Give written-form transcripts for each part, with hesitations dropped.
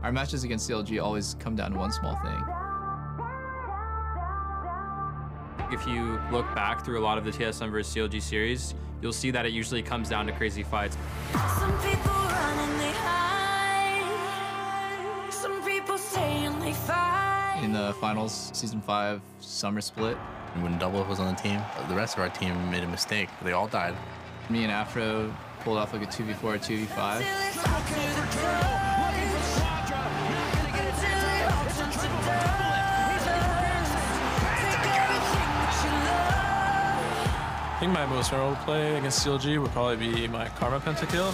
Our matches against CLG always come down to one small thing. If you look back through a lot of the TSM versus CLG series, you'll see that it usually comes down to crazy fights. Some people run and they hide. Some people stay and they fight. In the finals, Season 5 summer split, And when Double was on the team, the rest of our team made a mistake. They all died. me and Afro pulled off like a 2v4 or 2v5. I think my most memorable play against CLG would probably be my Karma pentakill.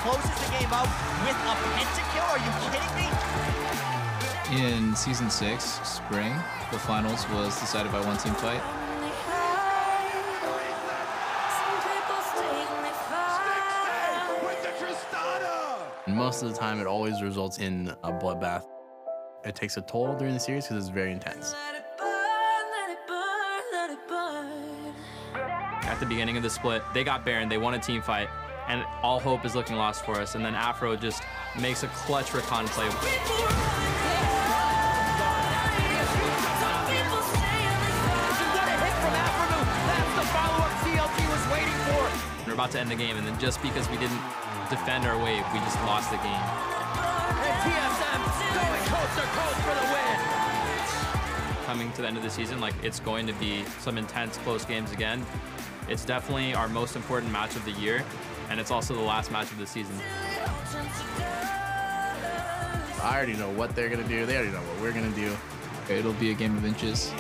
Closes the game out with a pentakill. Are you kidding me? In Season 6, spring, the finals was decided by one team fight. And most of the time, it always results in a bloodbath. It takes a toll during the series because it's very intense. At the beginning of the split, they got Baron, they won a team fight, and all hope is looking lost for us. And then Afro just makes a clutch recon play. We're about to end the game, and then just because we didn't defend our wave, we just lost the game. And TSM going coast to coast for the win. Coming to the end of the season, like, it's going to be some intense, close games again. It's definitely our most important match of the year, and it's also the last match of the season. I already know what they're going to do. They already know what we're going to do. It'll be a game of inches.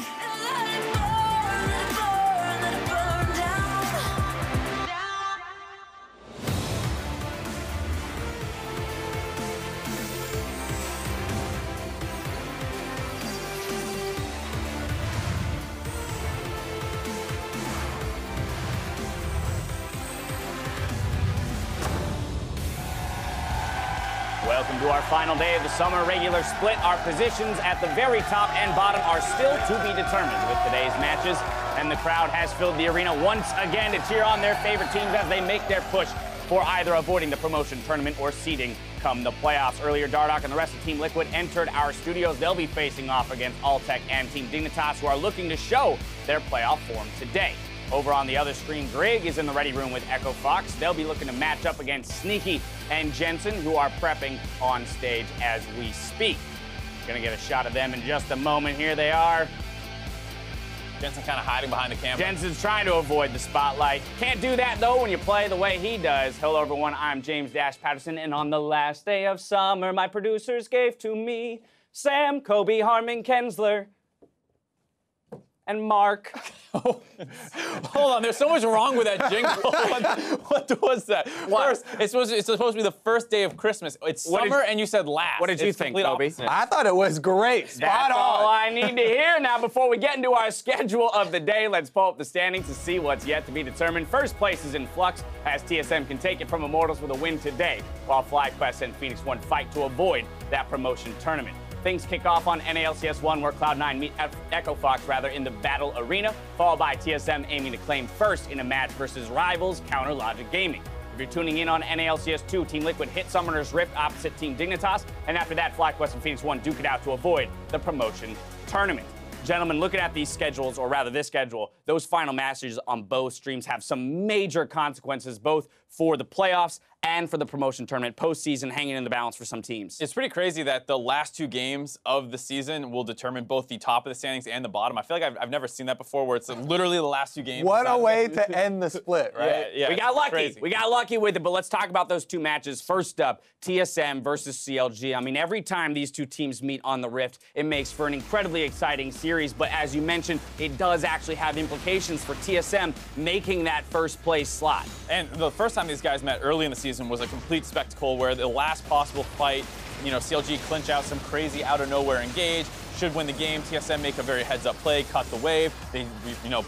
Welcome to our final day of the summer regular split. Our positions at the very top and bottom are still to be determined with today's matches. And the crowd has filled the arena once again to cheer on their favorite teams as they make their push for either avoiding the promotion tournament or seeding come the playoffs. Earlier, Dardoch and the rest of Team Liquid entered our studios. They'll be facing off against Altec and Team Dignitas, who are looking to show their playoff form today. Over on the other screen, Grig is in the ready room with Echo Fox. They'll be looking to match up against Sneaky and Jensen, who are prepping on stage as we speak. Gonna get a shot of them in just a moment. Here they are. Jensen kind of hiding behind the camera. Jensen's trying to avoid the spotlight. Can't do that, though, when you play the way he does. Hello, everyone. I'm James Dash Patterson, and on the last day of summer, my producers gave to me Sam, Kobe, Harmon, Kensler, and Mark. Hold on, there's so much wrong with that jingle. What was that? What? First, it's supposed to be the first day of Christmas. It's summer, and you said last. What did you think, Kobe? I thought it was great. Spot That's all on. I need to hear. Now, before we get into our schedule of the day, let's pull up the standings to see what's yet to be determined. First place is in flux, as TSM can take it from Immortals with a win today, while FlyQuest and Phoenix1 fight to avoid that promotion tournament. Things kick off on NALCS1, where Cloud9 meet Echo Fox in the battle arena, followed by TSM aiming to claim first in a match versus rivals Counter Logic Gaming. If you're tuning in on NALCS2, Team Liquid hit Summoner's Rift opposite Team Dignitas, and after that, FlyQuest and Phoenix1 duke it out to avoid the promotion tournament. Gentlemen, looking at these schedules, or rather this schedule, those final matches on both streams have some major consequences, both for the playoffs and for the promotion tournament, postseason hanging in the balance for some teams. It's pretty crazy that the last two games of the season will determine both the top of the standings and the bottom. I feel like I've never seen that before, where it's literally the last two games. What a way to end the split, right? Yeah, We got lucky. crazy. We got lucky with it, but let's talk about those two matches. First up, TSM versus CLG. I mean, every time these two teams meet on the Rift, it makes for an incredibly exciting series, but as you mentioned, it does actually have implications for TSM making that first place slot. And the first time these guys met early in the season was a complete spectacle, where the last possible fight, you know, CLG clinch out some crazy out of nowhere engage, should win the game. TSM make a very heads-up play, cut the wave, they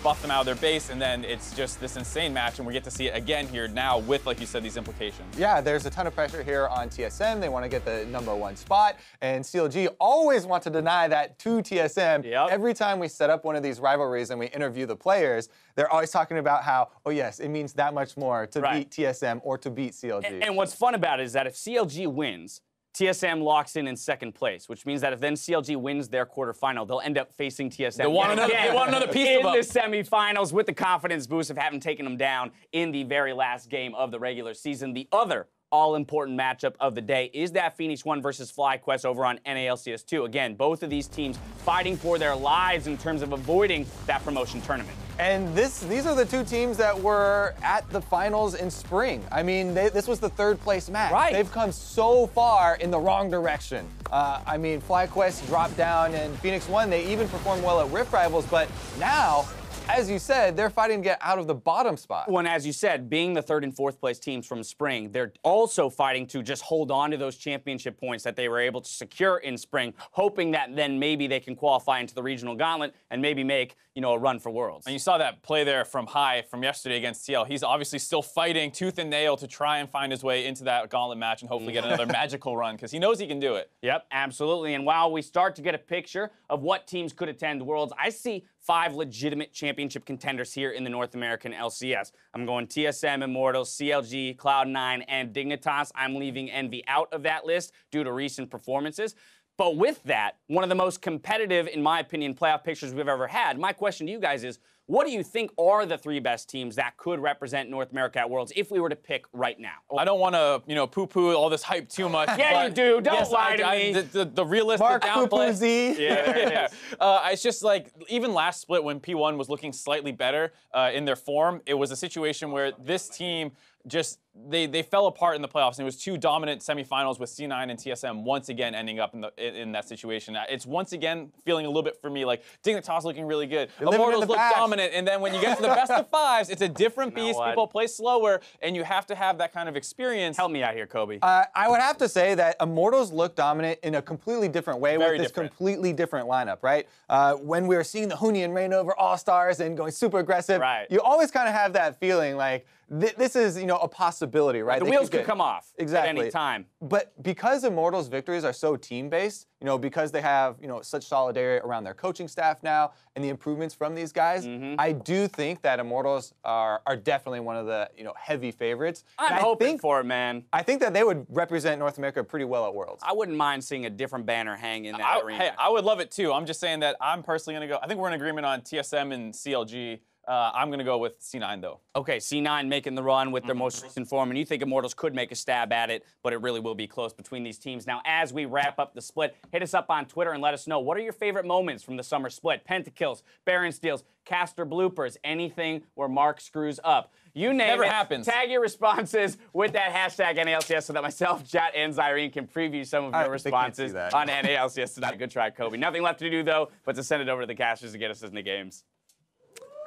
buff them out of their base, and then it's just this insane match, and we get to see it again here now with, like you said, these implications. Yeah, there's a ton of pressure here on TSM. They want to get the #1 spot, and CLG always want to deny that to TSM. Yep. Every time we set up one of these rivalries and we interview the players, they're always talking about how, oh yes, it means that much more to beat TSM or to beat CLG. And what's fun about it is that if CLG wins, TSM locks in second place, which means that if then CLG wins their quarterfinal, they'll end up facing TSM. They want another piece in of them. the semifinals with the confidence boost of having taken them down in the very last game of the regular season. The other all-important matchup of the day is that Phoenix 1 versus FlyQuest over on NALCS 2. Again, both of these teams fighting for their lives in terms of avoiding that promotion tournament. And these are the two teams that were at the finals in spring. I mean, this was the third place match. Right. They've come so far in the wrong direction. I mean, FlyQuest dropped down, and Phoenix 1, they even performed well at Rift Rivals, but now, as you said, they're fighting to get out of the bottom spot. Well, and as you said, being the third and fourth place teams from spring, they're also fighting to just hold on to those championship points that they were able to secure in spring, hoping that then maybe they can qualify into the regional gauntlet and maybe make, a run for Worlds. And you saw that play there from High from yesterday against TL. He's obviously still fighting tooth and nail to try and find his way into that gauntlet match and hopefully get another magical run because he knows he can do it. Yep, absolutely. And while we start to get a picture of what teams could attend Worlds, I see 5 legitimate championship contenders here in the North American LCS. I'm going TSM, Immortals, CLG, Cloud9, and Dignitas. I'm leaving Envy out of that list due to recent performances. But with that, one of the most competitive, in my opinion, playoff pictures we've ever had. My question to you guys is, what do you think are the 3 best teams that could represent North America at Worlds if we were to pick right now? I don't want to, poo-poo all this hype too much. Yeah, you do. Don't lie to me. The realistic Mark downplay. Poo-poo-Z. Yeah, there it is. It's just like, even last split when P1 was looking slightly better in their form, it was a situation where this team just, they fell apart in the playoffs, and it was 2 dominant semifinals with C9 and TSM once again ending up in that situation. It's once again feeling a little bit for me like Dignitas looking really good. Immortals look dominant, and then when you get to the best of 5s, it's a different beast. People play slower, and you have to have that kind of experience. Help me out here, Kobe. I would have to say that Immortals look dominant in a completely different way Very with this different. completely different lineup, right? When we were seeing the Hunian reign over All-Stars and going super aggressive, you always kind of have that feeling like this is, a possibility, right? The wheels could come off at any time. But because Immortals' victories are so team-based, because they have, such solidarity around their coaching staff now and the improvements from these guys, I do think that Immortals are definitely one of the, heavy favorites. I'm hoping for it, man. I think that they would represent North America pretty well at Worlds. I wouldn't mind seeing a different banner hang in that arena. Hey, I would love it too. I'm just saying that I'm personally going to go. I think we're in agreement on TSM and CLG. I'm going to go with C9, though. Okay, C9 making the run with their most recent form, and you think Immortals could make a stab at it, but it really will be close between these teams. Now, as we wrap up the split, hit us up on Twitter and let us know, what are your favorite moments from the summer split? Pentakills, Baron steals, caster bloopers, anything where Mark screws up. You name Never it. happens. Tag your responses with that hashtag NALCS so that myself, Jat, and Zyrene can preview some of your responses on NALCS tonight. Good try, Kobe. Nothing left to do, though, but to send it over to the casters to get us in the games.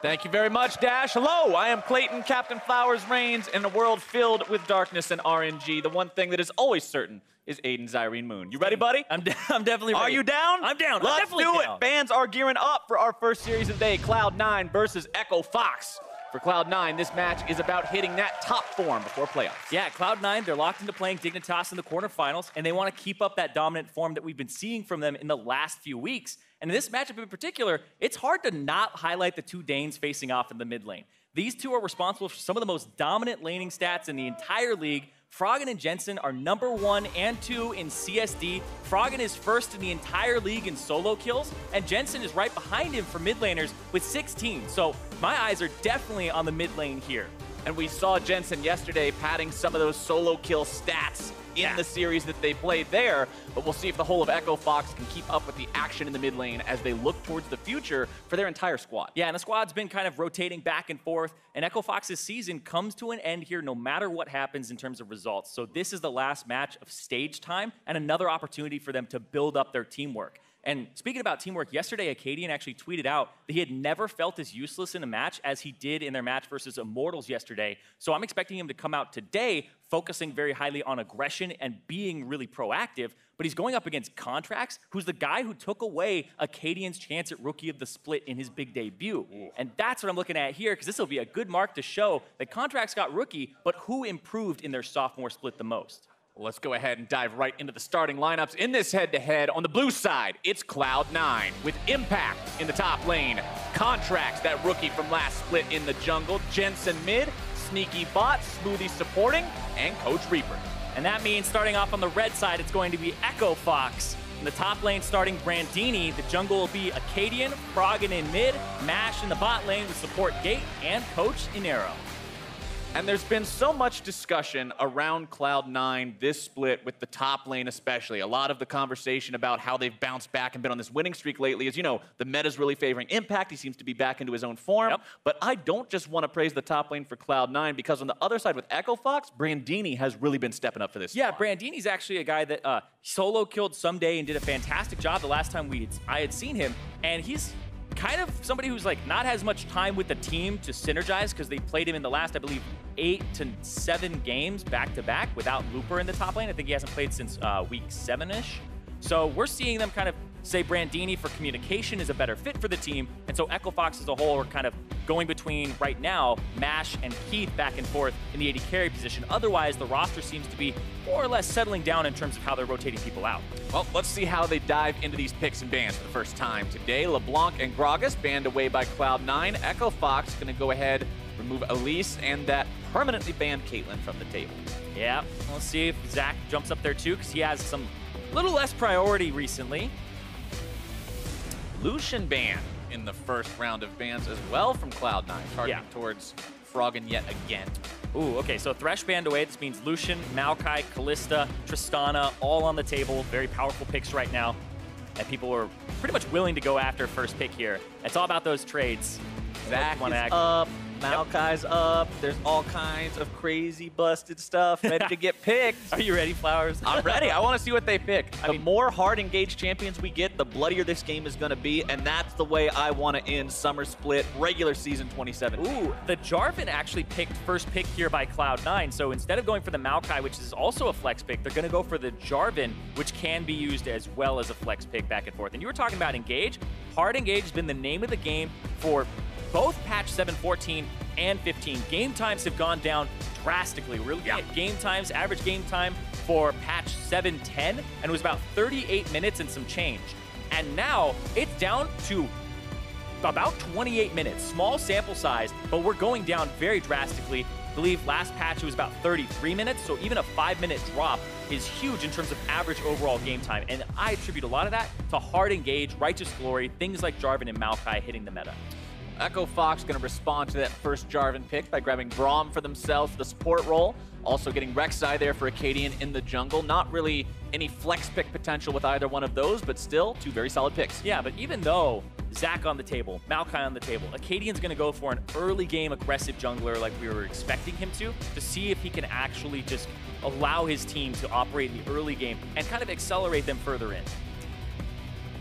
Thank you very much, Dash. Hello, I am Clayton, Captain Flowers Reigns, in a world filled with darkness and RNG. The one thing that is always certain is Aiden Zyrene Moon. You ready, buddy? I'm definitely ready. Are you down? I'm down. Let's definitely do down. it. Fans are gearing up for our first series of the day, Cloud9 versus Echo Fox. For Cloud9, this match is about hitting that top form before playoffs. Yeah, Cloud9, they're locked into playing Dignitas in the quarterfinals, and they want to keep up that dominant form that we've been seeing from them in the last few weeks. And in this matchup in particular, it's hard to not highlight the 2 Danes facing off in the mid lane. These 2 are responsible for some of the most dominant laning stats in the entire league. Froggen and Jensen are #1 and 2 in CSD. Froggen is first in the entire league in solo kills, and Jensen is right behind him for mid laners with 16. So my eyes are definitely on the mid lane here. And we saw Jensen yesterday padding some of those solo kill stats in the series that they played there, but we'll see if the whole of Echo Fox can keep up with the action in the mid lane as they look towards the future for their entire squad. Yeah, and the squad's been kind of rotating back and forth, and Echo Fox's season comes to an end here no matter what happens in terms of results. So this is the last match of stage time and another opportunity for them to build up their teamwork. And speaking about teamwork, yesterday Acadian actually tweeted out that he had never felt as useless in a match as he did in their match versus Immortals yesterday. So I'm expecting him to come out today focusing very highly on aggression and being really proactive. But he's going up against Contracts, who's the guy who took away Acadian's chance at Rookie of the Split in his big debut. And that's what I'm looking at here, because this will be a good mark to show that Contracts got Rookie, but who improved in their sophomore split the most? Well, let's go ahead and dive right into the starting lineups in this head-to-head. On the blue side, it's Cloud9 with Impact in the top lane, Contracts, that rookie from last split in the jungle, Jensen mid, Sneaky bot, Smoothie supporting, and Coach Reaper. And that means starting off on the red side, it's going to be Echo Fox. In the top lane, starting Brandini. The jungle will be Acadian, Froggen in mid, Mash in the bot lane with support Gate, and Coach Inero. And there's been so much discussion around Cloud9 this split with the top lane especially. A lot of the conversation about how they've bounced back and been on this winning streak lately is, you know, the meta's really favoring Impact. He seems to be back into his own form. Yep. But I don't just want to praise the top lane for Cloud9 because on the other side with Echo Fox, Brandini has really been stepping up for this. Yeah, Brandini's actually a guy that solo killed someday and did a fantastic job the last time I had seen him. And he's kind of somebody who's like not as much time with the team to synergize because they played him in the last, I believe, 8 to 7 games back-to-back without Looper in the top lane. I think he hasn't played since week 7-ish. So we're seeing them kind of say Brandini for communication is a better fit for the team. And so Echo Fox as a whole are kind of going between, right now, Mash and Keith back and forth in the AD carry position. Otherwise, the roster seems to be more or less settling down in terms of how they're rotating people out. Well, let's see how they dive into these picks and bans for the first time today. LeBlanc and Gragas banned away by Cloud9. Echo Fox going to go ahead, remove Elise, and that permanently banned Caitlyn from the table. Yeah, we'll see if Zach jumps up there too, because he has some little less priority recently. Lucian banned in the first round of bans as well from Cloud9, targeting towards Froggen yet again. Ooh, okay, so Thresh banned away. This means Lucian, Maokai, Kalista, Tristana, all on the table. Very powerful picks right now. And people are pretty much willing to go after first pick here. It's all about those trades. Zach is up, Maokai's up. There's all kinds of crazy busted stuff ready to get picked. Are you ready, Flowers? I'm ready. I want to see what they pick. The more hard engaged champions we get, the bloodier this game is going to be, and that's the way I want to end Summer Split regular season 2017. Ooh, the Jarvan actually picked first pick here by Cloud9, so instead of going for the Maokai, which is also a flex pick, they're going to go for the Jarvan, which can be used as well as a flex pick back and forth. And you were talking about engage. Hard engage has been the name of the game for both patch 7.14 and 15. Game times have gone down drastically. We're looking at game times, average game time for patch 7.10, and it was about 38 minutes and some change. And now it's down to about 28 minutes. Small sample size, but we're going down very drastically. I believe last patch it was about 33 minutes, so even a 5-minute drop is huge in terms of average overall game time. And I attribute a lot of that to hard engage, righteous glory, things like Jarvan and Maokai hitting the meta. Echo Fox going to respond to that first Jarvan pick by grabbing Braum for themselves for the support role. Also getting Rek'Sai there for Acadian in the jungle. Not really any flex pick potential with either one of those, but still two very solid picks. Yeah, but even though Zach on the table, Maokai on the table, Acadian's going to go for an early game aggressive jungler like we were expecting him to see if he can actually just allow his team to operate in the early game and kind of accelerate them further in.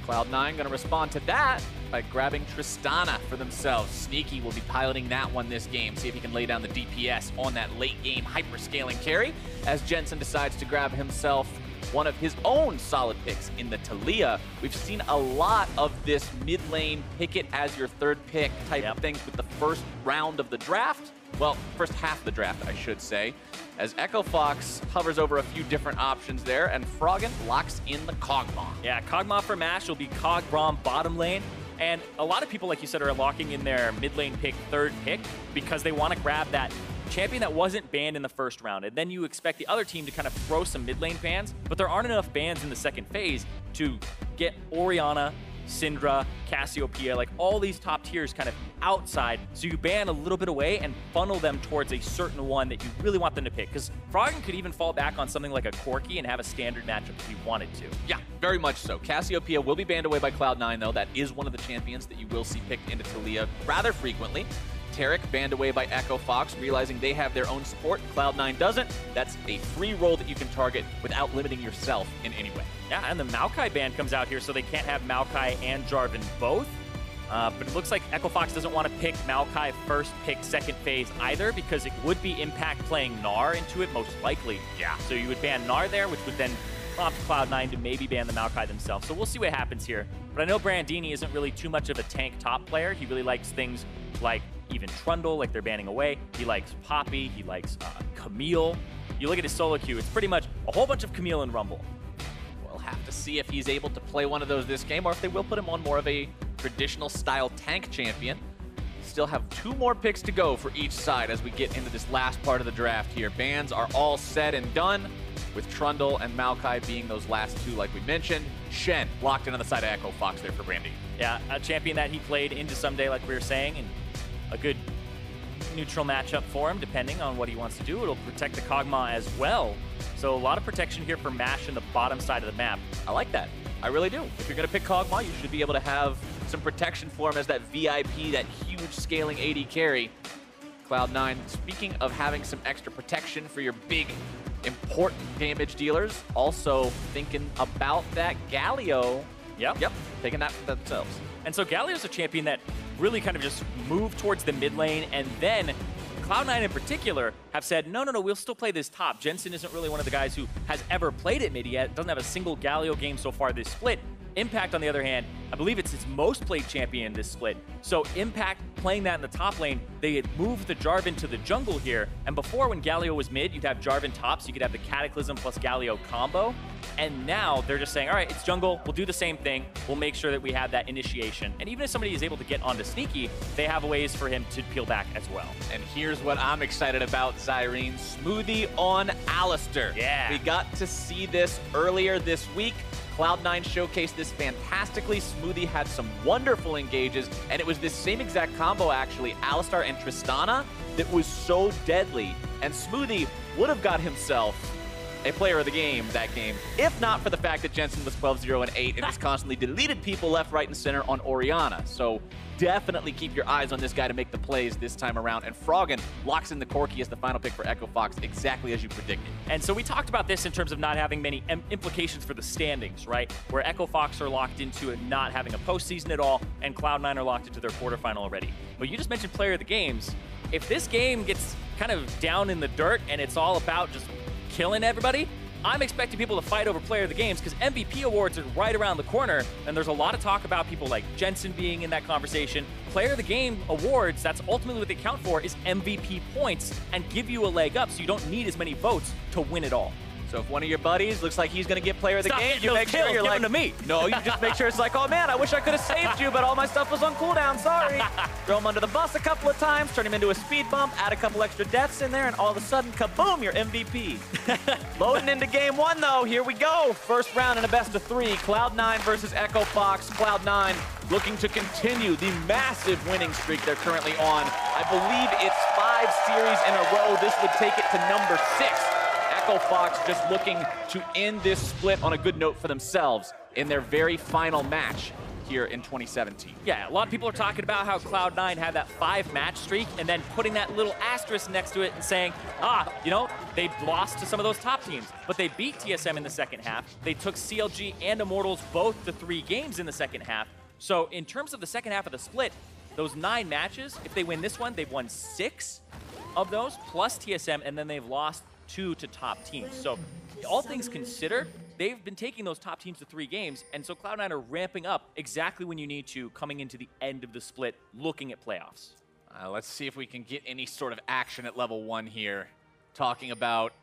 Cloud9 going to respond to that by grabbing Tristana for themselves. Sneaky will be piloting that one this game. See if he can lay down the DPS on that late game hyper-scaling carry as Jensen decides to grab himself one of his own solid picks in the Taliyah. We've seen a lot of this mid lane pick it as your third pick type of things with the first round of the draft. Well, first half of the draft, I should say, as Echo Fox hovers over a few different options there, and Froggen locks in the Kog'Maw. Yeah, Kog'Maw for Mash will be Cog Braum bottom lane. And a lot of people, like you said, are locking in their mid lane pick, third pick, because they want to grab that champion that wasn't banned in the first round. And then you expect the other team to kind of throw some mid lane bans, but there aren't enough bans in the second phase to get Orianna, Syndra, Cassiopeia, like all these top tiers kind of outside. So you ban a little bit away and funnel them towards a certain one that you really want them to pick. Because Froggen could even fall back on something like a Corki and have a standard matchup if he wanted to. Yeah, very much so. Cassiopeia will be banned away by Cloud9, though. That is one of the champions that you will see picked into Taliyah rather frequently. Esoteric, banned away by Echo Fox, realizing they have their own support. Cloud9 doesn't. That's a free role that you can target without limiting yourself in any way. Yeah, and the Maokai ban comes out here, so they can't have Maokai and Jarvan both. But it looks like Echo Fox doesn't want to pick Maokai first, pick second phase either, because it would be Impact playing Gnar into it, most likely. Yeah. So you would ban Gnar there, which would then prompt Cloud9 to maybe ban the Maokai themselves. So we'll see what happens here. But I know Brandini isn't really too much of a tank top player. He really likes things like even Trundle, like they're banning away. He likes Poppy. He likes Camille. You look at his solo queue, it's pretty much a whole bunch of Camille and Rumble. We'll have to see if he's able to play one of those this game, or if they will put him on more of a traditional style tank champion. Still have 2 more picks to go for each side as we get into this last part of the draft here. Bans are all said and done, with Trundle and Maokai being those last 2 like we mentioned. Shen locked in on the side of Echo Fox there for Brandy. Yeah, a champion that he played into someday, like we were saying, and a good neutral matchup for him, depending on what he wants to do. It'll protect the Kog'Maw as well. So a lot of protection here for Mash in the bottom side of the map. I like that. I really do. If you're going to pick Kog'Maw, you should be able to have some protection for him as that VIP, that huge scaling AD carry. Cloud9, speaking of having some extra protection for your big, important damage dealers, also thinking about that Galio. Yep, taking that for themselves. And so Galio's a champion that really kind of just moved towards the mid lane, and then Cloud9 in particular have said, no, we'll still play this top. Jensen isn't really one of the guys who has ever played at mid yet, doesn't have a single Galio game so far this split. Impact, on the other hand, I believe it's his most played champion this split. So Impact playing that in the top lane, they had moved the Jarvan to the jungle here. And before, when Galio was mid, you'd have Jarvan top, so you could have the Cataclysm plus Galio combo. And now they're just saying, all right, it's jungle, we'll do the same thing. We'll make sure that we have that initiation. And even if somebody is able to get onto Sneaky, they have ways for him to peel back as well. And here's what I'm excited about, Zyrene. Smoothie on Alistair. Yeah. We got to see this earlier this week. Cloud9 showcased this fantastically. Smoothie had some wonderful engages, and it was this same exact combo, actually, Alistar and Tristana, that was so deadly. And Smoothie would have got himself a player of the game that game, if not for the fact that Jensen was 12-0 and 8 and just constantly deleted people left, right, and center on Orianna. So definitely keep your eyes on this guy to make the plays this time around. And Froggen locks in the Corki as the final pick for Echo Fox, exactly as you predicted. And so we talked about this in terms of not having many implications for the standings, right? Where Echo Fox are locked into it not having a postseason at all, and Cloud9 are locked into their quarterfinal already. But you just mentioned player of the games. If this game gets kind of down in the dirt and it's all about just killing everybody, I'm expecting people to fight over player of the games, because MVP awards are right around the corner, and there's a lot of talk about people like Jensen being in that conversation. Player of the game awards, that's ultimately what they count for, is MVP points, and give you a leg up, so you don't need as many votes to win it all. So if one of your buddies looks like he's going to get player of the game, you make sure you're like, to me. No, you just make sure it's like, oh man, I wish I could have saved you, but all my stuff was on cooldown, sorry. Throw him under the bus a couple of times, turn him into a speed bump, add a couple extra deaths in there, and all of a sudden, kaboom, you're MVP. Loading into game 1 though, here we go. First round in a best of 3, Cloud9 versus Echo Fox. Cloud9 looking to continue the massive winning streak they're currently on. I believe it's 5 series in a row. This would take it to number 6. Echo Fox just looking to end this split on a good note for themselves in their very final match here in 2017. Yeah, a lot of people are talking about how Cloud9 had that 5-match streak and then putting that little asterisk next to it and saying, you know, they lost to some of those top teams, but they beat TSM in the second half. They took CLG and Immortals both to 3 games in the second half. So in terms of the second half of the split, those 9 matches, if they win this one, they've won 6 of those, plus TSM, and then they've lost 2 to top teams. So all things considered, they've been taking those top teams to 3 games, and so Cloud9 are ramping up exactly when you need to coming into the end of the split, looking at playoffs. Let's see if we can get any sort of action at level 1 here. Talking about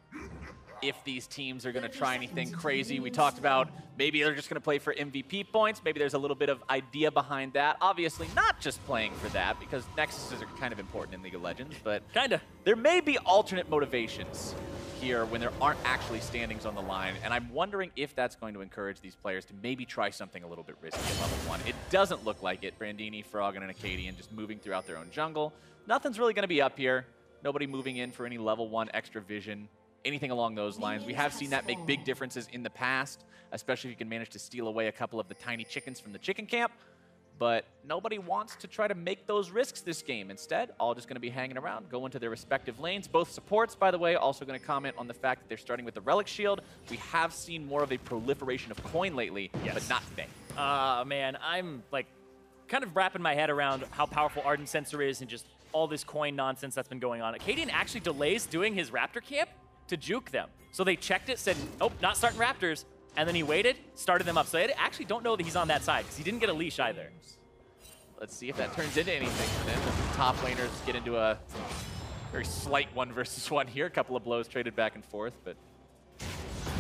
if these teams are going to try anything crazy. We talked about maybe they're just going to play for MVP points. Maybe there's a little bit of idea behind that. Obviously, not just playing for that, because Nexuses are kind of important in League of Legends, but kinda. There may be alternate motivations here when there aren't actually standings on the line, and I'm wondering if that's going to encourage these players to maybe try something a little bit risky at level 1. It doesn't look like it. Brandini, Froggen, and Acadian just moving throughout their own jungle. Nothing's really going to be up here. Nobody moving in for any level 1 extra vision, anything along those lines. We have seen that make big differences in the past, especially if you can manage to steal away a couple of the tiny chickens from the chicken camp. but nobody wants to try to make those risks this game. Instead, all just going to be hanging around, go into their respective lanes. Both supports, by the way, also going to comment on the fact that they're starting with the Relic Shield. We have seen more of a proliferation of coin lately, but not today. Man, I'm like kind of wrapping my head around how powerful Ardent Sensor is and just all this coin nonsense that's been going on. Acadian actually delays doing his Raptor camp to juke them. So they checked it, said, nope, not starting Raptors. And then he waited, started them up. So they actually don't know that he's on that side because he didn't get a leash either. Let's see if that turns into anything for them. The top laners get into a very slight 1-versus-1 here. A couple of blows traded back and forth, but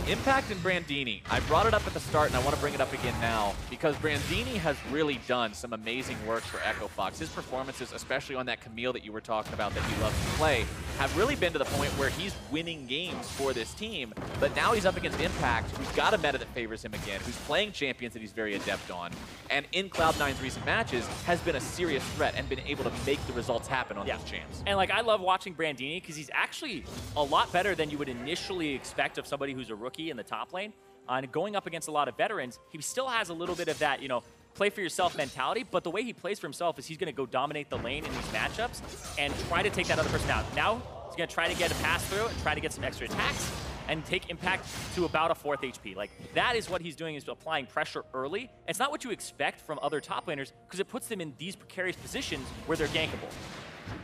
Impact and Brandini. I brought it up at the start, and I want to bring it up again now, because Brandini has really done some amazing work for Echo Fox. His performances, especially on that Camille that you were talking about that he loves to play, have really been to the point where he's winning games for this team. But now he's up against Impact, who's got a meta that favors him again, who's playing champions that he's very adept on, and in Cloud9's recent matches has been a serious threat and been able to make the results happen on those champs. And like, I love watching Brandini because he's actually a lot better than you would initially expect of somebody who's a rookie in the top lane. And going up against a lot of veterans, he still has a little bit of that, you know, play for yourself mentality, but the way he plays for himself is he's going to go dominate the lane in these matchups and try to take that other person out. Now, he's going to try to get a pass through and try to get some extra attacks and take Impact to about a 4th HP. Like, that is what he's doing, is applying pressure early. It's not what you expect from other top laners because it puts them in these precarious positions where they're gankable.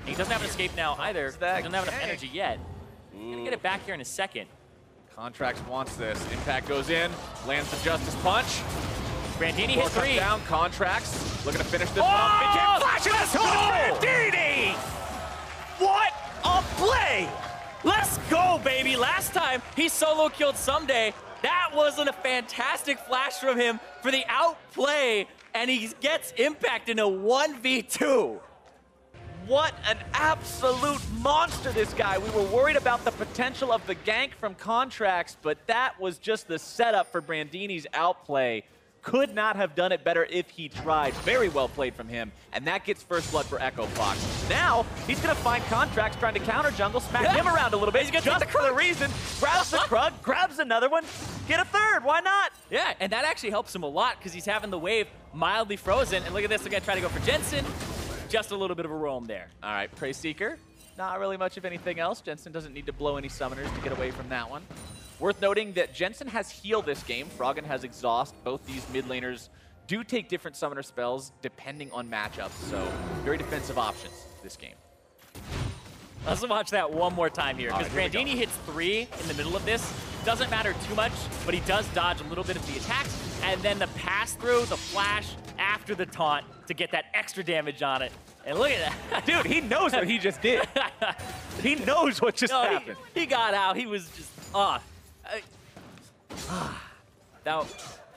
And he doesn't have an escape now either. He doesn't have enough energy yet. He's going to get it back here in a second. Contracts wants this. Impact goes in, lands the Justice Punch. Brandini hit 3. Down, Contracts looking to finish this one. Big hit, flash in his hole! Brandini! What a play! Let's go, baby! Last time he solo killed Someday. That wasn't a fantastic flash from him for the outplay, and he gets Impact in a 1v2. What an absolute monster, this guy. We were worried about the potential of the gank from Contracts, but that was just the setup for Brandini's outplay. Could not have done it better if he tried. Very well played from him, and that gets first blood for Echo Fox. Now, he's going to find Contracts trying to counter jungle, smack him around a little bit, just for the reason. Grabs the Krug, grabs another one, get a third, why not? Yeah, and that actually helps him a lot because he's having the wave mildly frozen. And look at this, they're going to try to go for Jensen. Just a little bit of a roam there. All right, Prey Seeker. Not really much of anything else. Jensen doesn't need to blow any summoners to get away from that one. Worth noting that Jensen has heal this game. Froggen has exhaust. Both these mid laners do take different summoner spells depending on matchups, so very defensive options this game. Let's watch that one more time here, because right, Brandini hits 3 in the middle of this. Doesn't matter too much, but he does dodge a little bit of the attacks, and then the pass through, the flash after the taunt to get that extra damage on it. And look at that. Dude, he knows what he just did. He knows what just happened. He got out. He was just,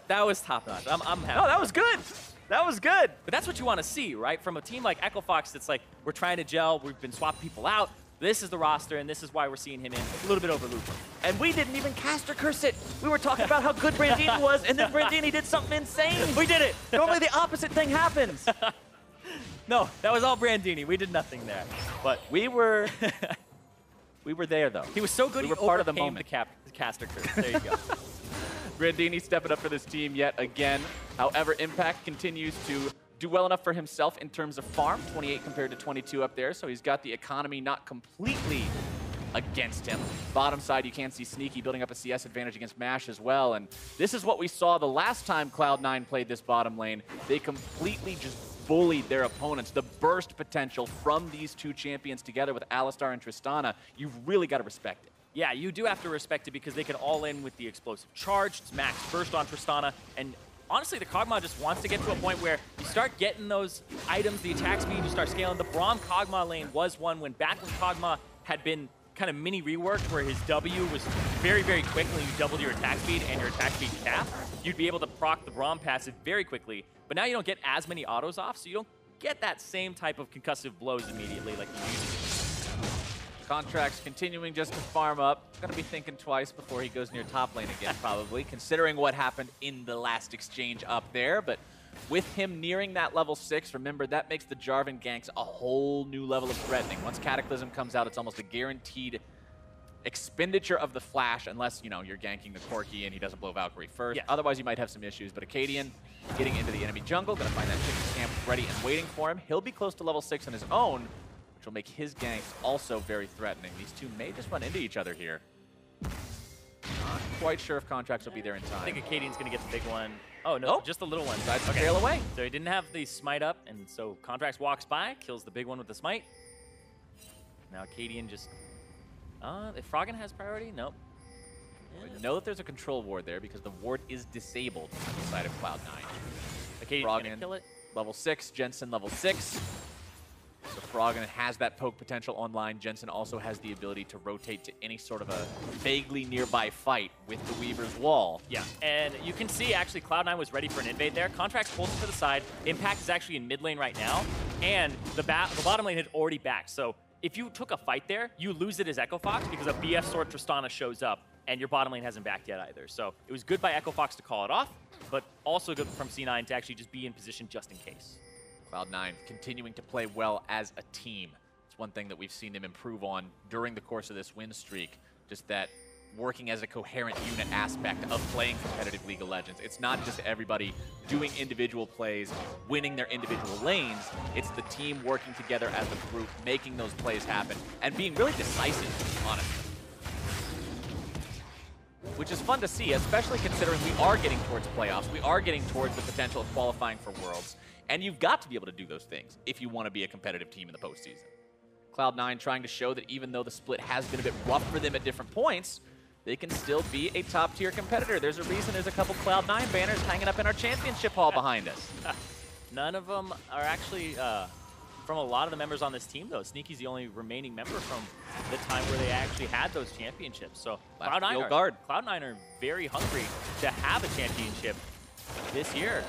that was top notch. I'm happy. No, that was good. That was good. But that's what you want to see, right? From a team like Echo Fox that's like, we're trying to gel, we've been swapping people out. This is the roster, and this is why we're seeing him in a little bit over Lupa. And we didn't even cast or curse it. We were talking about how good Brandini was, and then Brandini did something insane. We did it. Normally the opposite thing happens. No, that was all Brandini. We did nothing there. But we were there, though. He was so good, we he were part of the overcame moment. the caster curse. There you go. Brandini stepping up for this team yet again. However, Impact continues to do well enough for himself in terms of farm, 28 compared to 22 up there, so he's got the economy not completely against him. Bottom side, you can see Sneaky building up a CS advantage against MASH as well, and this is what we saw the last time Cloud9 played this bottom lane. They completely just bullied their opponents. The burst potential from these two champions together with Alistar and Tristana, you've really got to respect it. Yeah, you do have to respect it because they can all in with the explosive charge. It's max burst on Tristana, and honestly, the Kog'Maw just wants to get to a point where you start getting those items, the attack speed, you start scaling. The Braum Kog'Maw lane was one when back when Kog'Maw had been kind of mini reworked where his W was very, very quick when you doubled your attack speed and your attack speed cap. You'd be able to proc the Braum passive very quickly, but now you don't get as many autos off, so you don't get that same type of concussive blows immediately like you used to. Contracts continuing just to farm up. Gonna be thinking twice before he goes near top lane again, probably, considering what happened in the last exchange up there. But with him nearing that level 6, remember, that makes the Jarvan ganks a whole new level of threatening. Once Cataclysm comes out, it's almost a guaranteed expenditure of the flash, unless, you know, you're ganking the Corki and he doesn't blow Valkyrie first. Yes. Otherwise, you might have some issues. But Acadian getting into the enemy jungle, gonna find that chicken camp ready and waiting for him. He'll be close to level 6 on his own, which will make his ganks also very threatening. These two may just run into each other here. Not quite sure if Contracts will be there in time. I think Acadian's going to get the big one. Oh, no, just the little one. Decides to trail away. So he didn't have the smite up, and so Contracts walks by, kills the big one with the smite. Now Acadian just... if Froggen has priority? Nope. We know that there's a control ward there because the ward is disabled on the side of Cloud9. Acadian's going to kill it. Level 6, Jensen level 6. So Froggen has that poke potential online. Jensen also has the ability to rotate to any sort of a vaguely nearby fight with the Weaver's Wall. Yeah, and you can see actually Cloud9 was ready for an invade there. Contracts pulls it to the side. Impact is actually in mid lane right now, and the bottom lane had already backed. So if you took a fight there, you lose it as Echo Fox because a BF Sword Tristana shows up, and your bottom lane hasn't backed yet either. So it was good by Echo Fox to call it off, but also good from C9 to actually just be in position just in case. Cloud9 continuing to play well as a team. It's one thing that we've seen them improve on during the course of this win streak, just that working as a coherent unit aspect of playing competitive League of Legends. It's not just everybody doing individual plays, winning their individual lanes. It's the team working together as a group, making those plays happen, and being really decisive, honestly. Which is fun to see, especially considering we are getting towards playoffs. We are getting towards the potential of qualifying for Worlds. And you've got to be able to do those things if you want to be a competitive team in the postseason. Cloud9 trying to show that even though the split has been a bit rough for them at different points, they can still be a top-tier competitor. There's a reason there's a couple Cloud9 banners hanging up in our championship hall behind us. None of them are actually from a lot of the members on this team, though. Sneaky's the only remaining member from the time where they actually had those championships. So Cloud9 are very hungry to have a championship this year.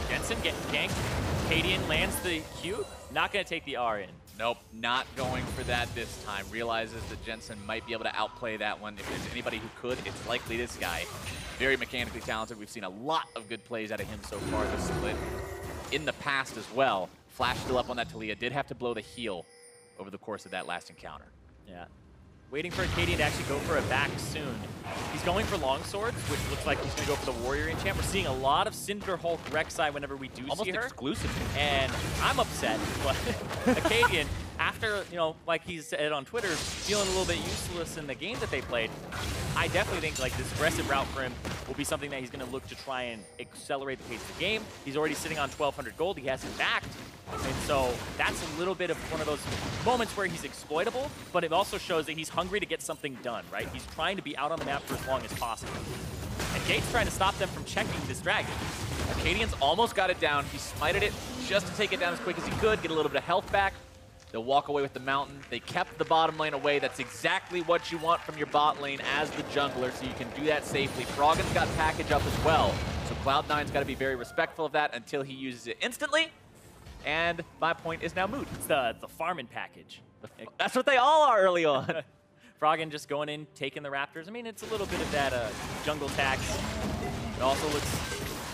Jensen getting ganked. Acadian lands the Q. Not going to take the R in. Nope, not going for that this time. Realizes that Jensen might be able to outplay that one. If there's anybody who could, it's likely this guy. Very mechanically talented. We've seen a lot of good plays out of him so far this split. In the past as well. Flash still up on that Talia. Did have to blow the heal over the course of that last encounter. Yeah. Waiting for Acadian to actually go for a back soon. He's going for longswords, which looks like he's going to go for the warrior enchant. We're seeing a lot of Cinder Hulk Rek'Sai whenever we do see her. Almost exclusively. And I'm upset, but Acadian, after, you know, like he said on Twitter, feeling a little bit useless in the game that they played, I definitely think like this aggressive route for him will be something that he's going to look to try and accelerate the pace of the game. He's already sitting on 1,200 gold. He hasn't backed. And so that's a little bit of one of those moments where he's exploitable, but it also shows that he's hungry to get something done, right? He's trying to be out on the map for as long as possible. And Gate's trying to stop them from checking this dragon. Acadian's almost got it down. He smited it just to take it down as quick as he could, get a little bit of health back. They'll walk away with the mountain. They kept the bottom lane away. That's exactly what you want from your bot lane as the jungler, so you can do that safely. Froggen's got package up as well, so Cloud9's got to be very respectful of that until he uses it instantly. And my point is now moot. It's the farming package. That's what they all are early on. Froggen just going in, taking the Raptors. I mean, it's a little bit of that jungle tax. It also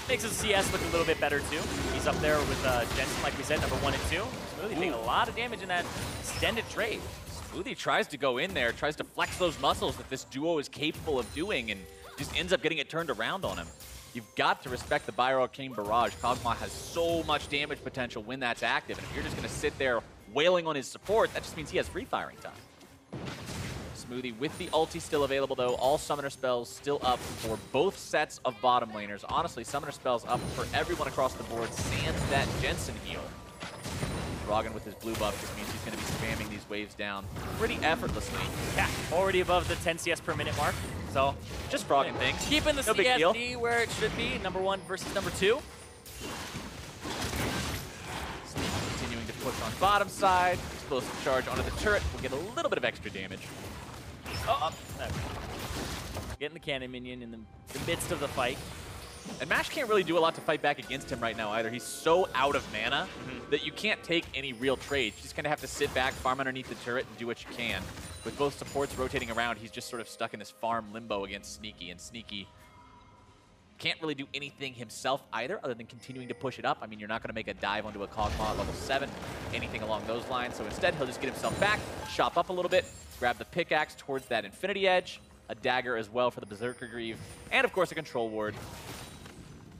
makes his CS look a little bit better, too. He's up there with Jensen, like we said, number 1 and 2. Smoothie taking a lot of damage in that extended trade. Smoothie tries to go in there, tries to flex those muscles that this duo is capable of doing, and just ends up getting it turned around on him. You've got to respect the Byro King Barrage. Kog'Maw has so much damage potential when that's active, and if you're just going to sit there wailing on his support, that just means he has free firing time. Smoothie with the ulti still available, though. All summoner spells still up for both sets of bottom laners. Honestly, summoner spells up for everyone across the board, sans that Jensen heal. Froggen with his blue buff just means he's going to be spamming these waves down pretty effortlessly. Yeah, already above the 10 CS per minute mark. So just Froggen things. Keeping the CSD where it should be, number 1 versus number 2. Continuing to push on bottom side. Explosive charge onto the turret. We'll get a little bit of extra damage. Getting the cannon minion in the midst of the fight. And Mash can't really do a lot to fight back against him right now either. He's so out of mana that you can't take any real trades. You just kind of have to sit back, farm underneath the turret, and do what you can. With both supports rotating around, he's just sort of stuck in this farm limbo against Sneaky, and Sneaky can't really do anything himself either other than continuing to push it up. I mean, you're not going to make a dive onto a Kog'Maw at level 7, anything along those lines. So instead, he'll just get himself back, chop up a little bit, grab the pickaxe towards that Infinity Edge, a dagger as well for the Berserker Greave, and of course a control ward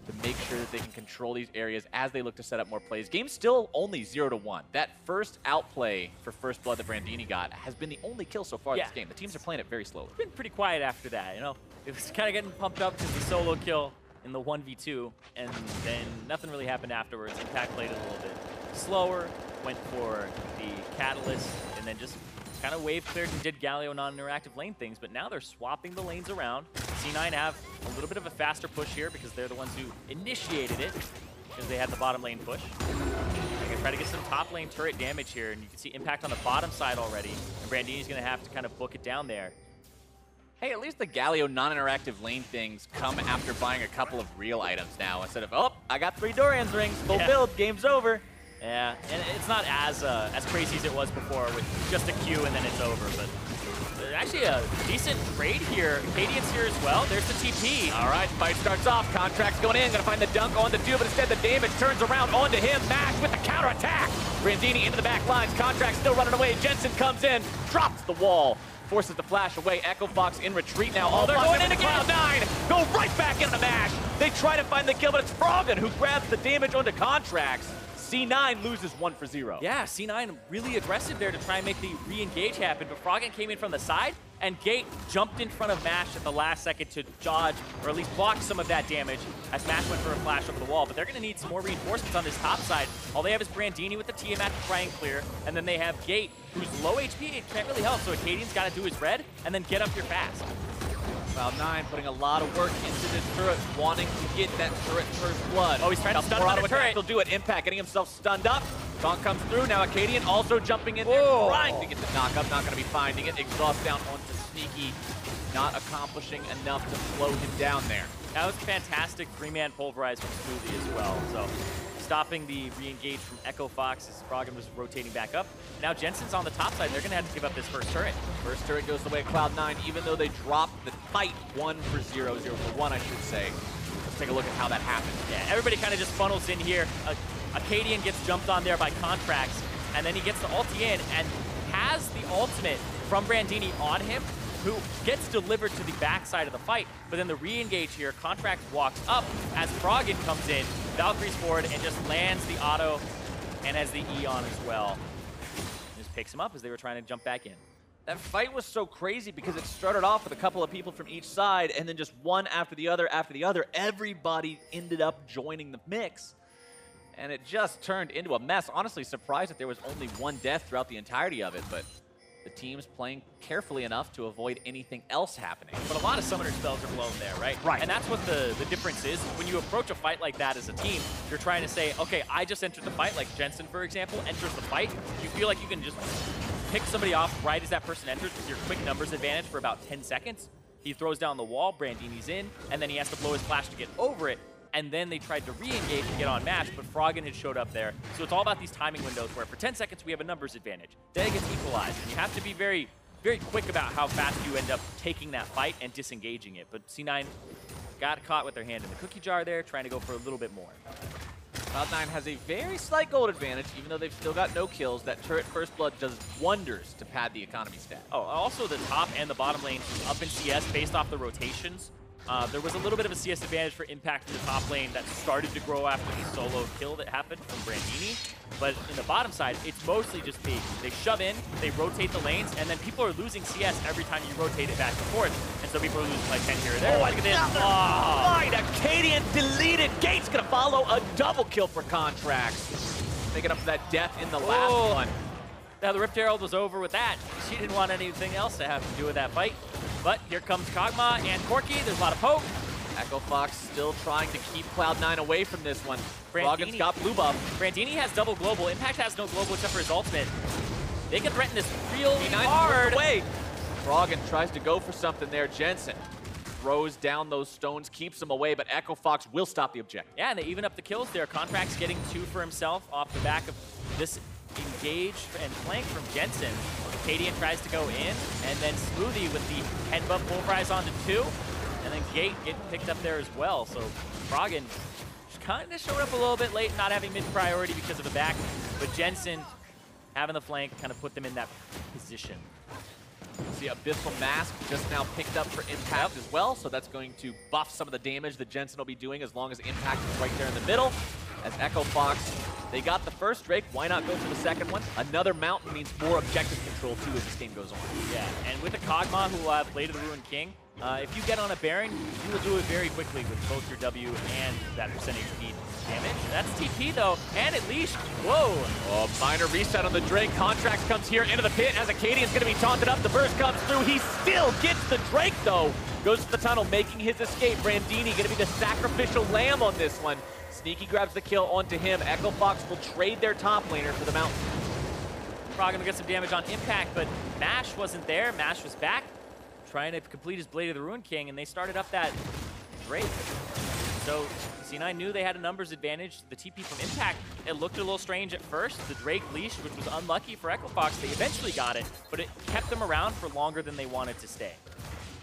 to make sure that they can control these areas as they look to set up more plays. Game's still only 0-1. That first outplay for First Blood that Brandini got has been the only kill so far in this game. The teams are playing it very slowly. It's been pretty quiet after that, you know? It was kind of getting pumped up because the solo kill in the 1v2, and then nothing really happened afterwards. Impact played it a little bit slower, went for the Catalyst, and then just kind of wave cleared and did Galio non-interactive lane things, but now they're swapping the lanes around. C9 have a little bit of a faster push here because they're the ones who initiated it because they had the bottom lane push. They're going to try to get some top lane turret damage here, and you can see Impact on the bottom side already, and Brandini's going to have to kind of book it down there. Hey, at least the Galio non-interactive lane things come after buying a couple of real items now instead of, oh, I got 3 Dorian's rings, full build, game's over. Yeah, and it's not as crazy as it was before with just a Q and then it's over, but actually a decent trade here. Acadian's here as well. There's the TP. All right, fight starts off. Contract's going in, gonna find the dunk on the dude, but instead the damage turns around onto him. Mash with the counterattack. Brandini into the back lines. Contract still running away. Jensen comes in, drops the wall, forces the flash away. Echo Fox in retreat now. Oh, they're going in again. Cloud9 go right back into the Mash. They try to find the kill, but it's Froggen who grabs the damage onto Contracts. C9 loses 1 for 0. Yeah, C9 really aggressive there to try and make the re-engage happen, but Froggen came in from the side, and Gate jumped in front of Mash at the last second to dodge, or at least block some of that damage as Mash went for a flash over the wall. But they're going to need some more reinforcements on this top side. All they have is Brandini with the Tiamat to try and clear, and then they have Gate, who's low HP, it can't really help, so Acadian's got to do his red, and then get up here fast. Cloud9 putting a lot of work into this turret, wanting to get that turret First Blood. Oh, he's trying to stun another turret. He'll do it. Impact getting himself stunned up. Taunt comes through. Now Acadian also jumping in there, trying to get the knock up. Not going to be finding it. Exhaust down onto Sneaky. Not accomplishing enough to slow him down there. That was fantastic 3-man pulverize from Smoothie as well. So stopping the re-engage from Echo Fox as Froggen was rotating back up. Now Jensen's on the top side. They're going to have to give up this first turret. First turret goes the way of Cloud9, even though they dropped the fight 1 for 0, 0 for 1, I should say. Let's take a look at how that happened. Yeah, everybody kind of just funnels in here. Acadian gets jumped on there by Contracts, and then he gets the ulti in and has the ultimate from Brandini on him, who gets delivered to the backside of the fight, but then the re-engage here, Contract walks up as Froggen comes in, Valkyrie's forward and just lands the auto and has the E on as well. Just picks him up as they were trying to jump back in. That fight was so crazy because it started off with a couple of people from each side and then just one after the other after the other. Everybody ended up joining the mix. And it just turned into a mess. Honestly, surprised that there was only 1 death throughout the entirety of it, but the team's playing carefully enough to avoid anything else happening. But a lot of summoner spells are blown there, right? Right. And that's what the difference is. When you approach a fight like that as a team, you're trying to say, okay, I just entered the fight, like Jensen, for example, enters the fight. You feel like you can just pick somebody off right as that person enters with your quick numbers advantage for about 10 seconds. He throws down the wall, Brandini's in, and then he has to blow his flash to get over it. And then they tried to re-engage and get on Mash, but Froggen had showed up there. So it's all about these timing windows where for 10 seconds we have a numbers advantage. Then it gets equalized, and you have to be very, very quick about how fast you end up taking that fight and disengaging it. But C9 got caught with their hand in the cookie jar there, trying to go for a little bit more. Cloud9 has a very slight gold advantage, even though they've still got no kills. That turret First Blood does wonders to pad the economy stat. Oh, also the top and the bottom lane up in CS based off the rotations. There was a little bit of a CS advantage for Impact in the top lane that started to grow after the solo kill that happened from Brandini. But in the bottom side, it's mostly just they shove in, they rotate the lanes, and then people are losing CS every time you rotate it back and forth. And so people are losing like 10 here or there. Oh, look at this. Right, Acadian deleted. Gate's going to follow a double kill for Contracts. Making up for that death in the last one. Now the Rift Herald was over with that. She didn't want anything else to have to do with that fight. But here comes Kog'Maw and Corki. There's a lot of poke. Echo Fox still trying to keep Cloud9 away from this one. Froggen's got blue buff. Brandini has double global. Impact has no global except for his ultimate. They can threaten this real C9 hard. Away. Froggen tries to go for something there. Jensen throws down those stones, keeps them away, but Echo Fox will stop the objective. Yeah, and they even up the kills there. Contract's getting 2 for himself off the back of this engage and flank from Jensen. Acadian tries to go in, and then Smoothie with the headbutt pulverize onto 2, and then Gate getting picked up there as well. So Froggen kind of showed up a little bit late, not having mid-priority because of the back, but Jensen having the flank kind of put them in that position. See Abyssal Mask just now picked up for Impact as well, so that's going to buff some of the damage that Jensen will be doing as long as Impact is right there in the middle. As Echo Fox, they got the first Drake, why not go for the second one? Another Mountain means more objective control too as this game goes on. Yeah, and with the Kog'Maw who will have Blade of the Ruined King, if you get on a Baron, you will do it very quickly with both your W and that percentage speed damage. That's TP though, and at least, whoa! Oh, minor reset on the Drake. Contracts comes here into the pit as Acadian's going to be taunted up. The burst comes through. He still gets the Drake though. Goes to the tunnel, making his escape. Brandini going to be the sacrificial lamb on this one. Sneaky grabs the kill onto him. Echo Fox will trade their top laner for the Mountain. Probably gonna get some damage on Impact, but Mash wasn't there. Mash was back, trying to complete his Blade of the Ruined King, and they started up that Drake. So C9 knew they had a numbers advantage. The TP from Impact, it looked a little strange at first. The Drake leash, which was unlucky for Echo Fox, they eventually got it, but it kept them around for longer than they wanted to stay.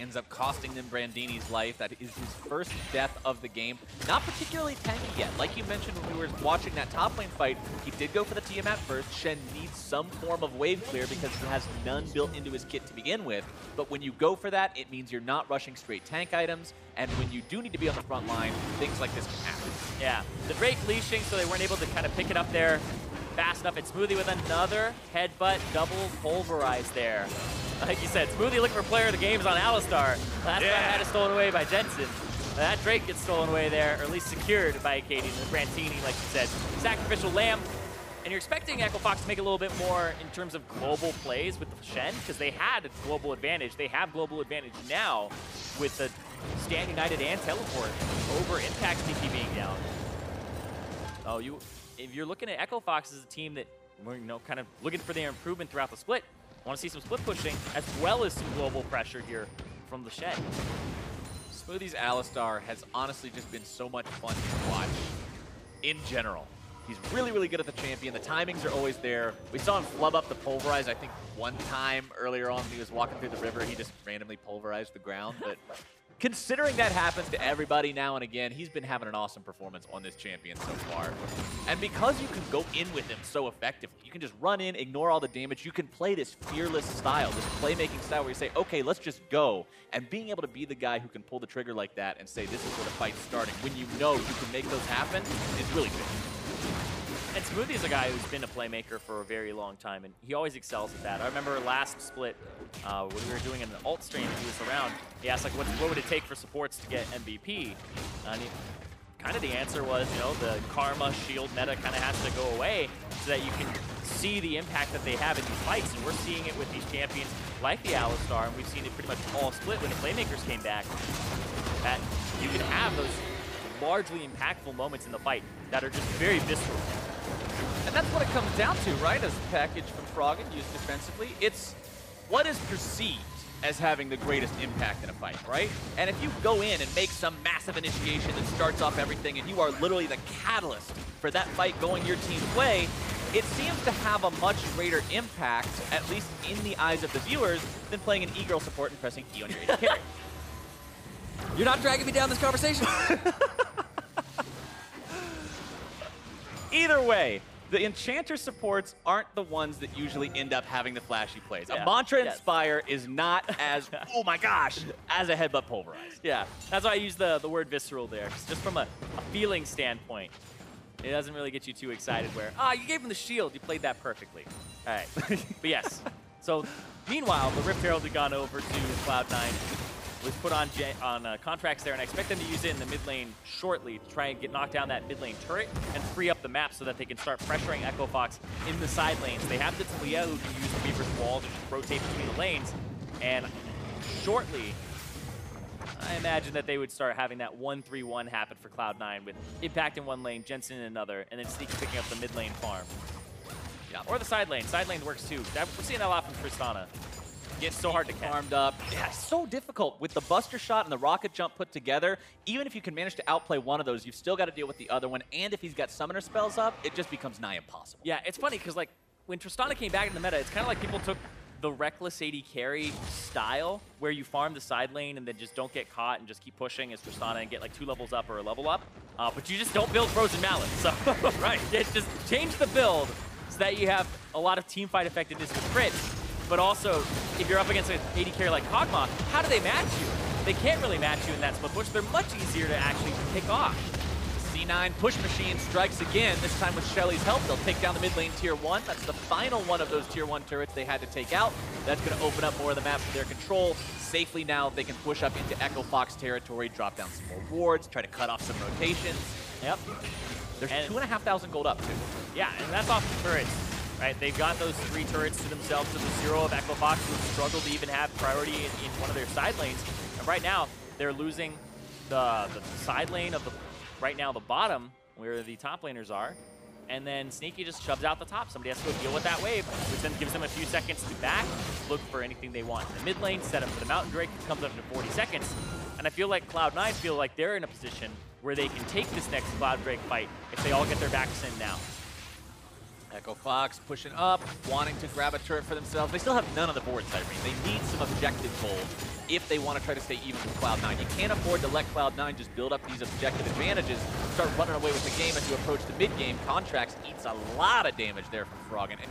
Ends up costing them Brandini's life. That is his first death of the game. Not particularly tanky yet. Like you mentioned when we were watching that top lane fight, he did go for the TM at first. Shen needs some form of wave clear because he has none built into his kit to begin with. But when you go for that, it means you're not rushing straight tank items. And when you do need to be on the front line, things like this can happen. Yeah, the Drake leashing, so they weren't able to kind of pick it up there fast enough. And Smoothie with another headbutt, double pulverize there. Like you said, Smoothie looking for player of the games on Alistar. Last time had it stolen away by Jensen. That Drake gets stolen away there, or at least secured by Acadian. And Brantini, like you said, sacrificial lamb. And you're expecting Echo Fox to make a little bit more in terms of global plays with the Shen, because they had a global advantage. They have global advantage now with the Stand United and Teleport over Impact TP being down. Oh, if you're looking at Echo Fox as a team that we're kind of looking for their improvement throughout the split, want to see some split pushing as well as some global pressure here from the Shed. Smoothie's Alistar has honestly just been so much fun to watch in general. He's really, really good at the champion. The timings are always there. We saw him flub up the pulverize, I think, one time earlier on when he was walking through the river. He just randomly pulverized the ground. But considering that happens to everybody now and again, he's been having an awesome performance on this champion so far. And because you can go in with him so effectively, you can just run in, ignore all the damage. You can play this fearless style, this playmaking style where you say, okay, let's just go. And being able to be the guy who can pull the trigger like that and say, this is where the fight's starting, when you know you can make those happen, is really big. And Smoothie's a guy who's been a playmaker for a very long time, and he always excels at that. I remember last split, when we were doing an alt stream and he was around, he asked, like, what would it take for supports to get MVP? And kind of the answer was, the Karma Shield meta kind of has to go away so that you can see the impact that they have in these fights. And we're seeing it with these champions like the Alistar, and we've seen it pretty much all split when the playmakers came back, that you can have those largely impactful moments in the fight that are just very visceral. And that's what it comes down to, right? As a package from Froggen used defensively, it's what is perceived as having the greatest impact in a fight, right? And if you go in and make some massive initiation that starts off everything and you are literally the catalyst for that fight going your team's way, it seems to have a much greater impact, at least in the eyes of the viewers, than playing an E-girl support and pressing E on your AD carry. You're not dragging me down this conversation. Either way, the Enchanter supports aren't the ones that usually end up having the flashy plays. Yeah. A Mantra Inspire is not as, oh my gosh, as a headbutt pulverize. Yeah, that's why I use the word visceral there. Just from a feeling standpoint, it doesn't really get you too excited where, you gave him the shield, you played that perfectly. All right, but yes. So meanwhile, the Rift Herald had gone over to Cloud9, was put on contracts there, and I expect them to use it in the mid lane shortly to try and knock down that mid lane turret and free up the map so that they can start pressuring Echo Fox in the side lanes. They have the Talia who can use the Weaver's Wall to just rotate between the lanes, and shortly, I imagine that they would start having that 1-3-1 happen for Cloud9 with Impact in one lane, Jensen in another, and then Sneaky picking up the mid lane farm. Yeah, or the side lane. Side lane works too. We're seeing that a lot from Tristana. It's so hard to catch. Farmed up. Yeah, so difficult. With the Buster Shot and the Rocket Jump put together, even if you can manage to outplay one of those, you've still got to deal with the other one. And if he's got Summoner spells up, it just becomes nigh impossible. Yeah, it's funny because like when Tristana came back in the meta, it's kind of like people took the reckless AD carry style where you farm the side lane and then just don't get caught and just keep pushing as Tristana and get like 2 levels up or a level up. But you just don't build Frozen Mallet. So right, just change the build so that you have a lot of teamfight effectiveness with crits. but also, if you're up against an AD carry like Kog'Maw, how do they match you? They can't really match you in that split push. They're much easier to actually pick off. C9 push machine strikes again, this time with Shelly's help. They'll take down the mid lane tier 1. That's the final one of those tier 1 turrets they had to take out. That's going to open up more of the map for their control. Safely now, they can push up into Echo Fox territory, drop down some more wards, try to cut off some rotations. Yep. There's 2,500 gold up, too. Yeah, and that's off the turrets, right? They've got those 3 turrets to themselves to the 0 of Echo Fox, who struggle to even have priority in one of their side lanes. And right now, they're losing the side lane of the, right now, the bottom, where the top laners are. And then Sneaky just shoves out the top. Somebody has to go deal with that wave, which then gives them a few seconds to back, look for anything they want in the mid lane, set up for the Mountain Drake, who comes up in 40 seconds. And I feel like Cloud9 feel like they're in a position where they can take this next Cloud Drake fight if they all get their backs in now. Echo Fox pushing up, wanting to grab a turret for themselves. They still have none on the board, Cyrene. They need some objective gold if they want to try to stay even with Cloud9. You can't afford to let Cloud9 just build up these objective advantages, start running away with the game as you approach the mid-game. Contracts eats a lot of damage there from Froggen, and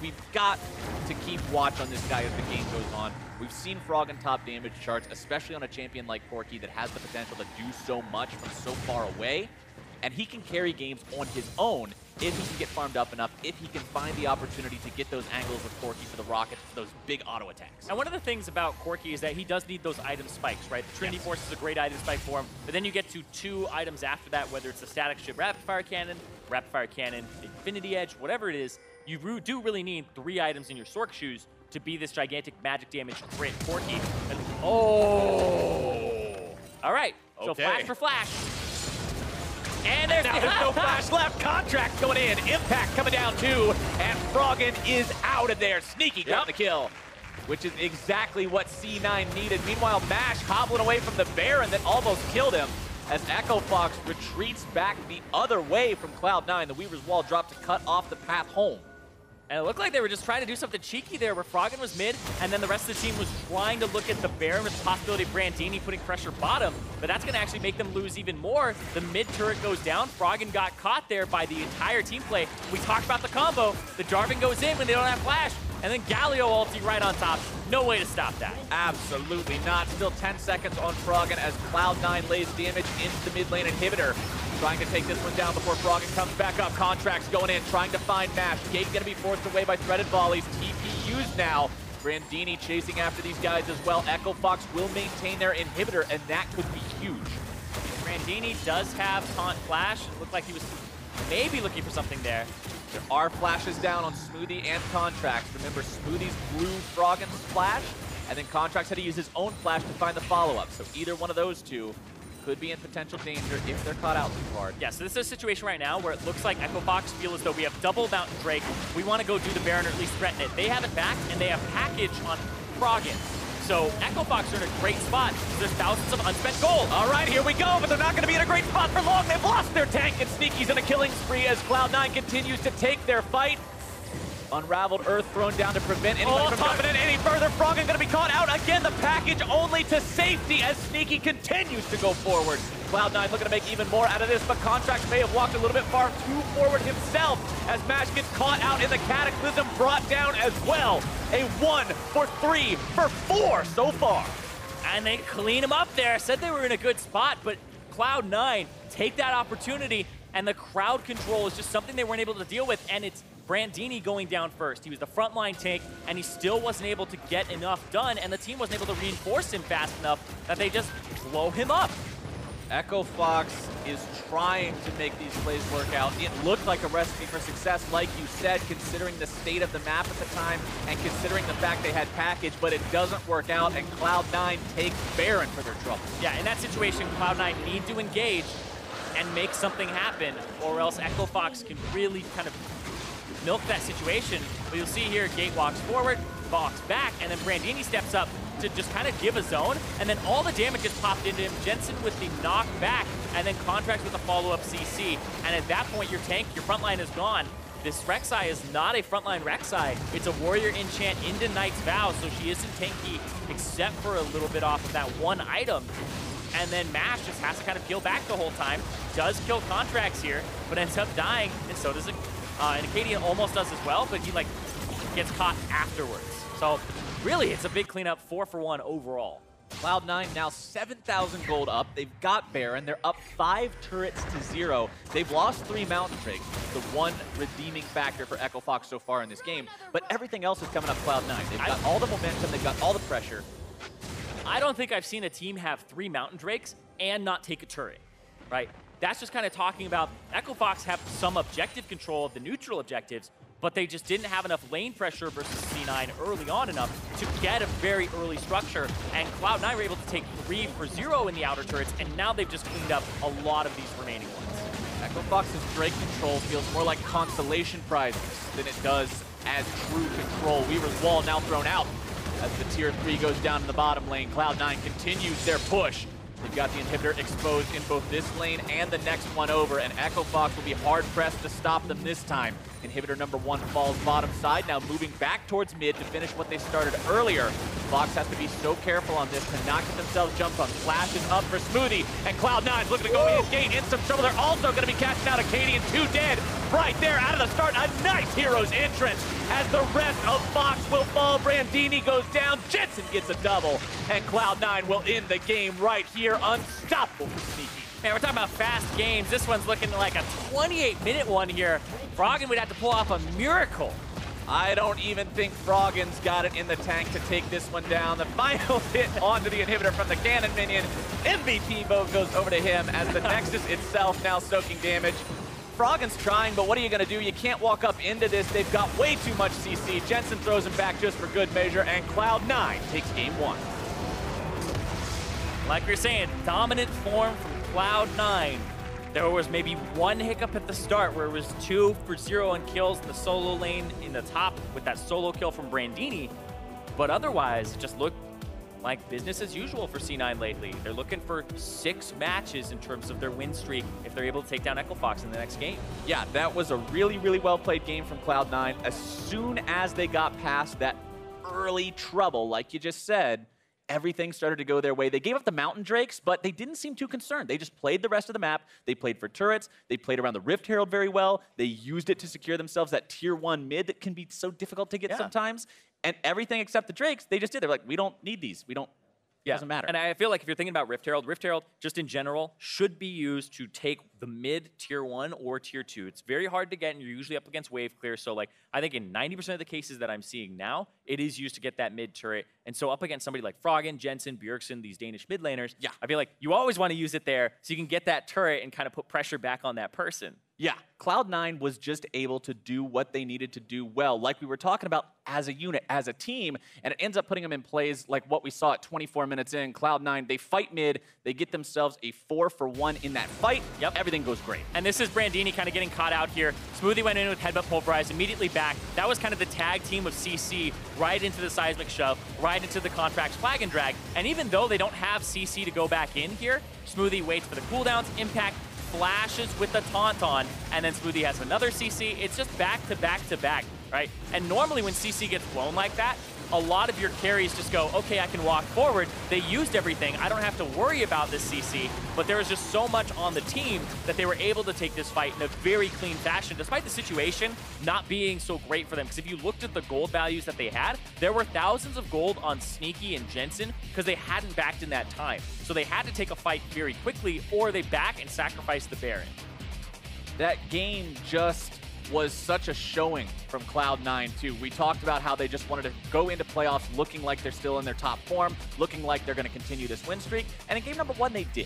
we've got to keep watch on this guy as the game goes on. We've seen Froggen top damage charts, especially on a champion like Corki that has the potential to do so much from so far away, and he can carry games on his own if he can get farmed up enough, if he can find the opportunity to get those angles with Corki for the rockets, for those big auto attacks. And one of the things about Corki is that he does need those item spikes, right? The Trinity Force is a great item spike for him, but then you get to 2 items after that, whether it's the Static Ship Rapid Fire Cannon, Infinity Edge, whatever it is, you do really need 3 items in your Sork shoes to be this gigantic magic damage crit Corki. And, oh! All right, so flash for flash. And there's no flash left. Contract going in. Impact coming down too. And Froggen is out of there. Sneaky got the kill, which is exactly what C9 needed. Meanwhile, Mash hobbling away from the Baron that almost killed him as Echo Fox retreats back the other way from Cloud9. The Weaver's Wall dropped to cut off the path home. And it looked like they were just trying to do something cheeky there where Froggen was mid, and then the rest of the team was trying to look at the Baron with the possibility of Brandini putting pressure bottom, but that's going to actually make them lose even more. The mid turret goes down. Froggen got caught there by the entire team play. We talked about the combo. The Jarvan goes in when they don't have flash, and then Galio ulti right on top. No way to stop that. Absolutely not. Still 10 seconds on Froggen as Cloud9 lays damage into the mid lane inhibitor. Trying to take this one down before Froggen comes back up. Contracts going in, trying to find Mash. Gate gonna be forced away by threaded volleys. TP used now. Brandini chasing after these guys as well. Echo Fox will maintain their inhibitor, and that could be huge. Brandini does have taunt flash. It looked like he was maybe looking for something there. There are flashes down on Smoothie and Contracts. Remember, Smoothie's blew Froggen's flash, and then Contracts had to use his own flash to find the follow-up. So either one of those two could be in potential danger if they're caught out too hard. Yeah, so this is a situation right now where it looks like Echo Fox feel as though we have double Mountain Drake. We want to go do the Baron or at least threaten it. They have it back, and they have package on Froggen. So Echo Fox are in a great spot. There's thousands of unspent gold. All right, here we go, but they're not going to be in a great spot for long. They've lost their tank, and Sneaky's in a killing spree as Cloud9 continues to take their fight. Unraveled Earth thrown down to prevent anyone from dropping it any further. Froggen going to be caught out again. The package only to safety as Sneaky continues to go forward. Cloud9 looking to make even more out of this, but Contracts may have walked a little bit far too forward himself as Mash gets caught out in the Cataclysm, brought down as well. A 1 for 3 for 4 so far. And they clean him up there. Said they were in a good spot, but Cloud9 take that opportunity, and the crowd control is just something they weren't able to deal with, and it's Brandini going down first. He was the frontline tank, and he still wasn't able to get enough done, and the team wasn't able to reinforce him fast enough that they just blow him up. Echo Fox is trying to make these plays work out. It looked like a recipe for success, like you said, considering the state of the map at the time and considering the fact they had package, but it doesn't work out, and Cloud9 takes Baron for their trouble. Yeah, in that situation, Cloud9 need to engage and make something happen, or else Echo Fox can really kind of milk that situation. But you'll see here, Gate walks forward, Fox back, and then Brandini steps up to just kind of give a zone, and then all the damage gets popped into him. Jensen with the knock back, and then Contracts with a follow-up CC. And at that point, your tank, your frontline is gone. This Rek'Sai is not a frontline Rek'Sai. It's a warrior enchant into Knight's Vow, so she isn't tanky except for a little bit off of that one item. And then Mash just has to kind of peel back the whole time. Does kill Contracts here, but ends up dying, and so does it. And Acadian almost does as well, but he like gets caught afterwards. So really, it's a big cleanup, 4-for-1 overall. Cloud9 now 7,000 gold up. They've got Baron. They're up 5 turrets to 0. They've lost 3 Mountain Drakes, the one redeeming factor for Echo Fox so far in this game. But everything else is coming up Cloud9. They've got all the momentum. They've got all the pressure. I don't think I've seen a team have 3 Mountain Drakes and not take a turret, right? That's just kind of talking about Echo Fox have some objective control of the neutral objectives, but they just didn't have enough lane pressure versus C9 early on enough to get a very early structure. And Cloud9 were able to take 3 for 0 in the outer turrets, and now they've just cleaned up a lot of these remaining ones. Echo Fox's Drake control feels more like consolation prizes than it does as true control. Weaver's wall now thrown out as the tier 3 goes down in the bottom lane. Cloud9 continues their push. They've got the inhibitor exposed in both this lane and the next one over, and Echo Fox will be hard-pressed to stop them this time. Inhibitor number 1 falls bottom side, now moving back towards mid to finish what they started earlier. Fox has to be so careful on this to not get themselves jumped on. Flash is up for Smoothie, and Cloud9's looking to go in his gate in some trouble. They're also going to be catching out Acadian, 2 dead. Right there out of the start, a nice hero's entrance as the rest of Fox will fall. Brandini goes down, Jensen gets a double, and Cloud9 will end the game right here. Unstoppable for Sneaky. Man, we're talking about fast games. This one's looking like a 28-minute one here. Froggen would have to pull off a miracle. I don't even think Froggen's got it in the tank to take this one down. The final hit onto the inhibitor from the cannon minion. MVP vote goes over to him as the Nexus itself now soaking damage. Froggen's trying, but what are you going to do? You can't walk up into this. They've got way too much CC. Jensen throws him back just for good measure, and Cloud9 takes game 1. Like we were saying, dominant form from Cloud9. There was maybe one hiccup at the start where it was 2 for 0 on kills in the solo lane in the top with that solo kill from Brandini. But otherwise, it just looked like business as usual for C9 lately. They're looking for 6 matches in terms of their win streak if they're able to take down Echo Fox in the next game. Yeah, that was a really, really well-played game from Cloud9. As soon as they got past that early trouble, like you just said, everything started to go their way. They gave up the Mountain Drakes, but they didn't seem too concerned. They just played the rest of the map. They played for turrets. They played around the Rift Herald very well. They used it to secure themselves that tier 1 mid that can be so difficult to get sometimes. And everything except the Drakes, they just did. They're like, we don't need these. We don't. It doesn't matter. And I feel like if you're thinking about Rift Herald just in general should be used to take the mid tier 1 or tier 2. It's very hard to get, and you're usually up against wave clear. So like I think in 90% of the cases that I'm seeing now, it is used to get that mid turret. And so up against somebody like Froggen, Jensen, Bjergsen, these Danish mid laners, I feel like you always want to use it there so you can get that turret and kind of put pressure back on that person. Yeah, Cloud9 was just able to do what they needed to do well, like we were talking about as a unit, as a team, and it ends up putting them in plays like what we saw at 24 minutes in. Cloud9, they fight mid, they get themselves a 4 for 1 in that fight. Everything goes great. And this is Brandini kind of getting caught out here. Smoothie went in with headbutt pulverize, immediately back. That was kind of the tag team of CC right into the seismic shove, right into the Contract's flag and drag. And even though they don't have CC to go back in here, Smoothie waits for the cooldowns, impact, flashes with the taunt on, and then Smoothie has another CC. It's just back to back to back, right? And normally when CC gets blown like that, a lot of your carries just go, okay, I can walk forward. They used everything. I don't have to worry about this CC, but there was just so much on the team that they were able to take this fight in a very clean fashion, despite the situation not being so great for them. Because if you looked at the gold values that they had, there were thousands of gold on Sneaky and Jensen because they hadn't backed in that time. So they had to take a fight very quickly, or they back and sacrifice the Baron. That game just was such a showing from Cloud9 too. We talked about how they just wanted to go into playoffs looking like they're still in their top form, looking like they're going to continue this win streak, and in game number 1 they did.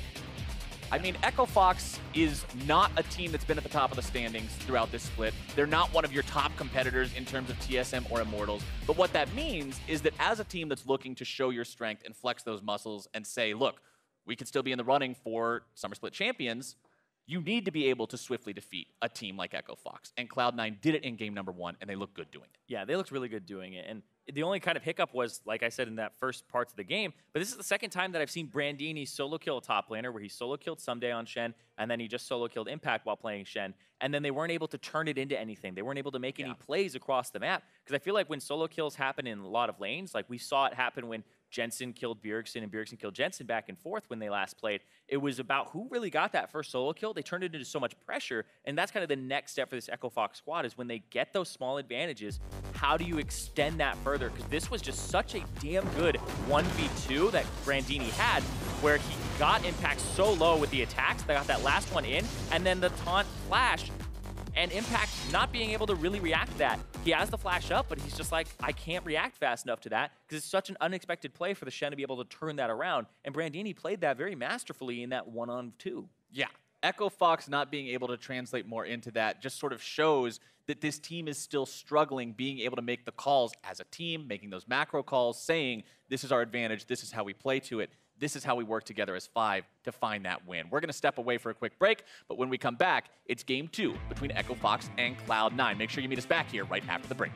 I mean, Echo Fox is not a team that's been at the top of the standings throughout this split. They're not one of your top competitors in terms of TSM or Immortals, but what that means is that as a team that's looking to show your strength and flex those muscles and say, look, we could still be in the running for Summer Split champions, you need to be able to swiftly defeat a team like Echo Fox. And Cloud9 did it in game number 1, and they look good doing it. Yeah, they looked really good doing it. And the only kind of hiccup was, like I said, in that first parts of the game. But this is the second time that I've seen Brandini solo kill a top laner, where he solo killed Someday on Shen, and then he just solo killed Impact while playing Shen. And then they weren't able to turn it into anything. They weren't able to make any plays across the map. Because I feel like when solo kills happen in a lot of lanes, like we saw it happen when Jensen killed Bjergsen and Bjergsen killed Jensen back and forth when they last played. It was about who really got that first solo kill. They turned it into so much pressure, and that's kind of the next step for this Echo Fox squad is when they get those small advantages, how do you extend that further? Because this was just such a damn good 1v2 that Brandini had, where he got Impact so low with the attacks, they got that last one in, and then the taunt flash, and Impact not being able to really react to that. He has the flash up, but he's just like, I can't react fast enough to that because it's such an unexpected play for the Shen to be able to turn that around. And Brandini played that very masterfully in that 1-on-2. Yeah. Echo Fox not being able to translate more into that just sort of shows that this team is still struggling being able to make the calls as a team, making those macro calls, saying this is our advantage, this is how we play to it. This is how we work together as 5 to find that win. We're going to step away for a quick break, but when we come back, it's Game 2 between Echo Fox and Cloud9. Make sure you meet us back here right after the break.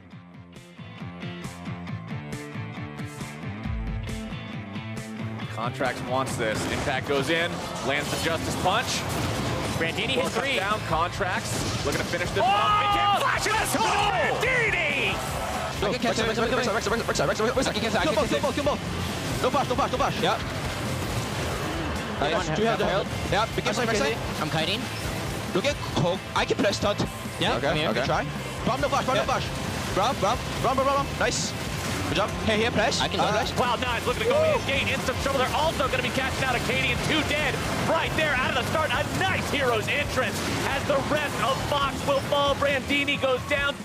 Contracts wants this. Impact goes in, lands the Justice Punch. Brandini hit 3. Down, Contracts looking to finish this off. He can flash it as Brandini! I can catch it. Don't push. Yeah. Nice. Do you have the help? Yeah, begin backside. I'm kiting. Look at Coke. I can press stunt. Yeah, okay. Try. Bomb the flash, Bomb. Nice. Good job. Hey, here, press. I can do that. Cloud9's looking to go in, gain instant trouble. They're also going to be catching out Acadian. 2 dead right there out of the start. A nice hero's entrance as the rest of Fox will fall. Brandini goes down.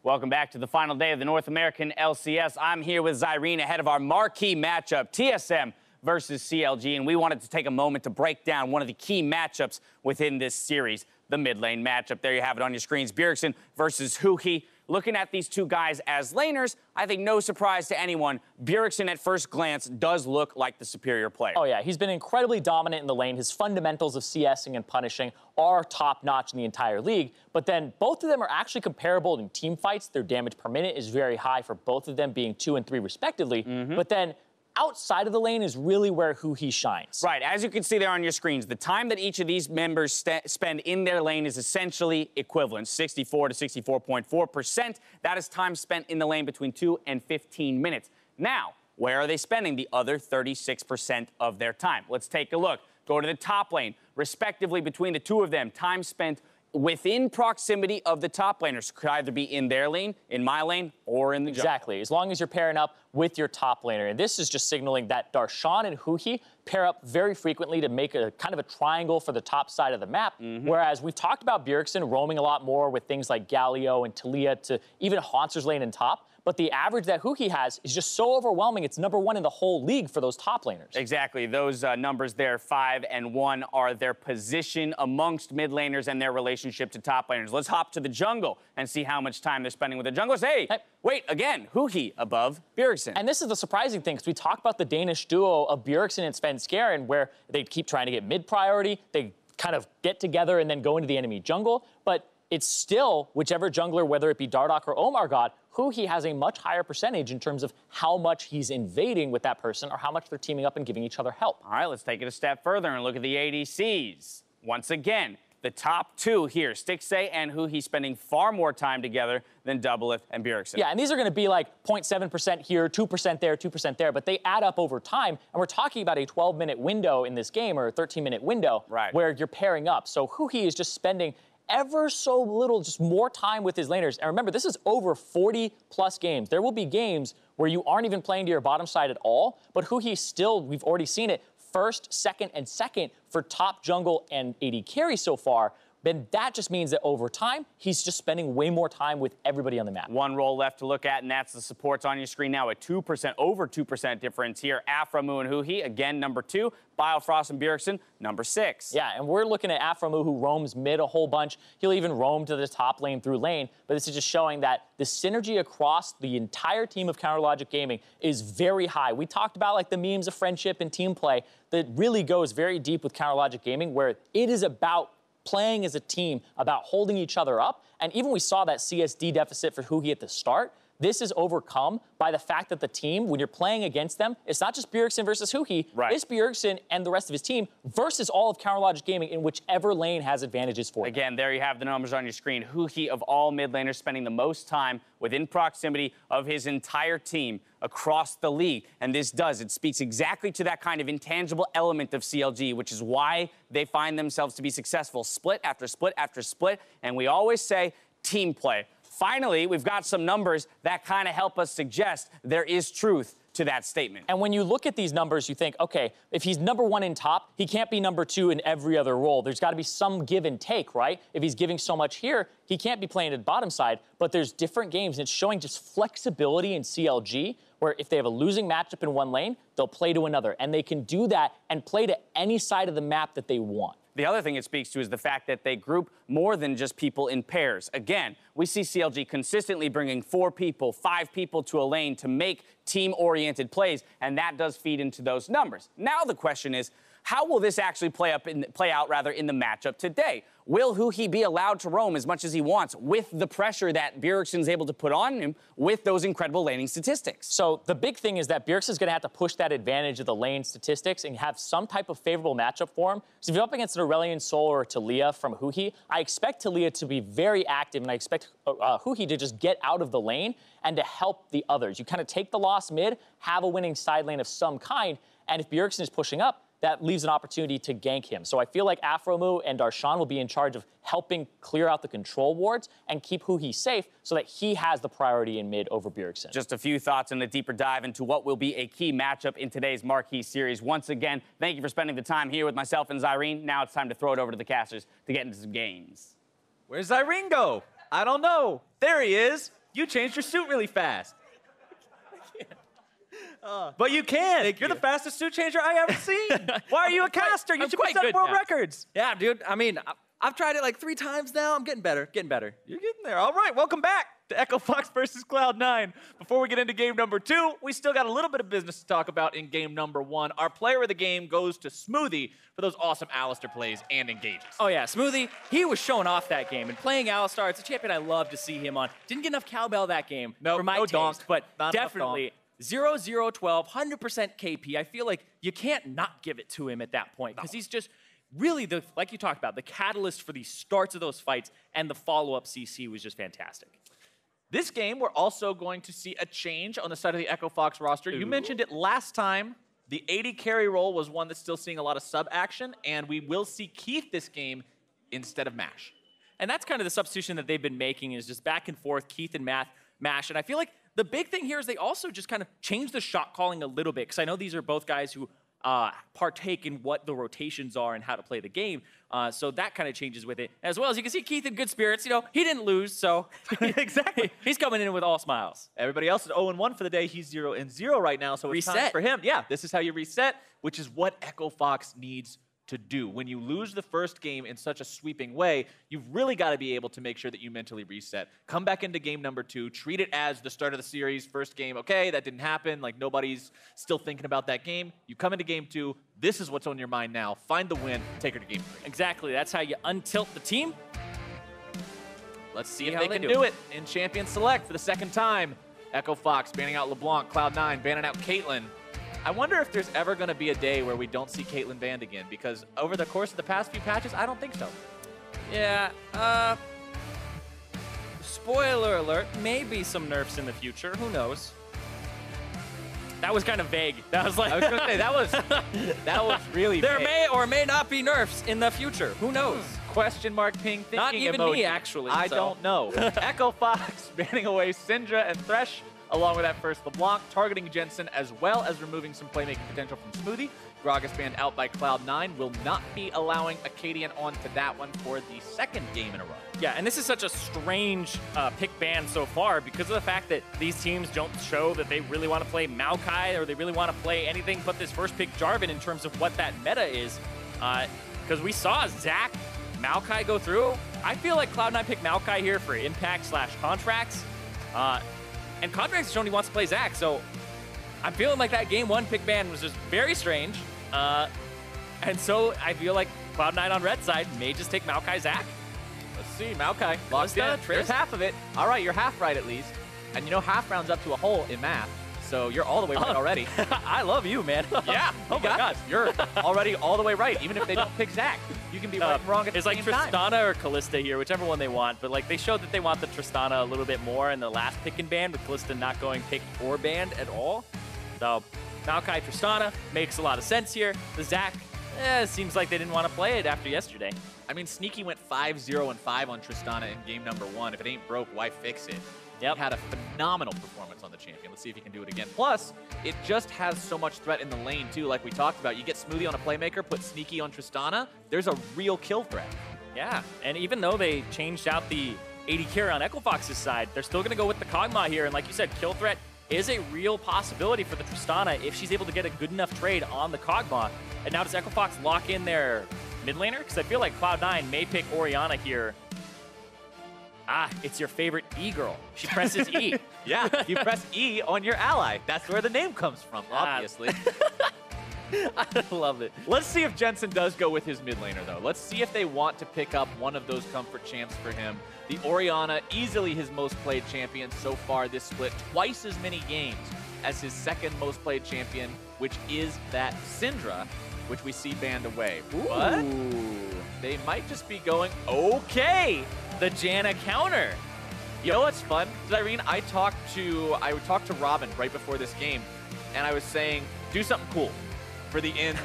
Welcome back to the final day of the North American LCS. I'm here with Zyrene ahead of our marquee matchup, TSM versus CLG, and we wanted to take a moment to break down one of the key matchups within this series, the mid lane matchup. There you have it on your screens, Bjergsen versus Huhi. Looking at these two guys as laners, I think no surprise to anyone, Bjergsen at first glance does look like the superior player. Oh yeah, he's been incredibly dominant in the lane. His fundamentals of CSing and punishing are top-notch in the entire league, but then both of them are actually comparable in team fights. Their damage per minute is very high for both of them, being 2 and 3 respectively, but then outside of the lane is really where Huhi shines. Right, as you can see there on your screens, the time that each of these members spend in their lane is essentially equivalent, 64 to 64.4%. That is time spent in the lane between 2 and 15 minutes. Now, where are they spending the other 36% of their time? Let's take a look. Go to the top lane. Respectively, between the two of them, time spent within proximity of the top laners. Could either be in their lane, in my lane, or in the jungle. Exactly, as long as you're pairing up with your top laner. And this is just signaling that Darshan and Huhi pair up very frequently to make a kind of a triangle for the top side of the map. Whereas we've talked about Bjergsen roaming a lot more with things like Galio and Talia to even Hauntzer's lane and top. But the average that Huhi has is just so overwhelming. It's #1 in the whole league for those top laners. Exactly. Those numbers there, 5 and 1, are their position amongst mid laners and their relationship to top laners. Let's hop to the jungle and see how much time they're spending with the junglers. Hey, wait, again, Huhi above Bjergsen. And this is the surprising thing, because we talk about the Danish duo of Bjergsen and Svenskeren, where they keep trying to get mid priority. They kind of get together and then go into the enemy jungle. But it's still whichever jungler, whether it be Dardoch or Omar God, Huhi has a much higher percentage in terms of how much he's invading with that person or how much they're teaming up and giving each other help. All right, let's take it a step further and look at the ADCs. Once again, the top two here, Stixxay and Huhi, spending far more time together than Doublelift and Bjergsen. Yeah, and these are going to be like 0.7% here, 2% there, 2% there, but they add up over time, and we're talking about a 12-minute window in this game, or a 13-minute window, where you're pairing up. So Huhi is just spending ever so little, just more time with his laners. And remember, this is over 40-plus games. There will be games where you aren't even playing to your bottom side at all, but Huhi still, we've already seen it, first, second, and second for top jungle and AD carry so far. Then that just means that over time, he's just spending way more time with everybody on the map. One role left to look at, and that's the supports on your screen now. A 2%, over 2% difference here. Aphromoo and Huhi, again, #2. Biofrost and Bjergsen, #6. Yeah, and we're looking at Aphromoo, who roams mid a whole bunch. He'll even roam to the top lane through lane, but this is just showing that the synergy across the entire team of Counterlogic Gaming is very high. We talked about like the memes of friendship and team play that really goes very deep with Counterlogic Gaming, where it is about playing as a team, about holding each other up. And even we saw that CSD deficit for Huhi at the start. This is overcome by the fact that the team, when you're playing against them, it's not just Bjergsen versus Huhi, it's Bjergsen and the rest of his team versus all of Counterlogic Gaming in whichever lane has advantages for them. Again, there you have the numbers on your screen. Huhi, of all mid laners, spending the most time within proximity of his entire team across the league. And this it speaks exactly to that kind of intangible element of CLG, which is why they find themselves to be successful split after split after split. And we always say team play. Finally, we've got some numbers that kind of help us suggest there is truth to that statement. And when you look at these numbers, you think, okay, if he's #1 in top, he can't be #2 in every other role. There's got to be some give and take, right? If he's giving so much here, he can't be playing at the bottom side, but there's different games, and it's showing just flexibility in CLG, where if they have a losing matchup in one lane, they'll play to another, and they can do that and play to any side of the map that they want. The other thing it speaks to is the fact that they group more than just people in pairs. Again, we see CLG consistently bringing 4 people, 5 people to a lane to make team-oriented plays, and that does feed into those numbers. Now the question is, how will this actually play out in the matchup today? Will Huhi be allowed to roam as much as he wants with the pressure that Bjergsen's able to put on him with those incredible laning statistics? So the big thing is that Bjergsen's going to have to push that advantage of the lane statistics and have some type of favorable matchup for him. So if you're up against an Aurelion Sol or Talia from Huhi, I expect Talia to be very active, and I expect Huhi to just get out of the lane and to help the others. You kind of take the loss mid, have a winning side lane of some kind, and if Bjergsen is pushing up, that leaves an opportunity to gank him. So I feel like Aphromoo and Darshan will be in charge of helping clear out the control wards and keep Huhi safe so that he has the priority in mid over Bjergsen. Just a few thoughts and a deeper dive into what will be a key matchup in today's marquee series. Once again, thank you for spending the time here with myself and Zyrene. Now it's time to throw it over to the casters to get into some games. Where's Zyrene go? I don't know. There he is. You changed your suit really fast. But you can. You're the fastest suit changer I ever seen. Why are you a caster? You should be setting world records. Yeah, dude. I mean, I've tried it like 3 times now. I'm getting better. Getting better. You're getting there. All right, welcome back to Echo Fox versus Cloud9. Before we get into game number 2, we still got a little bit of business to talk about in game number 1. Our player of the game goes to Smoothie for those awesome Alistar plays and engages. Oh yeah, Smoothie, he was showing off that game. And playing Alistar, it's a champion I love to see him on. Didn't get enough cowbell that game for my taste, but definitely 0-0-12, 100% KP. I feel like you can't not give it to him at that point because he's just really, like you talked about, the catalyst for the starts of those fights, and the follow-up CC was just fantastic. This game, we're also going to see a change on the side of the Echo Fox roster. You mentioned it last time. The 80 carry role was one that's still seeing a lot of sub action, and we will see Keith this game instead of Mash. And that's kind of the substitution that they've been making, is just back and forth, Keith and Mash. And I feel like the big thing here is they also just kind of changed the shot calling a little bit, because I know these are both guys who partake in what the rotations are and how to play the game. So that kind of changes with it. As well as you can see Keith in good spirits. You know, he didn't lose, so exactly. He's coming in with all smiles. Everybody else is 0-1 for the day. He's 0-0 right now, so it's time for him. Yeah, this is how you reset, which is what Echo Fox needs to do. When you lose the first game in such a sweeping way, you've really got to be able to make sure that you mentally reset. Come back into game number 2, treat it as the start of the series. First game, okay, that didn't happen. Like, nobody's still thinking about that game. You come into game 2, this is what's on your mind now. Find the win, take her to game 3. Exactly, that's how you untilt the team. Let's see if they can do it in Champion Select for the second time. Echo Fox banning out LeBlanc, Cloud9 banning out Caitlyn. I wonder if there's ever going to be a day where we don't see Caitlyn banned again, because over the course of the past few patches, I don't think so. Yeah, spoiler alert, maybe some nerfs in the future, who knows? That was kind of vague. That was like, I was going to say, that was really there vague. May or may not be nerfs in the future, who knows? Question mark ping thinking Not even emoji. me, actually. I don't know. Echo Fox banning away Syndra and Thresh, along with that first LeBlanc, targeting Jensen, as well as removing some playmaking potential from Smoothie. Gragas banned out by Cloud9, will not be allowing Acadian onto that one for the second game in a row. Yeah, and this is such a strange pick ban so far because of the fact that these teams don't show that they really want to play Maokai or they really want to play anything but this first pick Jarvan in terms of what that meta is. Because we saw Zach Maokai go through. I feel like Cloud9 picked Maokai here for impact/contracts. And Contracts only wants to play Zach, so I'm feeling like that game 1 pick ban was just very strange. And so I feel like Cloud9 on red side may just take Maokai Zach. Let's see, Maokai locked in. There's half of it. All right, you're half right at least. And you know half rounds up to a whole in math, so you're all the way right already. I love you, man. Yeah, oh my gosh, you're already all the way right, even if they don't pick Zach. You can be right and wrong at the same time. It's like Tristana or Kalista here, whichever one they want, but like they showed that they want the Tristana a little bit more in the last pick and ban, with Kalista not going picked or banned at all. So Maokai Tristana makes a lot of sense here. The Zach, seems like they didn't want to play it after yesterday. I mean, Sneaky went 5-0-5 on Tristana in game number 1. If it ain't broke, why fix it? Yep. He had a phenomenal performance on the champion. Let's see if he can do it again. Plus, it just has so much threat in the lane, too, like we talked about. You get Smoothie on a playmaker, put Sneaky on Tristana, there's a real kill threat. Yeah, and even though they changed out the 80 carry on Echo Fox's side, they're still going to go with the Kog'Maw here. And like you said, kill threat is a real possibility for the Tristana if she's able to get a good enough trade on the Kog'Maw. And now does Echo Fox lock in their mid laner? Because I feel like Cloud9 may pick Orianna here. Ah, it's your favorite E-girl. She presses E. Yeah, you press E on your ally. That's where the name comes from, obviously. I love it. Let's see if Jensen does go with his mid laner, though. Let's see if they want to pick up one of those comfort champs for him. The Orianna, easily his most played champion so far this split. Twice as many games as his second most played champion, which is that Syndra, which we see banned away. Ooh. But they might just be going, okay. The Janna counter. You know what's fun, Irene? I talked to Robin right before this game, and I was saying, do something cool for the end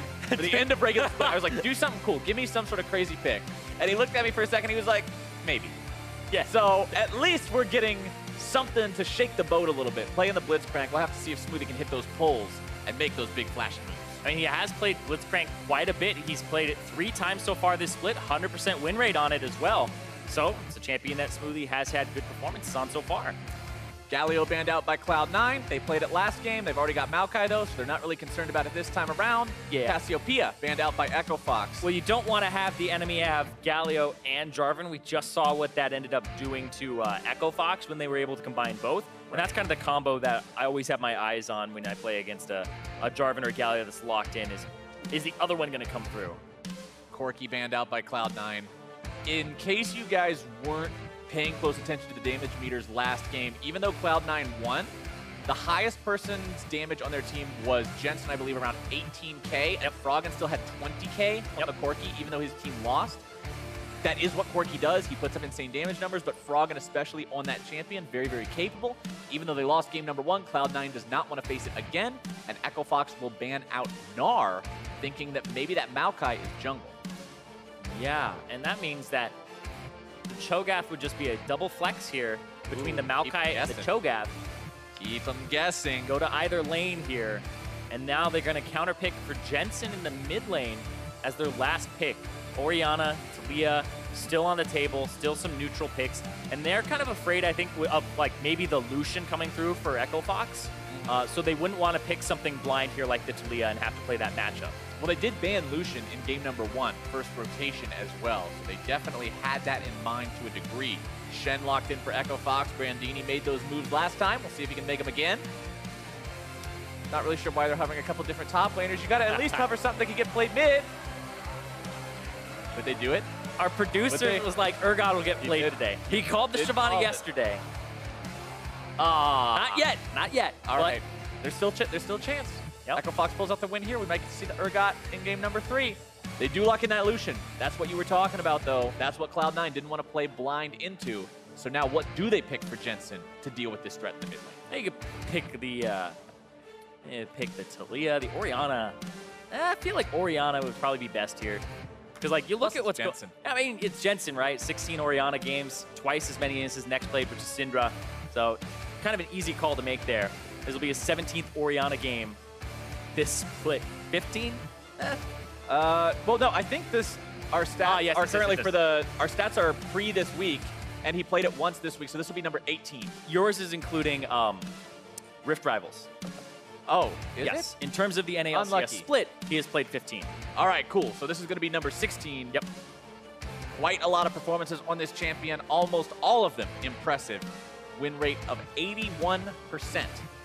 of regular split. I was like, do something cool. Give me some sort of crazy pick. And he looked at me for a second. He was like, maybe. Yeah. So at least we're getting something to shake the boat a little bit. Playing the Blitzcrank. We'll have to see if Smoothie can hit those pulls and make those big flashing moves. I mean, he has played Blitzcrank quite a bit. He's played it 3 times so far this split. 100% win rate on it as well. So it's a champion that Smoothie has had good performances on so far. Galio banned out by Cloud9. They played it last game. They've already got Maokai, though, so they're not really concerned about it this time around. Yeah. Cassiopeia banned out by Echo Fox. Well, you don't want to have the enemy have Galio and Jarvan. We just saw what that ended up doing to Echo Fox when they were able to combine both. And that's kind of the combo that I always have my eyes on when I play against a Jarvan or Galio that's locked in is the other one going to come through? Corki banned out by Cloud9. In case you guys weren't paying close attention to the damage meters last game, even though Cloud9 won, the highest person's damage on their team was Jensen, I believe, around 18K, and Froggen still had 20K on the Corki, even though his team lost. That is what Corki does. He puts up insane damage numbers, but Froggen, especially on that champion, very, very capable. Even though they lost game number 1, Cloud9 does not want to face it again, and Echo Fox will ban out Gnar, thinking that maybe that Maokai is jungle. Yeah, and that means that the Cho'Gath would just be a double flex here between the Maokai and the Cho'Gath. Keep them guessing. Go to either lane here, and now they're going to counterpick for Jensen in the mid lane as their last pick. Orianna, Talia, still on the table, still some neutral picks, and they're kind of afraid, I think, of like maybe the Lucian coming through for Echo Fox. So they wouldn't want to pick something blind here like the Talia and have to play that matchup. Well, they did ban Lucian in game number 1, first rotation as well, so they definitely had that in mind to a degree. Shen locked in for Echo Fox. Brandini made those moves last time. We'll see if he can make them again. Not really sure why they're having a couple different top laners. You got to at least cover something that can get played mid. Would they do it? Our producer was like, Urgot will get played today. He called the Shyvana yesterday. Not yet. Not yet. All right. There's still a chance. Yep. Echo Fox pulls out the win here. We might get to see the Urgot in game number 3. They do lock in that Lucian. That's what you were talking about, though. That's what Cloud9 didn't want to play blind into. So now what do they pick for Jensen to deal with this threat in the mid lane? You could pick the Talia, the Orianna. I feel like Orianna would probably be best here. Because, like, you look at what's going on. I mean, it's Jensen, right? 16 Orianna games, twice as many as his next play, which is Syndra. So, kind of an easy call to make there. This will be his 17th Orianna game. This split 15? Well, no, I think our stats are currently our stats are pre this week, and he played it once this week, so this will be number 18. Yours is including Rift Rivals. Oh, yes. In terms of the NALCS Unlucky. split, he has played 15. All right, cool. So this is going to be number 16. Yep. Quite a lot of performances on this champion. Almost all of them impressive. Win rate of 81%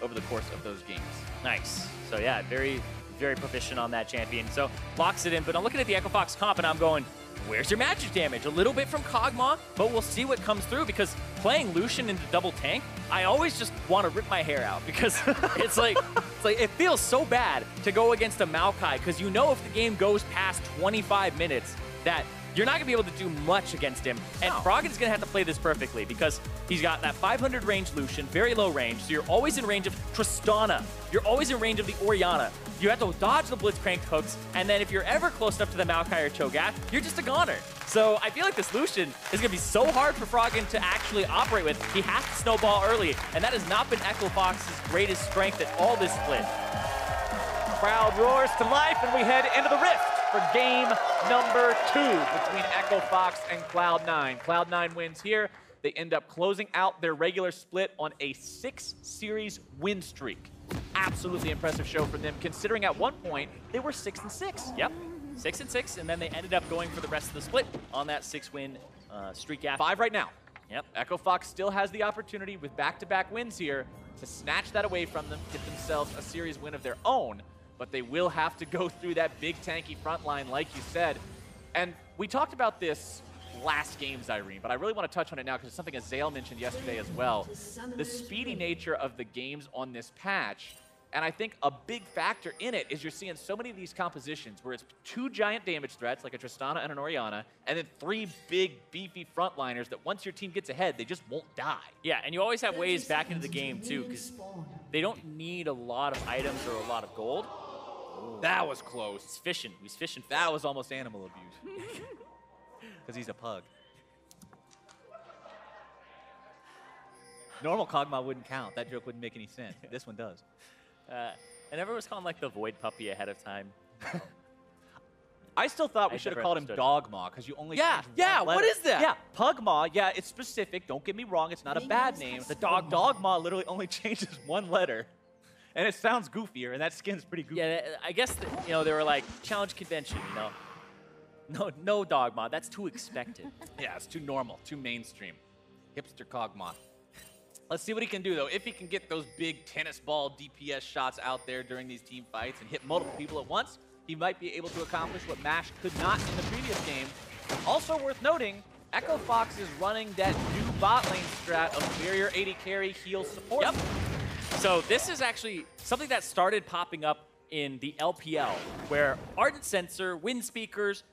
over the course of those games. Nice. So yeah, very, very proficient on that champion. So locks it in. But I'm looking at the Echo Fox comp and I'm going, where's your magic damage? A little bit from Kog'Maw, but we'll see what comes through because playing Lucian into double tank, I always just want to rip my hair out because it's like it feels so bad to go against a Maokai because you know if the game goes past 25 minutes that you're not going to be able to do much against him. And Froggen's going to have to play this perfectly because he's got that 500 range Lucian, very low range, so you're always in range of Tristana. You're always in range of the Orianna. You have to dodge the Blitzcrank hooks, and then if you're ever close enough to the Maokai or Cho'Gath, you're just a goner. So I feel like this Lucian is going to be so hard for Froggen to actually operate with. He has to snowball early, and that has not been Echo Fox's greatest strength at all this split. Crowd roars to life, and we head into the Rift for game number 2 between Echo Fox and Cloud9. Cloud9 wins here. They end up closing out their regular split on a 6-series win streak. Absolutely impressive show for them, considering at one point they were 6-6. Yep, 6-6, and then they ended up going for the rest of the split on that 6-win streak after. 5 right now. Yep. Echo Fox still has the opportunity with back-to-back wins here to snatch that away from them, get themselves a series win of their own. But they will have to go through that big tanky front line, like you said. And we talked about this last games, Irene, but I really want to touch on it now because it's something Azale mentioned yesterday as well. The speedy nature of the games on this patch. And I think a big factor in it is you're seeing so many of these compositions where it's 2 giant damage threats, like a Tristana and an Orianna, and then 3 big, beefy frontliners that once your team gets ahead, they just won't die. Yeah, and you always have ways back into the game, too, because they don't need a lot of items or a lot of gold. Ooh. That was close. He's fishing. He's fishing. That was almost animal abuse. Because he's a pug. Normal Kog'Maw wouldn't count. That joke wouldn't make any sense. This one does. I never was calling like the Void Puppy ahead of time. I still thought we should have called him Dogma because you only Yeah, changed yeah, one what letter. is that? Yeah, Pugma. Yeah, it's specific. Don't get me wrong. It's not a bad name. The Dogma literally only changes one letter. And it sounds goofier, and that skin's pretty goofy. Yeah, I guess, you know, they were like, challenge convention, you know. No Dogma. That's too expected. Yeah, it's too normal, too mainstream. Hipster Cogma. Let's see what he can do, though. If he can get those big tennis ball DPS shots out there during these team fights and hit multiple people at once, he might be able to accomplish what MASH could not in the previous game. Also worth noting, Echo Fox is running that new bot lane strat of barrier 80 carry heal support. Yep. So this is actually something that started popping up in the LPL, where Ardent Sensor, Wind Speakers,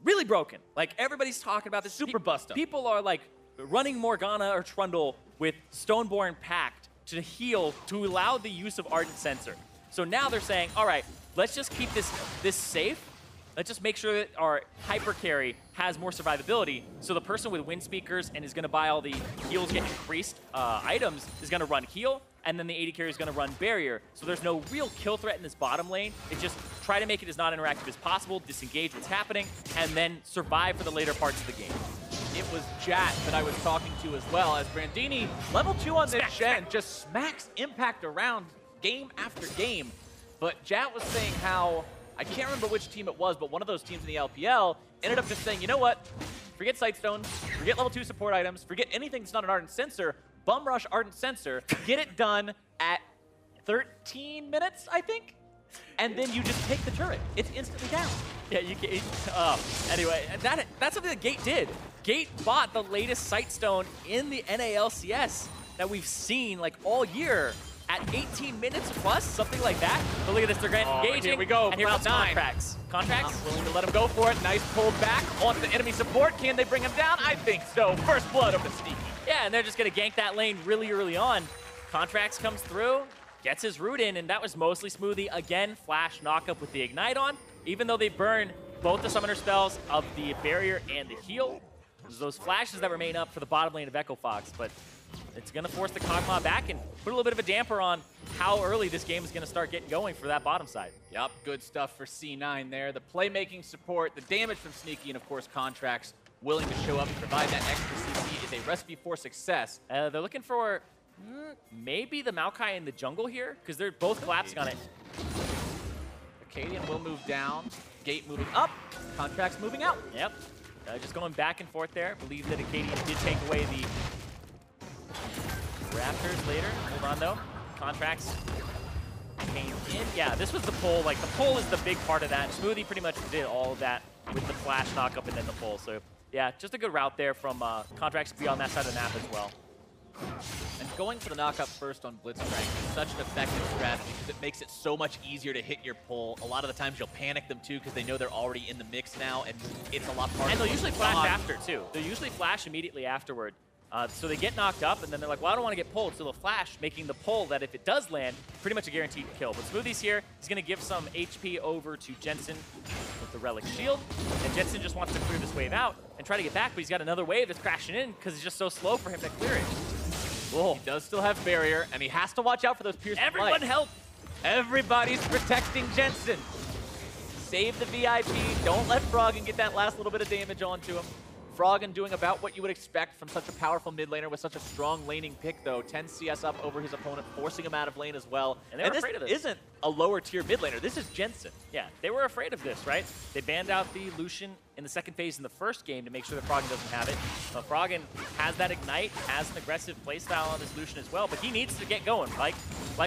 really broken. Like, everybody's talking about this. Super bust up. People are, like, running Morgana or Trundle with Stoneborn Pact to heal, to allow the use of Ardent Sensor. So now they're saying, all right, let's just keep this safe. Let's just make sure that our hyper carry has more survivability. So the person with Wind Speakers and is going to buy all the heals get increased items is going to run heal, and then the 80 carry is going to run barrier. So there's no real kill threat in this bottom lane. It's just try to make it as non-interactive as possible, disengage what's happening, and then survive for the later parts of the game. It was Jat that I was talking to as well, as Brandini, level 2 on this gen, just smacks impact around game after game. But Jat was saying how, I can't remember which team it was, but one of those teams in the LPL ended up just saying, you know what, forget Sightstones, forget level 2 support items, forget anything that's not an Ardent Sensor, bum rush Ardent Sensor, get it done at 13 minutes, I think? And then you just take the turret. It's instantly down. Yeah, you can. Anyway, that's something that Gate did. Gate bought the latest Sightstone in the NALCS that we've seen like all year at 18 minutes plus, something like that. But look at this, they're engaging. Here we go, and here Cloud comes 9. Contracts. Contracts? Not willing to let him go for it. Nice pull back on the enemy support. Can they bring him down? I think so. First blood of the Sneaky. Yeah, and they're just gonna gank that lane really early on. Contracts comes through, gets his root in, and that was mostly Smoothie. Again, flash knockup with the Ignite on. Even though they burn both the summoner spells of the barrier and the heal, those flashes that remain up for the bottom lane of Echo Fox, but it's going to force the Kog'Maw back and put a little bit of a damper on how early this game is going to start getting going for that bottom side. Yep, good stuff for C9 there. The playmaking support, the damage from Sneaky, and of course Contracts willing to show up and provide that extra CC is a recipe for success. They're looking for maybe the Maokai in the jungle here, because they're both collapsing on it. Acadian will move down, Gate moving up, Contracts moving out. Yep, just going back and forth there. Believe that Acadian did take away the Raptors later. Hold on though. Contracts came in. Yeah, this was the pull. Like, the pull is the big part of that. Smoothie pretty much did all of that with the flash knockup and then the pull. So yeah, just a good route there from Contracts to be on that side of the map as well. And going for the knockup first on Blitzcrank is such an effective strategy because it makes it so much easier to hit your pull. A lot of the times you'll panic them too because they know they're already in the mix now, and it's a lot harder. And they'll usually flash after too. They'll usually flash immediately afterward. So they get knocked up, and then they're like, well, I don't want to get pulled, so they'll flash, making the pull that if it does land, pretty much a guaranteed kill. But Smoothie's here. He's going to give some HP over to Jensen with the Relic Shield, and Jensen just wants to clear this wave out and try to get back, but he's got another wave that's crashing in because it's just so slow for him to clear it. Whoa. He does still have barrier, and he has to watch out for those piercing Everyone lights. help! Everybody's protecting Jensen. Save the VIP. Don't let Froggen get that last little bit of damage onto him. Froggen doing about what you would expect from such a powerful mid laner with such a strong laning pick, though. 10 CS up over his opponent, forcing him out of lane as well. And they were afraid of this. Isn't a lower tier mid laner. This is Jensen. Yeah, they were afraid of this, right? They banned out the Lucian in the second phase in the first game to make sure that Froggen doesn't have it. But Froggen has that Ignite, has an aggressive playstyle on this Lucian as well, but he needs to get going. Like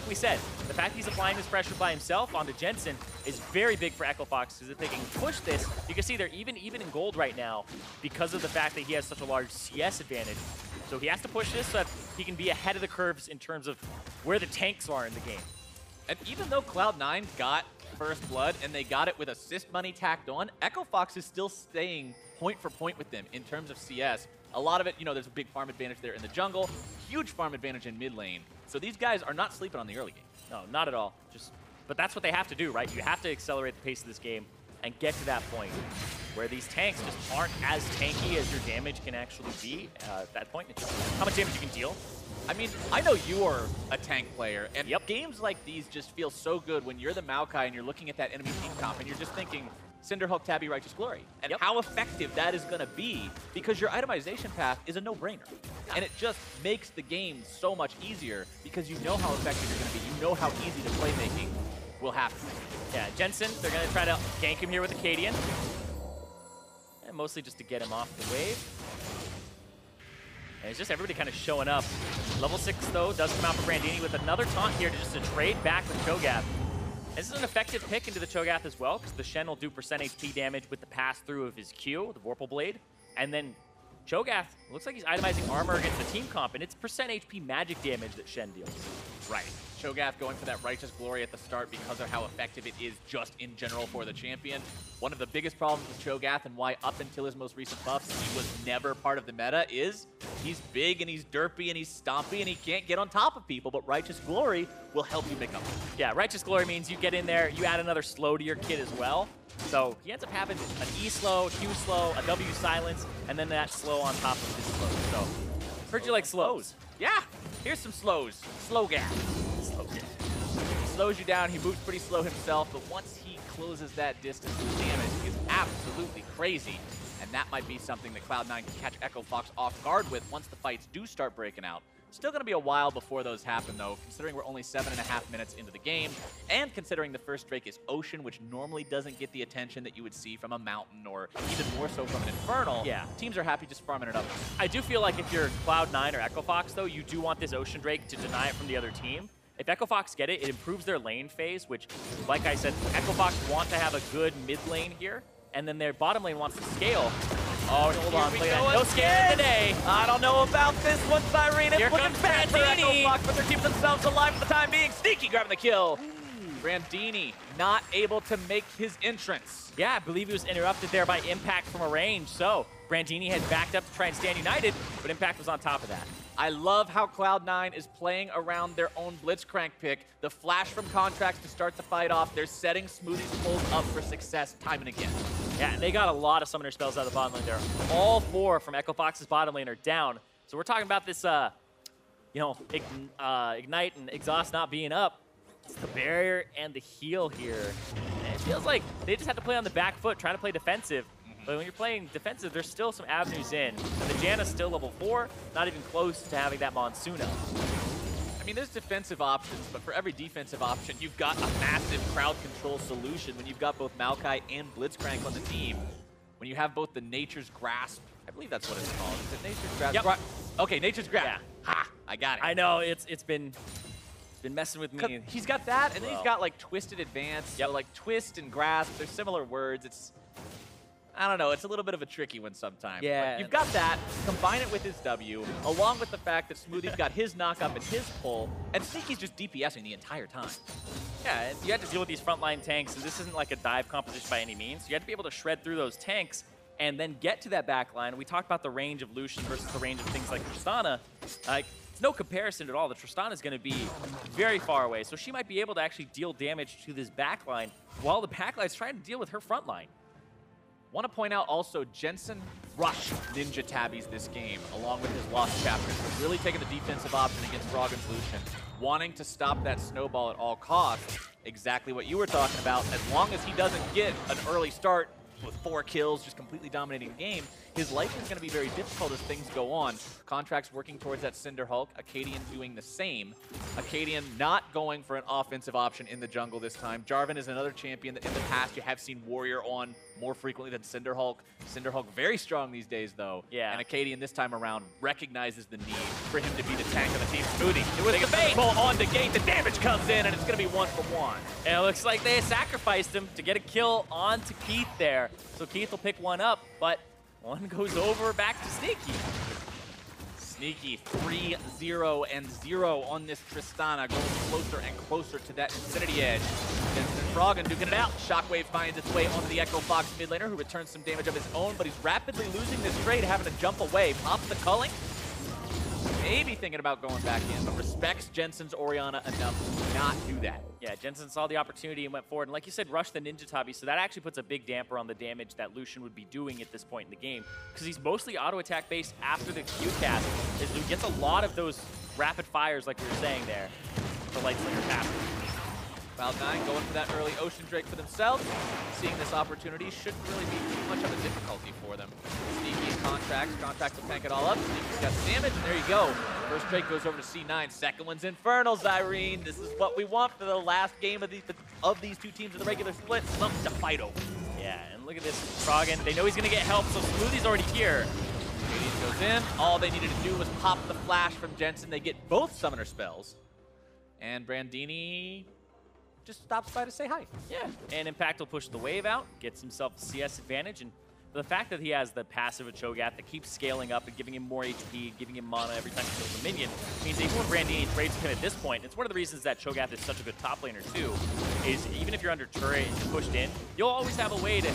we said, the fact he's applying this pressure by himself onto Jensen is very big for Echo Fox, because if they can push this, you can see they're even in gold right now because of the fact that he has such a large CS advantage. So he has to push this so that he can be ahead of the curves in terms of where the tanks are in the game. And even though Cloud9 got first blood and they got it with assist money tacked on, Echo Fox is still staying point for point with them in terms of CS. A lot of it, you know, there's a big farm advantage there in the jungle, huge farm advantage in mid lane. So these guys are not sleeping on the early game. No, not at all. But that's what they have to do, right? You have to accelerate the pace of this game and get to that point where these tanks just aren't as tanky as your damage can actually be at that point. It's just how much damage you can deal. I mean, I know you are a tank player, and games like these just feel so good when you're the Maokai and you're looking at that enemy team comp and you're just thinking, Cinderhulk, Tabby, Righteous Glory, and how effective that is going to be, because your itemization path is a no-brainer. And it just makes the game so much easier because you know how effective you're going to be. You know how easy the playmaking will happen. Yeah, Jensen, they're going to try to gank him here with Acadian. And mostly just to get him off the wave. And it's just everybody kind of showing up. Level 6, though, does come out for Brandini with another taunt here to just trade back with Cho'Gath. This is an effective pick into the Cho'Gath as well, because the Shen will do % HP damage with the pass-through of his Q, the Vorpal Blade. And then Cho'Gath looks like he's itemizing armor against the team comp, and it's % HP magic damage that Shen deals. Right. Cho'Gath going for that Righteous Glory at the start because of how effective it is just in general for the champion. One of the biggest problems with Cho'Gath and why up until his most recent buffs he was never part of the meta is he's big and he's derpy and he's stompy and he can't get on top of people, but Righteous Glory will help you make up. Yeah, Righteous Glory means you get in there, you add another slow to your kit as well. So he ends up having an E slow, Q slow, a W silence, and then that slow on top of his slow. So, heard you like slows. Yeah, here's some slows. Slow Gath. He slows you down, he moves pretty slow himself, but once he closes that distance, the damage is absolutely crazy. And that might be something that Cloud9 can catch Echo Fox off guard with once the fights do start breaking out. Still going to be a while before those happen, though, considering we're only 7.5 minutes into the game, and considering the first Drake is Ocean, which normally doesn't get the attention that you would see from a Mountain, or even more so from an Infernal. Yeah. Teams are happy just farming it up. I do feel like if you're Cloud9 or Echo Fox, though, you do want this Ocean Drake to deny it from the other team. If Echo Fox get it, it improves their lane phase, which, like I said, Echo Fox want to have a good mid lane here, and then their bottom lane wants to scale. Oh, hold on, play that. No scaling today. I don't know about this one, Cyrene. It's looking bad for Echo Fox, but they're keeping themselves alive for the time being. Sneaky grabbing the kill. Brandini not able to make his entrance. Yeah, I believe he was interrupted there by Impact from a range, so Brandini had backed up to try and stand united, but Impact was on top of that. I love how Cloud9 is playing around their own Blitzcrank pick. The flash from Contracts to start the fight off. They're setting Smoothie's pulls up for success time and again. Yeah, and they got a lot of summoner spells out of the bottom lane there. All 4 from Echo Fox's bottom lane are down. So we're talking about this, Ignite and Exhaust not being up. It's the barrier and the heal here. And it feels like they just have to play on the back foot, trying to play defensive. But when you're playing defensive, there's still some avenues in. And the Janna's still level 4, not even close to having that Monsoona. I mean, there's defensive options, but for every defensive option, you've got a massive crowd control solution when you've got both Maokai and Blitzcrank on the team. When you have both the Nature's Grasp, I believe that's what it's called. Is it Nature's Grasp? Yep. Okay, Nature's Grasp. Yeah. Ha! I got it. I know, it's been messing with me. He's got that, and then he's got like Twisted Advance. Yep. So like Twist and Grasp, they're similar words. I don't know, it's a little bit of a tricky one sometimes. Yeah. But you've got that, combine it with his W, along with the fact that Smoothie's got his knock-up and his pull, and Sneaky's just DPSing the entire time. Yeah, and you have to deal with these frontline tanks, and this isn't like a dive composition by any means. You have to be able to shred through those tanks and then get to that back line. We talked about the range of Lucian versus the range of things like Tristana. It's no comparison at all. The Tristana is going to be very far away, so she might be able to actually deal damage to this back line while the back line is trying to deal with her front line. Want to point out also, Jensen rushed Ninja Tabbies this game, along with his Lost Chapters, really taking the defensive option against Frog and Lucian, wanting to stop that snowball at all costs. Exactly what you were talking about. As long as he doesn't get an early start with 4 kills, just completely dominating the game, his life is going to be very difficult as things go on. Contracts working towards that Cinderhulk, Acadian doing the same. Acadian not going for an offensive option in the jungle this time. Jarvan is another champion that in the past you have seen Warrior on more frequently than Cinderhulk. Cinderhulk very strong these days, though. Yeah. And Acadian this time around recognizes the need for him to be the tank of the team. Smoothie. It was the bait. On the gate. The damage comes in, and it's going to be 1-for-1. And it looks like they sacrificed him to get a kill onto Keith there. So Keith will pick one up, but one goes over back to Sneaky. Sneaky 3-0-0 on this Tristana, going closer and closer to that Infinity Edge. Jensen Froggen duking it out. Shockwave finds its way onto the Echo Fox mid laner, who returns some damage of his own, but he's rapidly losing this trade, having to jump away. Pops the culling. Maybe thinking about going back in, but respects Jensen's Orianna enough to not do that. Yeah, Jensen saw the opportunity and went forward. And like you said, rushed the Ninja Tabi, so that actually puts a big damper on the damage that Lucian would be doing at this point in the game. Because he's mostly auto-attack based after the Q cast. He gets a lot of those rapid fires like we were saying there for Lightslinger passive. Cloud9 going for that early Ocean Drake for themselves. Seeing this opportunity shouldn't really be too much of a difficulty for them. Sneaky Contracts. Contracts will tank it all up. Sneaky's got some damage, and there you go. First Drake goes over to C9. Second one's Infernal, Zyrene. This is what we want for the last game of these two teams in the regular split. Something to fight over. Yeah, and look at this Froggen. They know he's going to get help, so Smoothie's already here. Hades goes in. All they needed to do was pop the flash from Jensen. They get both summoner spells. And Brandini just stops by to say hi. Yeah, and Impact will push the wave out, gets himself a CS advantage, and the fact that he has the passive of Cho'Gath that keeps scaling up and giving him more HP, giving him mana every time he kills a minion, means even when Brandini trades with him at this point, it's one of the reasons that Cho'Gath is such a good top laner too, is even if you're under turret and pushed in, you'll always have a way to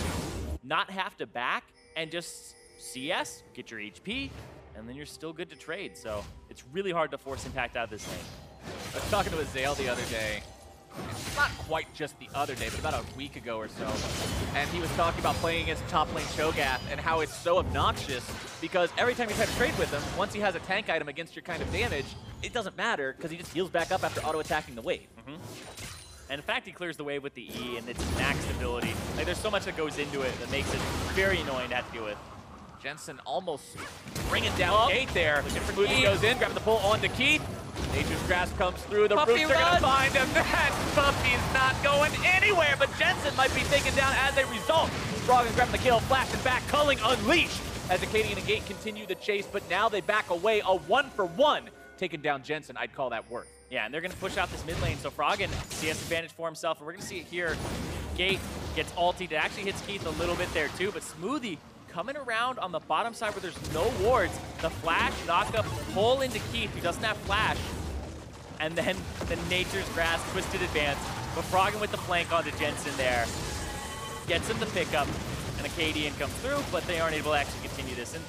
not have to back and just CS, get your HP, and then you're still good to trade. So it's really hard to force Impact out of this lane. I was talking to Azale the other day. Not quite just the other day, but about a week ago or so. And he was talking about playing against top lane Cho'Gath and how it's so obnoxious because every time you try to trade with him, once he has a tank item against your kind of damage, it doesn't matter because he just heals back up after auto-attacking the wave. And in fact, he clears the wave with the E and its maxed ability. Like, there's so much that goes into it that makes it very annoying to have to deal with. Jensen almost bringing down Kate there. Smoothie goes in, grabbing the pull onto Keith. Nature's Grasp comes through. The Roots are going to find him. And Puppy's not going anywhere, but Jensen might be taken down as a result. Froggen grabbing the kill, flashing back, Culling unleashed as Acadian and Gate continue the chase, but now they back away. A 1-for-1 taking down Jensen. I'd call that worth. Yeah, and they're going to push out this mid lane, so Froggen CS advantage for himself, and we're going to see it here. Gate gets ultied. It actually hits Keith a little bit there too, but Smoothie coming around on the bottom side where there's no wards. The flash, knock up, pull into Keith, who doesn't have flash. And then the Nature's Grasp, twisted advance. But Froggen with the flank onto Jensen there. Gets him the pickup, and Acadian comes through, but they aren't able to actually continue this. And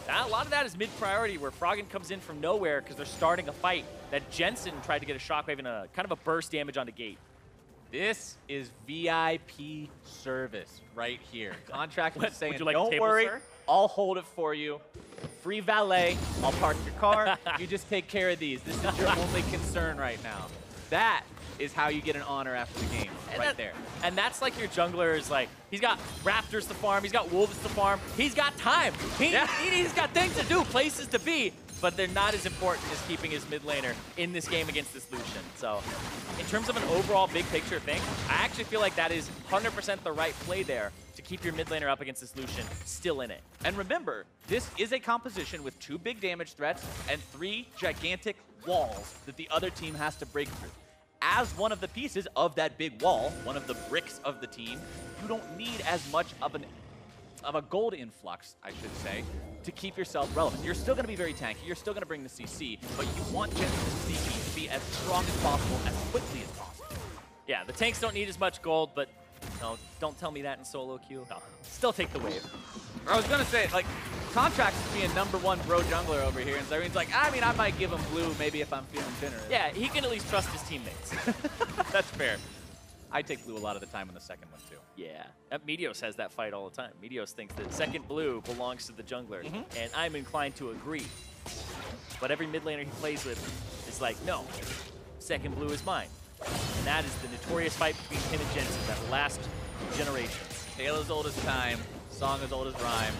a lot of that is mid-priority, where Froggen comes in from nowhere because they're starting a fight that Jensen tried to get a shockwave and a kind of a burst damage onto Gate. This is VIP service right here. Contract was saying, like don't table, worry, sir? I'll hold it for you. Free valet, I'll park your car. You just take care of these. This is your only concern right now. That is how you get an honor after the game, there. And that's like your jungler is like, he's got raptors to farm, he's got wolves to farm, he's got time. He's got things to do, places to be, but they're not as important as keeping his mid laner in this game against this Lucian. So in terms of an overall big picture thing, I actually feel like that is 100% the right play there to keep your mid laner up against this Lucian still in it. And remember, this is a composition with 2 big damage threats and 3 gigantic walls that the other team has to break through. As one of the pieces of that big wall, one of the bricks of the team, you don't need as much of a gold influx, I should say, to keep yourself relevant. You're still going to be very tanky, you're still going to bring the CC, but you want Jensen to be as strong as possible, as quickly as possible. Yeah, the tanks don't need as much gold, but no, don't tell me that in solo queue. No, still take the wave. I was going to say, like, Contracts is being #1 bro jungler over here, and Zyrene's like, I mean, I might give him blue maybe if I'm feeling generous. Yeah, he can at least trust his teammates. That's fair. I take blue a lot of the time in the second one, too. Yeah, Meteos has that fight all the time. Meteos thinks that second blue belongs to the jungler, and I'm inclined to agree. But every mid laner he plays with is like, no, second blue is mine. And that is the notorious fight between him and Jensen that will last generations. Tale as old as time, song as old as rhyme.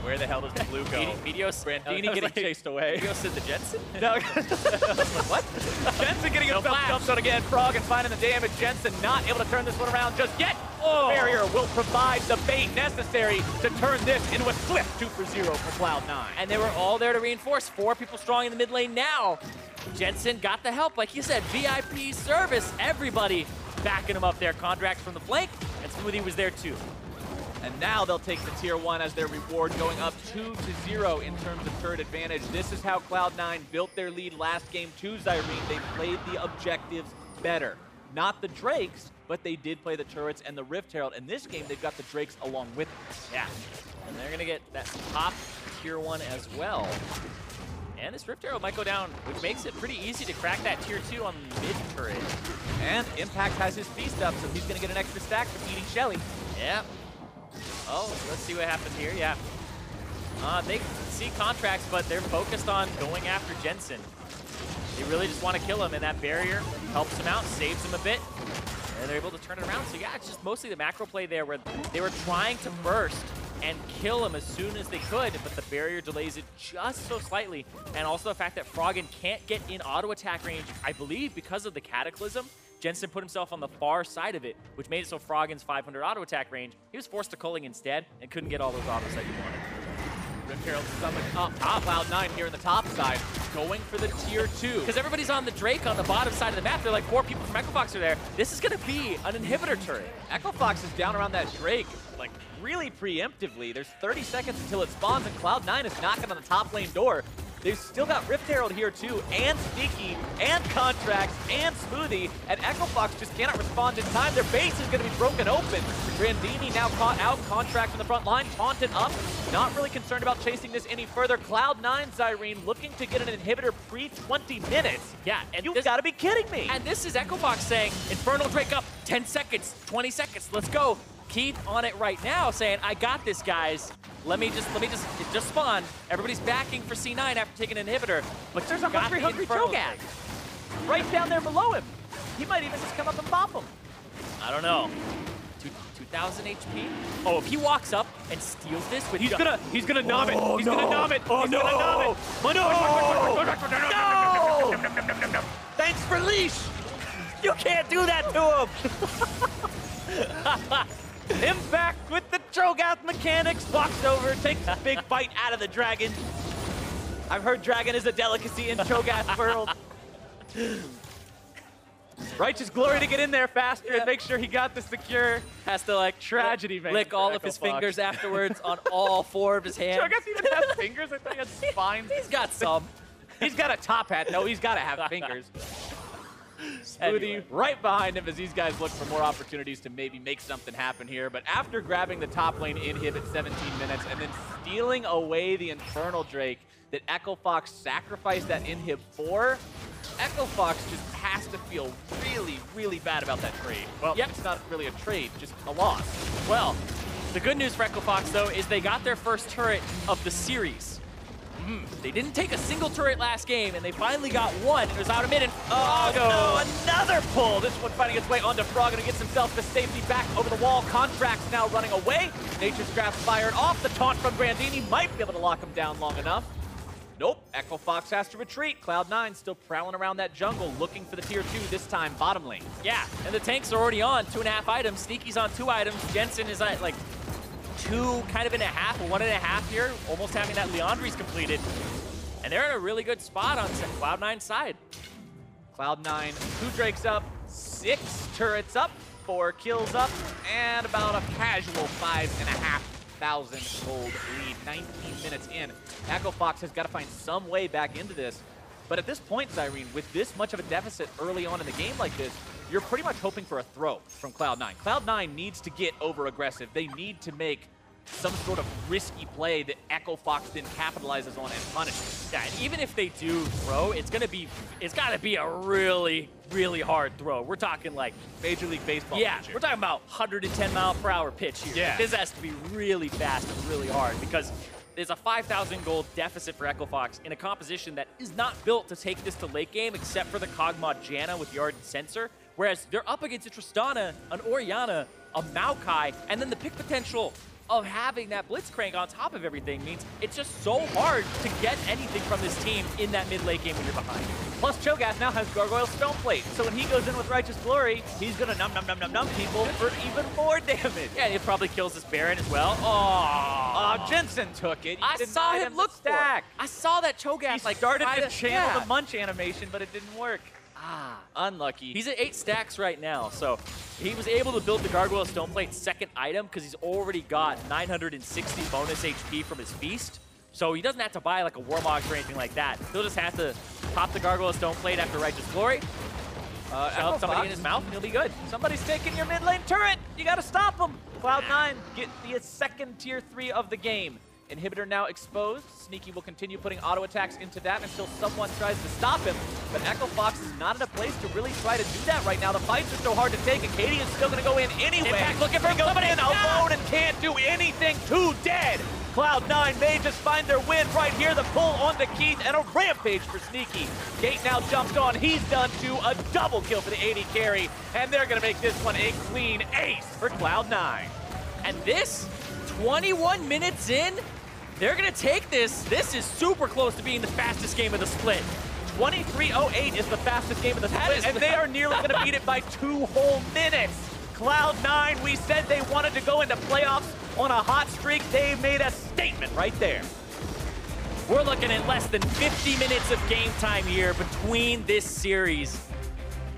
Where the hell does the blue go? Meteos, Brandini getting chased away. Meteos said the Jensen? No. What? Jensen getting himself jumped on again. Froggen finding the damage. Jensen not able to turn this one around just yet. Oh. The barrier will provide the bait necessary to turn this into a swift 2-for-0 for Cloud9. And they were all there to reinforce. 4 people strong in the mid lane now. Jensen got the help, like you said, VIP service. Everybody backing him up there. Contracts from the flank, and Smoothie was there too. And now they'll take the tier 1 as their reward, going up 2-0 in terms of turret advantage. This is how Cloud9 built their lead last game to Zyrene. They played the objectives better. Not the Drakes, but they did play the turrets and the Rift Herald. In this game, they've got the Drakes along with them. Yeah, and they're gonna get that top tier 1 as well. And this Rift Herald might go down, which makes it pretty easy to crack that tier 2 on mid turret. And Impact has his feast up, so he's gonna get an extra stack from eating Shelly. Yeah. Oh, let's see what happened here. Yeah. They see Contracts, but they're focused on going after Jensen. They really just want to kill him, and that barrier helps him out, saves him a bit, and they're able to turn it around. So yeah, it's just mostly the macro play there where they were trying to burst and kill him as soon as they could, but the barrier delays it just so slightly. And also the fact that Froggen can't get in auto attack range, I believe because of the Cataclysm. Jensen put himself on the far side of it, which made it so Froggen's 500 auto attack range, he was forced to culling instead and couldn't get all those autos that he wanted. Rift Herald summoned up. Cloud9 here in the top side, going for the tier 2. Because everybody's on the Drake on the bottom side of the map. They're like 4 people from EchoFox are there. This is going to be an inhibitor turret. EchoFox is down around that Drake, like really preemptively. There's 30 seconds until it spawns, and Cloud9 is knocking on the top lane door. They've still got Rift Herald here too, and Sneaky, and Contracts, and Smoothie, and EchoFox just cannot respond in time. Their base is going to be broken open. Grandini now caught out, Contract in the front line, taunted up. Not really concerned about chasing this any further. Cloud9, Zyrene, looking to get an inhibitor pre-20 minutes. Yeah, and you've got to be kidding me. And this is EchoFox saying, Infernal Drake up, 10 seconds, 20 seconds, let's go. Keith on it right now saying, I got this, guys. Let me just spawn. Everybody's backing for C9 after taking an inhibitor. But there's a hungry Cho'Gath right down there below him. He might even just come up and bop him. I don't know. 2,000 HP? Oh, if he walks up and steals this with he's gonna nom it. He's gonna nom it. Oh, he's no. gonna nom it. No! Thanks for leash. You can't do that to him. Impact with the Cho'Gath mechanics, walks over, takes a big bite out of the dragon. I've heard dragon is a delicacy in Cho'Gath world. Righteous Glory to get in there faster and make sure he got the secure. Has to like tragedy, man. Lick all of his fingers afterwards on all 4 of his hands. Cho'Gath even has fingers? I thought he had spines. He's got some. He's got a top hat. No, he's got to have fingers. Smoothie right behind him as these guys look for more opportunities to maybe make something happen here. But after grabbing the top lane inhib at 17 minutes and then stealing away the Infernal Drake that EchoFox sacrificed that inhib for, EchoFox just has to feel really, really bad about that trade. Well, yep, it's not really a trade, just a loss. Well, the good news for EchoFox, though, is they got their first turret of the series. They didn't take a single turret last game, and they finally got one. It was out of mid, and oh no, another pull. This one finding its way onto Froggen, who gets himself to safety back over the wall. Contracts now running away. Nature's Grasp fired off. The taunt from Grandini might be able to lock him down long enough. Nope, EchoFox has to retreat. Cloud9 still prowling around that jungle, looking for the tier 2, this time bottom lane. Yeah, and the tanks are already on 2.5 items. Sneaky's on 2 items. Jensen is at like 2 kind of in a half, or 1.5 here, almost having that Leandri's completed. And they're in a really good spot on Cloud9's side. Cloud9, 2 Drakes up, 6 turrets up, 4 kills up, and about a casual 5,500 gold lead. 19 minutes in. EchoFox has got to find some way back into this. But at this point, Zyrene, with this much of a deficit early on in the game like this, you're pretty much hoping for a throw from Cloud9. Cloud9 needs to get over-aggressive. They need to make some sort of risky play that EchoFox then capitalizes on and punishes. Yeah, and even if they do throw, it's got to be a really, really hard throw. We're talking like Major League Baseball. Yeah, pitcher. we're talking about 110-mile-per-hour pitch here. Yeah. This has to be really fast and really hard because there's a 5,000 gold deficit for EchoFox in a composition that is not built to take this to late game except for the Cogmod Janna with the Ardent Sensor, whereas they're up against a Tristana, an Orianna, a Maokai, and then the pick potential of having that Blitzcrank on top of everything means it's just so hard to get anything from this team in that mid-late game when you're behind. Plus, Cho'Gath now has Gargoyle Stoneplate, so when he goes in with Righteous Glory, he's gonna num people for even more damage. Yeah, it probably kills this Baron as well. Oh, Jensen took it. I saw him look stack. I saw that Cho'Gath He started to channel the munch animation, but it didn't work. Unlucky. He's at 8 stacks right now, so he was able to build the Gargoyle Stoneplate's second item because he's already got 960 bonus HP from his Feast. So he doesn't have to buy like a Warmog or anything like that. He'll just have to pop the Gargoyle Stoneplayte after Righteous Glory, shove somebody in his mouth, and he'll be good. Somebody's taking your mid lane turret. You got to stop him. Cloud9 get the second tier 3 of the game. Inhibitor now exposed. Sneaky will continue putting auto attacks into that until someone tries to stop him. But EchoFox is not in a place to really try to do that right now. The fights are so hard to take, and Katie is still going to go in anyway. Impact looking for somebody in alone and can't do anything. 2 dead. Cloud9 may just find their win right here. The pull onto Keith and a rampage for Sneaky. Gate now jumped on. He's done too. A double kill for the AD carry. And they're going to make this one a clean ace for Cloud9. And this, 21 minutes in, they're going to take this. This is super close to being the fastest game of the split. 23:08 is the fastest game of the split, and they are nearly going to beat it by 2 whole minutes. Cloud9, we said they wanted to go into playoffs on a hot streak. They made a statement right there. We're looking at less than 50 minutes of game time here between this series.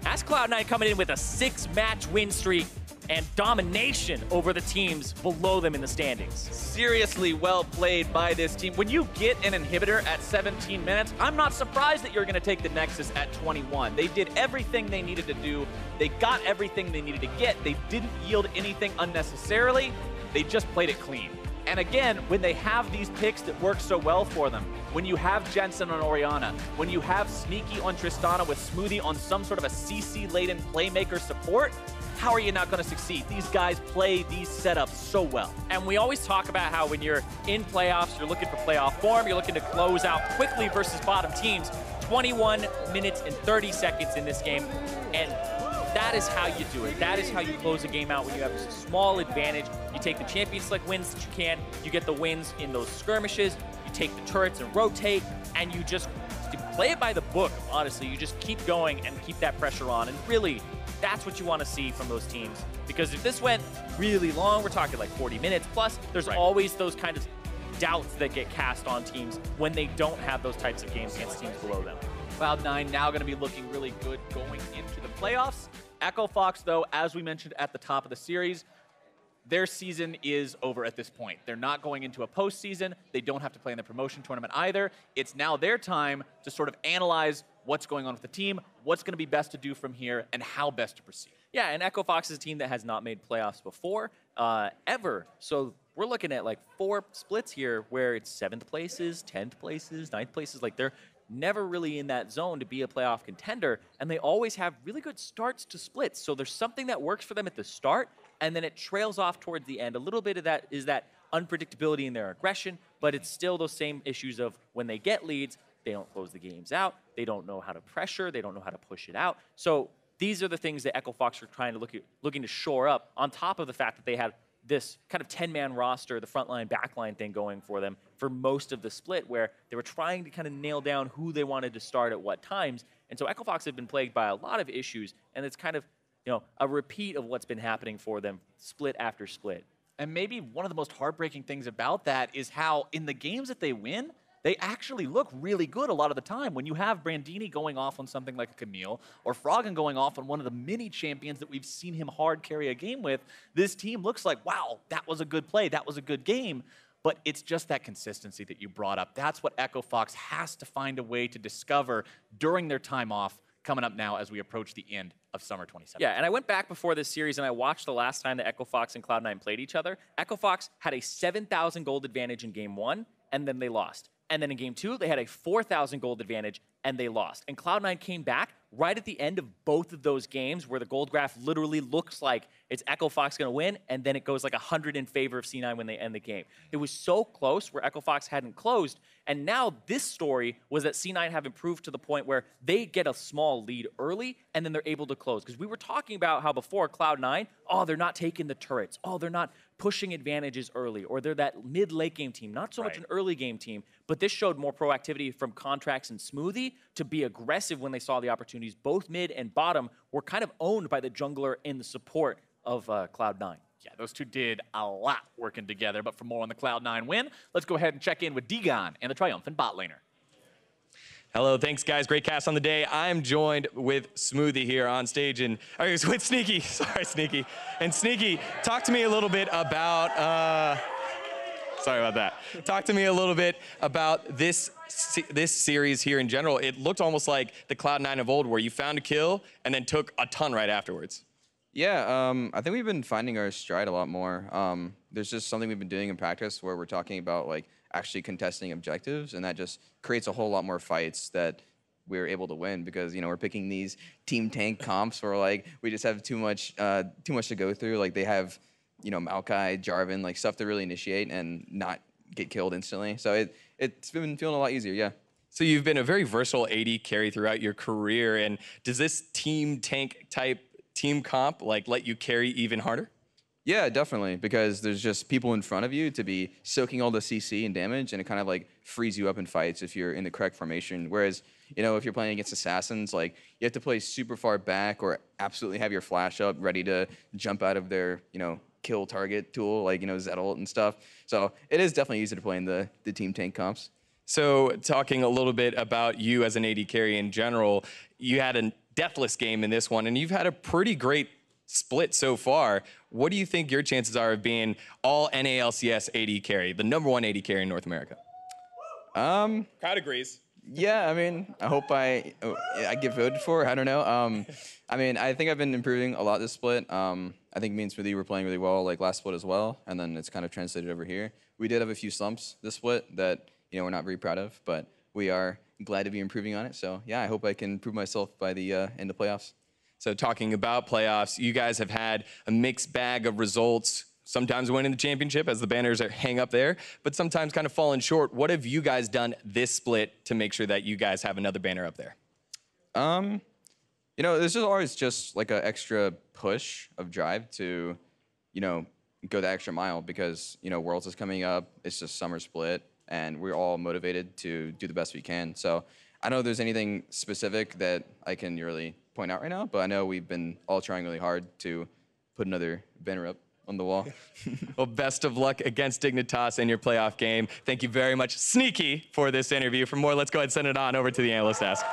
That's Cloud9 coming in with a 6-match win streak and domination over the teams below them in the standings. Seriously well played by this team. When you get an inhibitor at 17 minutes, I'm not surprised that you're going to take the Nexus at 21. They did everything they needed to do. They got everything they needed to get. They didn't yield anything unnecessarily. They just played it clean. And again, when they have these picks that work so well for them, when you have Jensen on Orianna, when you have Sneaky on Tristana with Smoothie on some sort of a CC-laden playmaker support, how are you not going to succeed? These guys play these setups so well. And we always talk about how when you're in playoffs, you're looking for playoff form, you're looking to close out quickly versus bottom teams. 21 minutes and 30 seconds in this game, and that is how you do it. That is how you close a game out when you have a small advantage. You take the Champions Select wins that you can, you get the wins in those skirmishes, you take the turrets and rotate, and you just play it by the book, honestly. You just keep going and keep that pressure on, and really, that's what you want to see from those teams. Because if this went really long, we're talking like 40 minutes plus, there's always those kind of doubts that get cast on teams when they don't have those types of games against teams below them. Cloud9 now going to be looking really good going into the playoffs. Echo Fox, though, as we mentioned at the top of the series, their season is over at this point. They're not going into a postseason. They don't have to play in the promotion tournament either. It's now their time to sort of analyze what's going on with the team, what's going to be best to do from here, and how best to proceed. Yeah, and Echo Fox is a team that has not made playoffs before, ever. So we're looking at like 4 splits here where it's 7th places, 10th places, 9th places. Like they're never really in that zone to be a playoff contender, and they always have really good starts to splits. So there's something that works for them at the start, and then it trails off towards the end. A little bit of that is that unpredictability in their aggression, but it's still those same issues of when they get leads, they don't close the games out, they don't know how to pressure, they don't know how to push it out. So these are the things that Echo Fox are trying to looking to shore up, on top of the fact that they had this kind of 10-man roster, the frontline, backline thing going for them for most of the split, where they were trying to kind of nail down who they wanted to start at what times. And so Echo Fox have been plagued by a lot of issues, and it's kind of, you know, a repeat of what's been happening for them split after split. And maybe one of the most heartbreaking things about that is how in the games that they win, they actually look really good a lot of the time. When you have Brandini going off on something like a Camille, or Froggen going off on one of the many champions that we've seen him hard carry a game with, this team looks like, wow, that was a good play, that was a good game. But it's just that consistency that you brought up. That's what Echo Fox has to find a way to discover during their time off, coming up now as we approach the end of Summer 2017. Yeah, and I went back before this series and I watched the last time that Echo Fox and Cloud9 played each other. Echo Fox had a 7,000 gold advantage in game 1, and then they lost. And then in game 2, they had a 4,000 gold advantage, and they lost. And Cloud9 came back right at the end of both of those games, where the gold graph literally looks like it's Echo Fox going to win, and then it goes like 100 in favor of C9 when they end the game. It was so close where Echo Fox hadn't closed, and now this story was that C9 have improved to the point where they get a small lead early, and then they're able to close. Because we were talking about how before Cloud9, oh, they're not taking the turrets, oh, they're not pushing advantages early, or they're that mid-late game team, not so much an early game team, but this showed more proactivity from Contracts and Smoothie to be aggressive when they saw the opportunities. Both mid and bottom were kind of owned by the jungler and the support of Cloud9. Yeah, those two did a lot working together, but for more on the Cloud9 win, let's go ahead and check in with Degon and the triumphant bot laner. Hello, thanks guys, great cast on the day. I'm joined with Smoothie here on stage, and I was with Sneaky, sorry Sneaky. And Sneaky, talk to me a little bit about, sorry about that. Talk to me a little bit about this series here in general. It looked almost like the Cloud9 of old, where you found a kill and then took a ton right afterwards. Yeah, I think we've been finding our stride a lot more. There's just something we've been doing in practice where we're talking about like actually contesting objectives, and that just creates a whole lot more fights that we're able to win, because you know we're picking these team tank comps where like we just have too much to go through. Like they have, you know, Maokai, Jarvan, like stuff to really initiate, and not get killed instantly. So it's been feeling a lot easier, yeah. So you've been a very versatile AD carry throughout your career, and does this team tank type team comp like let you carry even harder? Yeah, definitely, because there's just people in front of you to be soaking all the CC and damage, and it kind of like frees you up in fights if you're in the correct formation. Whereas, you know, if you're playing against assassins, like you have to play super far back or absolutely have your flash up ready to jump out of their, you know, kill target tool, like, you know, Zetalt and stuff. So it is definitely easy to play in the team tank comps. So talking a little bit about you as an AD carry in general, you had a deathless game in this one, and you've had a pretty great split so far. What do you think your chances are of being all NALCS AD carry, the #1 AD carry in North America? Crowd agrees. Yeah, I mean, I hope I get voted for. I don't know. I mean, I think I've been improving a lot this split. I think me and Smoothie were playing really well, like last split as well, and then it's kind of translated over here. We did have a few slumps this split that, you know, we're not very proud of, but we are glad to be improving on it. So yeah, I hope I can prove myself by the end of playoffs. So talking about playoffs, you guys have had a mixed bag of results, sometimes winning the championship as the banners hang up there, but sometimes kind of falling short. What have you guys done this split to make sure that you guys have another banner up there? You know, this is always just like an extra push of drive to, you know, go the extra mile because, you know, Worlds is coming up. It's just summer split, and we're all motivated to do the best we can. So I don't know if there's anything specific that I can really point out right now, but I know we've been all trying really hard to put another banner up on the wall. Well, best of luck against Dignitas in your playoff game. Thank you very much, Sneaky, for this interview. For more, let's go ahead and send it on over to the analyst desk.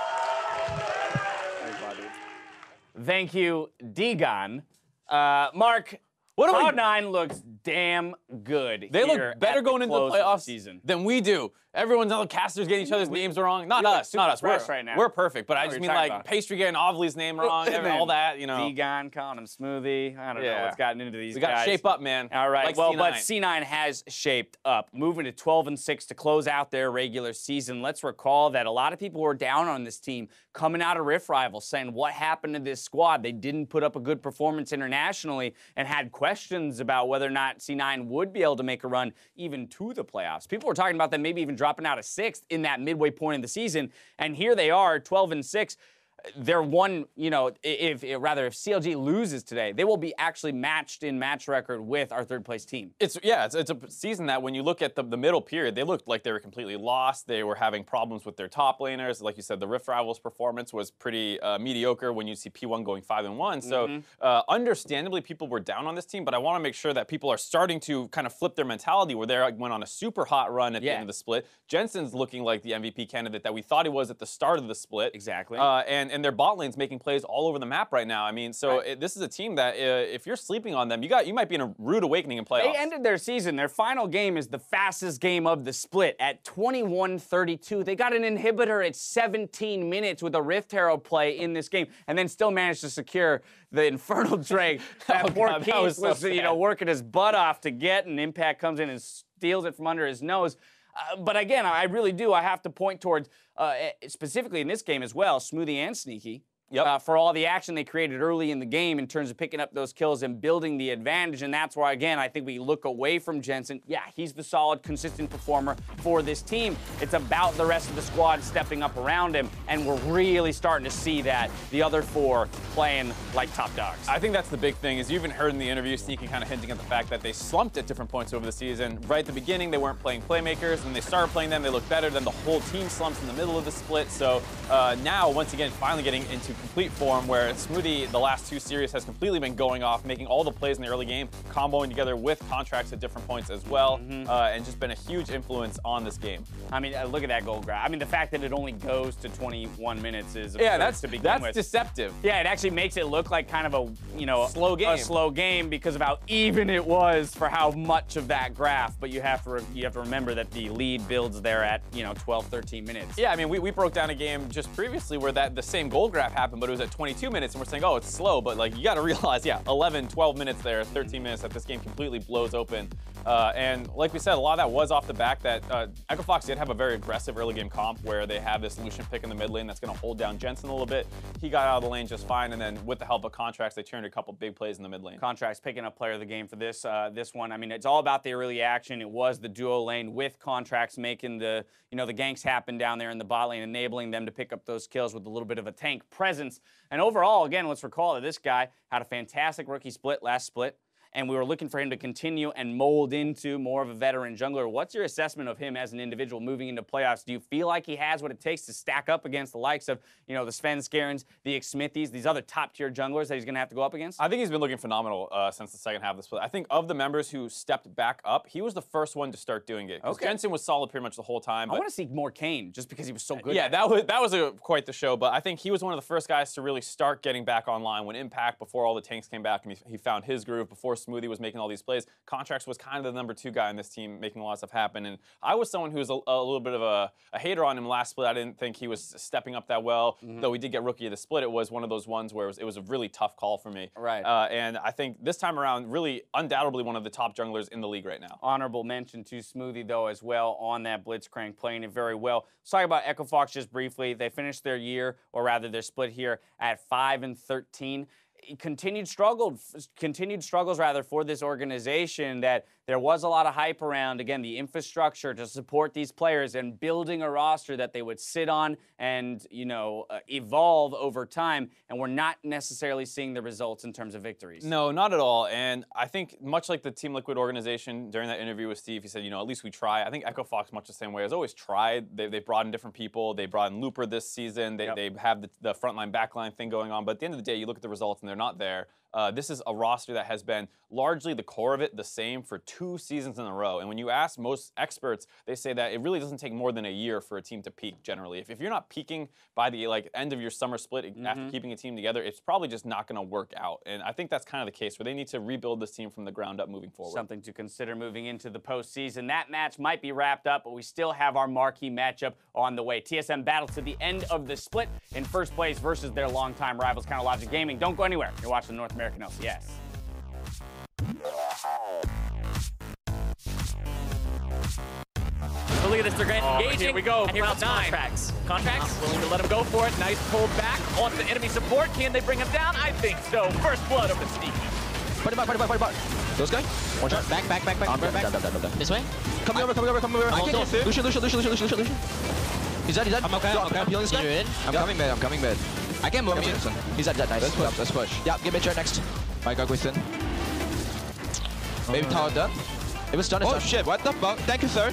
Thank you, Degon. Mark, Cloud9 looks damn good. They here look better at going the into the close of playoffs season than we do. Everyone's other casters getting each other's names wrong. Not us. We're, right now. we're perfect, but I what just you're mean talking like about. Pastry getting Ovely's name wrong, and all that, you know. Degon calling him Smoothie. I don't know what's gotten into these we guys. got to shape up, man. All right, Like well, C9. but C9 has shaped up, moving to 12-6 to close out their regular season. Let's recall that a lot of people were down on this team coming out of Rift Rivals, saying what happened to this squad. They didn't put up a good performance internationally and had questions about whether or not C9 would be able to make a run even to the playoffs. People were talking about them maybe even dropping out of 6th in that midway point in the season, and here they are, 12-6. They're one, you know, if CLG loses today, they will be actually matched in match record with our third place team. It's a season that when you look at the middle period, they looked like they were completely lost. They were having problems with their top laners. Like you said, the Rift Rivals performance was pretty mediocre when you see P1 going 5-1. So understandably, people were down on this team, but I want to make sure that people are starting to kind of flip their mentality where they went on a super hot run at the end of the split. Jensen's looking like the MVP candidate that we thought he was at the start of the split. Exactly. And their bot lane's making plays all over the map right now. I mean, so this is a team that if you're sleeping on them, you might be in a rude awakening in playoffs. They ended their season. Their final game is the fastest game of the split at 21:32. They got an inhibitor at 17 minutes with a Rift Herald play in this game, and then still managed to secure the Infernal Drake. That poor Keith was you know, working his butt off to get, and Impact comes in and steals it from under his nose. But again, I really do. I have to point towards, specifically in this game as well, Smoothie and Sneaky. For all the action they created early in the game in terms of picking up those kills and building the advantage. And that's why, again, I think we look away from Jensen. Yeah, he's the solid, consistent performer for this team. It's about the rest of the squad stepping up around him, and we're really starting to see that, the other four playing like top dogs. I think that's the big thing, is you even heard in the interview Sneaky kind of hinting at the fact that they slumped at different points over the season. Right at the beginning, they weren't playing playmakers, and they started playing them, they looked better, then the whole team slumps in the middle of the split. So now, once again, finally getting into complete form where Smoothie, the last 2 series, has completely been going off, making all the plays in the early game, comboing together with contracts at different points as well, and just been a huge influence on this game. I mean, look at that gold graph. I mean, the fact that it only goes to 21 minutes is that's to begin with. That's deceptive. Yeah, it actually makes it look like kind of a, you know, a slow game because of how even it was for how much of that graph. But you have to remember that the lead builds there at, you know, 12, 13 minutes. Yeah, I mean, we broke down a game just previously where the same goal graph happened, but it was at 22 minutes, and we're saying, oh, it's slow, but like you got to realize, 11, 12 minutes there, 13 minutes that this game completely blows open. And like we said, a lot of that was off the back that Echo Fox did have a very aggressive early game comp where they have this Lucian pick in the mid lane that's going to hold down Jensen a little bit. He got out of the lane just fine, and then with the help of Contracts, they turned a couple big plays in the mid lane. Contracts picking up player of the game for this one. I mean, it's all about the early action. It was the duo lane with Contracts making the the ganks happen down there in the bot lane, enabling them to pick up those kills with a little bit of a tank presence. And overall, again, let's recall that this guy had a fantastic rookie split last split, and we were looking for him to continue and mold into more of a veteran jungler. What's your assessment of him as an individual moving into playoffs? Do you feel like he has what it takes to stack up against the likes of, the Svenskarens, the Xmithys, these other top-tier junglers that he's going to have to go up against? I think he's been looking phenomenal since the second half of the split. I think of the members who stepped back up, he was the first one to start doing it. Okay. Jensen was solid pretty much the whole time. I want to see more Kane just because he was so good. Yeah, that was quite the show, but I think he was one of the first guys to really start getting back online when Impact, before all the tanks came back, and he found his groove, before Smoothie was making all these plays. Contracts was kind of the number 2 guy in this team, making a lot of stuff happen. And I was someone who was a little bit of a hater on him last split. I didn't think he was stepping up that well. Though we did get rookie of the split, it was one of those ones where it was a really tough call for me. Right. And I think this time around, really undoubtedly one of the top junglers in the league right now. Honorable mention to Smoothie, though, as well, on that Blitzcrank, playing it very well. Let's talk about Echo Fox just briefly. They finished their year, or rather their split here, at 5-13. Continued struggles for this organization, that there was a lot of hype around, again, the infrastructure to support these players and building a roster that they would sit on and, evolve over time, and we're not necessarily seeing the results in terms of victories. No, not at all. And I think much like the Team Liquid organization, during that interview with Steve, he said, at least we try. I think Echo Fox, much the same way, has always tried. They brought in different people. They brought in Looper this season. They have the frontline, backline thing going on. But at the end of the day, you look at the results and they're not there. This is a roster that has been largely the core of it the same for 2 seasons in a row. And when you ask most experts, they say that it really doesn't take more than a year for a team to peak generally. If you're not peaking by the end of your summer split after keeping a team together, it's probably just not going to work out. And I think that's kind of the case where they need to rebuild this team from the ground up moving forward. Something to consider moving into the postseason. That match might be wrapped up, but we still have our marquee matchup on the way. TSM battles to the end of the split in first place versus their longtime rivals, Counter Logic Gaming. Don't go anywhere. You're watching North American LCS. So look at this, they're engaging. Here we go. And here comes Contracts. Contracts willing to let him go for it. Nice pull back onto the enemy support. Can they bring him down? I think so. First blood over Sneaky. Party bar. Those guys. One shot. Back. This way? Come over. I can't get Lucian. He's dead. I'm okay. I'm healing this guy. I'm coming mid. I can't move him. He's dead. Nice. Let's push. Yeah, get mid right next. My God, Quiston. Maybe tower done. It was done. Oh shit, what the fuck? Thank you, sir.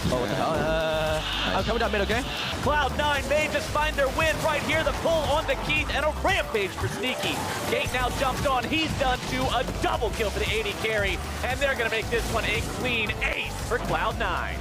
Oh, what the hell? I'm coming down mid, okay? Cloud9 may just find their win right here. The pull on the Keith and a rampage for Sneaky. Gate now jumped on. He's done too. A double kill for the AD carry. And they're going to make this one a clean ace for Cloud9.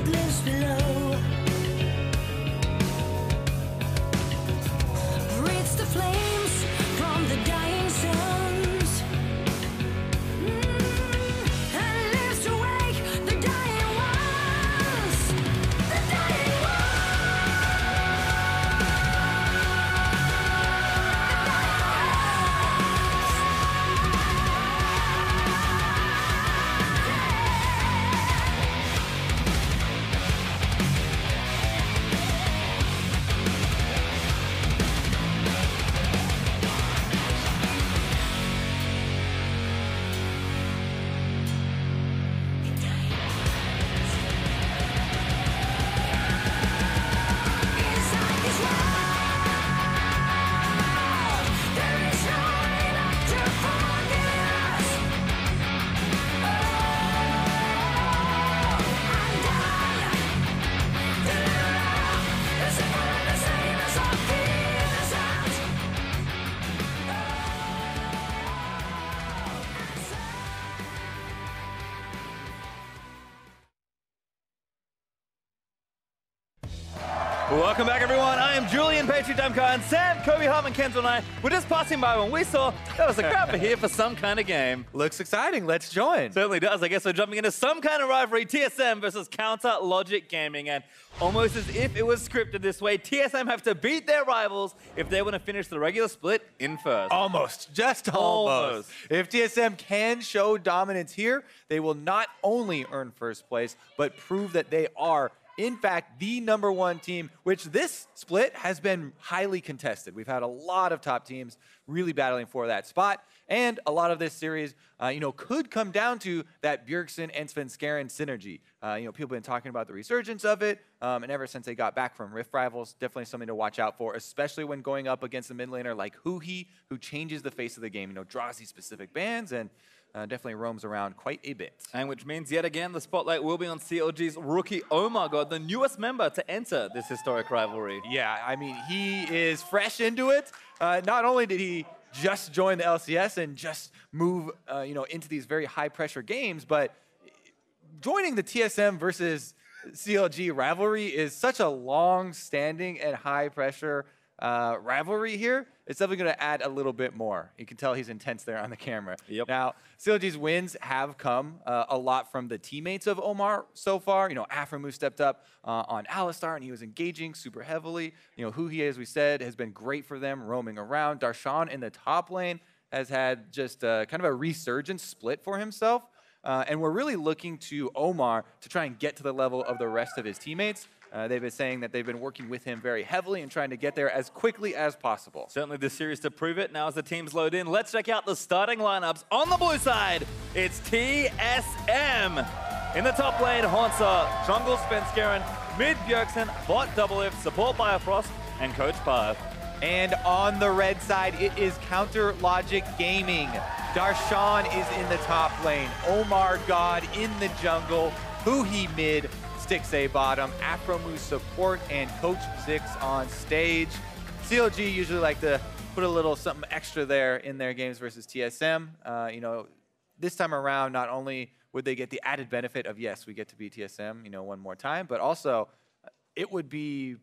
that lives below. Breathes the flames from the dying suns, and lives to wake the dying ones. The dying ones. Welcome back, everyone. I am Julian, Patriot Dumcar, and Sam, Kobe, Hartman, Kenzo, and I were just passing by when we saw there was a crowd here for some kind of game. Looks exciting. Let's join. Certainly does. I guess we're jumping into some kind of rivalry. TSM versus Counter Logic Gaming, and almost as if it was scripted this way, TSM have to beat their rivals if they want to finish the regular split in first. Almost. Just almost. If TSM can show dominance here, they will not only earn first place, but prove that they are in fact, the #1 team, which this split has been highly contested. We've had a lot of top teams really battling for that spot, and a lot of this series, could come down to that Bjergsen and Svenskeren synergy. People have been talking about the resurgence of it, and ever since they got back from Rift Rivals, definitely something to watch out for, especially when going up against a mid laner like Huhi, who changes the face of the game, draws these specific bans, and definitely roams around quite a bit. And which means, yet again, the spotlight will be on CLG's rookie Omar God, the newest member to enter this historic rivalry. Yeah, I mean, he is fresh into it. Not only did he just join the LCS and just move, into these very high-pressure games, but joining the TSM versus CLG rivalry is such a long-standing and high-pressure rivalry here. It's definitely going to add a little bit more. You can tell he's intense there on the camera. Yep. Now, CLG's wins have come a lot from the teammates of Omar so far. Aframu stepped up on Alistar, and he was engaging super heavily. Huhi, as we said, has been great for them, roaming around. Darshan in the top lane has had just kind of a resurgence split for himself. And we're really looking to Omar to try and get to the level of the rest of his teammates. They've been saying that they've been working with him very heavily and trying to get there as quickly as possible. Certainly this series to prove it. Now as the teams load in, let's check out the starting lineups. On the blue side, it's TSM. In the top lane, Hansa, jungle Svenskeren, mid Bjergsen, bot Doublelift, support Biofrost, and Coach Pive. And on the red side, it is Counter Logic Gaming. Darshan is in the top lane. Omar God in the jungle. Huhi mid. Stixay bottom, Afromu support, and Coach Zix on stage. CLG usually like to put a little something extra there in their games versus TSM. This time around, not only would they get the added benefit of, yes, we get to beat TSM, one more time, but also it would be,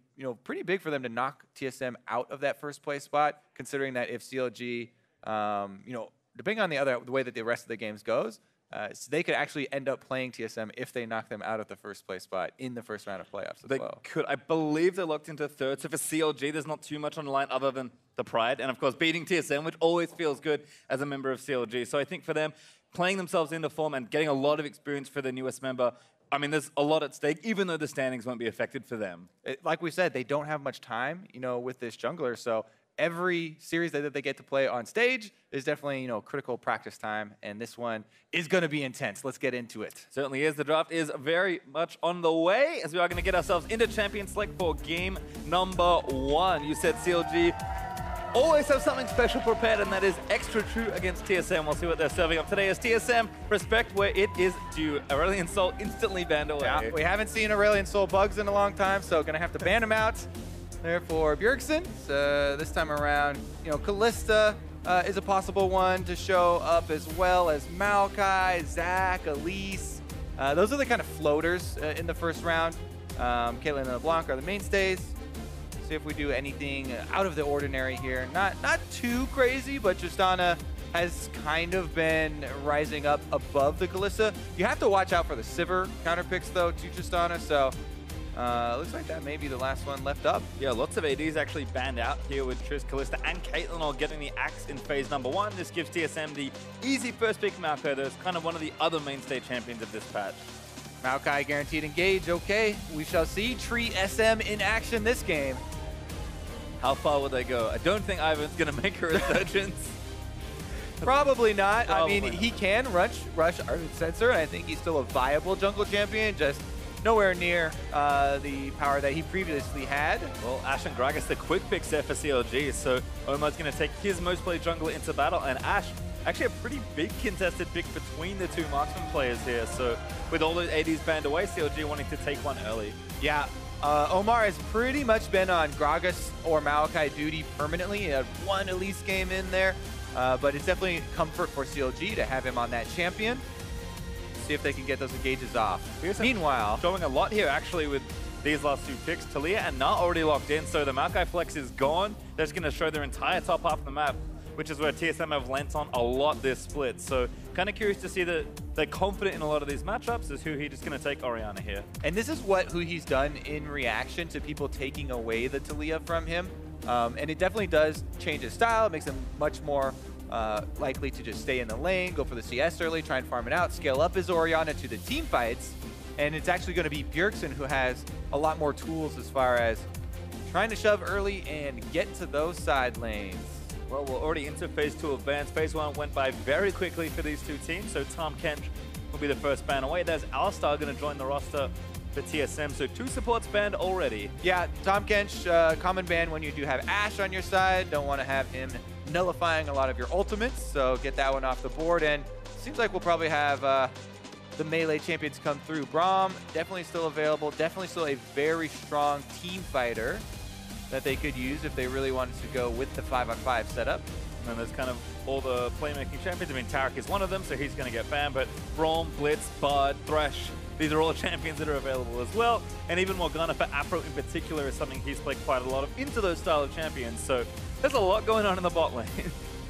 pretty big for them to knock TSM out of that first place spot, considering that if CLG, depending on the way that the rest of the games goes, so they could actually end up playing TSM if they knock them out of the first place spot in the first round of playoffs as well. They could. I believe they're locked into third. So for CLG, there's not too much on the line other than the pride. And of course, beating TSM, which always feels good as a member of CLG. So I think for them, playing themselves into form and getting a lot of experience for the newest member, I mean, there's a lot at stake, even though the standings won't be affected for them. Like we said, they don't have much time, with this jungler. So every series that they get to play on stage is definitely, critical practice time, and this one is going to be intense. Let's get into it. Certainly is. The draft is very much on the way, as we are going to get ourselves into Champion Select for game number 1. You said CLG always have something special prepared, and that is extra true against TSM. We'll see what they're serving up today as TSM respect where it is due. Aurelion Sol instantly banned away. Yeah, we haven't seen Aurelion Sol bugs in a long time, so going to have to ban him out. Therefore, Bjergsen, this time around, Kalista is a possible one to show up, as well as Maokai, Zach, Elise. Those are the kind of floaters in the first round. Caitlyn and LeBlanc are the mainstays. See if we do anything out of the ordinary here. Not too crazy, but Tristana has kind of been rising up above the Kalista. You have to watch out for the Sivir counter picks, though, to Tristana, so looks like that may be the last one left up. Yeah, lots of ADs actually banned out here with Triss, Kalista, and Caitlyn all getting the axe in phase number 1. This gives TSM the easy first pick Maokai. That's kind of one of the other mainstay champions of this patch. Maokai guaranteed engage. Okay, we shall see Tree SM in action this game. How far will they go? I don't think Ivan's going to make a resurgence. Probably not. Probably I mean, he can rush Ardent Sensor, and I think he's still a viable jungle champion, just nowhere near the power that he previously had. Well, Ashe and Gragas, the quick picks there for CLG, so Omar's going to take his most played jungler into battle, and Ashe, actually a pretty big contested pick between the two marksman players here, so with all the ADs banned away, CLG wanting to take one early. Yeah, Omar has pretty much been on Gragas or Maokai duty permanently. He had one Elise game in there, but it's definitely comfort for CLG to have him on that champion. See if they can get those engages off. Meanwhile, showing a lot here actually with these last two picks. Talia and Na already locked in, so the Maokai flex is gone. They're just going to show their entire top half of the map, which is where TSM have lent on a lot this split. So kind of curious to see that they're confident in a lot of these matchups as who he's just going to take Orianna here. And this is who he's done in reaction to people taking away the Talia from him. And it definitely does change his style. It makes him much more likely to just stay in the lane, go for the CS early, try and farm it out, scale up his Orianna to the team fights. And it's actually going to be Bjergsen who has a lot more tools as far as trying to shove early and get to those side lanes. Well, we're already into phase 2 of bans. Phase 1 went by very quickly for these two teams, so Tom Kench will be the first ban away. There's Alistar going to join the roster for TSM, so 2 supports banned already. Yeah, Tom Kench, common ban when you do have Ashe on your side. Don't want to have him nullifying a lot of your ultimates, so get that one off the board. And seems like we'll probably have the melee champions come through. Braum, definitely still available, definitely still a very strong team fighter that they could use if they really wanted to go with the 5-on-5 setup. And then there's kind of all the playmaking champions. I mean, Tarek is one of them, so he's going to get banned, but Braum, Blitz, Bard, Thresh, these are all champions that are available as well. And even Morgana for Afro in particular is something he's played quite a lot of into those style of champions. So there's a lot going on in the bot lane.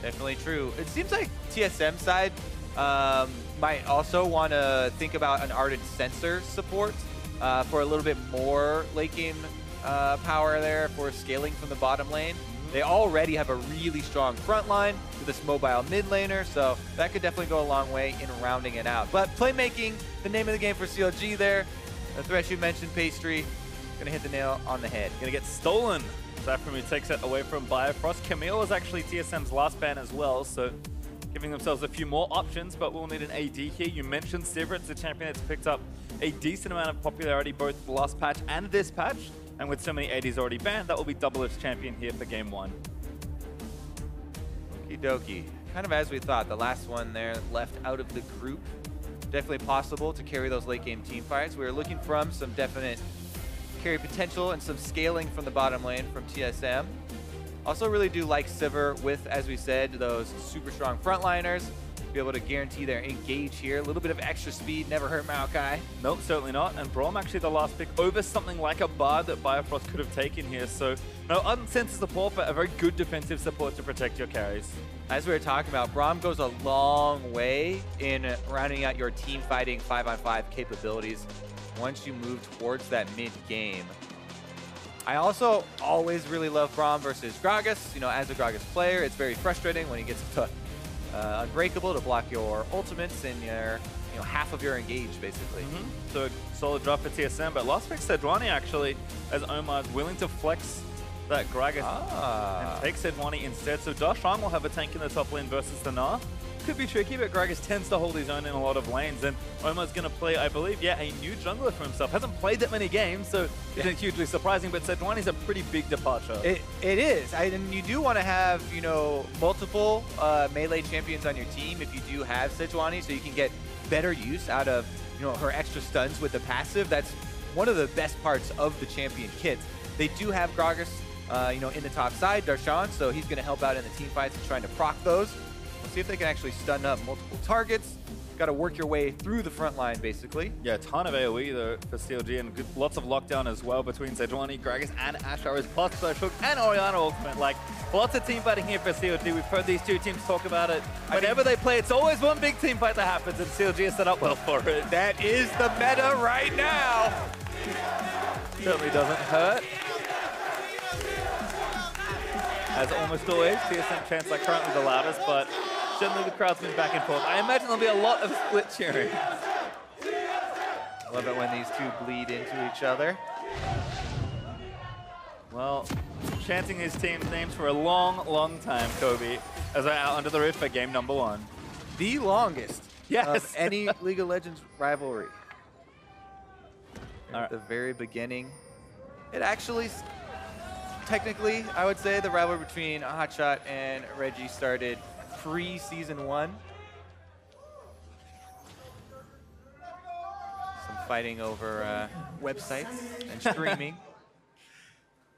Definitely true. It seems like TSM side might also want to think about an Ardent Sensor support for a little bit more late game power there for scaling from the bottom lane. They already have a really strong front line with this mobile mid laner, so that could definitely go a long way in rounding it out. But playmaking, the name of the game for CLG there. The Thresh you mentioned, Pastry, gonna hit the nail on the head. Gonna get stolen. Zaframi takes it away from Bifrost. Camille was actually TSM's last ban as well, so giving themselves a few more options, but we'll need an AD here. You mentioned Sivir, it's a champion that's picked up a decent amount of popularity both the last patch and this patch. And with so many ADs already banned, that will be double its champion here for game 1. Okie dokie. Kind of as we thought, the last one there left out of the group. Definitely possible to carry those late game team fights. We were looking from some definite carry potential and some scaling from the bottom lane from TSM. Also really do like Sivir with, as we said, those super strong frontliners. Be able to guarantee their engage here. A little bit of extra speed, never hurt Maokai. Nope, certainly not. And Braum actually the last pick over something like a Bard that Bifrost could have taken here. So no uncensored support, but a very good defensive support to protect your carries. As we were talking about, Braum goes a long way in rounding out your team fighting 5-on-5 capabilities once you move towards that mid game. I also always really love Braum versus Gragas. You know, as a Gragas player, it's very frustrating when he gets to unbreakable to block your ultimates and your half of your engage basically. So a solid drop for TSM, but last pick Sejuani actually, as Omar's willing to flex that Gragas and take Sejuani instead. So Dashang will have a tank in the top lane versus the Na. Could be tricky, but Gragas tends to hold his own in a lot of lanes, and Omar's going to play, I believe, a new jungler for himself. Hasn't played that many games, so isn't hugely surprising, but Sejuani's a pretty big departure. It is, and you do want to have, multiple melee champions on your team if you do have Sejuani, so you can get better use out of, her extra stuns with the passive. That's one of the best parts of the champion kit. They do have Gragas, in the top side, Darshan, so he's going to help out in the team fights and trying to proc those. We'll see if they can actually stun up multiple targets. got to work your way through the front line, basically. Yeah, a ton of AoE though for CLG, and lots of lockdown as well between Sejuani, Gragas, and Asharis, plus Flash Hook and Orianna Ultimate. Like, lots of team fighting here for CLG. We've heard these two teams talk about it. Whenever they play, it's always one big team fight that happens, and CLG is set up well for it. That is the meta right now. Certainly doesn't hurt. As almost always, TSM chants are currently the loudest, but certainly the crowd's been back and forth. I imagine there'll be a lot of split cheering. I love it when these two bleed into each other. Well, chanting his team's names for a long, long time, Kobe, as we're out under the roof for game number 1. The longest yes. of any League of Legends rivalry. At the very beginning. It actually, technically, I would say the rivalry between Hotshot and Reggie started pre-Season 1. Some fighting over websites and streaming.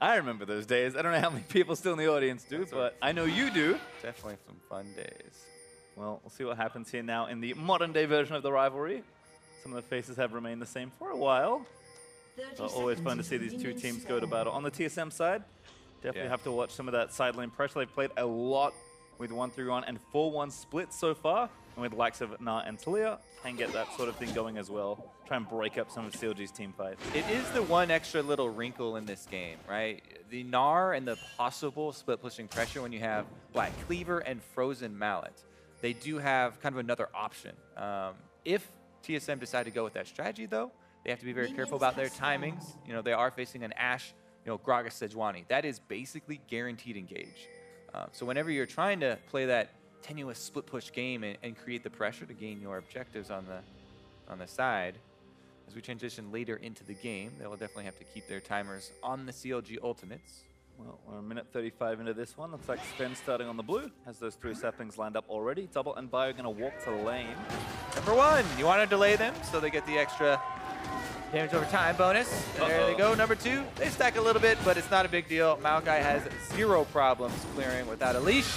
I remember those days. I don't know how many people still in the audience do, but I know you do. Definitely some fun days. Well, we'll see what happens here now in the modern-day version of the rivalry. Some of the faces have remained the same for a while. So always fun to see these two teams go to battle. On the TSM side, definitely have to watch some of that side lane pressure. They've played a lot with 1-3-1 and 4-1 splits so far. And with the likes of Na and Talia, can get that sort of thing going as well. Try and break up some of CLG's team fight. It is the one extra little wrinkle in this game, right? The Gnar and the possible split pushing pressure when you have Black Cleaver and Frozen Mallet. They do have kind of another option. If TSM decide to go with that strategy, though, they have to be very careful about their timings. You know, they are facing an Ashe, Gragas Sejuani. That is basically guaranteed engage. So whenever you're trying to play that tenuous split push game and create the pressure to gain your objectives on the side, as we transition later into the game, they will definitely have to keep their timers on the CLG ultimates. Well, we're a minute 35 into this one. Looks like Sven starting on the blue. Has those 3 saplings lined up already. Double and Bio going to walk to lane. Number 1, you want to delay them so they get the extra damage over time bonus. There they go. Number 2, they stack a little bit, but it's not a big deal. Maokai has 0 problems clearing without a leash.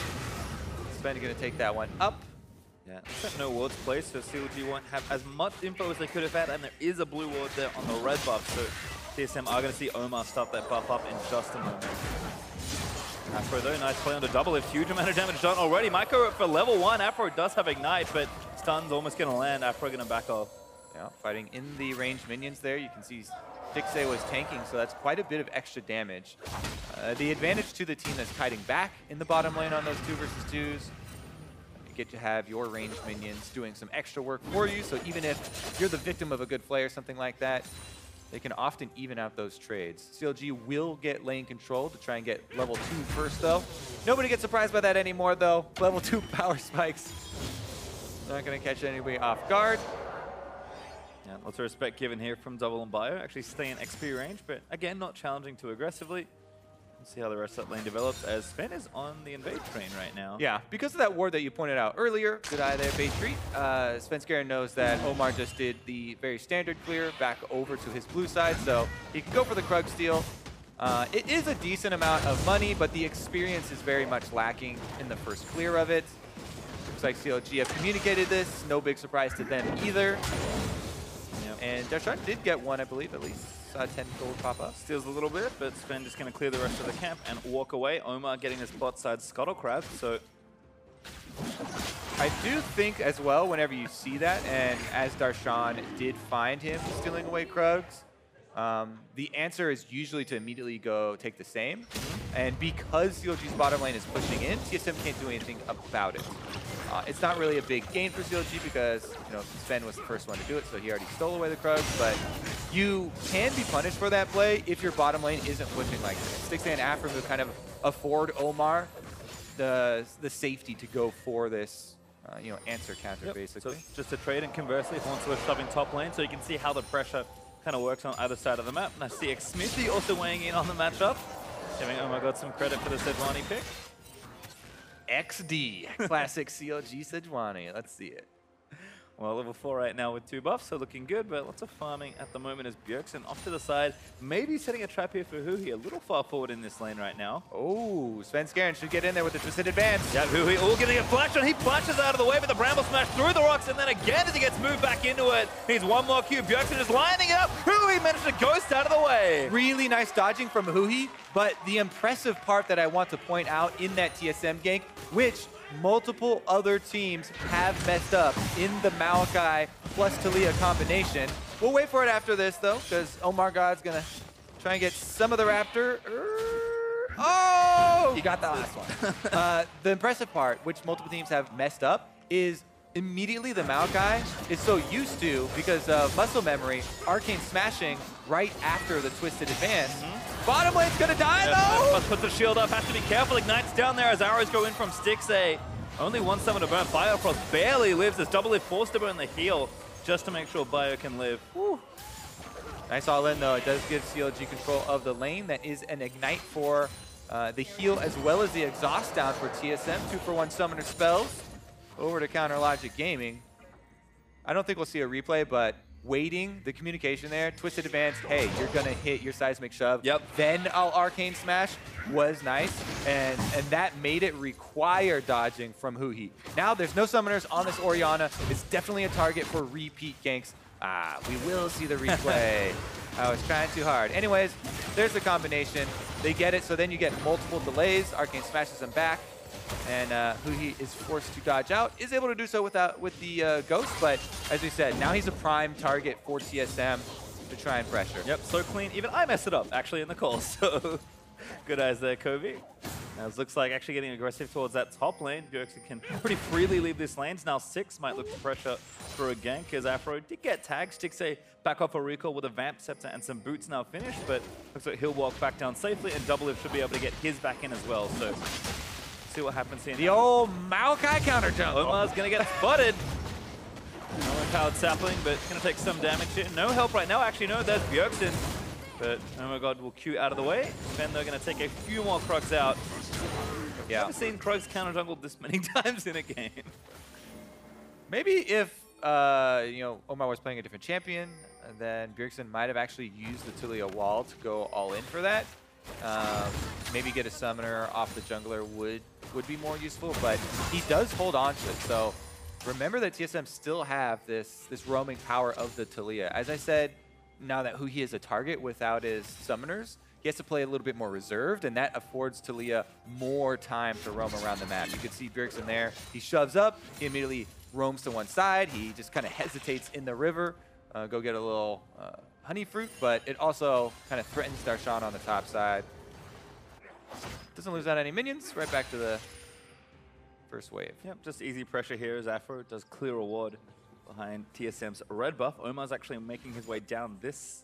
Sven going to take that one up. Yeah, no wards placed, so CLG won't have as much info as they could have had, and there is a blue ward there on the red buff, so TSM are going to see Omar start that buff up in just a moment. Afro though, nice play on the double lift, huge amount of damage done already. Might go for level 1, Afro does have Ignite, but stun's almost going to land, Afro going to back off. Yeah, fighting in the ranged minions there, you can see Dixie was tanking, so that's quite a bit of extra damage. The advantage to the team that's kiting back in the bottom lane on those 2 versus 2s, you get to have your ranged minions doing some extra work for you, so even if you're the victim of a good play or something like that, they can often even out those trades. CLG will get lane control to try and get level 2 first, though. Nobody gets surprised by that anymore, though. Level 2 power spikes. Not going to catch anybody off guard. Yeah, lots of respect given here from Double and Bio. Actually stay in XP range, but again, not challenging too aggressively. We'll see how the rest of that lane develops as Sven is on the invade train right now. Yeah, because of that ward that you pointed out earlier, good eye there, bait treat. Sven Skaren knows that Omar just did the very standard clear back over to his blue side, so he can go for the Krug steal. It is a decent amount of money, but the experience is very much lacking in the first clear of it. Looks like CLG have communicated this, no big surprise to them either. Yep. And Darshan did get one, I believe, at least. 10 gold pop up. Steals a little bit, but Sven just going to clear the rest of the camp and walk away. Omar getting this bot side scuttle crab, so... I do think as well, whenever you see that, and as Darshan did find him stealing away Krugs, the answer is usually to immediately go take the same. And because CLG's bottom lane is pushing in, TSM can't do anything about it. It's not really a big gain for CLG because, Sven was the first one to do it, so he already stole away the Krugs, but you can be punished for that play if your bottom lane isn't pushing like this. Stixxay and Afro will kind of afford Omar the safety to go for this, answer counter, basically. So just a trade, and conversely, if wants to shoving top lane, so you can see how the pressure kind of works on either side of the map. And I see Xsmithy also weighing in on the matchup, giving Omar got some credit for the Sejuani pick. XD, classic CLG Sejuani. Let's see it. Well, level 4 right now with 2 buffs, so looking good, but lots of farming at the moment as Bjergsen off to the side. Maybe setting a trap here for Huhi, a little far forward in this lane right now. Oh, Sven Skaren should get in there with the twisted advance. Yeah, Huhi all getting a flash on. He flashes out of the way, but the Bramble Smash through the rocks, and then again as he gets moved back into it. Needs one more Q. Bjergsen is lining it up. Huhi managed to ghost out of the way. Really nice dodging from Huhi, but the impressive part that I want to point out in that TSM gank, which multiple other teams have messed up in the Maokai plus Taliyah combination. We'll wait for it after this, though, because Omar God's going to try and get some of the Raptor. Oh! You got the last one. The impressive part, which multiple teams have messed up, is immediately the Maokai is so used to, because of muscle memory, arcane smashing right after the twisted advance. Bottom lane's gonna die though! Must put the shield up, has to be careful. Ignites down there as arrows go in from Stixay. Only one summon to burn. Biofrost barely lives as Double Lift forced to burn the heal just to make sure Bio can live. Woo. Nice all in though. It does give CLG control of the lane. That is an ignite for the heal as well as the exhaust down for TSM. 2-for-1 summoner spells. Over to Counter Logic Gaming. I don't think we'll see a replay, but waiting, the communication there, twisted advance, hey, you're gonna hit your seismic shove. Yep. Then I'll arcane smash was nice, and that made it require dodging from Huhi. Now there's no summoners on this Orianna. It's definitely a target for repeat ganks. Ah, we will see the replay. I was trying too hard. Anyways, there's the combination. They get it, so then you get multiple delays. Arcane smashes them back. And Huhi is forced to dodge out, is able to do so with the Ghost, but as we said, now he's a prime target for TSM to try and pressure. Yep, so clean. Even I messed it up, actually, in the call, so good eyes there, Kobe. Now it looks like actually getting aggressive towards that top lane. Bjergsen can pretty freely leave this lane. Now 6 might look to pressure for a gank as Afro did get tagged. Stixay back off a recall with a Vamp Scepter and some boots now finished, but looks like he'll walk back down safely, and Double Lift should be able to get his back in as well. So see what happens here. The old Maokai counter jump. Omar's going to get spotted. No powered sapling, but going to take some damage here. No help right now. Actually, no, there's Bjergsen. But oh my god, will Q out of the way. Sven, they're going to take a few more Krugs out. Yeah. I've never seen Krugs counter jungled this many times in a game. Maybe if Omar was playing a different champion, then Bjergsen might have actually used the Taliyah wall to go all in for that. Maybe get a summoner off the jungler would be more useful, but he does hold on to it. So remember that TSM still have this roaming power of the Taliyah. As I said, now that Huhi is a target without his summoners, he has to play a little bit more reserved, and that affords Taliyah more time to roam around the map. You can see Bjergsen there. He shoves up, he immediately roams to one side. He just kind of hesitates in the river, go get a little honey fruit, but it also kind of threatens Darshan on the top side. Doesn't lose out any minions, right back to the first wave. Yep, just easy pressure here as Afro does clear reward behind TSM's red buff. Omar's actually making his way down this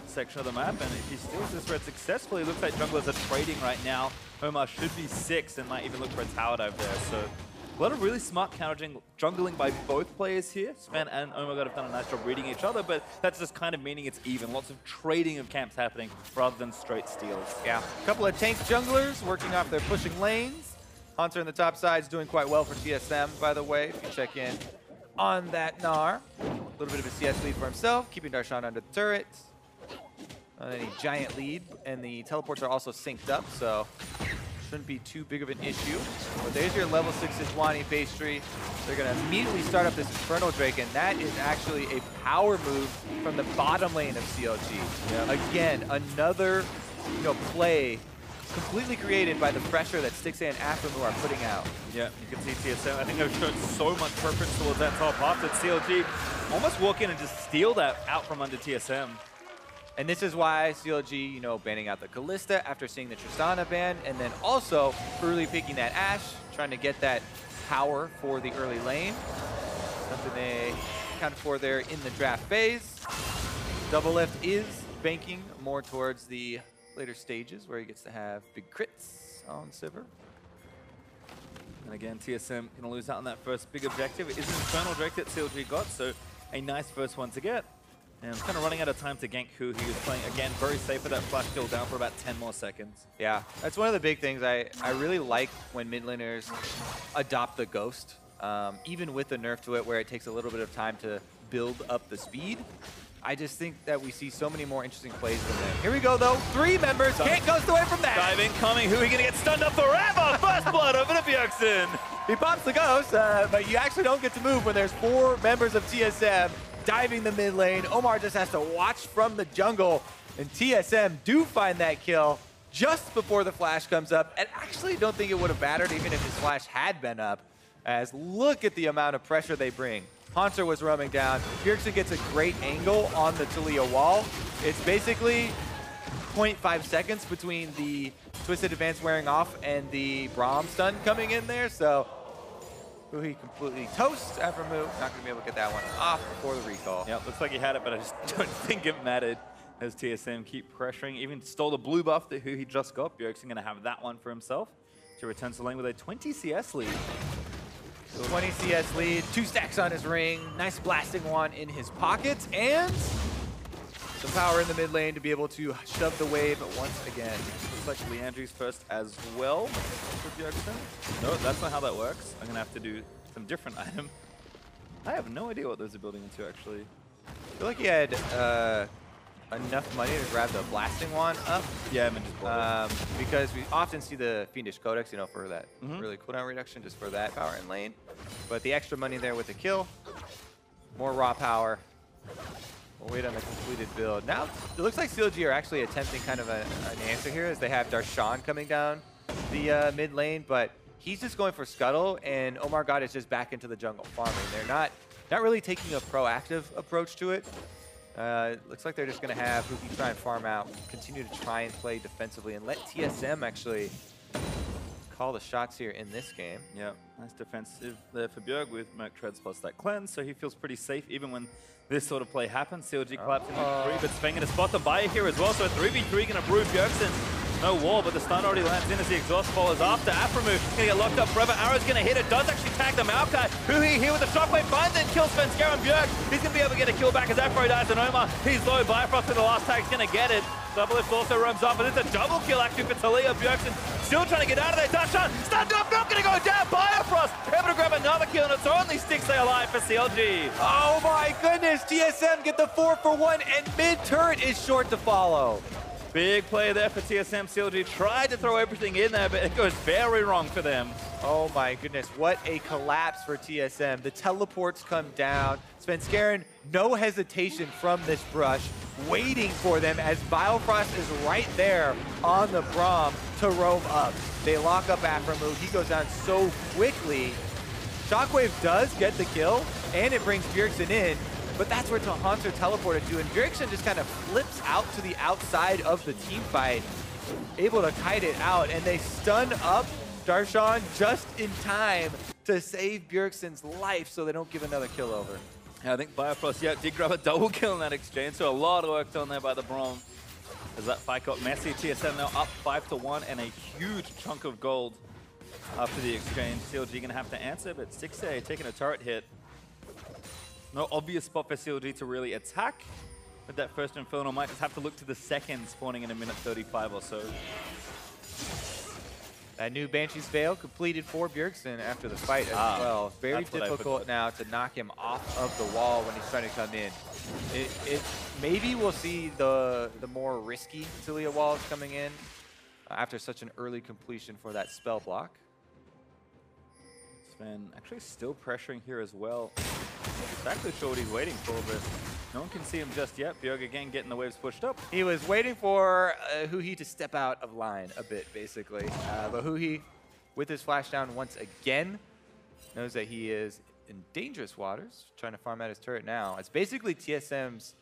section of the map, and if he steals this red successfully, it looks like junglers are trading right now. Omar should be 6 and might even look for a tower dive there, so a lot of really smart counter jungling by both players here. Sven and Omar have done a nice job reading each other, but that's just kind of meaning it's even. Lots of trading of camps happening rather than straight steals. Yeah, a couple of tank junglers working off their pushing lanes. Hunter in the top side is doing quite well for TSM, by the way, if you check in on that Gnar. A little bit of a CS lead for himself, keeping Darshan under the turret. A giant lead, and the teleports are also synced up, so shouldn't be too big of an issue. But there's your level 6 Sejuani pastry. They're going to immediately start up this Infernal Drake, and that is actually a power move from the bottom lane of CLG. Yeah. Again, another play completely created by the pressure that Stixay and Aframu are putting out. Yeah, you can see TSM. I think they've shown so much preference towards that top half that CLG almost walk in and just steal that out from under TSM. And this is why CLG, banning out the Kalista after seeing the Tristana ban, and then also early picking that Ashe, trying to get that power for the early lane. Something they accounted for there in the draft phase. Double Lift is banking more towards the later stages where he gets to have big crits on Sivir. And again, TSM going to lose out on that first big objective. It is an Infernal Drake that CLG got, so a nice first one to get. And kind of running out of time to gank Hu. He was playing, again, very safe with that flash kill down for about 10 more seconds. Yeah, that's one of the big things. I really like when mid laners adopt the Ghost. even with the nerf to it where it takes a little bit of time to build up the speed. I just think that we see so many more interesting plays from them. Here we go, though. 3 members. Can't ghost away from that. Dive incoming. Who are we going to get stunned up forever? First blood over to Bjergsen. He pops the ghost, but you actually don't get to move when there's 4 members of TSM diving the mid lane. Omar just has to watch from the jungle, and TSM do find that kill just before the flash comes up. And actually don't think it would have mattered even if his flash had been up, as look at the amount of pressure they bring. Haunter was roaming down. Bjergsen gets a great angle on the Taliyah wall. It's basically 0.5 seconds between the Twisted Advance wearing off and the Braum stun coming in there, so he completely toasts Aphromoo. Not going to be able to get that one off before the recall. Yep, looks like he had it, but I just don't think it mattered as TSM keep pressuring. Even stole the blue buff that he just got. Bjergsen going to have that one for himself to return to lane with a 20 CS lead. 20 CS lead, 2 stacks on his ring, nice blasting one in his pocket, and some power in the mid lane to be able to shove the wave once again. Looks like Leandri's first as well for Bjergsen. No, that's not how that works. I'm going to have to do some different item. I have no idea what those are building into, actually. I feel like he had enough money to grab the blasting one up. Yeah, and just because we often see the Fiendish Codex, you know, for that really cooldown reduction, just for that power in lane. But the extra money there with the kill, more raw power. We'll wait on the completed build. Now, it looks like CLG are actually attempting kind of an answer here, as they have Darshan coming down the mid lane, but he's just going for Scuttle, and Omar God is just back into the jungle farming. They're not really taking a proactive approach to it. Looks like they're just going to have Huki try and farm out, continue to try and play defensively, and let TSM actually call the shots here in this game. Yeah, nice defensive there for Bjerg with Merc Treads plus that cleanse, so he feels pretty safe even when this sort of play happens. CLG collapsed into 3, but Sven going to spot the buyer here as well, so a 3v3 going to brew Bjergsen. No wall, but the stun already lands in as the exhaust follows after. Aphromoo going to get locked up forever. Arrow's going to hit it. Does actually tag the Maokai. Huhi here with the shockwave finds it. Kills Svenskar and Bjerg. He's going to be able to get a kill back as Aphro dies on Omar. He's low. Bifrost with the last tag is going to get it. Double Lift also roams off, but it's a double kill actually for Taliyah. Bjergsen still trying to get out of there. Darshan stunned up, not going to go down. Bifrost able to grab another kill, and it's only Stixay alive for CLG. Oh my goodness, TSM get the 4-for-1, and mid-turret is short to follow. Big play there for TSM. CLG tried to throw everything in there, but it goes very wrong for them. Oh my goodness, what a collapse for TSM. The teleports come down. Svenskaren, no hesitation from this brush, waiting for them as Biofrost is right there on the Braum to roam up. They lock up Aphromoo. He goes down so quickly. Shockwave does get the kill, and it brings Bjergsen in. But that's where Haunter teleported to, and Bjergsen just kind of flips out to the outside of the team fight, able to kite it out, and they stun up Darshan just in time to save Bjergsen's life so they don't give another kill over. Yeah, I think Biofrost, did grab a double kill in that exchange, so a lot of work done there by the Braum. As that fight got messy, TSM now up 5-1 and a huge chunk of gold after the exchange. CLG gonna have to answer, but Stixay taking a turret hit. No obvious spot for CLG to really attack, but that first Infernal might just have to look to the second spawning in a minute 35 or so. That new Banshee's Veil completed for Bjergsen after the fight as well. Very difficult now to knock him off of the wall when he's trying to come in. Maybe we'll see the more risky Taliyah walls coming in after such an early completion for that spell block. Sven actually still pressuring here as well. Exactly sure what he's waiting for, but no one can see him just yet. Bjerg again getting the waves pushed up. He was waiting for Huhi to step out of line a bit, basically. But Huhi, with his flash down once again, knows that he is in dangerous waters, trying to farm out his turret now. It's basically TSM's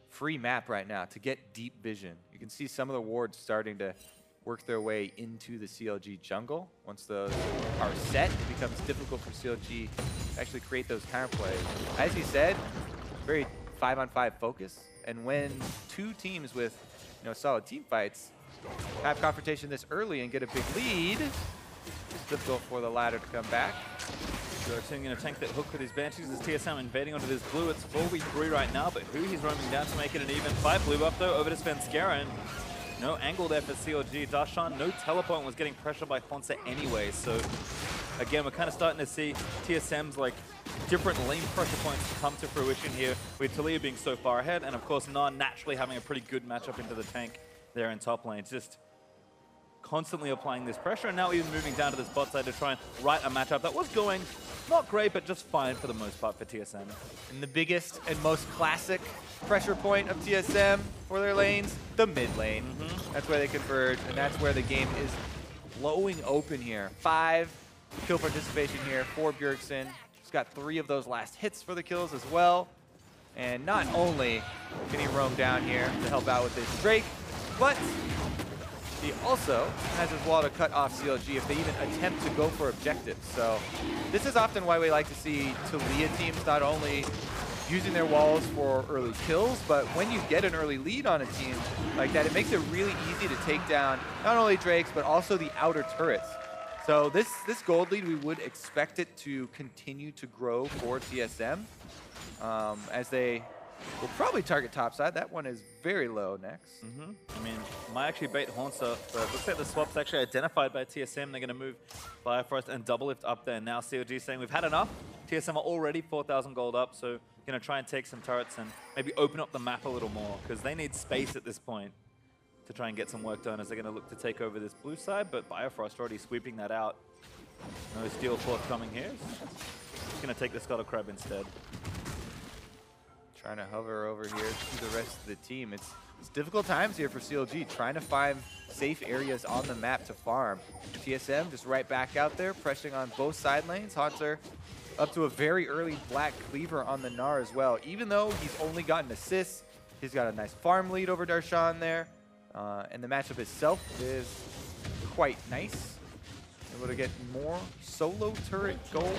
free map right now to get deep vision. You can see some of the wards starting to work their way into the CLG jungle. Once those are set, it becomes difficult for CLG to actually create those counterplays. As he said, very 5-on-5 focus. And when two teams with solid team fights have confrontation this early and get a big lead, it's difficult for the latter to come back. Bjergsen going to tank that hook with his Banshees as TSM invading onto this blue. It's 4v3 right now, but he's roaming down to make it an even fight. Blue buff though over to Svenskaren. No angle there for CLG. Darshan, no teleport, was getting pressured by Haunter anyway, so again, we're kind of starting to see TSM's like different lane pressure points come to fruition here, with Talia being so far ahead, and of course Nan naturally having a pretty good matchup into the tank there in top lane. It's just constantly applying this pressure, and now even moving down to this bot side to try and right a matchup that was going not great, but just fine for the most part for TSM. And the biggest and most classic pressure point of TSM for their lanes, the mid lane. That's where they converge, and that's where the game is blowing open here. 5 kill participation here for Bjergsen. He's got 3 of those last hits for the kills as well. And not only can he roam down here to help out with this Drake, but he also has his wall to cut off CLG if they even attempt to go for objectives. So this is often why we like to see Talia teams not only using their walls for early kills, but when you get an early lead on a team like that, it makes it really easy to take down not only Drakes, but also the outer turrets. So this gold lead, we would expect it to continue to grow for TSM as they will probably target topside. That one is very low next. I mean, might actually bait Haunter, but it looks like the swap's actually identified by TSM. They're going to move Firefrost and Double Lift up there. Now CLG saying we've had enough. TSM are already 4,000 gold up, so going to try and take some turrets and maybe open up the map a little more, because they need space at this point to try and get some work done as they're going to look to take over this blue side, but Bifrost already sweeping that out. No steal forthcoming here. He's going to take the Scuttle Crab instead. Trying to hover over here to the rest of the team. It's difficult times here for CLG, trying to find safe areas on the map to farm. TSM just right back out there, pressing on both side lanes. Haunter up to a very early Black Cleaver on the Gnar as well. Even though he's only gotten assists, he's got a nice farm lead over Darshan there. And the matchup itself is quite nice. Able to get more solo turret gold.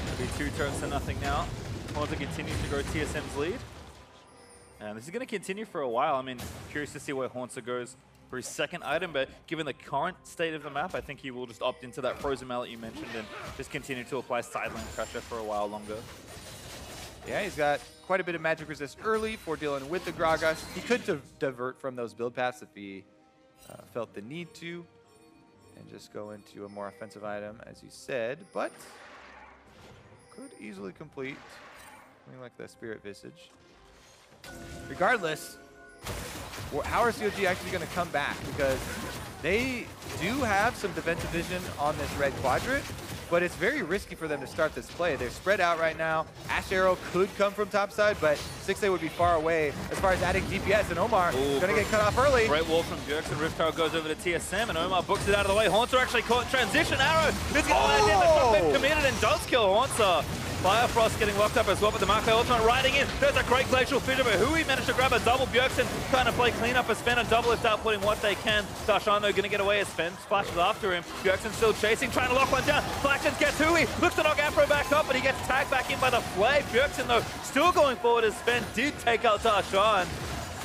It'll be 2 turrets to nothing now. Haunter continues to grow TSM's lead. And this is going to continue for a while. I mean, curious to see where Haunter goes for his second item, but given the current state of the map, I think he will just opt into that frozen mallet you mentioned and just continue to apply sideline pressure for a while longer. Yeah, he's got quite a bit of magic resist early for dealing with the Gragas. He could divert from those build paths if he felt the need to, and just go into a more offensive item, as you said, but could easily complete something like the Spirit Visage. Regardless, how are CLG actually going to come back? Because they do have some defensive vision on this red quadrant, but it's very risky for them to start this play. They're spread out right now. Ash Arrow could come from topside, but 6A would be far away as far as adding DPS, and Omar going to get cut off early. Great wall from Bjergsen. Rift Tower goes over to TSM, and Omar books it out of the way. Haunter actually caught in transition. Arrow is going to land in. The shot been committed and does kill Haunter. Firefrost getting locked up as well, but the Marco ultimate riding in. There's a great glacial fissure, but who he managed to grab a double. Bjergsen trying to play clean up as Sven and Double Lift outputting what they can. Darshan though going to get away as Sven splashes after him. Bjergsen still chasing, trying to lock one down. Flaxens gets Hui, looks to knock Afro back up, but he gets tagged back in by the Flay. Bjergsen though still going forward as Sven did take out Darshan.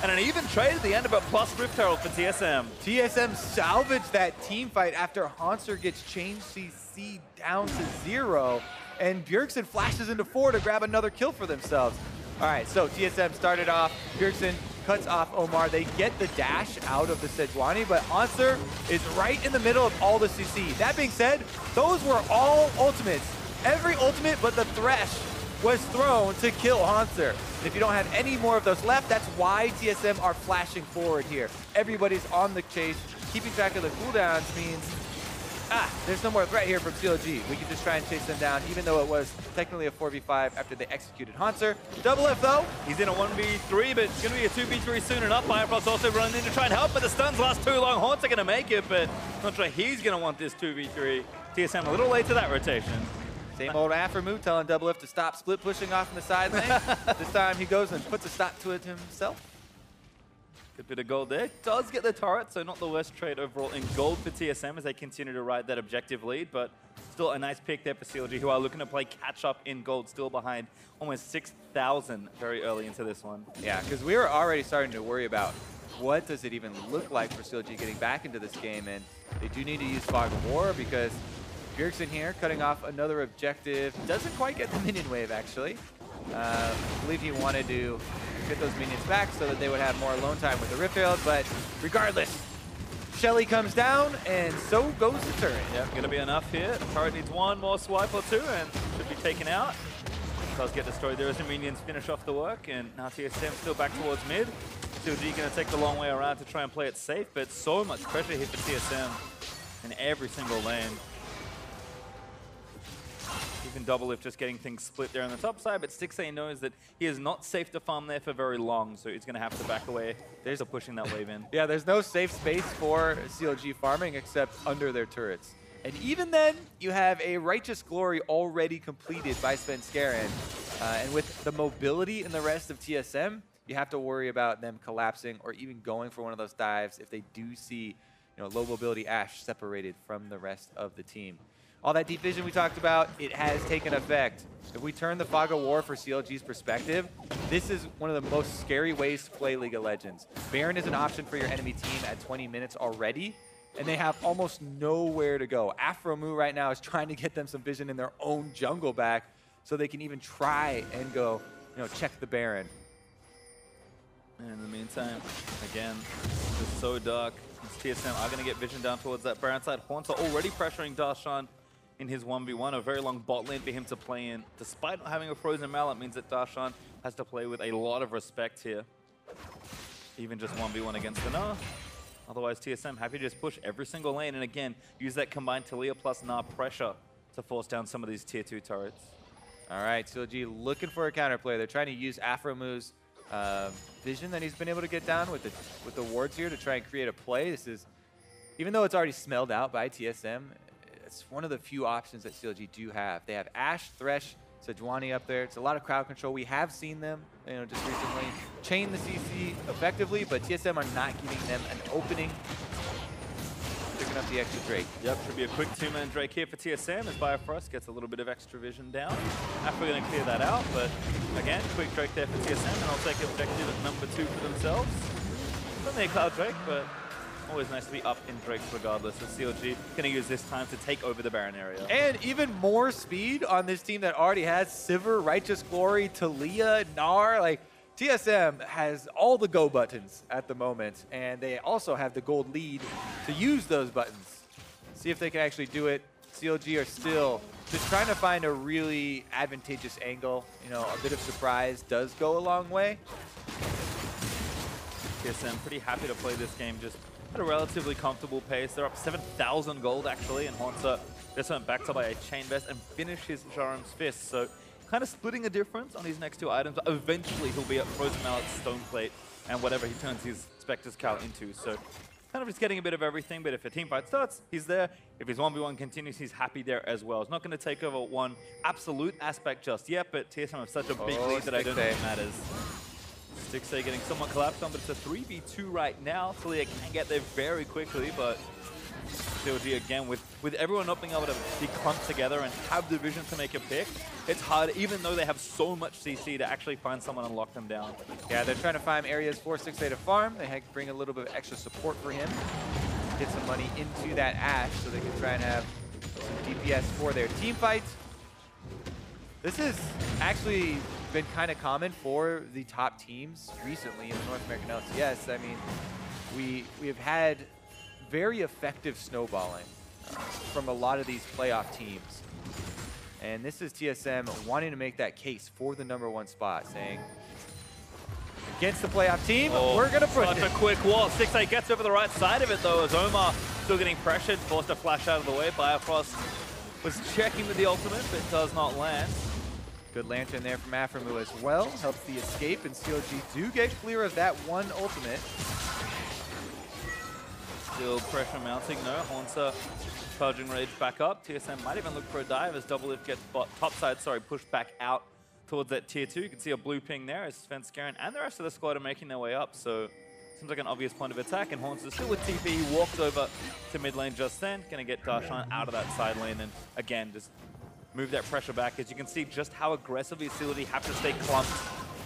And an even trade at the end of a plus Rift Herald for TSM. TSM salvaged that team fight after Haunter gets changed CC down to 0. And Bjergsen flashes into 4 to grab another kill for themselves. All right, so TSM started off. Bjergsen cuts off Omar. They get the dash out of the Sejuani, but Haunter is right in the middle of all the CC. That being said, those were all ultimates. Every ultimate but the Thresh was thrown to kill Haunter. And if you don't have any more of those left, that's why TSM are flashing forward here. Everybody's on the chase. Keeping track of the cooldowns means there's no more threat here from CLG. We can just try and chase them down, even though it was technically a 4v5 after they executed Haunter. Double F though. He's in a 1v3, but it's going to be a 2v3 soon enough. Firefrost also running in to try and help, but the stuns last too long. Haunter going to make it, but not sure he's going to want this 2v3. TSM a little late to that rotation. Same old Afro telling Double F to stop split pushing off in the side lane. This time he goes and puts a stop to it himself. Good bit of gold there. Does get the turret, so not the worst trade overall in gold for TSM as they continue to ride that objective lead, but still a nice pick there for CLG, who are looking to play catch up in gold, still behind almost 6,000 very early into this one. Yeah, because we were already starting to worry about what does it even look like for CLG getting back into this game, and they do need to use Fog of War because Bjergsen here cutting off another objective. Doesn't quite get the minion wave, actually. I believe he wanted to get those minions back so that they would have more alone time with the Rift Herald, but regardless, Shelly comes down, and so goes the turret. Yep, gonna be enough here. Turret needs one more swipe or two, and should be taken out. Does get destroyed. There is the minions finish off the work, and now TSM still back towards mid. CLG gonna take the long way around to try and play it safe, but so much pressure here for TSM in every single lane. Even Doublelift just getting things split there on the top side, but Stixay knows that he is not safe to farm there for very long, so he's gonna have to back away. They're still pushing that wave in. Yeah, there's no safe space for CLG farming except under their turrets. And even then, you have a Righteous Glory already completed by Svenskeren. And with the mobility in the rest of TSM, you have to worry about them collapsing or even going for one of those dives if they do see, low mobility Ashe separated from the rest of the team. All that deep vision we talked about, it has taken effect. If we turn the fog of war for CLG's perspective, this is one of the most scary ways to play League of Legends. Baron is an option for your enemy team at 20 minutes already, and they have almost nowhere to go. Afromu right now is trying to get them some vision in their own jungle back so they can even try and go, check the Baron. And in the meantime, again, it's so dark. TSM are going to get vision down towards that Baron side. Haunter already pressuring Darshan in his 1v1, a very long bot lane for him to play in. Despite not having a frozen mallet, means that Darshan has to play with a lot of respect here. Even just 1v1 against the Gnar. Otherwise, TSM happy to just push every single lane and again, use that combined Taliyah plus Gnar pressure to force down some of these tier 2 turrets. All right, CLG looking for a counterplay. They're trying to use Afromu's vision that he's been able to get down with the wards here to try and create a play. This is, even though it's already smelled out by TSM, it's one of the few options that CLG do have. They have Ashe, Thresh, Sejuani up there. It's a lot of crowd control. We have seen them, just recently chain the CC effectively, but TSM are not giving them an opening. Picking up the extra Drake. Yep, should be a quick two-man Drake here for TSM as Bifrost gets a little bit of extra vision down. After we're going to clear that out, but again, quick Drake there for TSM, and I'll take objective at number 2 for themselves. Not their Cloud Drake, but always nice to be up in Drakes regardless. So CLG going to use this time to take over the Baron area. And even more speed on this team that already has Sivir, Righteous Glory, Taliyah, Gnar. Like, TSM has all the go buttons at the moment, and they also have the gold lead to use those buttons. See if they can actually do it. CLG are still just trying to find a really advantageous angle. A bit of surprise does go a long way. TSM pretty happy to play this game just at a relatively comfortable pace. They're up 7,000 gold actually, and Haunter just went back to buy a Chain Vest and finish his Sharam's Fist. So kind of splitting a difference on his next 2 items. Eventually he'll be at Frozen Mallet, Stone Plate, and whatever he turns his Spectre's Cal into. So kind of just getting a bit of everything, but if a team fight starts, he's there. If his 1v1 continues, he's happy there as well. It's not going to take over one absolute aspect just yet, but TSM have such a big lead that I don't think it matters. Stixay getting somewhat collapsed on, but it's a 3v2 right now. Taliyah can get there very quickly, but CLG again, with everyone not being able to be clumped together and have the vision to make a pick, it's hard, even though they have so much CC, to actually find someone and lock them down. Yeah, they're trying to find areas for Stixay to farm. They bring a little bit of extra support for him. Get some money into that Ashe so they can try and have some DPS for their team fight. This has actually been kind of common for the top teams recently in the North American LCS. I mean, we have had very effective snowballing from a lot of these playoff teams. And this is TSM wanting to make that case for the #1 spot, saying, against the playoff team, we're going to push it. Such a quick wall. Stixay gets over the right side of it, though, as Omar still getting pressured, forced to flash out of the way. Bifrost was checking with the ultimate, but does not land. Good lantern there from Afromu as well. Helps the escape, and CLG do get clear of that one ultimate. Still pressure mounting, no. Haunter charging Rage back up. TSM might even look for a dive as Doublelift gets topside, pushed back out towards that tier 2. You can see a blue ping there as Svenskeren and the rest of the squad are making their way up. So seems like an obvious point of attack, and Haunter still with TP. He walked over to mid lane just then. Gonna get Darshan out of that side lane and again, just move that pressure back. As you can see just how aggressively CLG have to stay clumped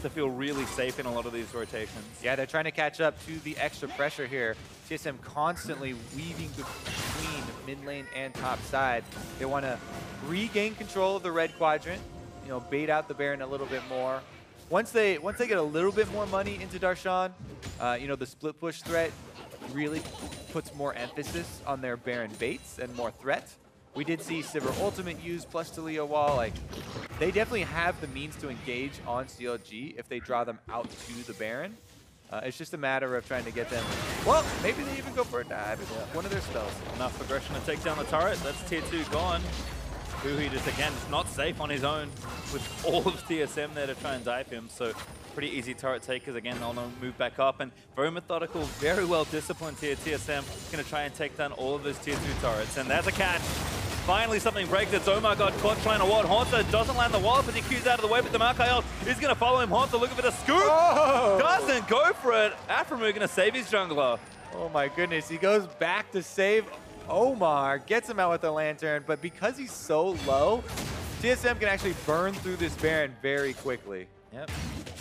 to feel really safe in a lot of these rotations. Yeah, they're trying to catch up to the extra pressure here. TSM constantly weaving between mid lane and top side. They want to regain control of the red quadrant, bait out the Baron a little bit more. Once they get a little bit more money into Darshan, the split push threat really puts more emphasis on their Baron baits and more threat. We did see Sivir Ultimate use plus Taliyah wall. Like, they definitely have the means to engage on CLG if they draw them out to the Baron. It's just a matter of trying to get them. Well, maybe they even go for a dive. One of their spells. Enough progression to take down the turret. That's tier 2 gone. Buhi just, again, is not safe on his own with all of TSM there to try and dive him. So pretty easy turret takers. Again, they'll move back up. And very methodical, very well disciplined here. TSM going to try and take down all of those tier 2 turrets. And there's a catch. Finally, something breaks it. Omar got caught trying to ward. Haunter doesn't land the wall, but he cues out of the way. But the Malkael is going to follow him. Haunter looking for the scoop. Oh! Doesn't go for it. Aframu going to save his jungler. Oh my goodness. He goes back to save Omar. Gets him out with the lantern. But because he's so low, TSM can actually burn through this Baron very quickly. Yep.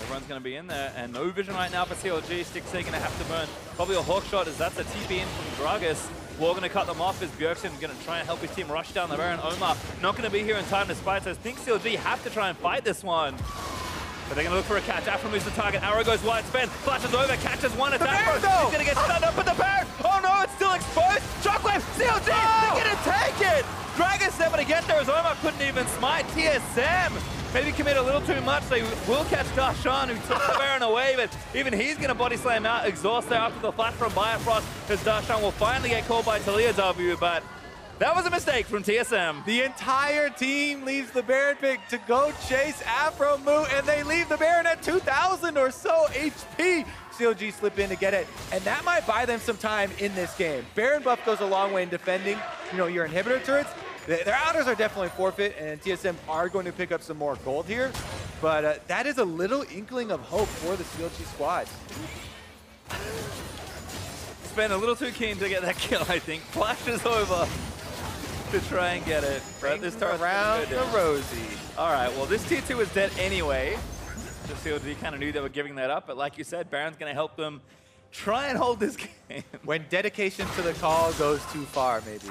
Everyone's going to be in there. And no vision right now for CLG. Stixxay going to have to burn probably a hawk shot as that's a TP in from Gragas. War going to cut them off as Bjergsen going to try and help his team rush down the Baron. Omar not going to be here in time to spite, so I think CLG have to try and fight this one. But they're going to look for a catch. Aframu's the target. Arrow goes wide. Sven flashes over, catches one attack. He's going to get stunned up with the Baron. Oh no, it's still exposed. Shockwave, CLG, they're going to take it. Gragas able to get there as Omar couldn't even smite TSM. Maybe commit a little too much. They will catch Darshan, who took the Baron away, but even he's going to body slam out. Exhaust there after the flash from Bifrost, because Darshan will finally get called by Taliyah W, but that was a mistake from TSM. The entire team leaves the Baron pick to go chase Afromu, and they leave the Baron at 2,000 or so HP. CLG slip in to get it, and that might buy them some time in this game. Baron buff goes a long way in defending, your inhibitor turrets. Their outers are definitely forfeit, and TSM are going to pick up some more gold here. But that is a little inkling of hope for the CLG squad. Sven a little too keen to get that kill, I think. Flashes over to try and get it. But this turret's around the Rosie. All right, well, this tier 2 is dead anyway. The CLG kind of knew they were giving that up, but like you said, Baron's going to help them try and hold this game. When dedication to the call goes too far, maybe.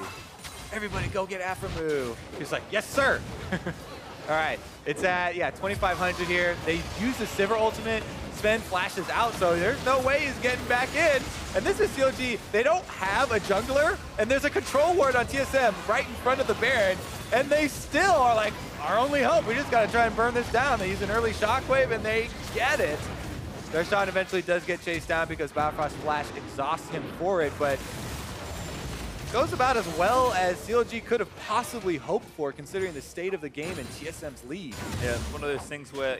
Everybody go get Aframu. He's like, yes, sir. All right, it's at, 2,500 here. They use the Sivir ultimate. Sven flashes out, so there's no way he's getting back in. And this is CLG. They don't have a jungler, and there's a control ward on TSM right in front of the Baron, and they still are like, our only hope, we just got to try and burn this down. They use an early shockwave, and they get it. Darshan eventually does get chased down because Bifrost Flash exhausts him for it, but goes about as well as CLG could have possibly hoped for, considering the state of the game and TSM's lead. Yeah, it's one of those things where,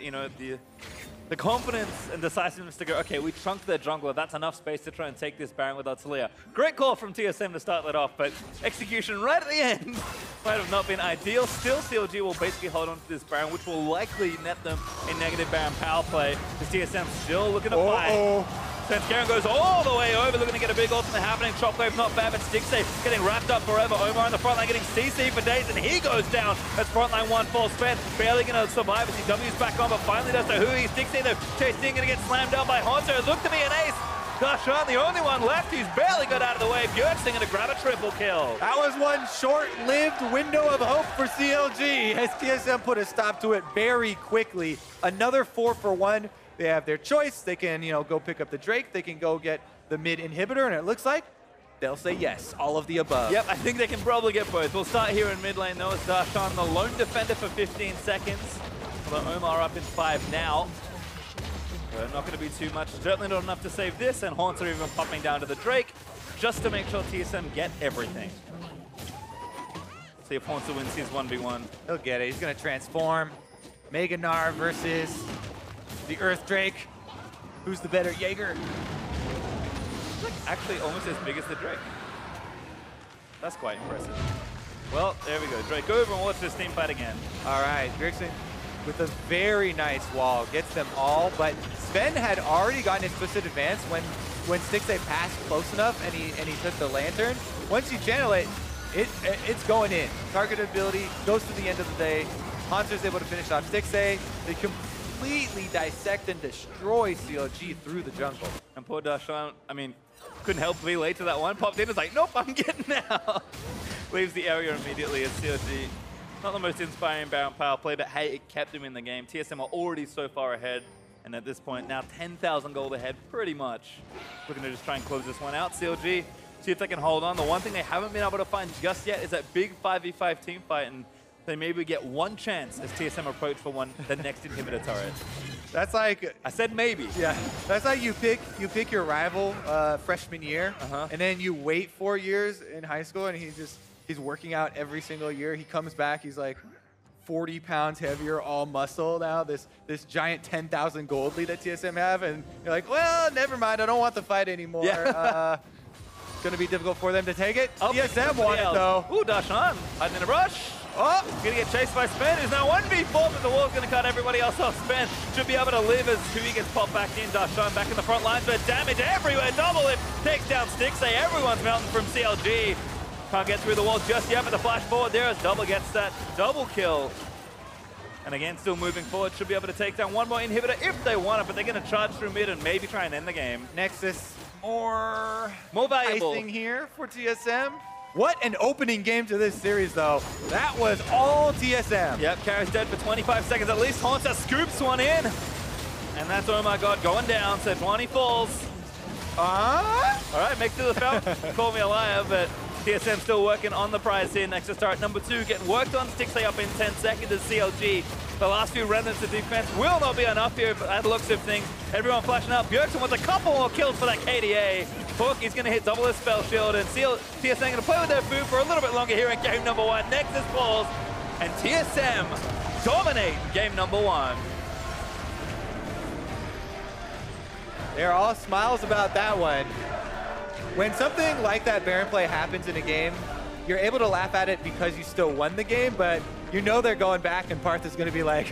the confidence and decisiveness to go, okay, we trunked their jungler, that's enough space to try and take this Baron without Taliyah. Great call from TSM to start that off, but execution right at the end might have not been ideal. Still, CLG will basically hold on to this Baron, which will likely net them a negative Baron power play, because TSM still looking to fight. Garen goes all the way over, looking to get a big ultimate happening. Shockwave not bad, but Stixxay getting wrapped up forever. Omar on the front line getting CC for days, and he goes down as frontline 1 falls Sven. Barely going to survive as he W's back on, but finally does to Hui. Stixxay though, chasing, going to get slammed down by Haunter. Look to be an ace. Darshan, the only one left, who's barely got out of the way. Bjergsen going to grab a triple kill. That was one short-lived window of hope for CLG as TSM put a stop to it very quickly. Another 4 for 1. They have their choice. They can, go pick up the Drake. They can go get the mid inhibitor, and it looks like they'll say yes, all of the above. Yep, I think they can probably get both. We'll start here in mid lane, though, as Darshan, the lone defender for 15 seconds. Although Omar up in 5 now. Not going to be too much. Certainly not enough to save this, and Haunter even popping down to the Drake, just to make sure TSM get everything. See if Haunter wins his 1v1. He'll get it. He's going to transform. Mega Gnar versus the Earth Drake. Who's the better Jaeger? It's like actually almost as big as the Drake. That's quite impressive. Well, there we go. Drake over and watch this team fight again. All right, Bjergsen with a very nice wall. Gets them all, but Sven had already gotten his twisted advance when Stixxay passed close enough and he took the lantern. Once you channel it, it's going in. Target ability goes to the end of the day. Haunter's able to finish off Stixxay. They completely dissect and destroy CLG through the jungle. And poor Darshan, couldn't help but be late to that one. Popped in, was like, nope, I'm getting out. Leaves the area immediately as CLG. Not the most inspiring Baron power play, but hey, it kept him in the game. TSM are already so far ahead, and at this point, now 10,000 gold ahead, pretty much. Looking to just try and close this one out. CLG see if they can hold on. The one thing they haven't been able to find just yet is that big 5v5 team fight, and they maybe get one chance as TSM approach for the next inhibitor turret. That's like, I said maybe. Yeah, that's like you pick your rival freshman year, and then you wait 4 years in high school, and he's working out every single year. He comes back, he's like 40 pounds heavier, all muscle now. This giant 10,000 gold lead that TSM have, and you're like, well, never mind. I don't want the fight anymore. Yeah. It's gonna be difficult for them to take it. TSM won it though. Ooh, Dashan hiding in a brush. Oh, gonna get chased by Spen. Is now 1v4, but the wall's gonna cut everybody else off. Spen should be able to live as Hui gets popped back in. Dashan back in the front lines, but damage everywhere. Double it takes down Stixxay. Everyone's melting from CLG. Can't get through the wall just yet, but the flash forward there as Double gets that double kill. And again, still moving forward, should be able to take down one more inhibitor if they want it, but they're gonna charge through mid and maybe try and end the game. Nexus, more valuable icing here for TSM. What an opening game to this series, though. That was all TSM. Yep, Kara's dead for 25 seconds at least. Haunter scoops one in. And that's, oh my god, going down. So 20 falls. All right, make to the felt. Call me a liar, but TSM still working on the prize here. Nexus turret number 2 getting worked on. Stixxay up in 10 seconds as CLG. The last few remnants of defense will not be enough here, but at the looks of things, everyone flashing out. Bjergsen wants a couple more kills for that KDA. He's going to hit double his spell shield, and TSM going to play with their food for a little bit longer here in game number 1. Nexus falls, and TSM dominate game number 1. They're all smiles about that one. When something like that Baron play happens in a game, you're able to laugh at it because you still won the game, but you know they're going back and Parth is going to be like,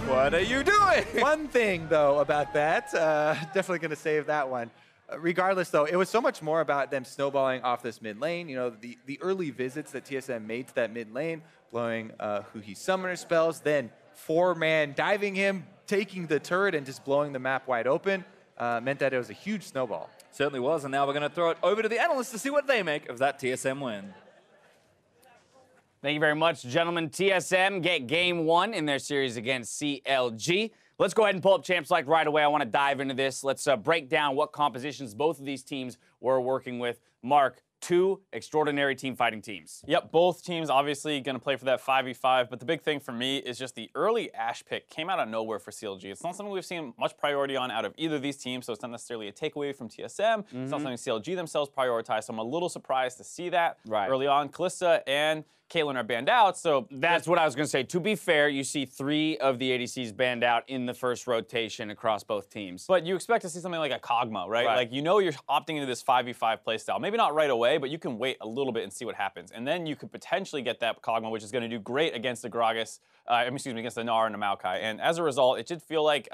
what are you doing? One thing, though, about that, definitely going to save that one. Regardless, though, it was so much more about them snowballing off this mid lane. You know, the early visits that TSM made to that mid lane, blowing Hui summoner spells, then 4-man diving him, taking the turret and just blowing the map wide open, meant that it was a huge snowball. Certainly was, and now we're going to throw it over to the analysts to see what they make of that TSM win. Thank you very much, gentlemen. TSM get game 1 in their series against CLG. Let's go ahead and pull up Champ Select right away. I want to dive into this. Let's break down what compositions both of these teams were working with. Mark, 2 extraordinary team fighting teams. Yep, both teams obviously going to play for that 5v5, but the big thing for me is just the early Ashe pick came out of nowhere for CLG. It's not something we've seen much priority on out of either of these teams, so it's not necessarily a takeaway from TSM. It's not something CLG themselves prioritize, so I'm a little surprised to see that early on. Kalista and Caitlyn are banned out, so that's what I was going to say. To be fair, you see 3 of the ADCs banned out in the first rotation across both teams. But you expect to see something like a Kog'Maw, right? Like, you know you're opting into this 5v5 playstyle. Maybe not right away, but you can wait a little bit and see what happens. And then you could potentially get that Kog'Maw, which is going to do great against the Gragas, against the Gnar and the Maokai. And as a result, it did feel like,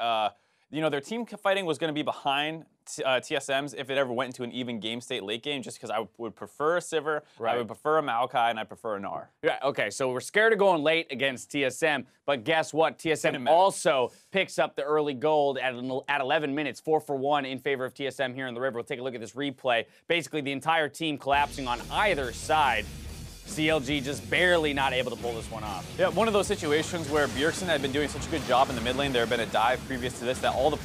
you know, their team fighting was going to be behind TSM's if it ever went into an even game state late game, just because I would prefer a Sivir, I would prefer a Maokai, and I prefer a Gnar. Yeah, okay, so we're scared of going late against TSM, but guess what? TSM also picks up the early gold at 11 minutes, 4 for 1 in favor of TSM here in the river. We'll take a look at this replay. Basically, the entire team collapsing on either side. CLG just barely not able to pull this one off. Yeah, one of those situations where Bjergsen had been doing such a good job in the mid lane. There had been a dive previous to this that all the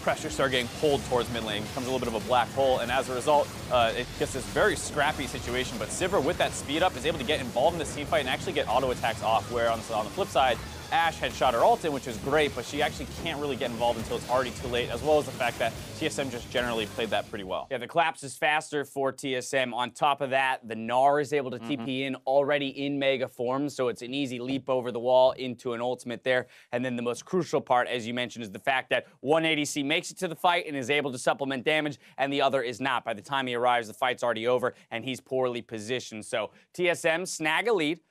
pressure started getting pulled towards mid lane. It becomes a little bit of a black hole, and as a result, it gets this very scrappy situation. But Sivir, with that speed up, is able to get involved in this team fight and actually get auto attacks off, where on the flip side, Ashe had shot her ult in, which is great, but she actually can't really get involved until it's already too late, as well as the fact that TSM just generally played that pretty well. Yeah, the collapse is faster for TSM. On top of that, the Gnar is able to TP in already in mega form, so it's an easy leap over the wall into an ultimate there. And then the most crucial part, as you mentioned, is the fact that one ADC makes it to the fight and is able to supplement damage, and the other is not. By the time he arrives, the fight's already over, and he's poorly positioned. So TSM snag a lead.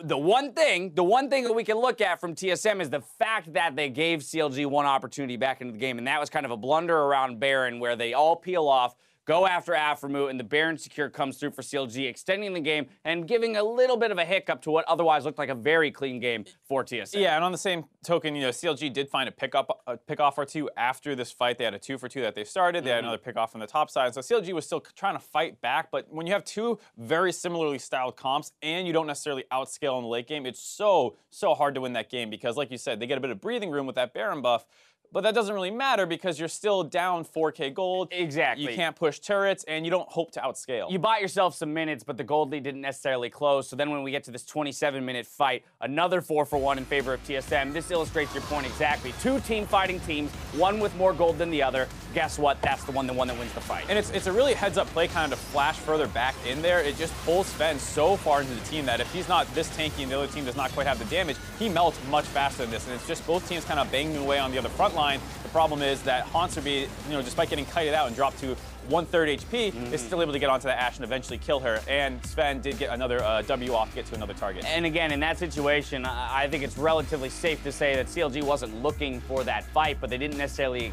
The one thing that we can look at from TSM is the fact that they gave CLG one opportunity back into the game, and that was kind of a blunder around Baron where they all peel off, go after Aphromoo, and the Baron secure comes through for CLG, extending the game and giving a little bit of a hiccup to what otherwise looked like a very clean game for TSM. Yeah, and on the same token, CLG did find a pick-off or two after this fight. They had a 2 for 2 that they started. They had another pick-off from the top side. So CLG was still trying to fight back, but when you have 2 very similarly styled comps and you don't necessarily outscale in the late game, it's so hard to win that game because, like you said, they get a bit of breathing room with that Baron buff. But that doesn't really matter because you're still down 4K gold. Exactly. You can't push turrets, and you don't hope to outscale. You bought yourself some minutes, but the gold lead didn't necessarily close. So then when we get to this 27-minute fight, another 4-for-1 in favor of TSM. This illustrates your point exactly. Two team-fighting teams, one with more gold than the other. Guess what? That's the one that wins the fight. And it's a really heads-up play kind of to flash further back in there. It just pulls Sven so far into the team that if he's not this tanky and the other team does not quite have the damage, he melts much faster than this. And it's just both teams kind of banging away on the other front line. The problem is that Haunserby, despite getting kited out and dropped to 1/3 HP, is still able to get onto the Ashe and eventually kill her. And Sven did get another W off to get to another target. And again, in that situation, I think it's relatively safe to say that CLG wasn't looking for that fight, but they didn't necessarily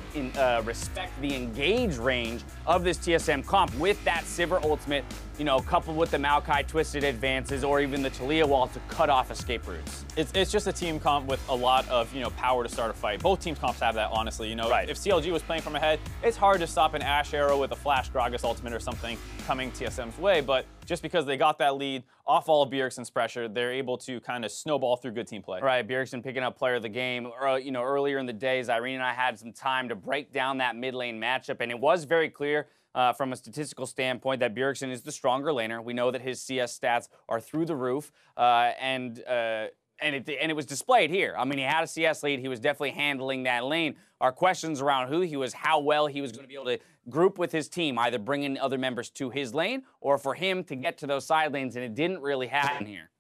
respect the engage range of this TSM comp with that Sivir ultimate, coupled with the Maokai twisted advances or even the Taliyah wall to cut off escape routes. It's just a team comp with a lot of power to start a fight. Both teams comps have that, honestly. If CLG was playing from ahead, it's hard to stop an Ashe arrow with a flash Gragas ultimate or something coming TSM's way, but just because they got that lead off all of Bjergsen's pressure, they're able to kind of snowball through good team play. Right, Bjergsen picking up player of the game. Earlier in the days, Irene and I had some time to break down that mid lane matchup, and it was very clear from a statistical standpoint that Bjergsen is the stronger laner. We know that his CS stats are through the roof, and it was displayed here. I mean, he had a CS lead. He was definitely handling that lane. Our questions around who he was, how well he was going to be able to group with his team, either bringing other members to his lane or for him to get to those side lanes, and it didn't really happen here.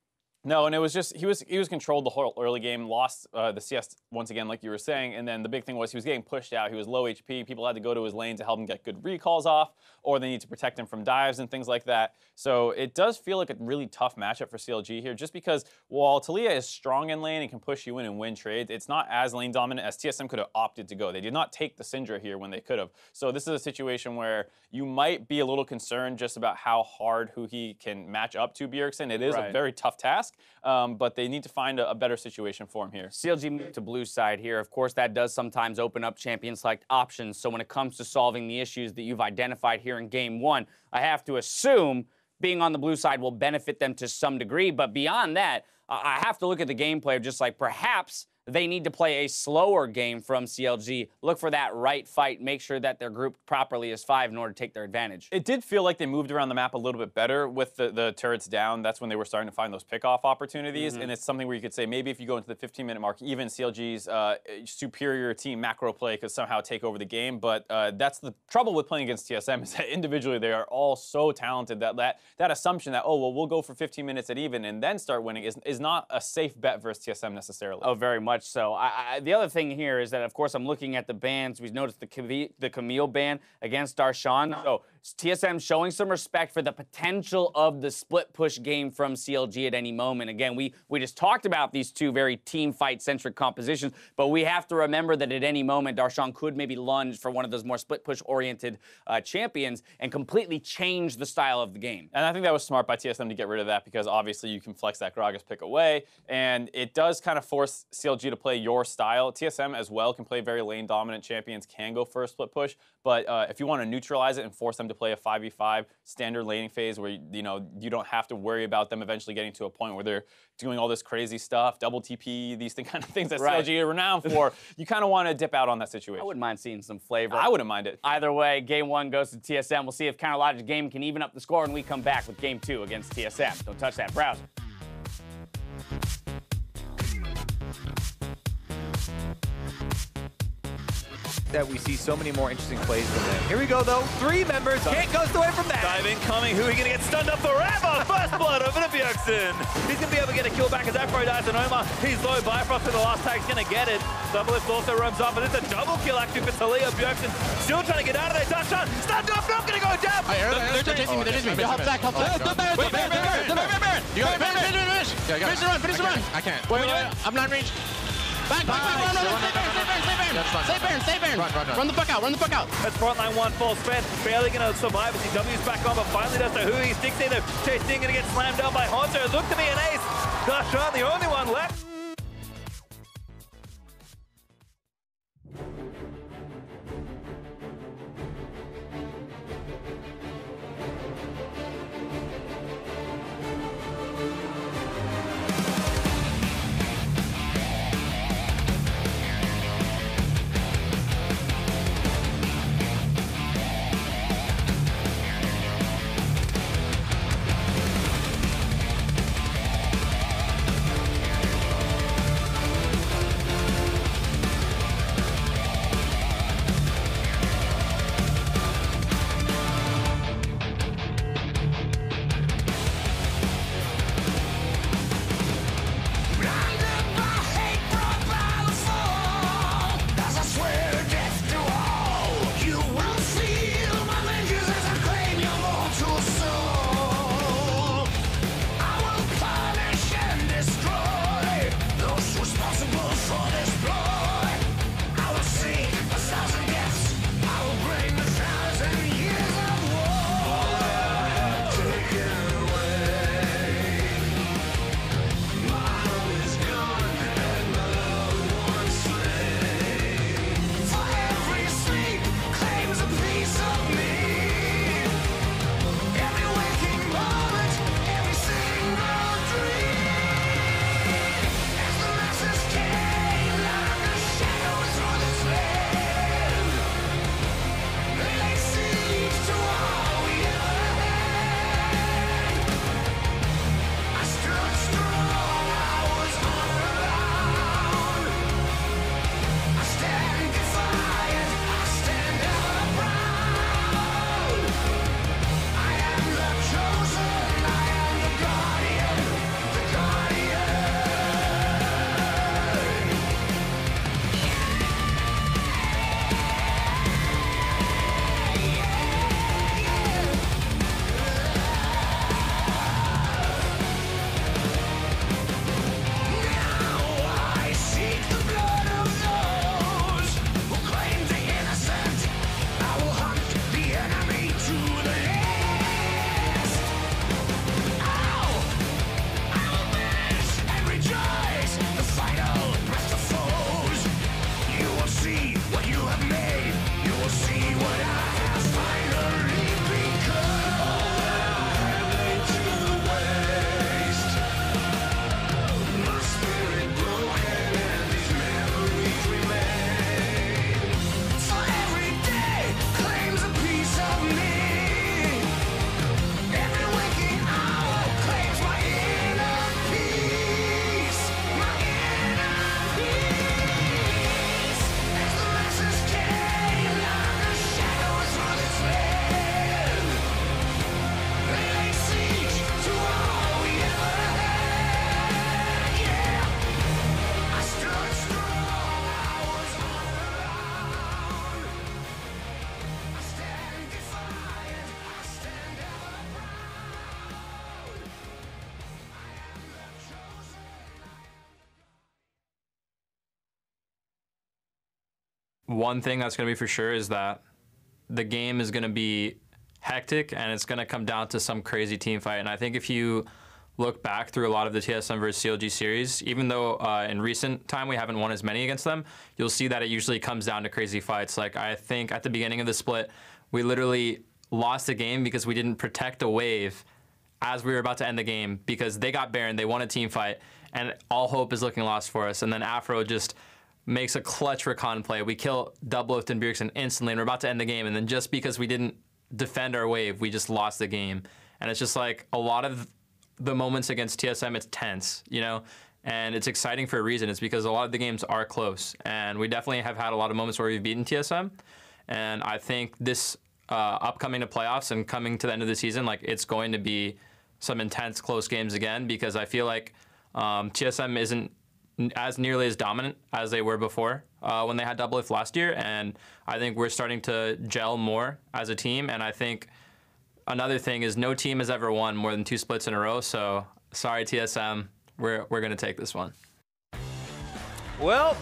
No, and it was just he was controlled the whole early game, lost the CS once again, like you were saying, and then the big thing was he was getting pushed out. He was low HP. People had to go to his lane to help him get good recalls off, or they need to protect him from dives and things like that. So it does feel like a really tough matchup for CLG here, just because while Taliyah is strong in lane and can push you in and win trades, it's not as lane dominant as TSM could have opted to go. They did not take the Syndra here when they could have. So this is a situation where you might be a little concerned just about how hard he can match up to Bjergsen. It is a very tough task. But they need to find a better situation for him here. CLG moved to blue side here. Of course, that does sometimes open up champion select options. So when it comes to solving the issues that you've identified here in game one, I have to assume being on the blue side will benefit them to some degree. But beyond that, I have to look at the gameplay of just like perhaps they need to play a slower game from CLG. Look for that right fight. Make sure that they're grouped properly as 5 in order to take their advantage. It did feel like they moved around the map a little bit better with the turrets down. That's when they were starting to find those pickoff opportunities. And it's something where you could say maybe if you go into the 15-minute mark, even CLG's superior team macro play could somehow take over the game. But that's the trouble with playing against TSM is that individually they are all so talented that assumption that, we'll go for 15 minutes at even and then start winning is not a safe bet versus TSM necessarily. Oh, very much so. The other thing here is that, of course, I'm looking at the bans. We've noticed the Camille ban against Darshan. So TSM showing some respect for the potential of the split push game from CLG at any moment. Again, we just talked about these two very team fight-centric compositions, but we have to remember that at any moment, Darshan could maybe lunge for one of those more split push-oriented champions and completely change the style of the game. And I think that was smart by TSM to get rid of that because obviously you can flex that Gragas pick away, and it does kind of force CLG to play your style. TSM as well can play very lane-dominant champions, can go for a split push, but if you want to neutralize it and force them to play a 5v5 standard laning phase where you don't have to worry about them eventually getting to a point where they're doing all this crazy stuff, double TP, these kind of things that CLG are renowned for, you kind of want to dip out on that situation. I wouldn't mind seeing some flavor. I wouldn't mind it. Either way, game one goes to TSM. We'll see if Counterlogic's game can even up the score when we come back with game two against TSM. Don't touch that browser. That we see so many more interesting plays from them. Here we go, though. 3 members. Can't go away from that. Dive incoming. Who are you going to get stunned up forever? First blood over to Bjergsen. He's going to be able to get a kill back as Afro dies to Noma. He's low. Bifrost in the last tag. He's going to get it. Double Lift also roams off, but it's a double kill actually for Taliyah. Bjergsen still trying to get out of there. Darshan, stunned up. Not going to go down. They're chasing me. They're chasing me. Hop back. Hop back. Wait, Baron. You got it. Finish the run. I can't. Wait. I'm not in range. Back, run. Stay Baron. Run the fuck out. That's frontline 1 full spent. Barely going to survive as he W's back on, but finally does the Hui. Sticks in there. Chasing, going to get slammed down by Haunter. Look to be an ace. Darshan, the only one left. one thing that's going to be for sure is that the game is going to be hectic, and it's going to come down to some crazy team fight. And I think if you look back through a lot of the TSM versus CLG series, even though in recent time we haven't won as many against them, you'll see that it usually comes down to crazy fights. Like, I think at the beginning of the split, we literally lost the game because we didn't protect a wave as we were about to end the game, because they got Baron, they won a team fight, and all hope is looking lost for us. And then Afro just makes a clutch recon play. We kill Doublelift and Bjergsen instantly, and we're about to end the game. And then just because we didn't defend our wave, we just lost the game. And it's just like a lot of the moments against TSM, it's tense, you know? And it's exciting for a reason. It's because a lot of the games are close. And we definitely have had a lot of moments where we've beaten TSM. And I think this upcoming to playoffs and coming to the end of the season, like, it's going to be some intense close games again, because I feel like TSM isn't as nearly as dominant as they were before when they had Doublelift last year. And I think we're starting to gel more as a team. And I think another thing is no team has ever won more than 2 splits in a row. So sorry, TSM, we're going to take this one. Well,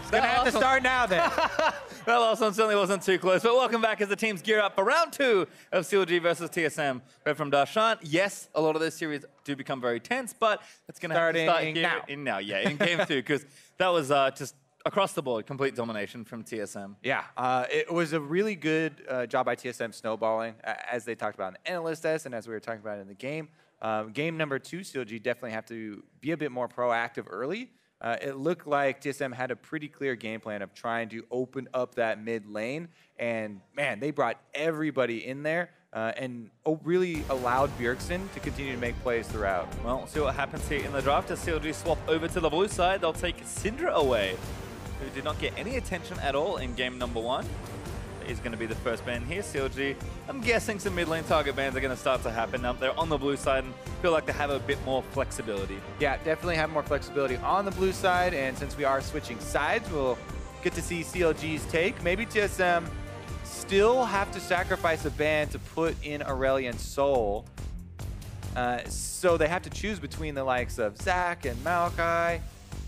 it's going to have to start now then. That last one certainly wasn't too close, but welcome back as the teams gear up for round 2 of CLG versus TSM. Right from Darshan. Yes, a lot of those series do become very tense, but it's going to have to start here in game 2, because that was just across the board, complete domination from TSM. Yeah, it was a really good job by TSM snowballing, as they talked about in the analyst test and as we were talking about in the game. Game number 2, CLG definitely have to be a bit more proactive early. It looked like TSM had a pretty clear game plan of trying to open up that mid lane. And, man, they brought everybody in there and really allowed Bjergsen to continue to make plays throughout. Well, we'll see what happens here in the draft as CLG swap over to the blue side. They'll take Syndra away, who did not get any attention at all in game number 1. Is going to be the first ban here. CLG, I'm guessing some mid lane target bans are going to start to happen. Now they're on the blue side and feel like they have a bit more flexibility. Yeah, definitely have more flexibility on the blue side, and since we are switching sides, we'll get to see CLG's take. Maybe TSM still have to sacrifice a ban to put in Aurelion Soul. So they have to choose between the likes of Zac and Maokai,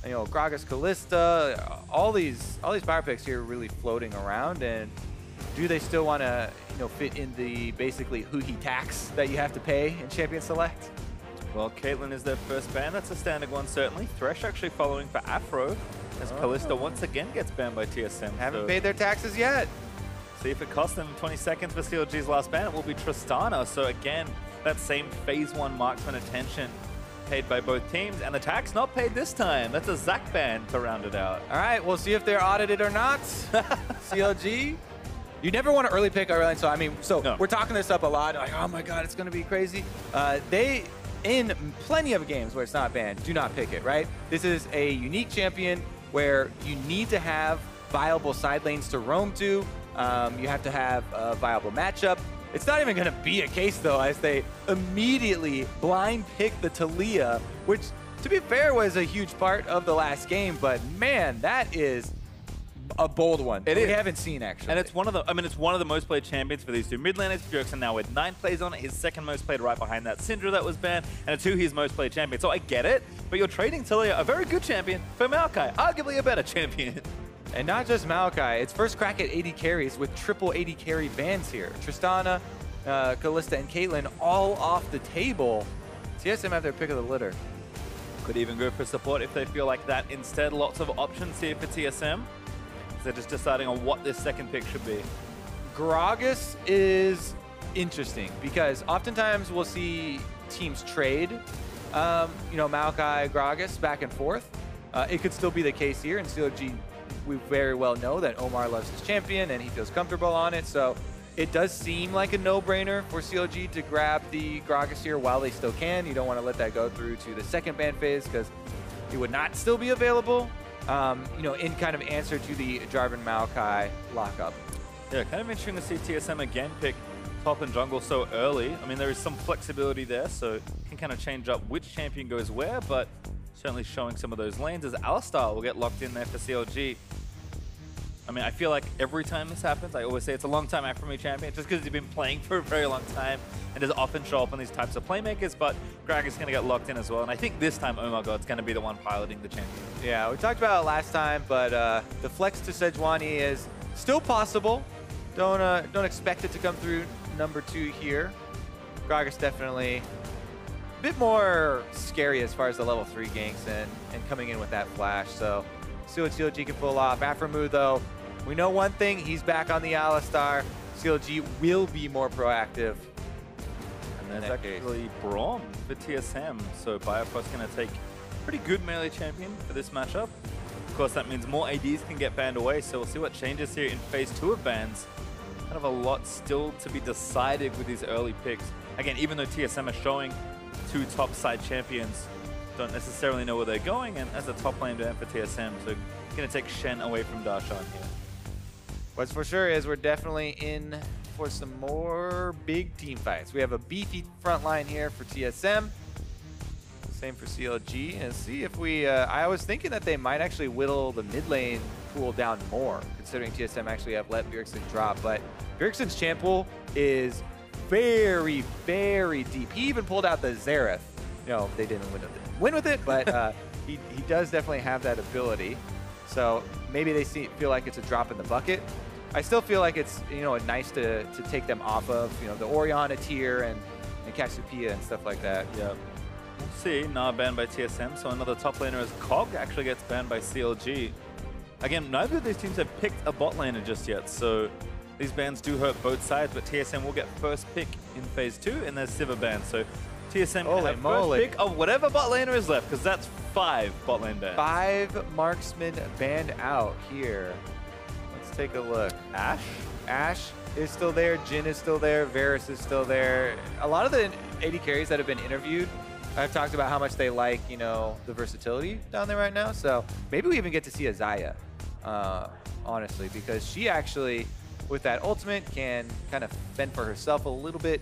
you know, Gragas, Callista, all these power picks here really floating around. And do they still want to, you know, fit in the basically Huhi tax that you have to pay in Champion Select? Well, Caitlyn is their first ban. That's a standard one, certainly. Thresh actually following for Afro, as Callista once again gets banned by TSM. Haven't paid their taxes yet. See if it costs them 20 seconds for CLG's last ban. It will be Tristana. So again, that same Phase 1 marksman attention paid by both teams, and the tax not paid this time. That's a Zac ban to round it out. All right, we'll see if they're audited or not. CLG. You never want to early pick Aurelion, so I mean, we're talking this up a lot, like, oh my god, it's going to be crazy. They, in plenty of games where it's not banned, do not pick it, right? This is a unique champion where you need to have viable side lanes to roam to. You have to have a viable matchup. It's not even going to be a case, though, as they immediately blind pick the Taliyah, which, to be fair, was a huge part of the last game, but man, that is a bold one. We haven't seen, actually. And it's one of the, I mean, it's one of the most played champions for these two mid laners. Bjergsen now with 9 plays on it, his second most played right behind that Syndra that was banned, and it's who his most played champion. So I get it, but you're trading Taliyah, a very good champion, for Maokai, arguably a better champion. And not just Maokai, it's first crack at 80 carries with triple 80 carry bans here. Tristana, Callista, and Caitlyn all off the table. TSM have their pick of the litter. Could even go for support if they feel like that. Instead, lots of options here for TSM. They're just deciding on what this second pick should be. Gragas is interesting because oftentimes we'll see teams trade, you know, Maokai, Gragas back and forth. It could still be the case here in CLG. We very well know that Omar loves his champion and he feels comfortable on it. So it does seem like a no-brainer for CLG to grab the Gragas here while they still can. You don't want to let that go through to the second ban phase because he would not still be available. You know, in kind of answer to the Jarvan Maokai lockup. Yeah, kind of interesting to see TSM again pick top and jungle so early. I mean, there is some flexibility there, so you can kind of change up which champion goes where, but certainly showing some of those lanes as Alistar will get locked in there for CLG. I mean, I feel like every time this happens, I always say it's a long time after me champion, just because he's been playing for a very long time and does often show up on these types of playmakers, but Greg is going to get locked in as well. And I think this time, oh my god, it's going to be the one piloting the champion. Yeah, we talked about it last time, but the flex to Sejuani is still possible. Don't expect it to come through number 2 here. Gragas definitely a bit more scary as far as the level 3 ganks and coming in with that flash. So see what CLG can pull off. Aframu though, we know one thing, he's back on the Alistar. CLG will be more proactive. And there's actually Braum for TSM, so Biofrost's going to take pretty good melee champion for this matchup. Of course, that means more ADs can get banned away, so we'll see what changes here in phase 2 of bans. Kind of a lot still to be decided with these early picks. Again, even though TSM are showing 2 top side champions, don't necessarily know where they're going, and as a top lane ban for TSM, so going to take Shen away from Darshan here. What's for sure is we're definitely in for some more big team fights. We have a beefy front line here for TSM. Same for CLG. And see if we... I was thinking that they might actually whittle the mid lane pool down more, considering TSM actually have let Bjergsen drop. But Bjergsen's champ pool is very, very deep. He even pulled out the Xerath. You know, they didn't win with it, but he does definitely have that ability. So maybe they feel like it's a drop in the bucket. I still feel like it's, you know, nice to take them off of, you know, the Orianna tier and Cassiopeia and stuff like that. Yeah. We'll see. Now banned by TSM, so another top laner as Cog actually gets banned by CLG. Again, neither of these teams have picked a bot laner just yet, so these bans do hurt both sides, but TSM will get first pick in phase 2, and there's Sivir ban. So TSM can have first pick of whatever bot laner is left, because that's 5 bot lane bans. 5 marksmen banned out here. Let's take a look. Ashe is still there. Jhin is still there. Varus is still there. A lot of the AD carries that have been interviewed have talked about how much they like, you know, the versatility down there right now. So maybe we even get to see a Xayah, honestly, because she actually, with that ultimate, can kind of fend for herself a little bit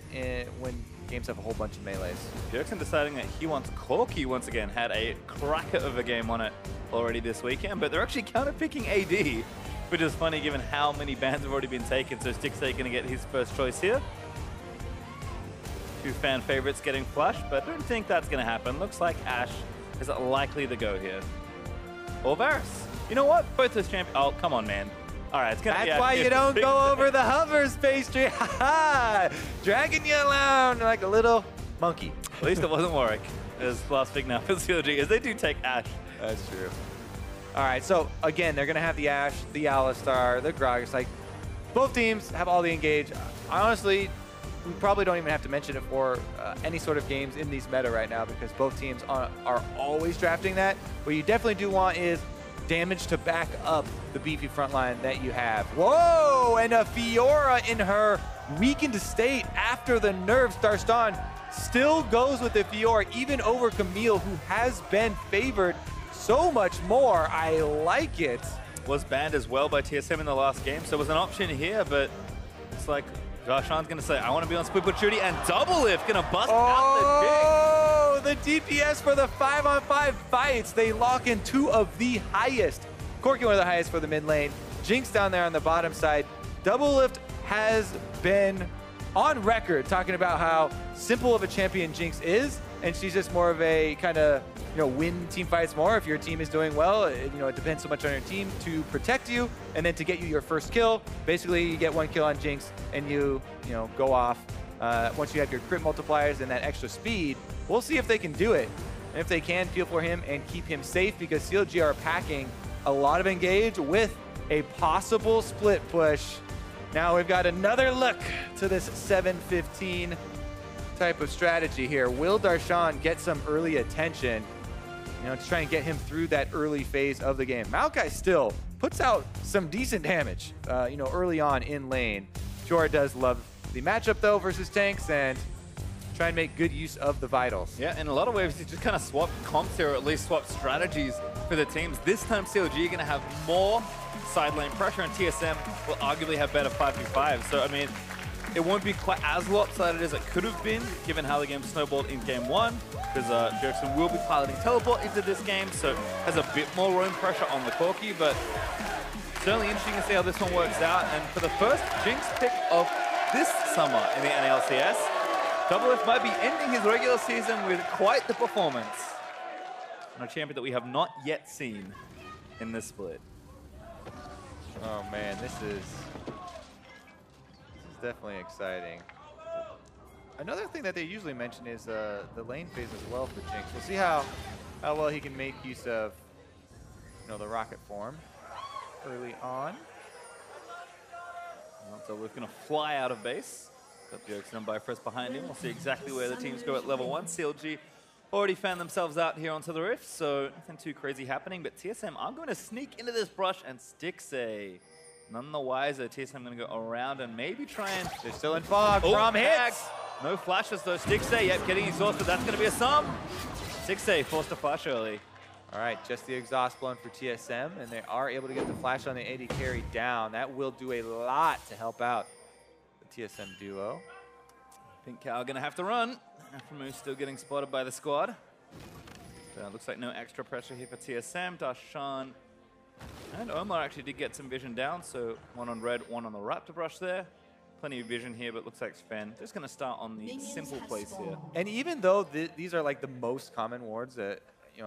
when games have a whole bunch of melees. Bjergsen deciding that he wants Corki once again. Had a cracker of a game on it already this weekend, but they're actually counter-picking AD, which is funny given how many bans have already been taken. So Stixay going to get his first choice here. 2 fan favorites getting flushed, but I don't think that's going to happen. Looks like Ashe is likely to go here. Or Varus. You know what? Both those champions. Oh, come on, man. All right, it's going to be... That's why you don't go over the hovers, pastry. Dragging you around like a little monkey. At least it wasn't Warwick. It's last pick now for CLG, as they do take Ashe. That's true. All right, so again, they're going to have the Ashe, the Alistar, the Gragas. Like, both teams have all the engage. Honestly, we probably don't even have to mention it for any sort of games in these meta right now, because both teams are always drafting that. What you definitely do want is damage to back up the beefy front line that you have. Whoa, and a Fiora in her weakened state after the nerfs. Darshan still goes with the Fiora, even over Camille, who has been favored so much more. I like it. Was banned as well by TSM in the last game, so it was an option here, but it's like Darshan's going to say, I want to be on split maturity, and Double Lift going to bust out the DPS for the 5-on-5 fights. They lock in 2 of the highest. Corki, one of the highest for the mid lane. Jinx down there on the bottom side. Double Lift has been on record talking about how simple of a champion Jinx is, and she's just more of a kind of, you know, win team fights more. If your team is doing well, you know, it depends so much on your team to protect you and then to get you your first kill. Basically, you get 1 kill on Jinx and you know, go off. Once you have your crit multipliers and that extra speed, we'll see if they can do it. And if they can, feel for him and keep him safe, because CLG are packing a lot of engage with a possible split push. Now we've got another look to this 7-15 type of strategy here. Will Darshan get some early attention, you know, to try and get him through that early phase of the game? Maokai still puts out some decent damage, you know, early on in lane. Fiora does love the matchup though versus tanks, and try and make good use of the vitals. Yeah, in a lot of ways, you just kind of swap comps here, or at least swap strategies for the teams. This time, CLG are going to have more side lane pressure, and TSM will arguably have better 5v5. So, I mean, it won't be quite as lopsided as it could have been, given how the game snowballed in game 1, because Bjergsen will be piloting teleport into this game, so has a bit more roam pressure on the Corki, but certainly interesting to see how this one works out. And for the first Jinx pick of this summer in the NALCS, Doublelift might be ending his regular season with quite the performance on a champion that we have not yet seen in this split. Oh man, this is definitely exciting. Another thing that they usually mention is the lane phase as well for Jinx. We'll see how well he can make use of, you know, the rocket form early on. So we're going to fly out of base. Got Bjergsen by first behind him. We'll see exactly where the teams go at level 1. CLG already found themselves out here onto the rift, so nothing too crazy happening. But TSM are going to sneak into this brush and Stixxay. None the wiser. TSM going to go around and maybe try and... They're still in fog. From hits. No flashes though. Stixxay, yep, getting exhausted. That's going to be a sum. Stixxay forced to flash early. All right, just the exhaust blown for TSM, and they are able to get the flash on the AD carry down. That will do a lot to help out the TSM duo. Pink Cow going to have to run. Aframu still getting spotted by the squad. Looks like no extra pressure here for TSM. Darshan and Omar actually did get some vision down, so one on red, one on the Raptor brush there. Plenty of vision here, but looks like Sven just going to start on the simple plays here. And even though these are like the most common wards that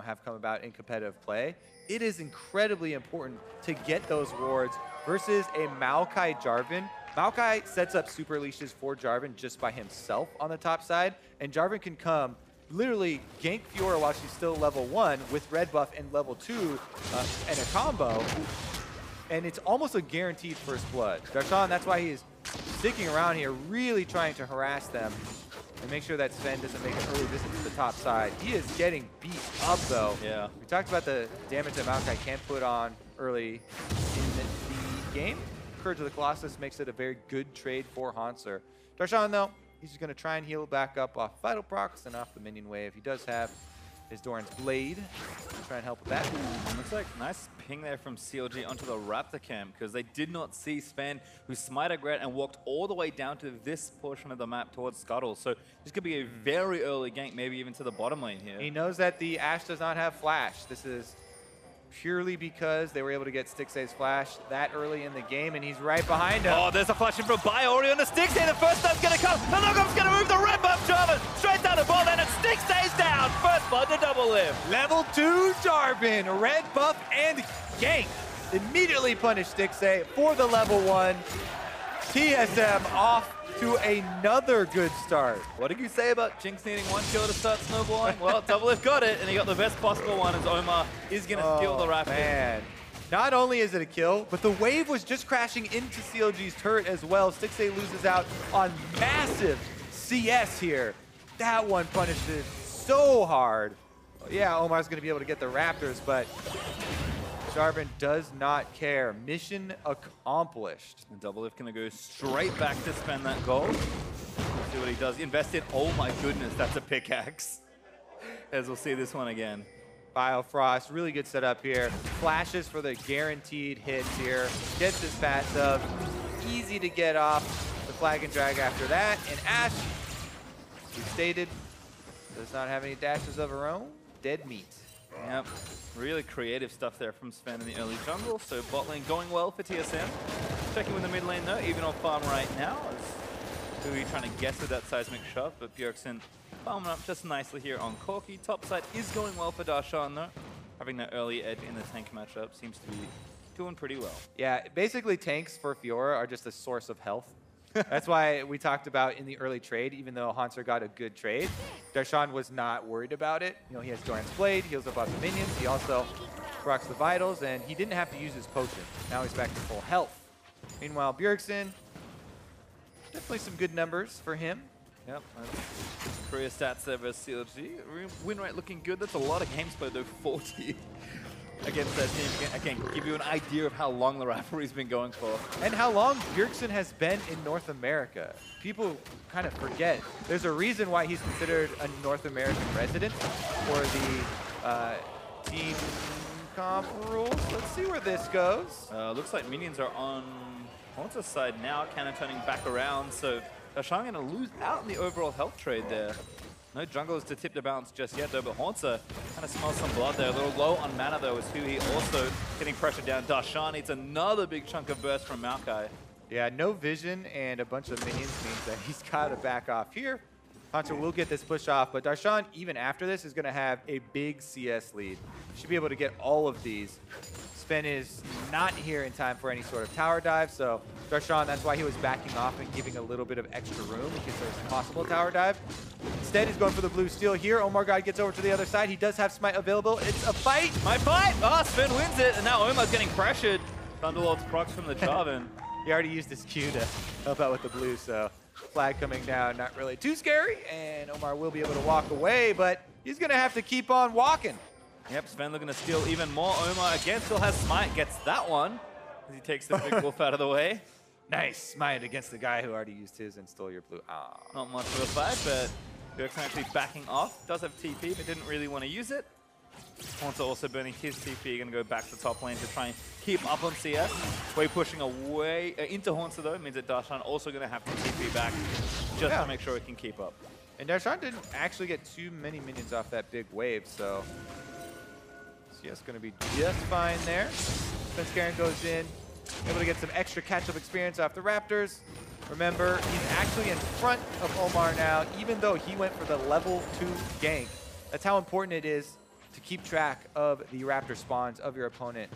have come about in competitive play, it is incredibly important to get those wards versus a Maokai Jarvan. Maokai sets up super leashes for Jarvan just by himself on the top side, and Jarvan can come literally gank Fiora while she's still level 1 with red buff and level 2 and a combo, and it's almost a guaranteed first blood. Darshan, that's why he's sticking around here, really trying to harass them and make sure that Sven doesn't make an early visit to the top side. He is getting beat up, though. Yeah. We talked about the damage that Maokai can put on early in the game. Courage of the Colossus makes it a very good trade for Hanser. Darshan, though, he's just going to try and heal back up off Vital Procs and off the minion wave. He does have his Doran's Blade. Try and help with that. Looks like nice ping there from CLG onto the Raptor camp, because they did not see Sven, who smited Gret and walked all the way down to this portion of the map towards Scuttle. So this could be a very early gank, maybe even to the bottom lane here. He knows that the Ashe does not have flash. This is purely because they were able to get Stixxay's flash that early in the game, and he's right behind him. Oh, there's a flash in from Biori on the Stixxay. The first stunn's going to come. The knockup's going to move the red buff Jarvan straight down the ball, and Stixxay's down. First blood to Doublelift. Level 2 Jarvan, red buff and gank. Immediately punish Stixxay for the level 1. TSM off to another good start. What did you say about Jinx needing 1 kill to start snowballing? Well, Doublelift got it, and he got the best possible one as Omar is going to steal the Raptor. Man. Not only is it a kill, but the wave was just crashing into CLG's turret as well. Stixxay loses out on massive CS here. That one punished it so hard. Yeah, Omar's going to be able to get the Raptors, but Jarvan does not care. Mission accomplished. And Doublelift going to go straight back to spend that gold. Let's see what he does. Invest in, oh my goodness, that's a pickaxe. As we'll see this one again. Biofrost, really good setup here. Flashes for the guaranteed hits here. Gets his passive. Easy to get off the flag and drag after that. And Ashe, we stated, does not have any dashes of her own. Dead meat. Yep, really creative stuff there from Sven in the early jungle. So bot lane going well for TSM. Checking with the mid lane though, even on farm right now. Who are you trying to guess with that seismic shot? But Bjergsen farming up just nicely here on Corki. Top side is going well for Darshan though. Having that early edge in the tank matchup seems to be doing pretty well. Yeah, basically tanks for Fiora are just a source of health. That's why we talked about in the early trade, even though Hanser got a good trade, Darshan was not worried about it. You know, he has Doran's Blade, heals up on the minions, he also procs the vitals, and he didn't have to use his potion. Now he's back to full health. Meanwhile, Bjergsen, definitely some good numbers for him. Yep, career stats there versus CLG. Win rate looking good. That's a lot of games played though, 40 against that team. Again, give you an idea of how long the rivalry's been going for. And how long Bjergsen has been in North America. People kind of forget. There's a reason why he's considered a North American resident for the team comp rules. Let's see where this goes. Looks like minions are on Haunter's side now, kind of turning back around. So Darshan going to lose out in the overall health trade there. No junglers to tip the balance just yet, though, but Haunter kind of smells some blood there. A little low on mana, though, is Huhi also getting pressured down. Darshan needs another big chunk of burst from Maokai. Yeah, no vision and a bunch of minions means that he's got to back off here. Hunter will get this push off, but Darshan, even after this, is going to have a big CS lead. Should be able to get all of these. Sven is not here in time for any sort of tower dive, so Darshan, that's why he was backing off and giving a little bit of extra room in case there's a possible tower dive. Instead, he's going for the blue steal here. Omar God gets over to the other side. He does have Smite available. It's a fight. My fight! Oh, Sven wins it, and now Omar's getting pressured. Thunderlord's procs from the Jarvan. He already used his Q to help out with the blue, so flag coming down, not really too scary, and Omar will be able to walk away, but he's going to have to keep on walking. Yep, Sven looking to steal even more. Omar again still has Smite, gets that one as he takes the big wolf out of the way. Nice Smite against the guy who already used his and stole your blue. Ah. Not much of a fight, but Bjergsen actually backing off. Does have TP, but didn't really want to use it. Haunter also burning his TP, going to go back to the top lane to try and keep up on CS. Way pushing away into Haunter, though, means that Darshan also going to have to TP back just to make sure he can keep up. And Darshan didn't actually get too many minions off that big wave, so CS going to be just fine there. Sven goes in, able to get some extra catch-up experience off the Raptors. Remember, he's actually in front of Omar now, even though he went for the level 2 gank. That's how important it is to keep track of the Raptor spawns of your opponent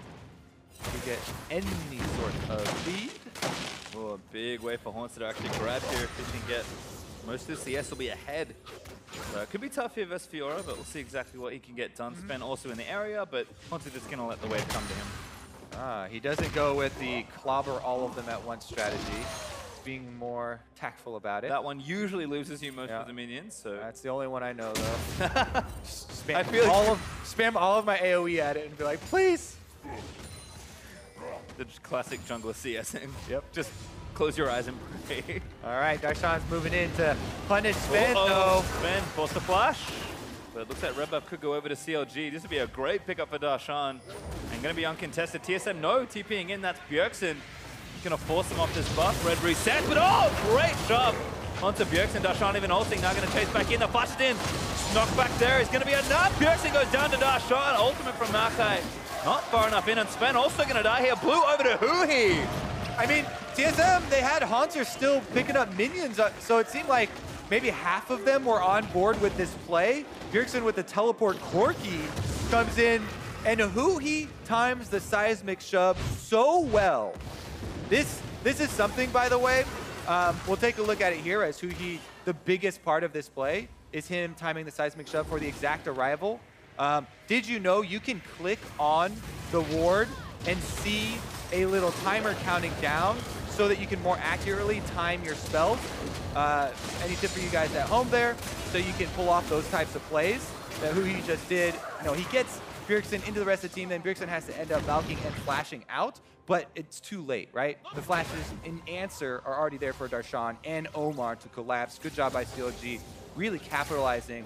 to get any sort of lead. Oh, a big way for Haunter to actually grab here if he can get most of the CS will be ahead. So it could be tough here versus Fiora, but we'll see exactly what he can get done. Sven also in the area, but Haunter just going to let the wave come to him. Ah, he doesn't go with the clobber all of them at once strategy. He's being more tactful about it. That one usually loses you most of the minions, so that's the only one I know, though. Spam all of my AoE at it and be like, please. The classic jungler CSing. Yep. Just close your eyes and pray. All right, Darshan's moving in to punish Sven, though. Sven forced a flash. But it looks like red buff could go over to CLG. This would be a great pickup for Darshan. And going to be uncontested. TSM, no TPing in. That's Bjergsen. He's going to force him off this buff. Red reset, but oh, great job onto Bjergsen. Darshan even ulting. Now going to chase back in. The flash is in. Knock back there is going to be enough. Bjergsen goes down to Darshan. Ultimate from Maokai. Not far enough in. And Sven also going to die here. Blue over to Huhi. I mean, TSM, they had Haunter still picking up minions, so it seemed like maybe half of them were on board with this play. Bjergsen with the teleport Corki comes in, and Huhi times the seismic shove so well. This is something, by the way. We'll take a look at it here as Huhi, the biggest part of this play is him timing the seismic shove for the exact arrival. Did you know you can click on the ward and see a little timer counting down so that you can more accurately time your spells? Any tip for you guys at home there, so you can pull off those types of plays that Huhi just did. You know, he gets Bjergsen into the rest of the team, then Bjergsen has to end up valking and flashing out, but it's too late, right? The flashes in answer are already there for Darshan and Omar to collapse. Good job by CLG, really capitalizing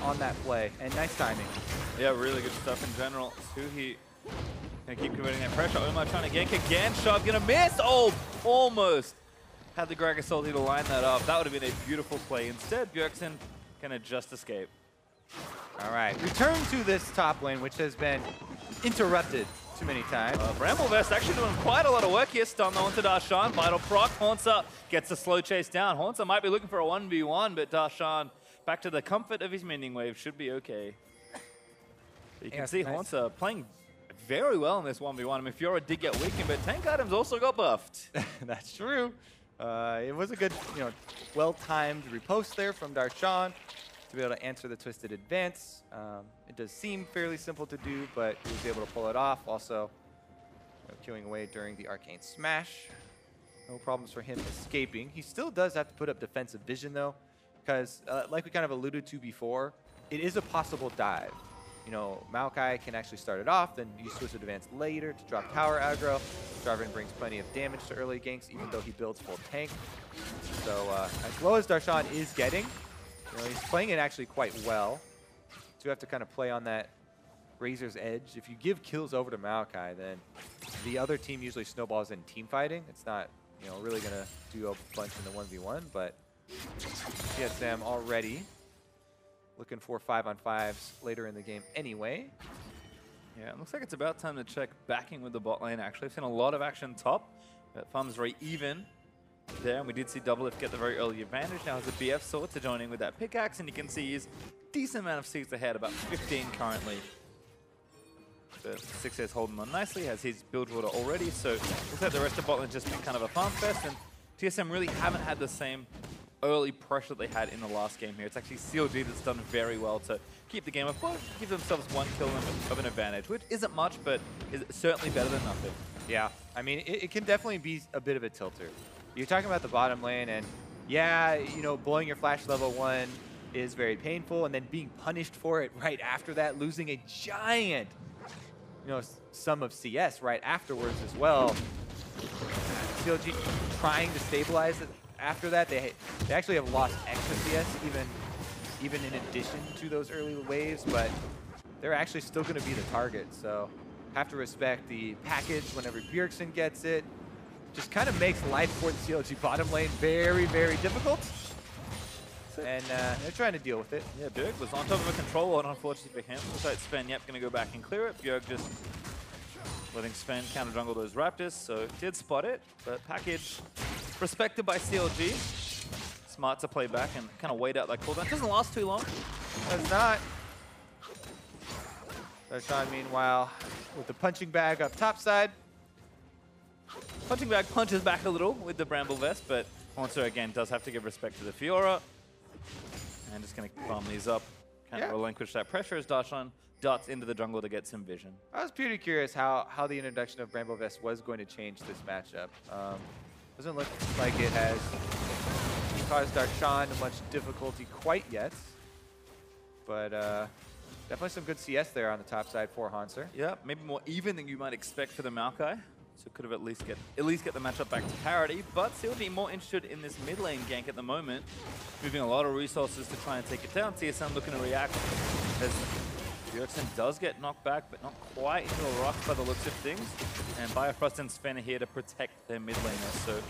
on that play, and nice timing. Yeah, really good stuff in general. Huhi gonna keep converting that pressure. Omar trying to gank again. Shove gonna miss. Oh, almost had the Gragas ulti to line that up. That would have been a beautiful play. Instead, Bjergsen gonna just escape. All right, return to this top lane, which has been interrupted too many times. Bramblevest actually doing quite a lot of work here. Stun onto Darshan. Vital proc. Haunter gets a slow chase down. Haunter might be looking for a 1v1, but Darshan, back to the comfort of his minion wave, should be okay. You can see Haunter playing very well in this 1v1. I mean, Fiora did get weakened, but tank items also got buffed. That's true. It was a good, well-timed riposte there from Darshan to be able to answer the twisted advance. It does seem fairly simple to do, but he was able to pull it off. Also, queuing away during the arcane smash. No problems for him escaping. He still does have to put up defensive vision, though, because like we kind of alluded to before, it is a possible dive. Maokai can actually start it off, then use Twisted Advance later to drop tower aggro. Jarvan brings plenty of damage to early ganks, even though he builds full tank. So as low as Darshan is getting, he's playing it actually quite well. So you have to kind of play on that razor's edge. If you give kills over to Maokai, then the other team usually snowballs in team fighting. It's not, really going to do a bunch in the 1v1, but TSM already looking for 5-on-5s later in the game anyway. Yeah, it looks like it's about time to check backing with the bot lane, actually. I've seen a lot of action top. Farm's very even there, and we did see Doublelift get the very early advantage. Now has a BF sword to join in with that pickaxe, and you can see he's decent amount of seats ahead, about 15 currently. The 6S holding on nicely, has his build order already, so looks like the rest of bot lane just been kind of a farm fest, and TSM really haven't had the same early pressure they had in the last game here. It's actually CLG that's done very well to keep the game afloat, give themselves 1 kill of an advantage, which isn't much, but is certainly better than nothing. Yeah, I mean, it can definitely be a bit of a tilter. You're talking about the bottom lane, and yeah, you know, blowing your flash level 1 is very painful, and then being punished for it right after that, losing a giant, you know, sum of CS right afterwards as well. CLG trying to stabilize it after that. They actually have lost extra CS even in addition to those early waves, but they're actually still going to be the target. So have to respect the package whenever Bjergsen gets it. Just kind of makes life for the CLG bottom lane very, very difficult. And they're trying to deal with it. Yeah, Bjerg was on top of a controller, and unfortunately for him, looks like Sven, yep, going to go back and clear it. Bjerg just letting Sven counter jungle those Raptors, so did spot it, but package respected by CLG. Smart to play back and kind of wait out that cooldown. Doesn't last too long. Does not. Darshan, meanwhile, with the punching bag up top side. Punching bag punches back a little with the Bramble Vest, but Monster again does have to give respect to the Fiora. And just going to farm these up, kind of relinquish that pressure as Darshan darts into the jungle to get some vision. I was pretty curious how the introduction of Bramble Vest was going to change this matchup. Doesn't look like it has caused Darshan much difficulty quite yet. But definitely some good CS there on the top side for Hanser. Yeah, maybe more even than you might expect for the Maokai. So could have at least get the matchup back to parity, but CLG more interested in this mid lane gank at the moment, moving a lot of resources to try and take it down. TSM looking to react as Bjergsen does get knocked back, but not quite into a rock by the looks of things. And Bifrost and Sven are here to protect their mid laner. So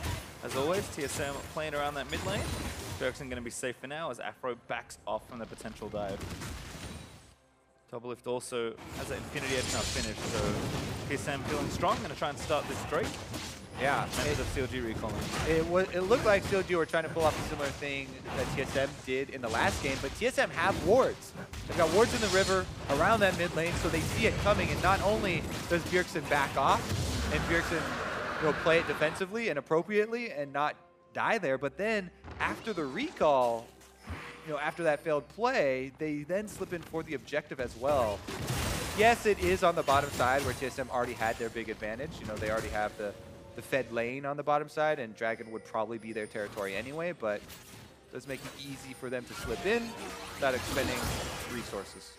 as always, TSM playing around that mid lane. Bjergsen going to be safe for now as Afro backs off from the potential dive. Doublelift also has an Infinity Edge now finished, so TSM feeling strong, going to try and start this streak. Yeah. Method of CLG recalling. It looked like CLG were trying to pull off a similar thing that TSM did in the last game, but TSM have wards. They've got wards in the river around that mid lane, so they see it coming, and not only does Bjergsen back off, and Bjergsen play it defensively and appropriately and not die there, but then after the recall, after that failed play, they then slip in for the objective as well. Yes, it is on the bottom side where TSM already had their big advantage. They already have the fed lane on the bottom side, and Dragon would probably be their territory anyway, but it does make it easy for them to slip in without expending resources.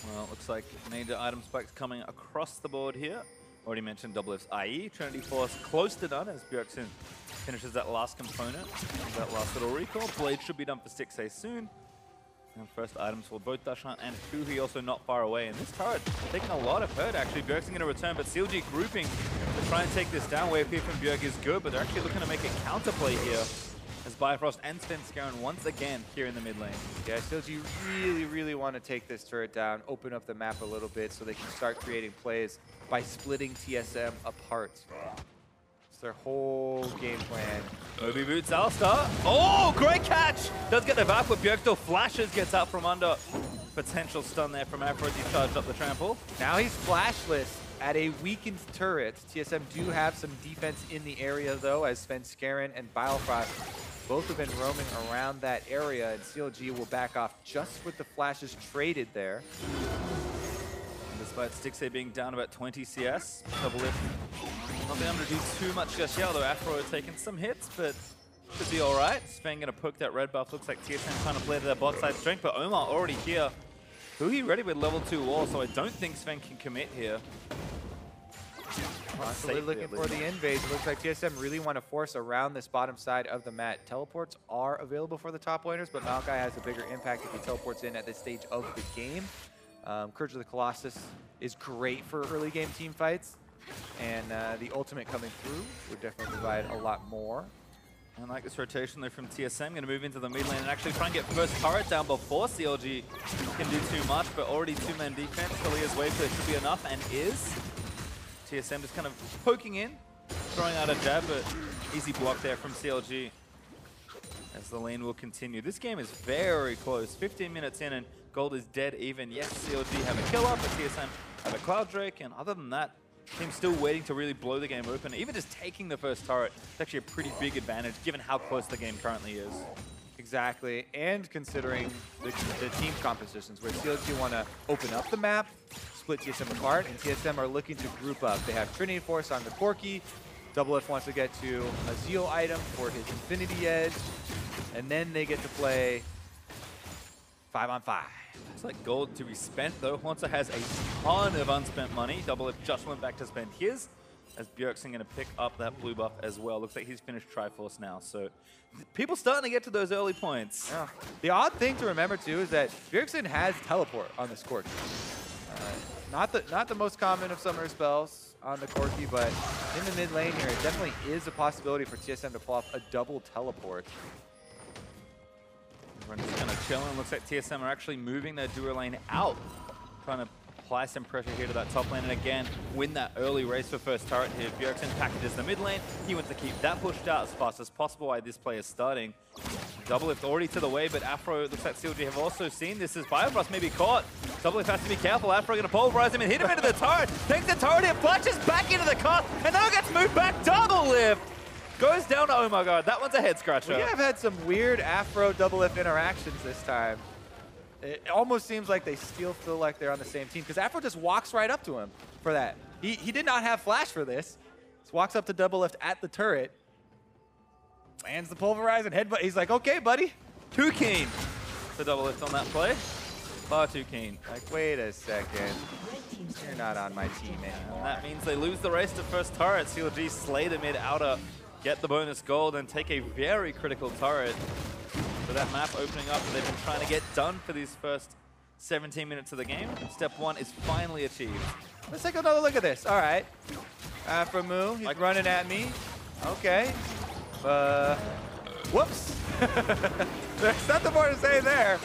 Well, it looks like major item spikes coming across the board here. Already mentioned Doublelift's IE. Trinity Force close to done as Bjergsen finishes that last component, that last little recall. Blade should be done for 6A soon. And first items for both Darshan and Kuhi also not far away. And this turret taking a lot of hurt actually. Bjergsen going to return, but CLG grouping to try and take this down. Wave here from Bjerg is good, but they're actually looking to make a counterplay here as Bifrost and Sven Skaren once again here in the mid lane. Yeah, CLG really, really want to take this turret down, open up the map a little bit so they can start creating plays by splitting TSM apart. It's their whole game plan. Obi boots Alistar. Oh, great catch! Does get the back, but Bjerg still flashes, gets out from under. Potential stun there from Afro as he charged up the trample. Now he's flashless at a weakened turret. TSM do have some defense in the area though, as Sven Skaren and Bifrost both have been roaming around that area, and CLG will back off just with the flashes traded there. And despite Stixay being down about 20 CS, Doublelift not being able to do too much just yet, although Afro has taken some hits, but should be all right. Sven going to poke that red buff. Looks like TSM trying to play to their bot side strength, but Omar already here. Kuhi ready with level 2 wall, so I don't think Sven can commit here. Constantly looking for the invade. It looks like TSM really want to force around this bottom side of the mat. Teleports are available for the top laners, but Maokai has a bigger impact if he teleports in at this stage of the game. Courage of the Colossus is great for early game team fights, and the ultimate coming through would definitely provide a lot more. I like this rotation though from TSM. Going to move into the mid lane and actually try and get first turret down before CLG can do too much, but already two-man defense. Kalia's wave clear should be enough, and is. TSM just kind of poking in, throwing out a jab, but easy block there from CLG as the lane will continue. This game is very close. 15 minutes in and gold is dead even. Yes, CLG have a kill up, but TSM have a Cloud Drake, and other than that, team's still waiting to really blow the game open. Even just taking the first turret is actually a pretty big advantage given how close the game currently is. Exactly, and considering the team compositions, where CLG want to open up the map, split TSM apart, and TSM are looking to group up. They have Trinity Force on the Corki. Doublelift wants to get to a Zeal item for his Infinity Edge, and then they get to play 5-on-5. It's like gold to be spent though. Honza has a ton of unspent money. Doublelift just went back to spend his, as Bjergsen going to pick up that blue buff as well. Looks like he's finished Triforce now, so people starting to get to those early points. Yeah. The odd thing to remember too is that Bjergsen has teleport on this Corki. Not the most common of summoner spells on the Corki, but in the mid lane here, it definitely is a possibility for TSM to pull off a double teleport. Everyone's just kind of chilling. Looks like TSM are actually moving their duo lane out, trying to apply some pressure here to that top lane, and again, win that early race for first turret here. Bjergsen packages the mid lane. He wants to keep that pushed out as fast as possible while this play is starting. Doublelift already to the way, but Afro, looks like CLG have also seen this as Biofrost may be caught. Doublelift has to be careful. Afro going to pulverize him and hit him into the turret. Takes the turret here, flashes back into the cut, and now gets moved back. Doublelift goes down to, oh my god, that one's a head scratcher. We have had some weird Afro Doublelift interactions this time. It almost seems like they still feel like they're on the same team, because Afro just walks right up to him for that. He did not have flash for this. Just walks up to Doublelift at the turret, lands the pulverize and headbutt. He's like, okay, buddy. Too keen for Doublelift on that play. Far too keen. Like, wait a second. You're not on my team anymore. And that means they lose the race to first turret. CLG slay the mid outer, get the bonus gold, and take a very critical turret. So that map opening up that they've been trying to get done for these first 17 minutes of the game. Step one is finally achieved. Let's take another look at this. All right. Afro Moo, he's running at me. Okay. Whoops. There's nothing more to say there.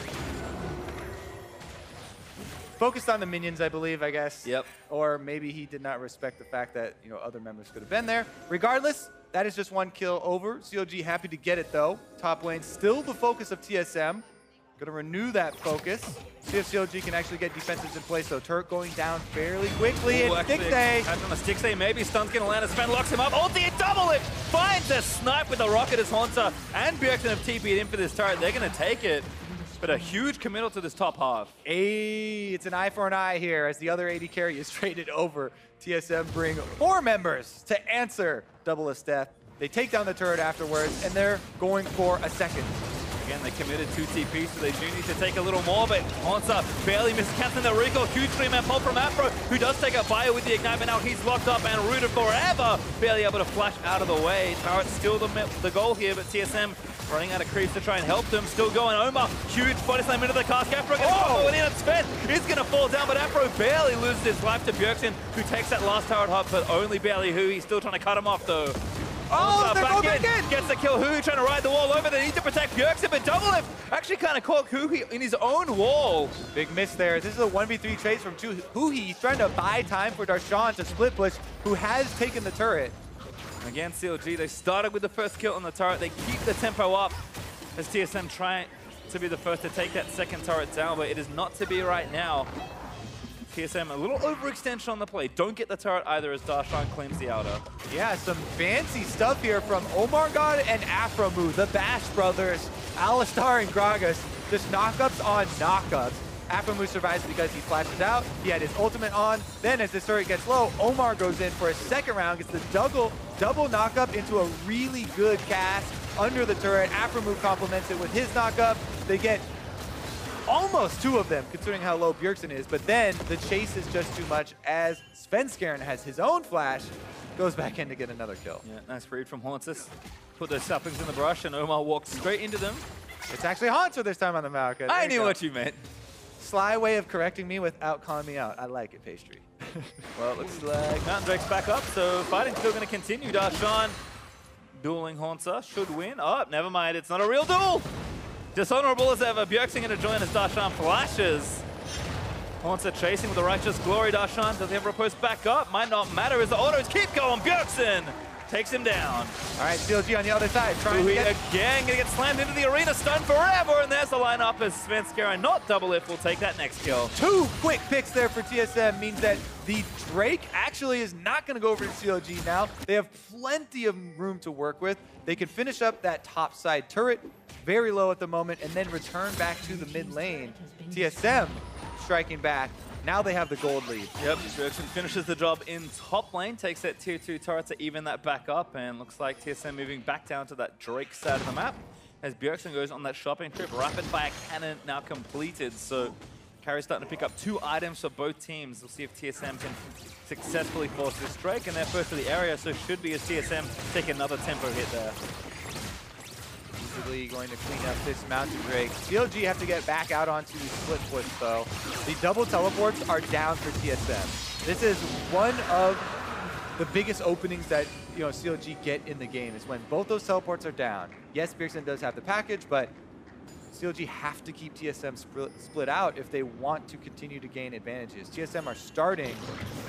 Focused on the minions, I believe, I guess. Yep. Or maybe he did not respect the fact that, you know, other members could have been there. Regardless, that is just one kill over. CLG happy to get it, though. Top lane still the focus of TSM. Going to renew that focus. See if CLG can actually get defenses in place, though. Turret going down fairly quickly. And Stixay. On the Stixay, maybe Stun's going to land. Sven locks him up. Ulti and Doublelift finds a snipe with the rocket as Honza and Bjergsen have TP'd in for this turret. They're going to take it. But a huge committal to this top half. Hey, it's an eye for an eye here as the other AD carry is traded over. TSM bring 4 members to answer Doublelift's death. They take down the turret afterwards, and they're going for a second. Again, they committed 2 TPs, so they do need to take a little more, but Honza barely misses canceling the recall. Huge 3-man pull from Afro, who does take a fire with the Ignite, but now he's locked up and rooted forever. Barely able to flash out of the way. Turret's still the goal here, but TSM running out of creeps to try and help them. Still going. Omar, huge body slam into the cask. Afro gets forward in, and Sven is going to fall down, but Afro barely loses his life to Bjergsen, who takes that last turret hop, but only barely who. He's still trying to cut him off, though. Oh, they're going back in. Gets the kill. Hu trying to ride the wall over. They need to protect Bjergsen, but Doublelift actually kind of caught Hu in his own wall. Big miss there. This is a 1v3 chase from Hu. He's trying to buy time for Darshan to split push, who has taken the turret. Again, CLG, they started with the first kill on the turret. They keep the tempo up as TSM try to be the first to take that second turret down, but it is not to be right now. TSM a little overextension on the play. Don't get the turret either as Darshan claims the outer. Yeah, some fancy stuff here from Omar God and Afro Moo, the Bash brothers, Alistar and Gragas. Just knockups on knockups. Afro Moo survives because he flashes out. He had his ultimate on. Then as this turret gets low, Omar goes in for a second round, gets the double knockup into a really good cast under the turret. Afro Moo complements it with his knockup. They get almost 2 of them, considering how low Bjergsen is, but then the chase is just too much as Svenskeren has his own flash, goes back in to get another kill. Yeah, nice read from Hauntus. Put those saplings in the brush, and Omar walks straight into them. It's actually Haunter this time on the Malka. I knew what you meant. Sly way of correcting me without calling me out. I like it, Pastry. Well, it looks like Mountain Drake's back up, so fighting's still going to continue. Darshan Dueling Haunter should win. Oh, never mind. It's not a real duel. Dishonorable as ever. Bjergsen going to join as Darshan flashes. Haunter chasing with the Righteous Glory. Darshan, does he ever post back up? Might not matter as the autos keep going. Bjergsen takes him down. All right, CLG on the other side. Trying to get... again, gonna get slammed into the arena, stunned forever, and there's the lineup as FLICKR, not Double If, will take that next kill. 2 quick picks there for TSM means that the Drake actually is not gonna go over to CLG now. They have plenty of room to work with. They can finish up that top side turret, very low at the moment, and then return back to the mid lane. TSM striking back. Now they have the gold lead. Yep, Bjergsen finishes the job in top lane, takes that tier 2 turret to even that back up, and looks like TSM moving back down to that Drake side of the map as Bjergsen goes on that shopping trip. Rapid fire cannon now completed, so Carry's starting to pick up 2 items for both teams. We'll see if TSM can successfully force this Drake, and they're first to the area, so should be as TSM take another tempo hit there. Easily going to clean up this Mountain Drake. CLG have to get back out onto the split push though. The double teleports are down for TSM. This is one of the biggest openings that CLG get in the game, is when both those teleports are down. Yes, Bjergsen does have the package, but CLG have to keep TSM split out if they want to continue to gain advantages. TSM are starting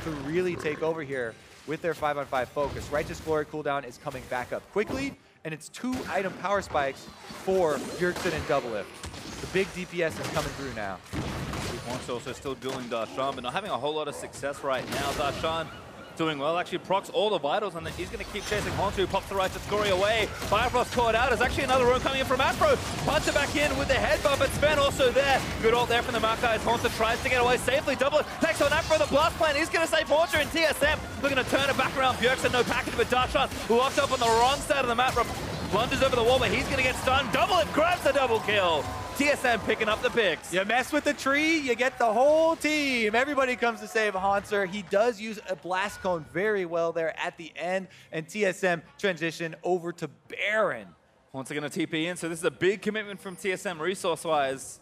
to really take over here with their 5-on-5 focus. Righteous Glory cooldown is coming back up quickly, and it's 2 item power spikes for Bjergsen and Double If. The big DPS is coming through now. Haunter also still dueling Darshan, but not having a whole lot of success right now. Darshan doing well, actually procs all the vitals, and then he's going to keep chasing Haunter, who pops the Righteous Glory away. Firefrost caught out. There's actually another room coming in from Afro. Punts it back in with the headbutt, but Sven also there. Good ult there from the Maokai as Haunter tries to get away safely. Double takes on Afro. The blast plan is going to save Haunter, and TSM looking to turn it back around. Bjergsen, no package, but Darshan, who locked up on the wrong side of the map, blunders over the wall, but he's going to get stunned. Double It grabs the double kill. TSM picking up the picks. You mess with the tree, you get the whole team. Everybody comes to save Haunter. He does use a blast cone very well there at the end, and TSM transition over to Baron. Haunter going to TP in, so this is a big commitment from TSM resource-wise.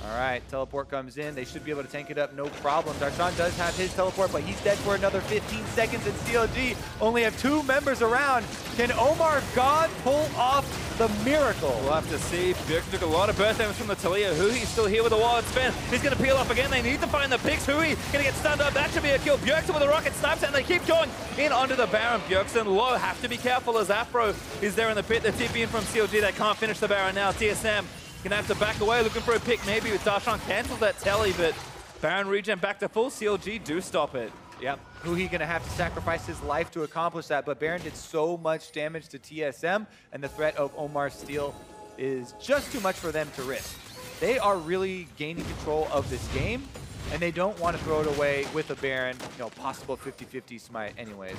All right, teleport comes in. They should be able to tank it up, no problem. Darshan does have his teleport, but he's dead for another 15 seconds, and CLG only have 2 members around. Can Omar God pull off the miracle? We'll have to see. Bjergsen took a lot of burst damage from the Talia. Huhi's still here with a wild spin. He's going to peel off again. They need to find the picks. Hui going to get stunned up. That should be a kill. Bjergsen with a rocket snipes, and they keep going in onto the Baron. Bjergsen low. Have to be careful as Afro is there in the pit. They're TP in from CLG. They can't finish the Baron now. TSM gonna have to back away, looking for a pick maybe with Darshan cancels that telly, but Baron regen back to full. CLG do stop it. Yep, Huhi gonna have to sacrifice his life to accomplish that, but Baron did so much damage to TSM, and the threat of Omar's steal is just too much for them to risk. They are really gaining control of this game, and they don't want to throw it away with a Baron, possible 50-50 smite anyways.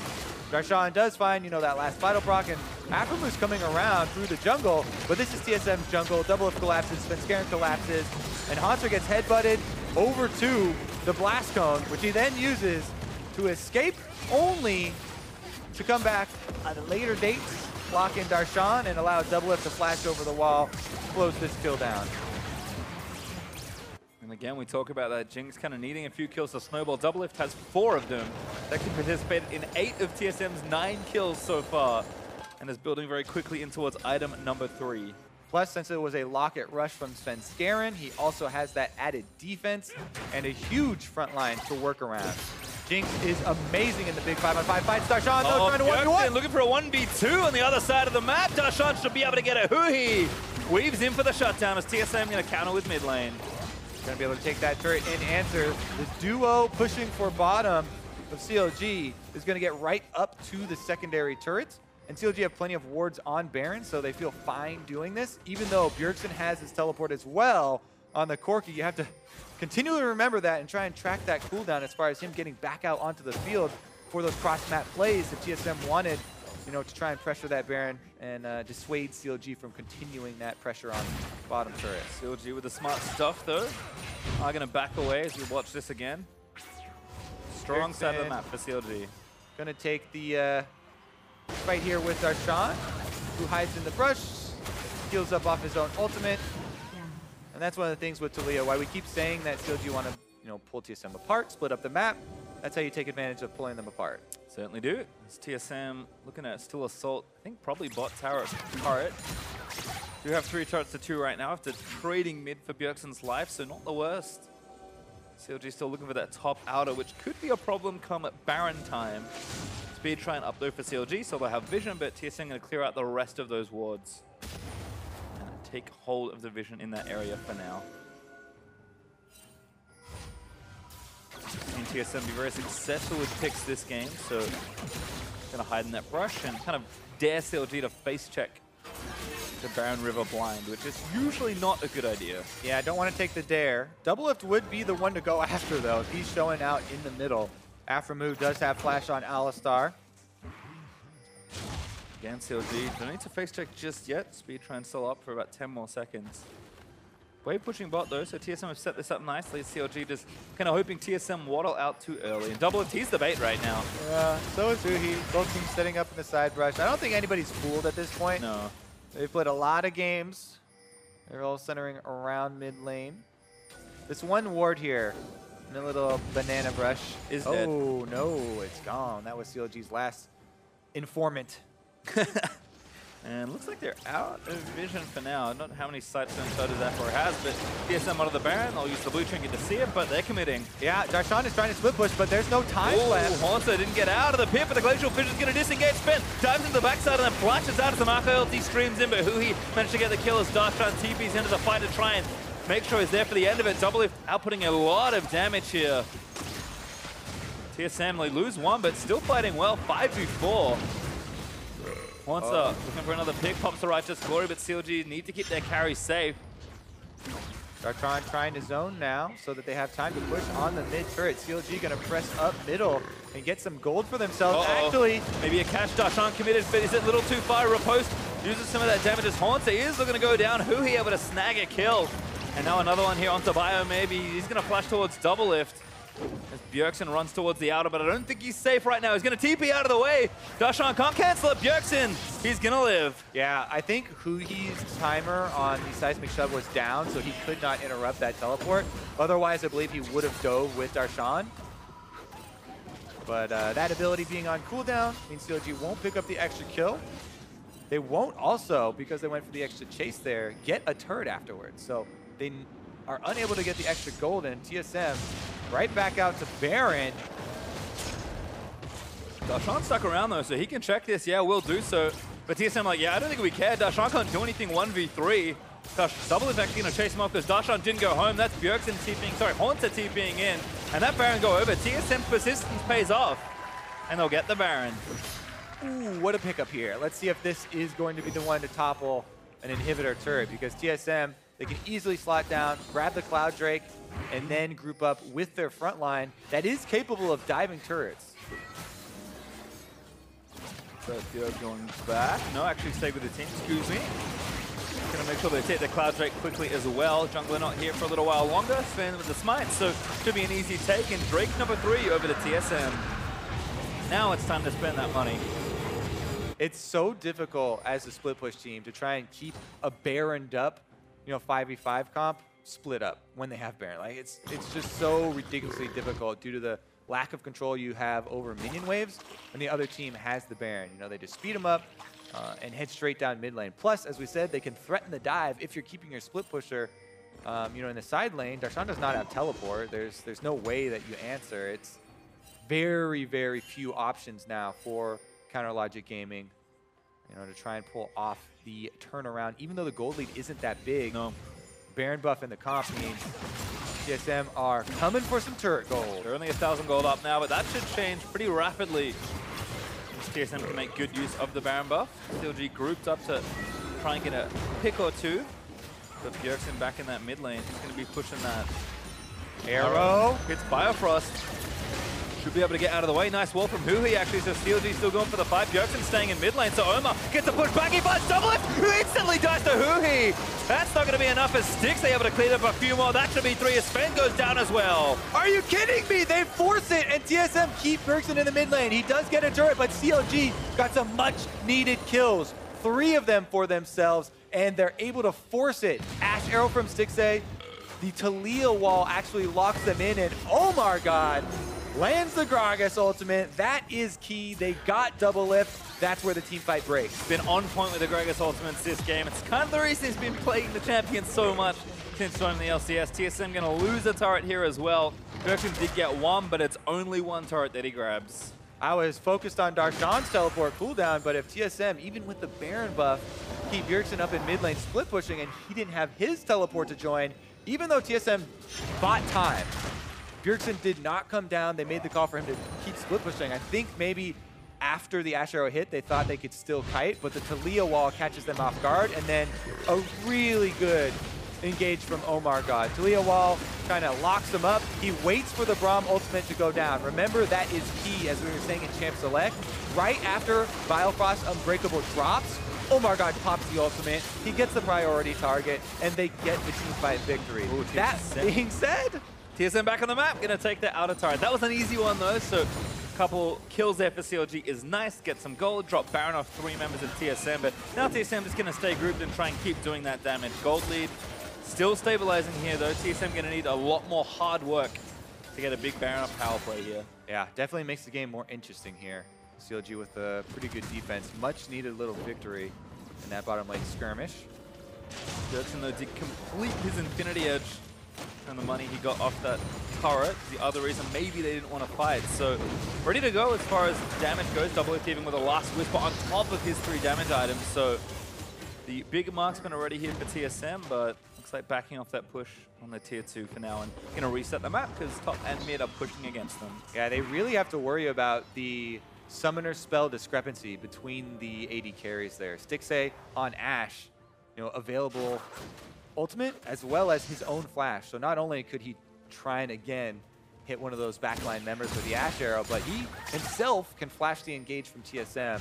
Darshan does find, that last vital proc, and Afromu's coming around through the jungle, but this is TSM's jungle. Double If collapses, FLICKR collapses, and Haunter gets headbutted over to the blast cone, which he then uses to escape, only to come back at a later date, lock in Darshan, and allow Double If to flash over the wall, close this kill down. And again, we talk about that Jinx kind of needing a few kills to snowball. Double Lift has 4 of them. That can participate in 8 of TSM's 9 kills so far, and is building very quickly in towards item number 3. Plus, since it was a locket rush from FLICKR, he also has that added defense and a huge front line to work around. Jinx is amazing in the big 5-on-5 fight. Darshan, though, trying to 1v1. Looking for a 1v2 on the other side of the map. Darshan should be able to get a Huhi. Weaves in for the shutdown as TSM going to counter with mid lane. Gonna be able to take that turret in answer. The duo pushing for bottom of CLG is gonna get right up to the secondary turrets. And CLG have plenty of wards on Baron, so they feel fine doing this. Even though Bjergsen has his teleport as well on the Corki, you have to continually remember that and try and track that cooldown as far as him getting back out onto the field for those cross-map plays that TSM wanted, to try and pressure that Baron and dissuade CLG from continuing that pressure on bottom turret. CLG with the smart stuff, though. I'm going to back away as we watch this again. Strong side of the map for CLG. Going to take the fight here with Darshan, who hides in the brush, heals up off his own ultimate. And that's one of the things with Talia, why we keep saying that CLG want to pull TSM apart, split up the map. That's how you take advantage of pulling them apart. Certainly do. It's TSM looking at still assault. I think probably bot tower turret. Do have 3 turrets to 2 right now after trading mid for Bjergsen's life, so not the worst. CLG still looking for that top outer, which could be a problem come at Baron time. Speed try and up though for CLG, so they'll have vision, but TSM going to clear out the rest of those wards. And take hold of the vision in that area for now. Seen TSM be very successful with picks this game, so going to hide in that brush and kind of dare CLG to face check the Baron River blind, which is usually not a good idea. Yeah, I don't want to take the dare. Doublelift would be the one to go after, though, if he's showing out in the middle. Aftermove does have flash on Alistar. Again, CLG don't need to face check just yet. Speed try and still up for about 10 more seconds. Wave pushing bot though, so TSM have set this up nicely. CLG just kind of hoping TSM waddle out too early. And Doublelift, he's the bait right now. Yeah, so is Uhi. Both teams setting up in the side brush. I don't think anybody's fooled at this point. No. They've played a lot of games. They're all centering around mid lane. This one ward here, in a little banana brush, is dead. Oh no, it's gone. That was CLG's last informant. And looks like they're out of vision for now. Not how many sightstone photos F4 has, but TSM out of the Baron. They'll use the blue trinket to see it, but they're committing. Yeah, Darshan is trying to split push, but there's no time left. Haunter didn't get out of the pit, but the Glacial Fish is going to disengage Spin. Dives into the backside and then flashes out as the Marco LT streams in, but Huhi managed to get the kill as Darshan TP's into the fight to try and make sure he's there for the end of it. Doublelift outputting a lot of damage here. TSM, they lose 1, but still fighting well. 5v4. Haunter looking for another pick, pops the Righteous Glory, but CLG need to keep their carry safe. Dartron trying to zone now so that they have time to push on the mid turret. CLG going to press up middle and get some gold for themselves. Actually, maybe a catch. Darshan committed, but is it a little too far? Riposte uses some of that damage as Haunter is looking to go down. Huhi able to snag a kill. And now another one here onto Bio maybe. He's going to flash towards Doublelift. As Bjergsen runs towards the outer, but I don't think he's safe right now. He's going to TP out of the way. Darshan can't cancel it. Bjergsen, he's going to live. Yeah, I think Huhi's timer on the seismic shove was down, so he could not interrupt that teleport. Otherwise, I believe he would have dove with Darshan. But that ability being on cooldown means CLG won't pick up the extra kill. They won't also, because they went for the extra chase there, get a turret afterwards. So they are unable to get the extra gold, and TSM right back out to Baron. Darshan stuck around though, so he can check this. Yeah, we'll do so. But TSM like, yeah, I don't think we care. Darshan can't do anything 1v3. Doublelift actually going to chase him off because Darshan didn't go home. That's Bjergsen TPing, sorry, Haunter TPing in. And that Baron go over. TSM persistence pays off. And they'll get the Baron. Ooh, what a pickup here. Let's see if this is going to be the one to topple an inhibitor turret, because TSM, they can easily slot down, grab the Cloud Drake, and then group up with their front line that is capable of diving turrets. So going back. No, actually stay with the team, excuse me. Gonna make sure they take the Cloud Drake quickly as well. Jungler not here for a little while longer. Sven with the smite, so should be an easy take. And Drake number 3 over to TSM. Now it's time to spend that money. It's so difficult as a split push team to try and keep a Baroned up, 5v5 comp split up when they have Baron. Like it's just so ridiculously difficult due to the lack of control you have over minion waves when the other team has the Baron. They just speed them up and head straight down mid lane. Plus, as we said, they can threaten the dive if you're keeping your split pusher in the side lane. Darshan does not have teleport. There's no way that you answer. It's very, very few options now for Counter Logic Gaming, to try and pull off the turnaround, even though the gold lead isn't that big. No. Baron buff in the comp means TSM are coming for some turret gold. They're only 1,000 gold up now, but that should change pretty rapidly. TSM can make good use of the Baron buff. CLG grouped up to try and get a pick or two. But Bjergsen back in that mid lane. He's going to be pushing that. Arrow. Hits Biofrost. Should be able to get out of the way. Nice wall from Huhi actually, so CLG still going for the fight. Bjergsen staying in mid lane, so Omar gets a push back. He finds Doublelift, who instantly dies to Huhi. That's not going to be enough as Styx able to clean up a few more. That should be 3 as Sven goes down as well. Are you kidding me? They force it, and TSM keep Bjergsen in the mid lane. He does get a turret, but CLG got some much needed kills. 3 of them for themselves, and they're able to force it. Ash Arrow from Styx. The Talia wall actually locks them in, and oh my god, lands the Gragas ultimate. That is key. They got double lift. That's where the team fight breaks. Been on point with the Gragas ultimates this game. It's kind of the reason he's been playing the champion so much since joining the LCS. TSM going to lose a turret here as well. Bjergsen did get one, but it's only one turret that he grabs. I was focused on Darshan's teleport cooldown, but if TSM, even with the Baron buff, keep Bjergsen up in mid lane split pushing and he didn't have his teleport to join, even though TSM bought time, Bjergsen did not come down. They made the call for him to keep split pushing. I think maybe after the Ash Arrow hit, they thought they could still kite, but the Talia wall catches them off guard, and then a really good engage from Omar God. Talia wall kind of locks him up. He waits for the Braum ultimate to go down. Remember, that is key, as we were saying in Champ Select. Right after Biofrost Unbreakable drops, Omar God pops the ultimate. He gets the priority target, and they get the team fight victory. Ooh, that being said, TSM back on the map, gonna take the outer turret. That was an easy one though, so a couple kills there for CLG is nice. Get some gold, drop Baron off 3 members of TSM, but now TSM is gonna stay grouped and try and keep doing that damage. Gold lead, still stabilizing here though. TSM gonna need a lot more hard work to get a big Baron off power play here. yeah, definitely makes the game more interesting here. CLG with a pretty good defense. Much needed little victory in that bottom lane skirmish. Bjergsen though did complete his Infinity Edge and the money he got off that turret. The other reason maybe they didn't want to fight. So ready to go as far as damage goes. Double achieving with a last whisper on top of his 3 damage items. So the big marksman already here for TSM, but looks like backing off that push on the tier 2 for now and gonna reset the map because top and mid are pushing against them. Yeah, they really have to worry about the summoner spell discrepancy between the AD carries there. Stixxay on Ashe, available ultimate as well as his own flash. So not only could he try and again hit one of those backline members with the Ash Arrow, but he himself can flash the engage from TSM.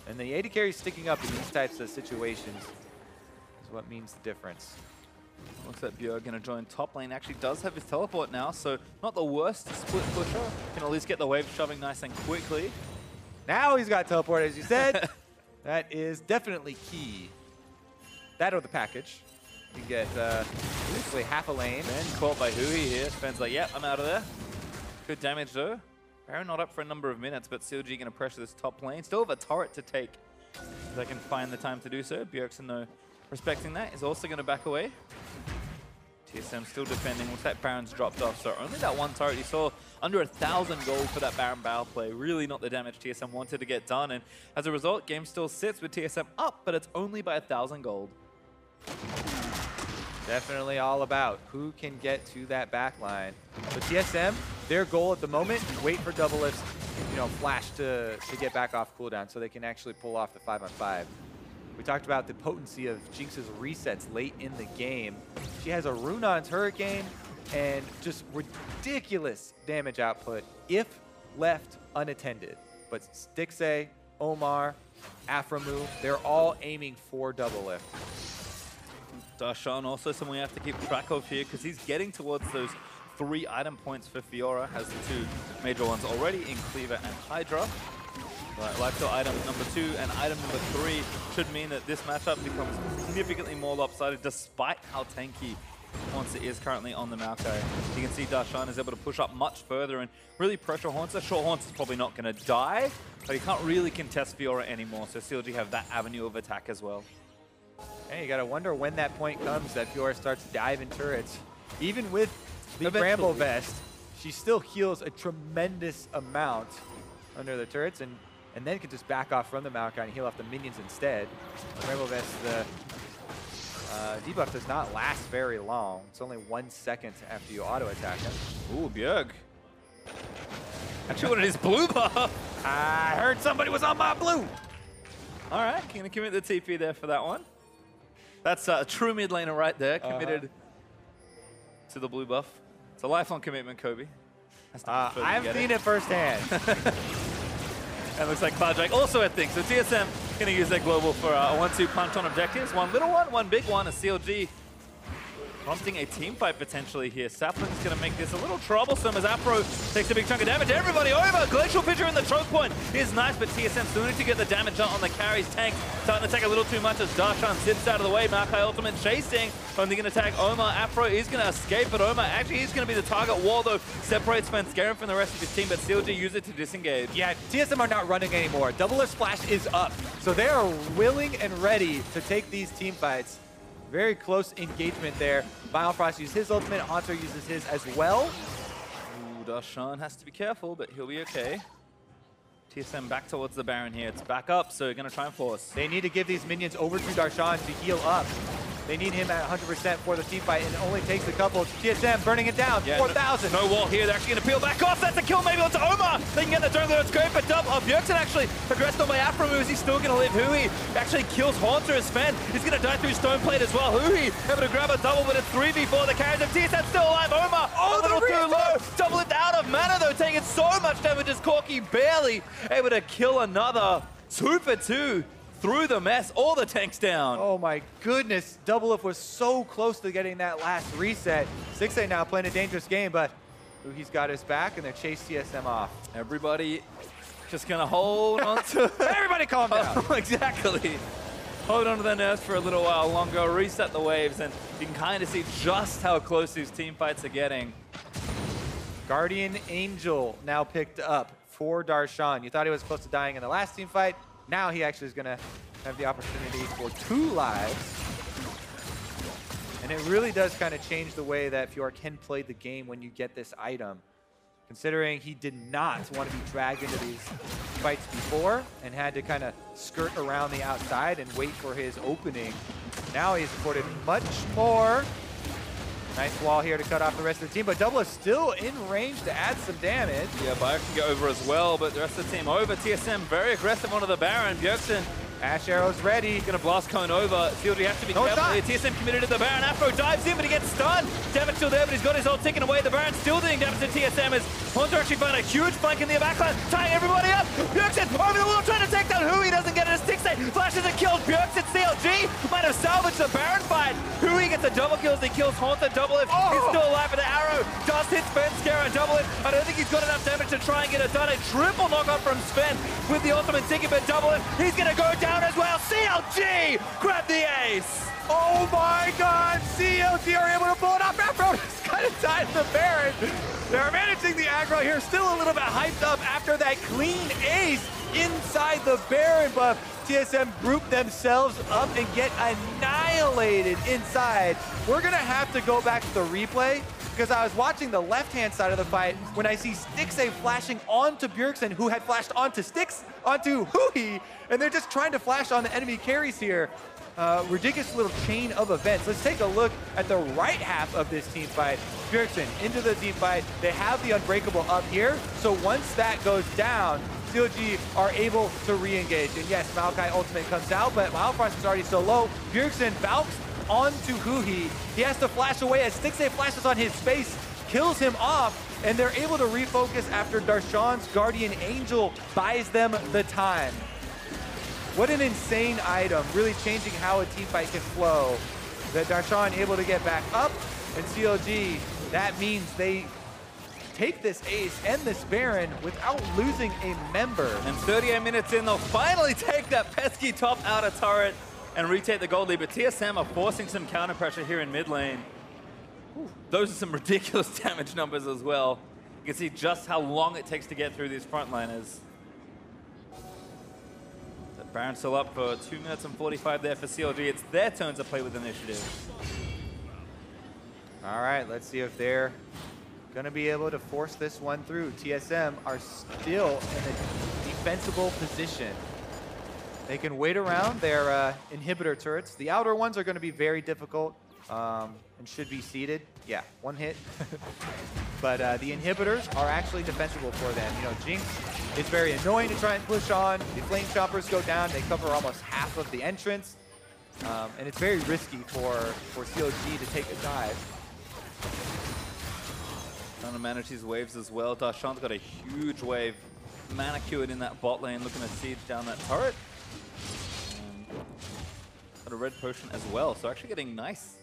And the AD carry sticking up in these types of situations is what means the difference. Looks like Bjerg gonna join top lane. Actually does have his teleport now, so not the worst split pusher. Can at least get the wave shoving nice and quickly. Now he's got teleport, as you said. That is definitely key. That or the package. You get basically half a lane. Then caught by Hui here. Sven's like, yep, I'm out of there. Good damage though. Baron not up for a number of minutes, but CLG gonna pressure this top lane. Still have a turret to take. If they can find the time to do so. Bjergsen though, respecting that, is also gonna back away. TSM still defending. Looks like Baron's dropped off, so only that one turret you saw. Under 1,000 gold for that Baron bow play. Really not the damage TSM wanted to get done, and as a result, game still sits with TSM up, but it's only by 1,000 gold. Definitely all about who can get to that back line. But TSM, their goal at the moment, wait for double lifts, flash to get back off cooldown so they can actually pull off the 5-on-5. We talked about the potency of Jinx's resets late in the game. She has a rune on turret game and just ridiculous damage output if left unattended. But Stixxay, Omar, Aframu, they're all aiming for double lift. Darshan also someone we have to keep track of here because he's getting towards those 3 item points for Fiora. Has the 2 major ones already in Cleaver and Hydra. Right, lifesteal item number 2 and item number 3 should mean that this matchup becomes significantly more lopsided despite how tanky Haunter is currently on the Maokai. You can see Darshan is able to push up much further and really pressure Haunter. Sure, Haunter's probably not going to die, but he can't really contest Fiora anymore, so CLG have that avenue of attack as well. Hey, you gotta wonder when that point comes that Fiora starts diving turrets. Even with the Bramble Vest, she still heals a tremendous amount under the turrets and then can just back off from the Maokai and heal off the minions instead. The Bramble Vest, the debuff does not last very long. It's only 1 second after you auto attack him. Ooh, Bjerg. Actually wanted his blue buff. I heard somebody was on my blue. All right, gonna commit the TP there for that one. That's a true mid laner right there, committed to the blue buff. It's a lifelong commitment, Kobe. I've seen it firsthand. And looks like Clouddrake also had things. So TSM going to use their global for a 1-2 punch on objectives. One little one big one. A CLG prompting a team fight potentially here. Sapling's going to make this a little troublesome as Afro takes a big chunk of damage. Everybody over! Glacial Pitcher in the choke point is nice, but TSM still need to get the damage on the carries. Tank starting to take a little too much as Darshan zips out of the way. Maokai Ultimate chasing. Only going to tag Omar. Afro is going to escape, but Omar actually is going to be the target. Waldo separates Svenskeren from the rest of his team, but CLG use it to disengage. Yeah, TSM are not running anymore. Double Lift Splash is up. So they are willing and ready to take these team fights. Very close engagement there. Biofrost uses his ultimate, Haunter uses his as well. Ooh, Darshan has to be careful, but he'll be okay. TSM back towards the Baron here. It's back up, so going to try and force. They need to give these minions over to Darshan to heal up. They need him at 100% for the team fight, and it only takes a couple. TSM burning it down, yeah, 4,000. No wall here. They're actually going to peel back off. That's a kill maybe onto Omar. They can get the jungle. It's great, but Bjergsen actually progressed on by Afro moves. He's still going to live. Hui actually kills Haunter as Sven. He's going to die through Stone Plate as well. Hui able to grab a double, but it's 3v4. The carries of TSM still alive. Omar a little too low. Double it out of mana though, taking so much damage as Corki barely able to kill another. 2 for 2. Through the mess, all the tanks down. Oh my goodness, Double Lift was so close to getting that last reset. 6A now playing a dangerous game, but he's got his back and they chase TSM off. Everybody just gonna hold on to... Everybody calm down. Exactly. Hold on to their nerves for a little while longer, reset the waves, and you can kind of see just how close these team fights are getting. Guardian Angel now picked up for Darshan. You thought he was close to dying in the last team fight. Now he actually is going to have the opportunity for 2 lives. And it really does kind of change the way that Fjord can play the game when you get this item. Considering he did not want to be dragged into these fights before and had to kind of skirt around the outside and wait for his opening. Now he's supported much more. Nice wall here to cut off the rest of the team, but Double is still in range to add some damage. Yeah, Bio can get over as well, but the rest of the team over. TSM very aggressive onto the Baron. Bjergsen. Ash Arrow's ready. Gonna blast cone over. CLG have to be careful here. TSM committed to the Baron. Afro dives in, but he gets stunned. Damage still there, but he's got his ult ticking away. The Baron's still doing damage to TSM as Haunter actually found a huge flank in the backline, tying everybody up. Bjergsen over the wall trying to take down Hui. Doesn't get it as 6A flashes and kills Bjergsen. CLG might have salvaged the Baron fight. Hui gets a double kill as he kills Haunter. Double Lift. He's still alive, but the arrow does hit Svenskeren. Double Lift. I don't think he's got enough damage to try and get it done. A triple knockoff from Sven with the ultimate ticket, but Double Lift. He's gonna go down as well. CLG grab the ace. Oh my God, CLG are able to pull it off. Afro is kind of tied the Baron. They're managing the aggro here, still a little bit hyped up after that clean ace inside the Baron buff. TSM group themselves up and get annihilated inside. We're gonna have to go back to the replay because I was watching the left-hand side of the fight when I see Stixay flashing onto Bjergsen, who had flashed onto Hui, and they're just trying to flash on the enemy carries here. Ridiculous little chain of events. Let's take a look at the right half of this team fight. Bjergsen into the team fight. They have the Unbreakable up here, so once that goes down, CLG are able to re-engage. And yes, Maokai ultimate comes out, but Biofrost is already so low. Bjergsen bounced onto Hui. He has to flash away as Stixay flashes on his face, kills him off, and they're able to refocus after Darshan's Guardian Angel buys them the time. What an insane item, really changing how a team fight can flow. That Darshan able to get back up, and CLG, that means they take this ace and this Baron without losing a member. And 38 minutes in, they'll finally take that pesky top outer turret and retake the gold lead, but TSM are forcing some counter pressure here in mid lane. Ooh, those are some ridiculous damage numbers as well. You can see just how long it takes to get through these frontliners. The Baron's still up for 2 minutes and 45 there for CLG. It's their turn to play with initiative. All right, let's see if they're gonna be able to force this one through. TSM are still in a defensible position. They can wait around their inhibitor turrets. The outer ones are gonna be very difficult and should be seeded. Yeah, 1 hit. But the inhibitors are actually defensible for them. You know, Jinx is very annoying to try and push on. The Flame Choppers go down. They cover almost half of the entrance. And it's very risky for CLG to take a dive. Trying to manage these waves as well. Darshan's got a huge wave manicured in that bot lane, looking to siege down that turret. And got a red potion as well, so actually getting nice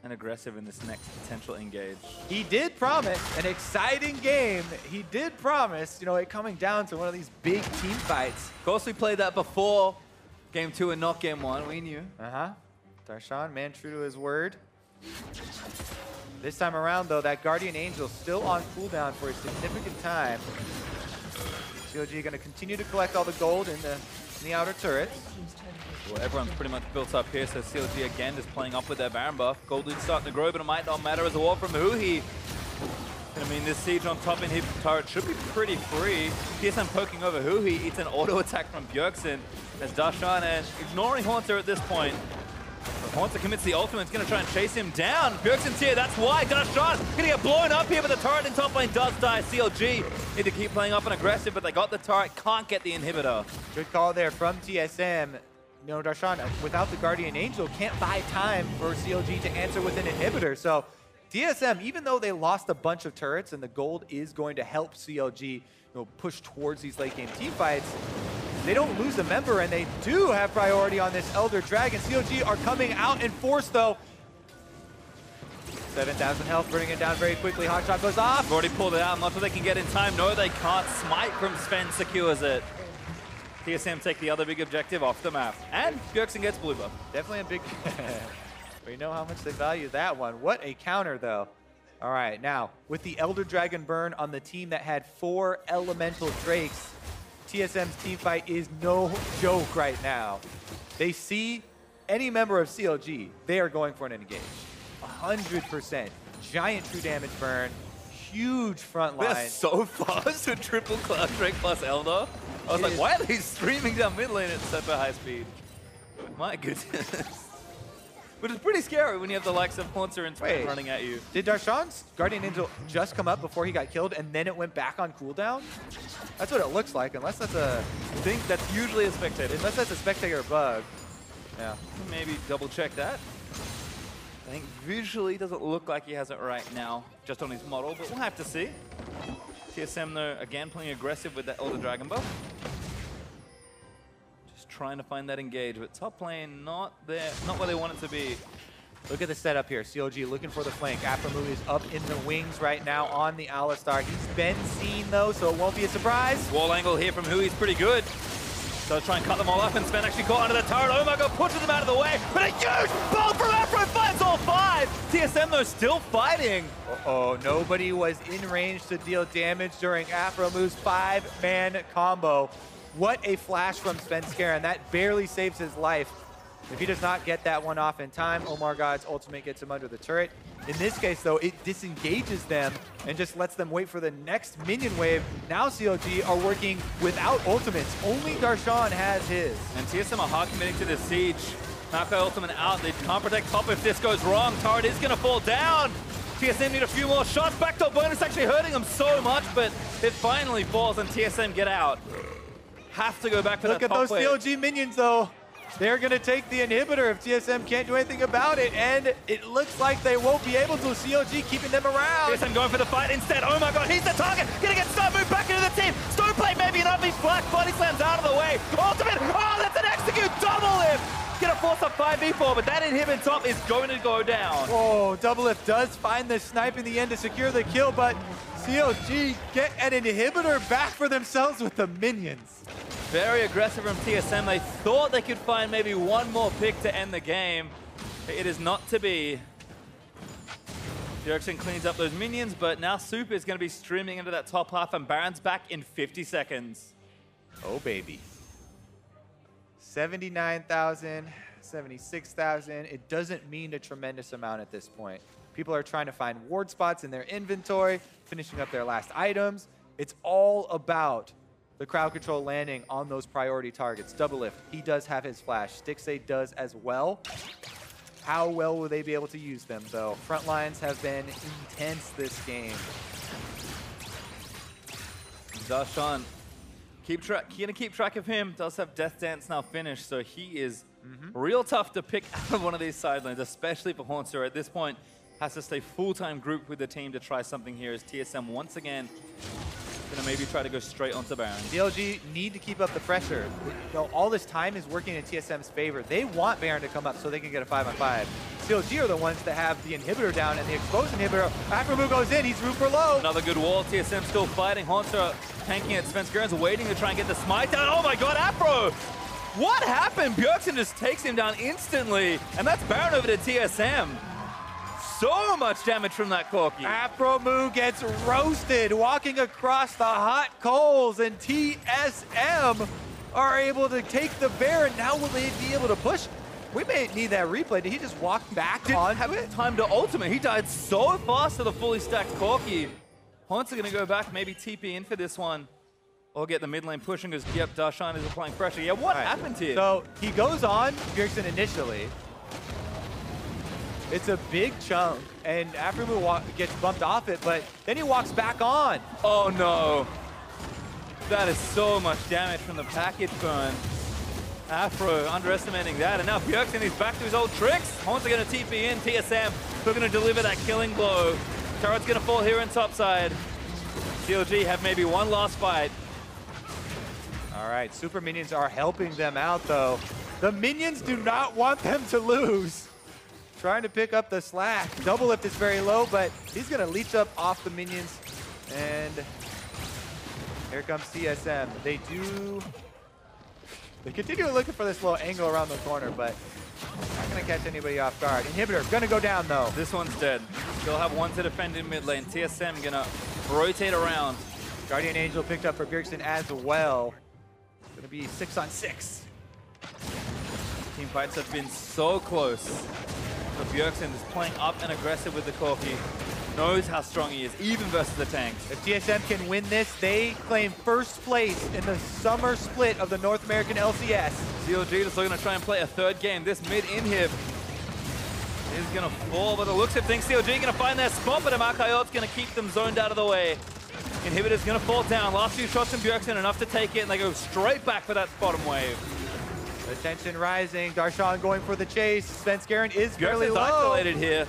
and aggressive in this next potential engage. He did promise an exciting game. He did promise, you know, it coming down to one of these big team fights. Of course, we played that before Game 2 and not Game 1. We knew. Darshan, man true to his word. This time around, though, that Guardian Angel still on cooldown for a significant time. CLG going to continue to collect all the gold in the outer turrets. Well, everyone's pretty much built up here, so CLG again just playing up with their Baron buff. Gold lead's starting to grow, but it might not matter as a wall from Huhi. I mean, this siege on top and his turret should be pretty free. TSM poking over Huhi, it's an auto attack from Bjergsen as Darshan and ignoring Haunter at this point. Haunter commits the ultimate, it's going to try and chase him down. Bjergsen's here, that's why. Darshan going to get blown up here, but the turret in top lane does die. CLG need to keep playing up and aggressive, but they got the turret, can't get the inhibitor. Good call there from TSM. You know, Darshan, without the Guardian Angel, can't buy time for CLG to answer with an inhibitor. So TSM, even though they lost a bunch of turrets and the gold is going to help CLG push towards these late game team fights, they don't lose a member, and they do have priority on this Elder Dragon. CLG are coming out in force, though. 7,000 health, bringing it down very quickly. Hot shot goes off. They've already pulled it out. Not that they can get in time. No, they can't. Smite from Sven secures it. TSM take the other big objective off the map. And Bjergsen gets blue buff. Definitely a big... We know how much they value that one. What a counter, though. All right, now, with the Elder Dragon burn on the team that had 4 Elemental Drakes, TSM's team fight is no joke right now. They see any member of CLG, they are going for an engage. 100%. Giant true damage burn. Huge front line. They're so fast with triple Cloud Drake plus Elder. I was like, why are they streaming down mid lane at super high speed? My goodness. Which is pretty scary when you have the likes of Haunter and Sven running at you. Did Darshan's Guardian Angel just come up before he got killed and then it went back on cooldown? That's what it looks like, unless that's a... I think that's usually a spectator. Unless that's a spectator bug. Yeah. Maybe double check that. I think visually doesn't look like he has it right now, just on his model, but we'll have to see. TSM, though, again playing aggressive with that Elder Dragon buff. Just trying to find that engage, but top lane not there, not where they want it to be. Look at the setup here. CLG looking for the flank. Aphromoo is up in the wings right now on the Alistar. He's been seen, though, so it won't be a surprise. Wall angle here from Hui's pretty good. So try and cut them all up, and Sven actually caught under the turret. Oh my god, pushes them out of the way. But a huge bolt from Afro finds all 5. TSM, though, still fighting. Uh-oh, nobody was in range to deal damage during Aphromu's 5-man combo. What a flash from Svenskar, and that barely saves his life. If he does not get that one off in time, Omar God's ultimate gets him under the turret. In this case, though, it disengages them and just lets them wait for the next minion wave. Now CLG are working without ultimates. Only Darshan has his. And TSM are hard committing to the siege. Maokai ultimate out. They can't protect top if this goes wrong. Turret is going to fall down. TSM need a few more shots. Backdoor bonus actually hurting them so much, but it finally falls and TSM get out. Have to go back for that top Look at those wave. CLG minions, though. They're going to take the inhibitor if TSM can't do anything about it, and it looks like they won't be able to. CLG keeping them around. TSM going for the fight instead. Oh my god, he's the target. Gonna get Stone moved back into the team. Stone plate maybe not be flash. Body slams out of the way. Ultimate. Oh, that's an execute. Double lift. Gonna force a 5v4, but that inhibit top is going to go down. Oh, Double Lift does find the snipe in the end to secure the kill, but CLG get an inhibitor back for themselves with the minions. Very aggressive from TSM. They thought they could find maybe one more pick to end the game. It is not to be. Bjergsen cleans up those minions, but now Super is going to be streaming into that top half, and Baron's back in 50 seconds. Oh, baby. 79,000, 76,000. It doesn't mean a tremendous amount at this point. People are trying to find ward spots in their inventory, finishing up their last items. It's all about the crowd control landing on those priority targets. Double Lift, he does have his flash. Stixay does as well. How well will they be able to use them, though? Front lines have been intense this game. Darshan, gonna keep track of him. Does have Death Dance now finished, so he is real tough to pick out of one of these sidelines, especially for Haunter. At this point, has to stay full-time group with the team to try something here as TSM once again gonna maybe try to go straight onto Baron. CLG need to keep up the pressure. You know, all this time is working in TSM's favor. They want Baron to come up so they can get a 5-on-5. CLG are the ones that have the inhibitor down and the exposed inhibitor. Afromu goes in, he's roofer low. Another good wall. TSM still fighting. Haunter tanking it. Svenskerin's waiting to try and get the smite down. Oh my god, Afro! What happened? Bjergsen just takes him down instantly. And that's Baron over to TSM. So much damage from that Corki. Afromu gets roasted, walking across the hot coals, and TSM are able to take the Baron. Now will they be able to push? We may need that replay. Did he just walk back on? Have it time to ultimate. He died so fast to the fully stacked Corki. Haunts are going to go back, maybe TP in for this one. Or get the mid lane pushing because, yep, Darshan is applying pressure. Yeah, what happened here? So he goes on Bjergsen initially. It's a big chunk, and Afromu gets bumped off it, but then he walks back on. Oh no. That is so much damage from the package burn. Afro underestimating that, and now Bjergsen is back to his old tricks. Haunts are going to TP in, TSM who are going to deliver that killing blow. Turret's going to fall here in topside. CLG have maybe one last fight. All right, super minions are helping them out though. The minions do not want them to lose. Trying to pick up the slack. Double lift is very low, but he's going to leech up off the minions. And here comes TSM. They continue looking for this little angle around the corner, but not going to catch anybody off guard. Inhibitor going to go down though. This one's dead. They'll have one to defend in mid lane. TSM going to rotate around. Guardian Angel picked up for Bjergsen as well. Going to be 6-on-6. Team fights have been so close. But Bjergsen is playing up and aggressive with the Corki. Knows how strong he is, even versus the tanks. If TSM can win this, they claim first place in the summer split of the North American LCS. CLG just looking to try and play a third game. This mid-inhib is going to fall, but the looks of things, CLG going to find their spot, but Amakayot's going to keep them zoned out of the way. Inhibitor's going to fall down. Last few shots from Bjergsen, enough to take it, and they go straight back for that bottom wave. The tension rising. Darshan going for the chase. Svenskeren is fairly low. Isolated here.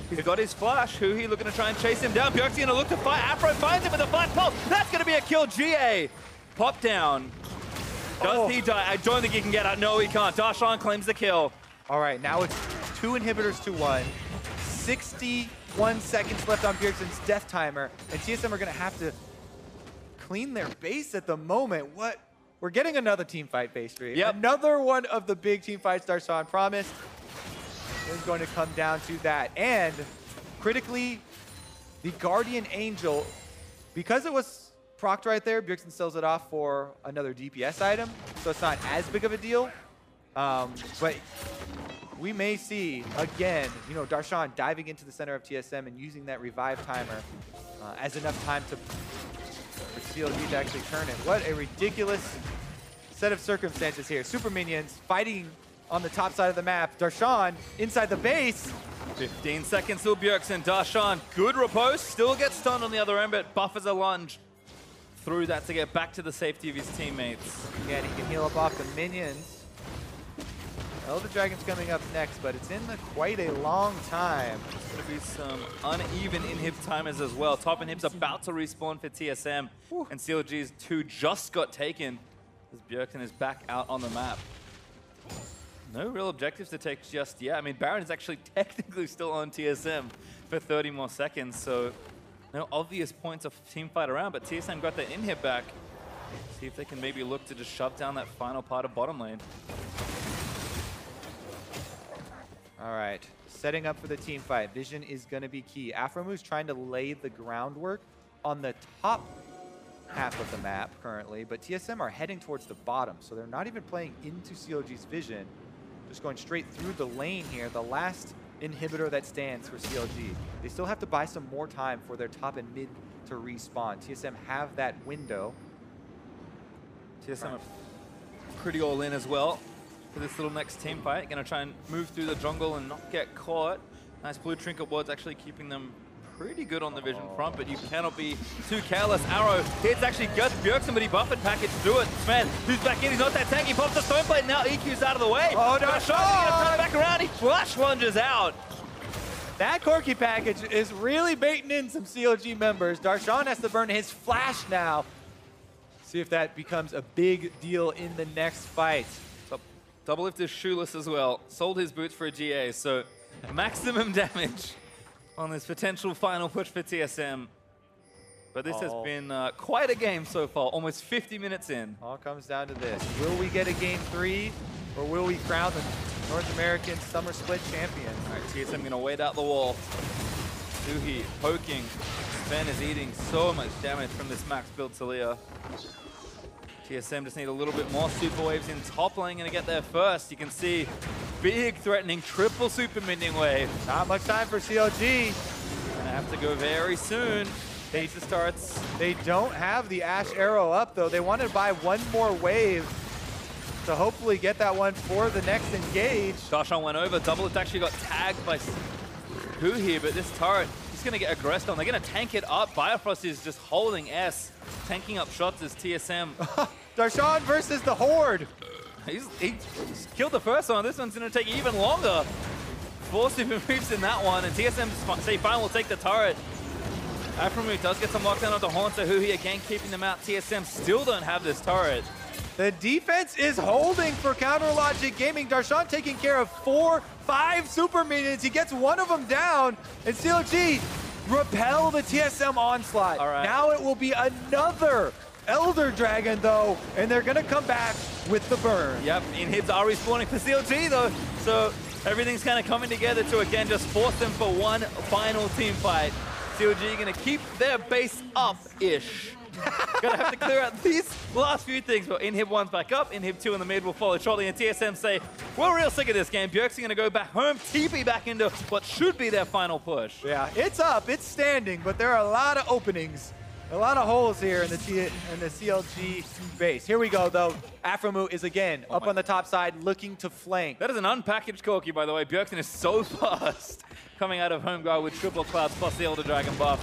He's got his flash. Huhi looking to try and chase him down. Bjergsen going to look to fight. Afro finds him with a flash pulse. That's going to be a kill. GA. Pop down. Does he die? I don't think he can get out. No, he can't. Darshan claims the kill. All right, now it's 2 inhibitors to 1. 61 seconds left on Bjergsen's death timer, and TSM are going to have to clean their base at the moment. What? We're getting another team fight base stream. Yep. Another one of the big team fights Darshan promised is going to come down to that. And critically, the Guardian Angel, because it was procced right there, Bjergsen sells it off for another DPS item, so it's not as big of a deal. But we may see, again, you know, Darshan diving into the center of TSM and using that revive timer as enough time for CLG to actually turn it. What a ridiculous set of circumstances here. Super minions fighting on the top side of the map. Darshan inside the base. 15 seconds till Bjergsen. Darshan, good riposte. Still gets stunned on the other end, but buffers a lunge through that to get back to the safety of his teammates. Again, he can heal up off the minions. Elder Dragon's coming up next, but it's in quite a long time. There's going to be some uneven inhib timers as well. Top inhib's about to respawn for TSM, and CLG's 2 just got taken as Bjergsen is back out on the map. No real objectives to take just yet. I mean, Baron is actually technically still on TSM for 30 more seconds, so no obvious points of teamfight around, but TSM got their inhib back. See if they can maybe look to just shove down that final part of bottom lane. All right, setting up for the team fight. Vision is going to be key. Afromu's trying to lay the groundwork on the top half of the map currently, but TSM are heading towards the bottom, so they're not even playing into CLG's vision. Just going straight through the lane here, the last inhibitor that stands for CLG. They still have to buy some more time for their top and mid to respawn. TSM have that window. TSM are pretty all in as well for this little next team fight. Gonna try and move through the jungle and not get caught. Nice blue trinket ward's actually keeping them pretty good on the vision front, but you cannot be too careless. Arrow hits actually gets Bjergsen, but he buffered package to do it. Sven, who's back in, he's not that tanky, pops the stone plate, now EQ's out of the way. Oh no, He's gonna turn back around, he flash lunges out. That Corki package is really baiting in some CLG members. Darshan has to burn his flash now. See if that becomes a big deal in the next fight. Double lift is shoeless as well. Sold his boots for a GA, so maximum damage on this potential final push for TSM. But this has been quite a game so far, almost 50 minutes in. All comes down to this. Will we get a game 3, or will we crown the North American Summer Split champion? All right, TSM going to wait out the wall. Suhi poking. Sven is eating so much damage from this max build Talia. TSM just need a little bit more super waves in top lane, going to get there first. You can see big threatening triple super minion wave. Not much time for CLG. Gonna have to go very soon. They starts. They don't have the Ash Arrow up though. They want to buy one more wave to hopefully get that one for the next engage. Darshan went over. Doublelift actually got tagged by Who here, but this turret, he's going to get aggressed on. They're going to tank it up. Biofrost is just holding S, tanking up shots as TSM. Darshan versus the Horde. He killed the first one. This one's going to take even longer. 4 super moves in that one, and TSM say fine, we'll take the turret. Afromu does get some lockdown onto Horn, so Who here again keeping them out. TSM still don't have this turret. The defense is holding for Counter Logic Gaming. Darshan taking care of 4, 5 super minions. He gets one of them down, and CLG repel the TSM onslaught. All right. Now it will be another Elder Dragon though, and they're gonna come back with the burn. Yep, inhibs are respawning for CLG though, so everything's kind of coming together to again just force them for one final team fight. CLG gonna keep their base up-ish. Gonna have to clear out these last few things, but Inhib 1's back up, Inhib 2 in the mid will follow shortly, and TSM say, we're real sick of this game. Bjergsen gonna go back home, TP back into what should be their final push. Yeah, it's up, it's standing, but there are a lot of openings. A lot of holes here in the CLG base. Here we go, though. Afromu is again up on the top side, looking to flank. That is an unpackaged Corki, by the way. Bjergsen is so fast coming out of home guard with triple clouds plus the Elder Dragon buff.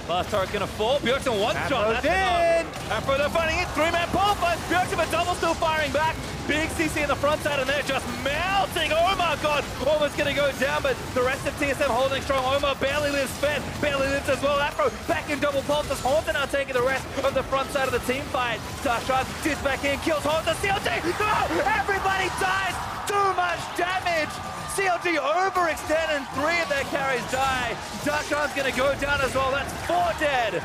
Last turret gonna fall. Bjergsen one shot. Afro's in. Afro, they're finding it. 3-man pull, but Bjergsen but double still firing back. Big CC in the front side, and they're just melting. Oh my god, almost gonna go down, but the rest of TSM holding strong. Omar barely lives, Sven barely lives as well. Afro back in double pulse as Haunter now taking the rest of the front side of the team fight. Darshan shoots back in, kills Haunter. CLG, no! Everybody dies! Too much damage! CLG overextend and 3 of their carries die. Darshan's gonna go down as well. That's 4 dead.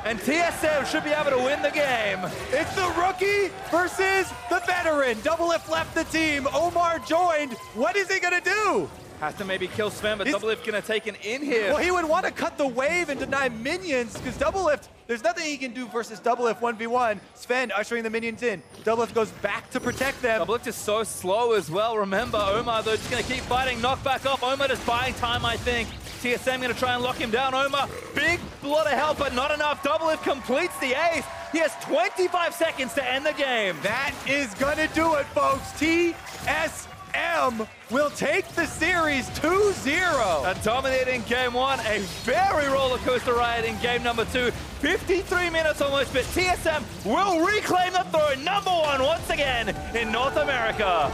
And TSM should be able to win the game. It's the rookie versus the veteran. Doublelift left the team. Omar joined. What is he gonna do? Has to maybe kill Sven, but Doublelift gonna take an in here. Well, he would want to cut the wave and deny minions because Doublelift, there's nothing he can do versus Doublelift 1v1. Sven ushering the minions in. Doublelift goes back to protect them. Doublelift is so slow as well. Remember, Omar though just gonna keep fighting, knock back up. Omar just buying time, I think. TSM gonna try and lock him down. Omar, big lot of help, but not enough. Doublelift completes the ace. He has 25 seconds to end the game. That is gonna do it, folks. TSM will take the series 2-0. A dominating game 1, a very roller coaster ride in game number 2. 53 minutes almost, but TSM will reclaim the throne, #1 once again in North America.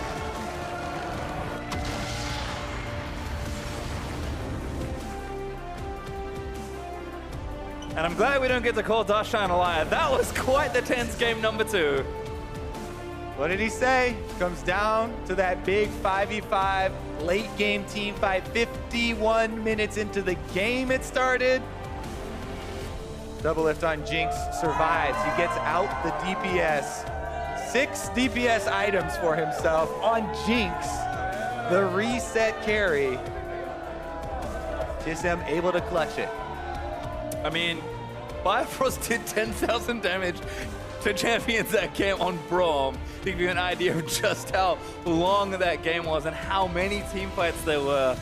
And I'm glad we don't get to call Darshan a liar. That was quite the tense game number 2. What did he say? Comes down to that big 5v5 late game team fight. 51 minutes into the game it started. Doublelift on Jinx survives. He gets out the DPS. 6 DPS items for himself on Jinx. The reset carry. TSM able to clutch it. I mean, Biofrost did 10,000 damage to champions that game on Braum. To give you an idea of just how long that game was and how many team fights there were.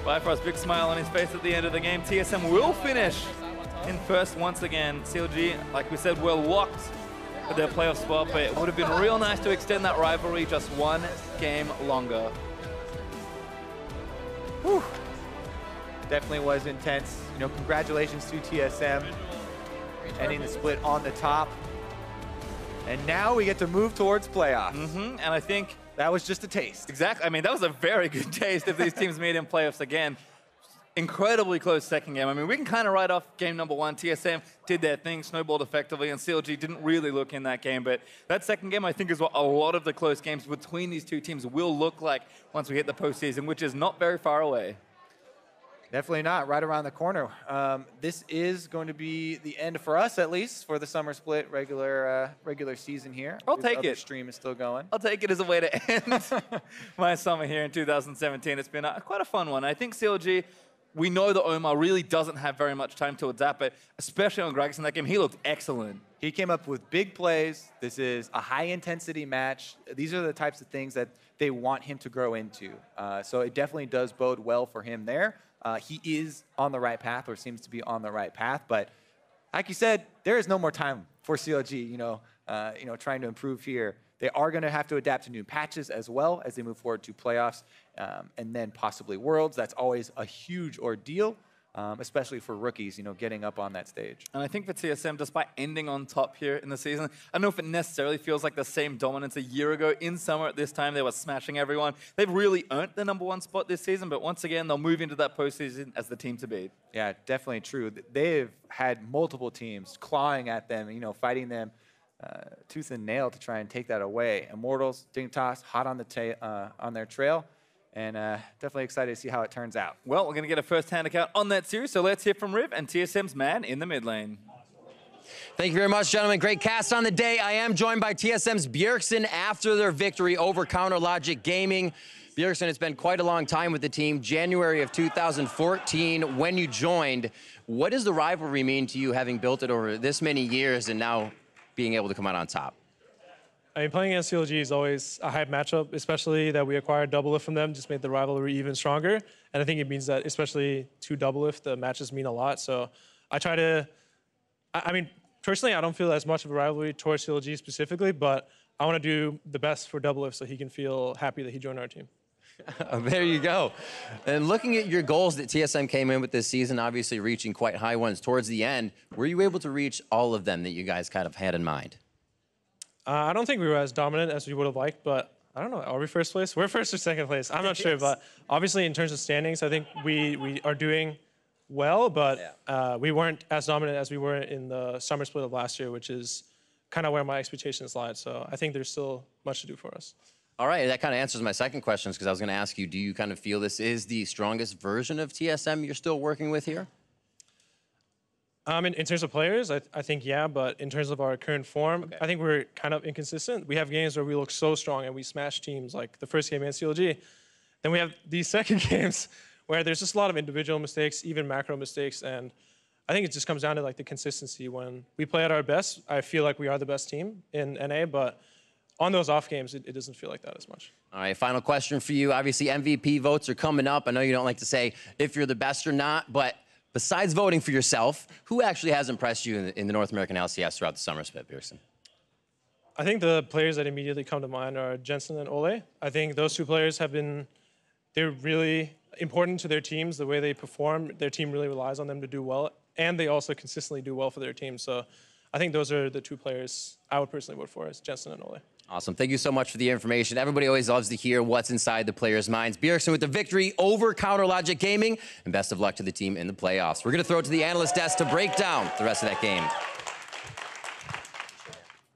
Bifrost, big smile on his face at the end of the game. TSM will finish in first once again. CLG, like we said, were locked for their playoff spot, but it would have been real nice to extend that rivalry just 1 game longer. Whew. Definitely was intense. You know, congratulations to TSM. Ending the split on the top. And now we get to move towards playoffs. And I think that was just a taste. Exactly. I mean, that was a very good taste if these teams meet in playoffs again. incredibly close second game. I mean, we can kind of write off game number 1. TSM did their thing, snowballed effectively, and CLG didn't really look in that game. But that second game, I think, is what a lot of the close games between these two teams will look like once we hit the postseason, which is not very far away. Definitely not. Right around the corner. This is going to be the end for us, at least, for the summer split regular season here. I'll take the it. Stream is still going. I'll take it as a way to end my summer here in 2017. It's been quite a fun one. I think CLG, we know that Omar really doesn't have very much time to adapt, but especially on Gragas in that game, he looked excellent. He came up with big plays. This is a high-intensity match. These are the types of things that they want him to grow into. So it definitely does bode well for him there. He is on the right path, or seems to be on the right path. But like you said, there is no more time for CLG. Trying to improve here. They are going to have to adapt to new patches as well as they move forward to playoffs and then possibly Worlds. That's always a huge ordeal, especially for rookies, getting up on that stage. And I think for TSM, despite ending on top here in the season, I don't know if it necessarily feels like the same dominance a year ago. In summer at this time, they were smashing everyone. They've really earned the #1 spot this season, but once again, they'll move into that postseason as the team to beat. Yeah, definitely true. They've had multiple teams clawing at them, fighting them tooth and nail to try and take that away. Immortals, Dignitas, hot on their trail. And definitely excited to see how it turns out. Well, we're going to get a first-hand account on that series, so let's hear from Riv and TSM's man in the mid lane. Thank you very much, gentlemen. Great cast on the day. I am joined by TSM's Bjergsen after their victory over Counter Logic Gaming. Bjergsen, it's been quite a long time with the team. January of 2014, when you joined, what does the rivalry mean to you, having built it over this many years and now being able to come out on top? I mean, playing against CLG is always a hype matchup, especially that we acquired Doublelift from them, just made the rivalry even stronger. And I think it means that, especially to Doublelift, the matches mean a lot. So I try to, I mean, personally, I don't feel as much of a rivalry towards CLG specifically, but I want to do the best for Doublelift so he can feel happy that he joined our team. There you go. And looking at your goals that TSM came in with this season, obviously reaching quite high ones towards the end, were you able to reach all of them that you guys kind of had in mind? I don't think we were as dominant as we would have liked, but I don't know. Are we first place? We're first or second place. I'm not sure, but obviously in terms of standings, I think we are doing well, but we weren't as dominant as we were in the summer split of last year, which is kind of where my expectations lied. So I think there's still much to do for us. All right, that kind of answers my second question, because I was going to ask you, do you kind of feel this is the strongest version of TSM you're still working with here? In terms of players, I think, yeah, but in terms of our current form, I think we're kind of inconsistent. We have games where we look so strong and we smash teams, like the first game against CLG. Then we have these second games where there's just a lot of individual mistakes, even macro mistakes, and I think it just comes down to like the consistency. When we play at our best, I feel like we are the best team in NA, but on those off games, it doesn't feel like that as much. All right, final question for you. Obviously, MVP votes are coming up. I know you don't like to say if you're the best or not, but besides voting for yourself, who actually has impressed you in the North American LCS throughout the summer split, Bjergsen? I think the players that immediately come to mind are Jensen and Ole. I think those two players they're really important to their teams. The way they perform, their team really relies on them to do well, and they also consistently do well for their team. So I think those are the two players I would personally vote for, is Jensen and Ole. Awesome. Thank you so much for the information. Everybody always loves to hear what's inside the players' minds. Bjergsen with the victory over Counter Logic Gaming, and best of luck to the team in the playoffs. We're going to throw it to the analyst desk to break down the rest of that game.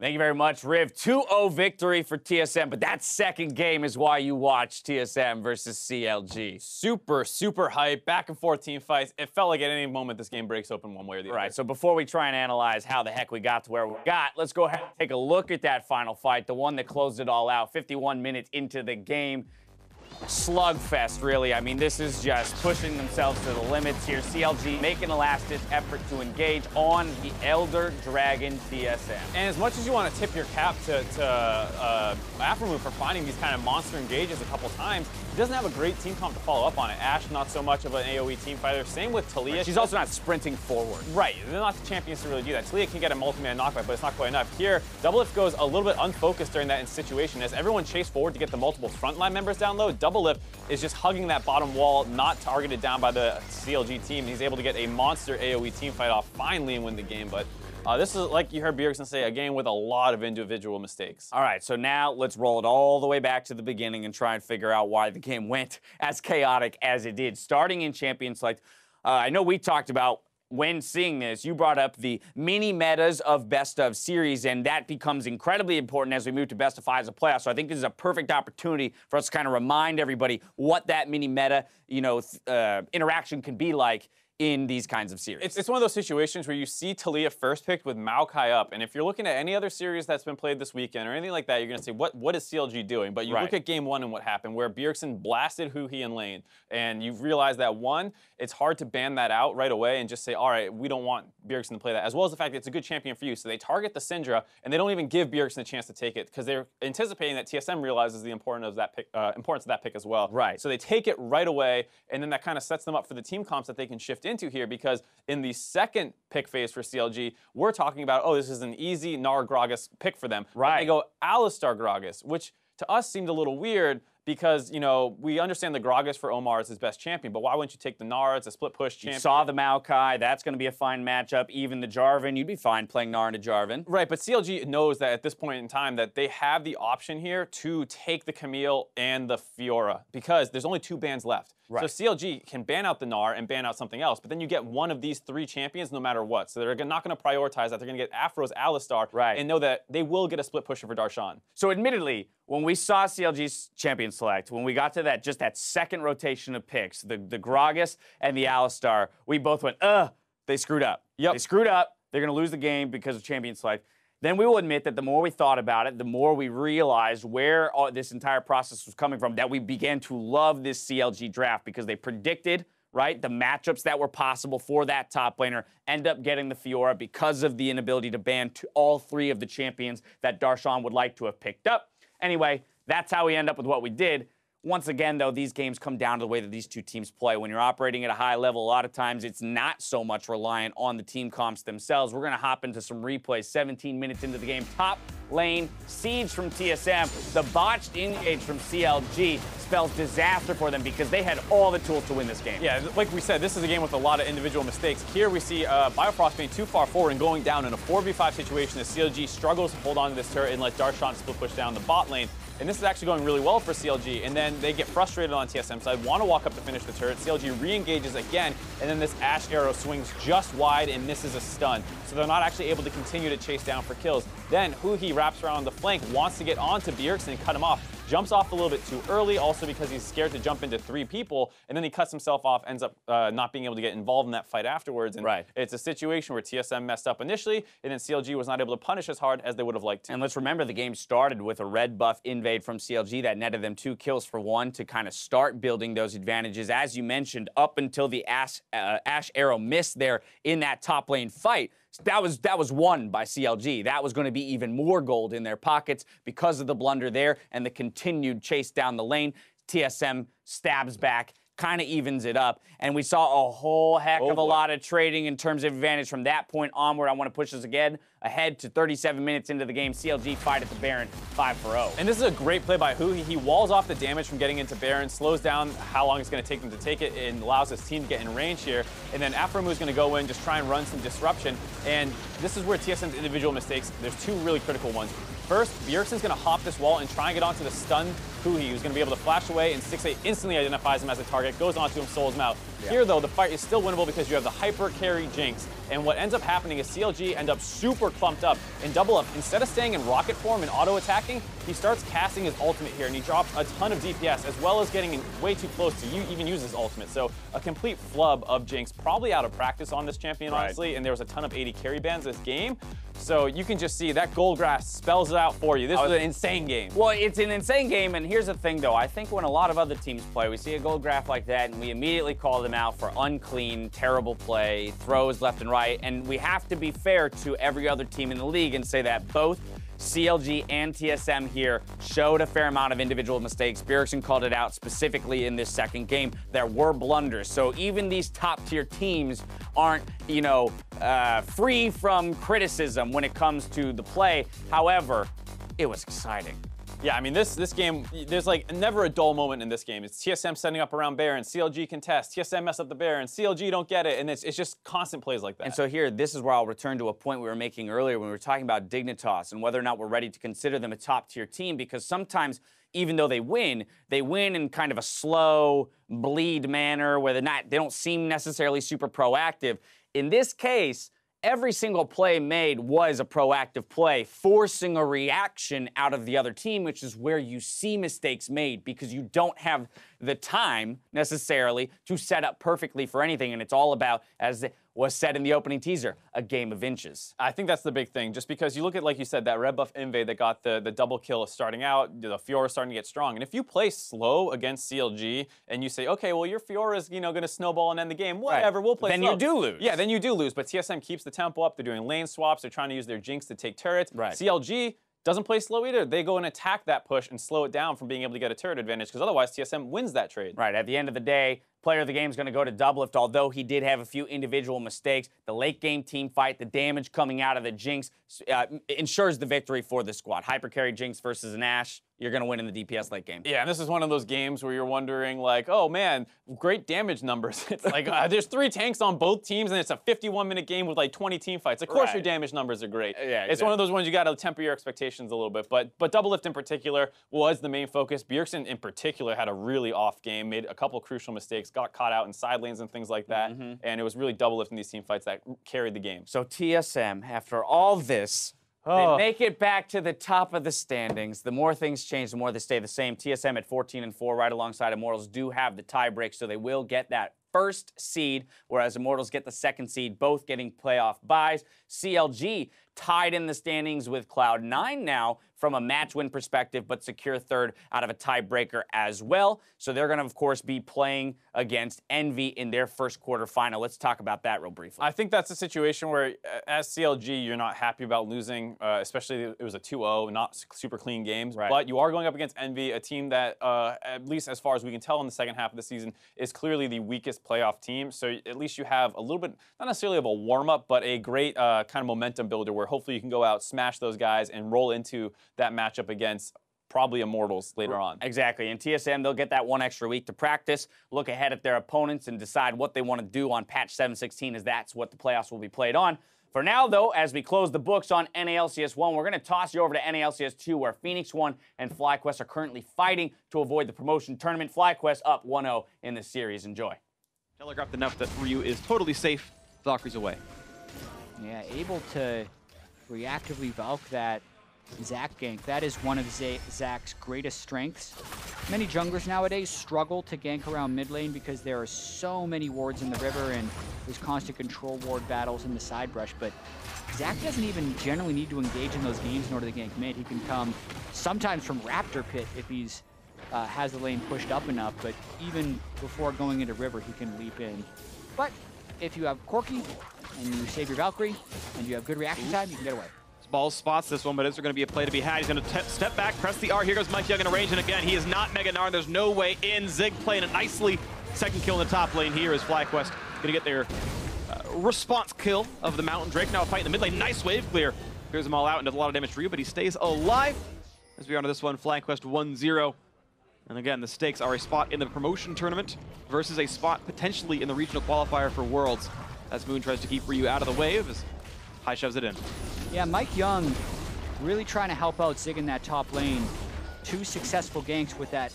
Thank you very much, Riv. 2-0 victory for TSM, but that second game is why you watch TSM versus CLG. Super, super hype, back and forth team fights. It felt like at any moment this game breaks open one way or the other. Right, so before we try and analyze how the heck we got to where we got, let's go ahead and take a look at that final fight, the one that closed it all out, 51 minutes into the game. Slugfest, really. I mean, this is just pushing themselves to the limits here. CLG making a last-ditch effort to engage on the Elder Dragon TSM. And as much as you want to tip your cap to Afromove for finding these kind of monster engages a couple times, he doesn't have a great team comp to follow up on it. Ashe, not so much of an AoE team fighter. Same with Talia. Right, she's also not sprinting forward. Right, they're not the champions to really do that. Talia can get a multi-man knockback, but it's not quite enough. Here, Doublelift goes a little bit unfocused during that situation as everyone chased forward to get the multiple frontline members down low. Doublelift is just hugging that bottom wall, not targeted down by the CLG team. He's able to get a monster AoE team fight off finally and win the game, but This is, like you heard Bjergsen say, a game with a lot of individual mistakes. All right, so now let's roll it all the way back to the beginning and try and figure out why the game went as chaotic as it did. Starting in Champion Select, I know we talked about when seeing this, you brought up the mini metas of best of series, and that becomes incredibly important as we move to best of fives of playoffs. So I think this is a perfect opportunity for us to kind of remind everybody what that mini meta, interaction can be like in these kinds of series. It's one of those situations where you see Taliyah first picked with Maokai up, and if you're looking at any other series that's been played this weekend or anything like that, you're gonna say, what is CLG doing? But you look at game 1 and what happened, where Bjergsen blasted Huhi in lane, and you realize that, one, it's hard to ban that out right away and just say, all right, we don't want Bjergsen to play that, as well as the fact that it's a good champion for you. So they target the Syndra, and they don't even give Bjergsen a chance to take it, because they're anticipating that TSM realizes the importance of that pick as well. Right. So they take it right away, and then that kind of sets them up for the team comps that they can shift into here, because in the second pick phase for CLG, we're talking about, oh, this is an easy Gnar Gragas pick for them. Right. They go Alistar Gragas, which to us seemed a little weird, because, we understand the Gragas for Omar is his best champion, but why wouldn't you take the Gnar? It's a split push champion. You saw the Maokai. That's going to be a fine matchup. Even the Jarvan, you'd be fine playing Gnar into Jarvan. Right, but CLG knows that at this point in time that they have the option here to take the Camille and the Fiora, because there's only 2 bans left. Right. So CLG can ban out the Gnar and ban out something else, but then you get one of these 3 champions no matter what. So they're not going to prioritize that. They're going to get Afro's Alistar and know that they will get a split pusher for Darshan. So admittedly, when we saw CLG's Champion Select, when we got to that second rotation of picks, the Gragas and the Alistar, we both went, they screwed up. Yep. They screwed up. They're going to lose the game because of Champion Select. Then we will admit that the more we thought about it, the more we realized where this entire process was coming from, that we began to love this CLG draft, because they predicted, right, the matchups that were possible for that top laner, end up getting the Fiora because of the inability to ban all 3 of the champions that Darshan would like to have picked up. Anyway, that's how we end up with what we did. Once again, though, these games come down to the way that these two teams play. When you're operating at a high level, a lot of times it's not so much reliant on the team comps themselves. We're going to hop into some replays 17 minutes into the game. Top lane siege from TSM. The botched engage from CLG spells disaster for them, because they had all the tools to win this game. Yeah, like we said, this is a game with a lot of individual mistakes. Here we see Biofrost being too far forward and going down in a 4v5 situation as CLG struggles to hold on to this turret and let Darshan split push down the bot lane. And this is actually going really well for CLG, and then they get frustrated on TSM side, want to walk up to finish the turret. CLG re-engages again, and then this Ashe arrow swings just wide and misses a stun. So they're not actually able to continue to chase down for kills. Then Huhi wraps around the flank, wants to get onto Bjergsen and cut him off. Jumps off a little bit too early, also because he's scared to jump into 3 people, and then he cuts himself off, ends up not being able to get involved in that fight afterwards. And it's a situation where TSM messed up initially, and then CLG was not able to punish as hard as they would have liked to. And let's remember, the game started with a red buff invade from CLG that netted them 2 kills for 1 to kind of start building those advantages. As you mentioned, up until the Ashe arrow missed there in that top lane fight, that was won by CLG. That was going to be even more gold in their pockets because of the blunder there and the continued chase down the lane. TSM stabs back, kind of evens it up, and we saw a whole heck of a lot of trading in terms of advantage from that point onward. I want to push us again ahead to 37 minutes into the game. CLG fight at the Baron 5-0. And this is a great play by Huhi. He walls off the damage from getting into Baron, slows down how long it's going to take them to take it, and allows his team to get in range here. And then Afromu is going to go in, just try and run some disruption. And this is where TSM's individual mistakes, there's 2 really critical ones. First, Bjergsen's going to hop this wall and try and get onto the stun Huhi, who's going to be able to flash away, and 6-8 instantly identifies him as a target, goes onto him, souls him out. Here, though, the fight is still winnable because you have the hyper carry Jinx. And what ends up happening is CLG end up super clumped up in double up. Instead of staying in rocket form and auto-attacking, he starts casting his ultimate here, and he drops a ton of DPS, as well as getting way too close to even use his ultimate. So a complete flub of Jinx, probably out of practice on this champion, honestly, and there was a ton of 80 carry bans this game. So you can just see that gold grass spells it out for you. This was an insane game. Well, it's an insane game, and here's the thing, though. I think when a lot of other teams play, we see a gold graph like that, and we immediately call them out for unclean, terrible play, throws left and right, and we have to be fair to every other team in the league and say that both CLG and TSM here showed a fair amount of individual mistakes. Bjergsen called it out specifically in this second game. There were blunders. So even these top-tier teams aren't, free from criticism when it comes to the play. However, it was exciting. Yeah, I mean, this game, there's like never a dull moment in this game. It's TSM setting up around Baron, CLG contest, TSM mess up the Baron, CLG don't get it, and it's just constant plays like that. And so here, this is where I'll return to a point we were making earlier when we were talking about Dignitas and whether or not we're ready to consider them a top-tier team, because sometimes, even though they win in kind of a slow, bleed manner where they don't seem necessarily super proactive. In this case, every single play made was a proactive play, forcing a reaction out of the other team, which is where you see mistakes made because you don't have the time necessarily to set up perfectly for anything. And it's all about, as was said in the opening teaser, a game of inches. I think that's the big thing, just because you look at, like you said, that red buff invade that got the double kill starting out, the Fiora is starting to get strong. And if you play slow against CLG and you say, okay, well, your Fiora is, going to snowball and end the game, whatever, we'll play then slow. you do lose. Yeah, then you do lose, but TSM keeps the tempo up. They're doing lane swaps. They're trying to use their Jinx to take turrets. Right. CLG doesn't play slow either. They go and attack that push and slow it down from being able to get a turret advantage, because otherwise TSM wins that trade. Right, at the end of the day, player of the game is going to go to Doublift, although he did have a few individual mistakes. The late game team fight, the damage coming out of the Jinx ensures the victory for the squad. Hypercarry Jinx versus an Ashe, you're going to win in the DPS late game. Yeah, and this is one of those games where you're wondering, like, oh man, great damage numbers. It's like, there's 3 tanks on both teams, and it's a 51-minute game with like 20 team fights. Of course your damage numbers are great. Yeah, exactly. It's one of those ones you got to temper your expectations a little bit. But Doublift in particular was the main focus. Bjergsen in particular had a really off game, made a couple crucial mistakes, got caught out in side lanes and things like that. And it was really Doublift in these team fights that carried the game. So TSM, after all this, they make it back to the top of the standings. The more things change, the more they stay the same. TSM at 14-4, right alongside Immortals, do have the tiebreak, so they will get that first seed, whereas Immortals get the second seed, both getting playoff buys. CLG tied in the standings with Cloud9 now from a match win perspective, but secure third out of a tiebreaker as well. So they're going to, of course, be playing against Envy in their first quarter final. Let's talk about that real briefly. I think that's a situation where, as CLG, you're not happy about losing, especially it was a 2-0, not super clean games. Right. But you are going up against Envy, a team that, at least as far as we can tell in the second half of the season, is clearly the weakest playoff team. So at least you have a little bit, not necessarily of a warm-up, but a great kind of momentum builder where hopefully you can go out, smash those guys, and roll into that matchup against probably Immortals later on. Exactly. And TSM, they'll get that one extra week to practice, look ahead at their opponents, and decide what they want to do on patch 7.16, as that's what the playoffs will be played on. For now, though, as we close the books on NALCS1, we're going to toss you over to NALCS2, where FLICKR and FlyQuest are currently fighting to avoid the promotion tournament. FlyQuest up 1-0 in the series. Enjoy. Telegraphed enough that Ryu is totally safe. Valkyrie's away. Yeah, able to reactively Valk that Zac gank. That is one of Zac's greatest strengths. Many junglers nowadays struggle to gank around mid lane because there are so many wards in the river and there's constant control ward battles in the side brush, but Zac doesn't even generally need to engage in those games in order to gank mid. He can come sometimes from Raptor Pit if he's has the lane pushed up enough, but even before going into river, he can leap in. But if you have Corki and you save your Valkyrie and you have good reaction time, you can get away. Ball spots this one, but is there going to be a play to be had? He's going to step back, press the R. Here goes Mike Young in a range, and again, he is not Mega Gnar. There's no way in. Zig playing it nicely. Second kill in the top lane here is FlyQuest going to get their response kill of the Mountain Drake. Now a fight in the mid lane. Nice wave clear. Clears them all out and does a lot of damage to Ryu, but he stays alive. As we are on this one, FlyQuest 1-0. And again, the stakes are a spot in the promotion tournament versus a spot potentially in the regional qualifier for Worlds, as Moon tries to keep Ryu out of the wave as High shoves it in. Yeah, Mike Young really trying to help out Zig in that top lane. 2 successful ganks with that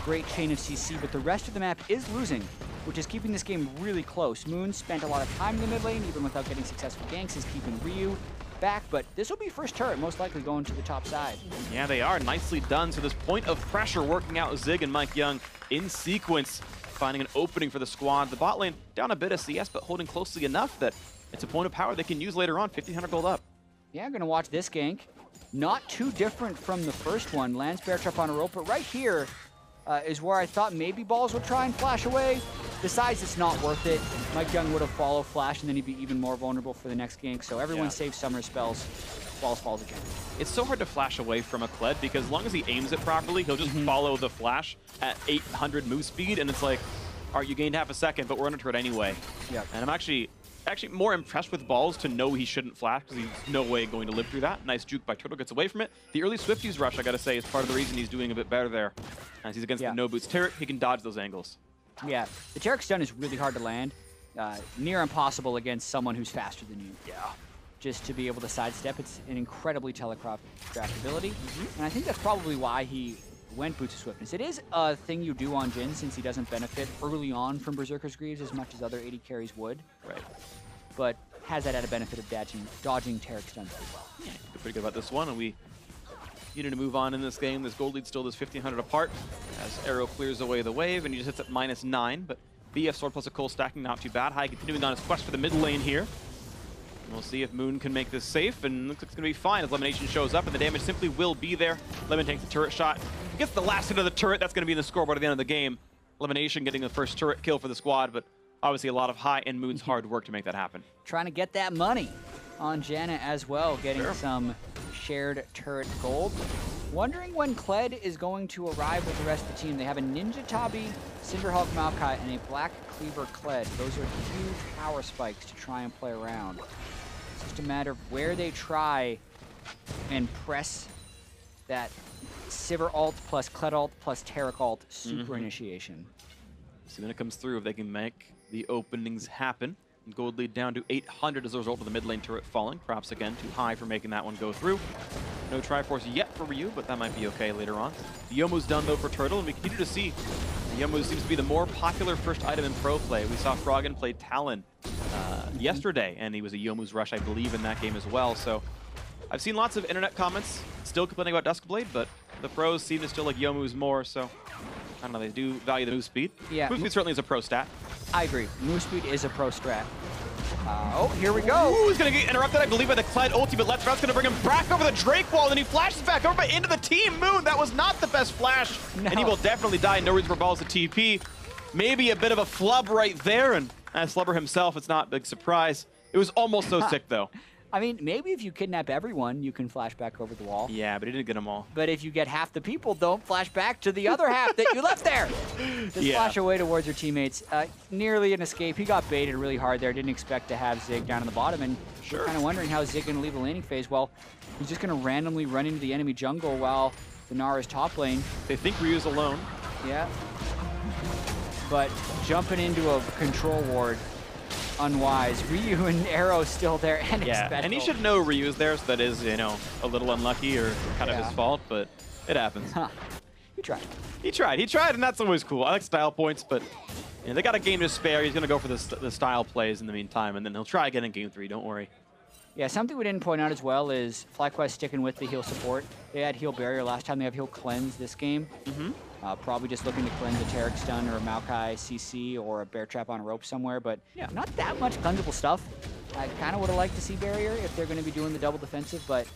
great chain of CC, but the rest of the map is losing, which is keeping this game really close. Moon spent a lot of time in the mid lane, even without getting successful ganks, is keeping Ryu back, but this will be first turret, most likely going to the top side. Yeah, they are. Nicely done. So this point of pressure working out Zig and Mike Young in sequence, finding an opening for the squad. The bot lane down a bit of CS, but holding closely enough that it's a point of power they can use later on. 1,500 gold up. Yeah, I'm going to watch this gank. Not too different from the first one. Lands bear trap on a rope, but right here is where I thought maybe balls would try and flash away. Decides it's not worth it. Mike Young would have follow flash, and then he'd be even more vulnerable for the next gank. So everyone saves summer spells. Balls falls again. It's so hard to flash away from a Kled because as long as he aims it properly, he'll just follow the flash at 800 move speed, and it's like, all right, you gained half a second, but we're under turret anyway. Yep. And I'm actually, actually more impressed with balls to know he shouldn't flash because he's no way going to live through that. Nice juke by Turtle, gets away from it. The early Swifties rush, I gotta say, is part of the reason he's doing a bit better there. As he's against the no boots turret, he can dodge those angles. Yeah, the Tarek stun is really hard to land. Near impossible against someone who's faster than you. Yeah. Just to be able to sidestep, it's an incredibly telegraphed ability. And I think that's probably why he went Boots of Swiftness. It is a thing you do on Jhin since he doesn't benefit early on from Berserker's Greaves as much as other AD carries would. Right. But has that added benefit of dodging Tarek stuns as well. Yeah, feel pretty good about this one, and we needed to move on in this game. This gold lead still is 1,500 apart as Arrow clears away the wave, and he just hits at -9, but BF Sword plus a Cole stacking, not too bad. Hai continuing on his quest for the mid lane here. And we'll see if Moon can make this safe, and looks like it's going to be fine as Elimination shows up, and the damage simply will be there. Lemon takes the turret shot. Gets the last hit of the turret. That's going to be in the scoreboard at the end of the game. Elimination getting the first turret kill for the squad, but obviously a lot of Hai and Moon's hard work to make that happen. Trying to get that money on Janna as well, getting some shared turret gold. Wondering when Kled is going to arrive with the rest of the team. They have a Ninja Tabi, Cinderhawk Maokai, and a Black Cleaver Kled. Those are huge power spikes to try and play around. It's just a matter of where they try and press that Sivir ult plus Kled ult plus Tarek ult super initiation. So when it comes through, if they can make the openings happen. And gold lead down to 800 as a result of the mid lane turret falling. Props again to Hai for making that one go through. No Triforce yet for Ryu, but that might be okay later on. The Youmu's done though for Turtle, and we continue to see the Youmu seems to be the more popular first item in pro play. We saw Froggen play Talon yesterday, and he was a Youmu's Rush, I believe, in that game as well. So I've seen lots of internet comments still complaining about Duskblade, but the pros seem to still like Youmu's more, so I don't know, they do value the move speed. Yeah. Move speed certainly is a pro stat. I agree. Move speed is a pro strat. Oh, here we go. Ooh, he's going to get interrupted, I believe, by the Kled ulti, but Let's Rout's going to bring him back over the Drake wall, and he flashes back over into the team. Moon, that was not the best flash, and he will definitely die. No reason for balls to TP. Maybe a bit of a flub right there, and as Flubber himself, it's not a big surprise. It was almost so sick, though. I mean, maybe if you kidnap everyone, you can flash back over the wall. Yeah, but he didn't get them all. But if you get half the people, don't flash back to the other half that you left there. Just flash away towards your teammates. Nearly an escape. He got baited really hard there. Didn't expect to have Zig down in the bottom. And you're kind of wondering how Zig going to leave the laning phase. Well, he's just going to randomly run into the enemy jungle while the Nara's top lane. They think Ryu's alone. Yeah. But jumping into a control ward, unwise. Ryu and Arrow still there and expected. And he should know Ryu's there, so that is, you know, a little unlucky or kind of his fault, but it happens. He tried. He tried, and that's always cool. I like style points, but you know, they got a game to spare. He's going to go for the style plays in the meantime, and then he'll try again in game 3, don't worry. Yeah, something we didn't point out as well is FlyQuest sticking with the heal support. They had heal barrier last time. They have heal cleanse this game. Probably just looking to cleanse a Tarek stun or a Maokai CC or a bear trap on a rope somewhere, but not that much cleansable stuff. I kind of would have liked to see barrier if they're going to be doing the double defensive, but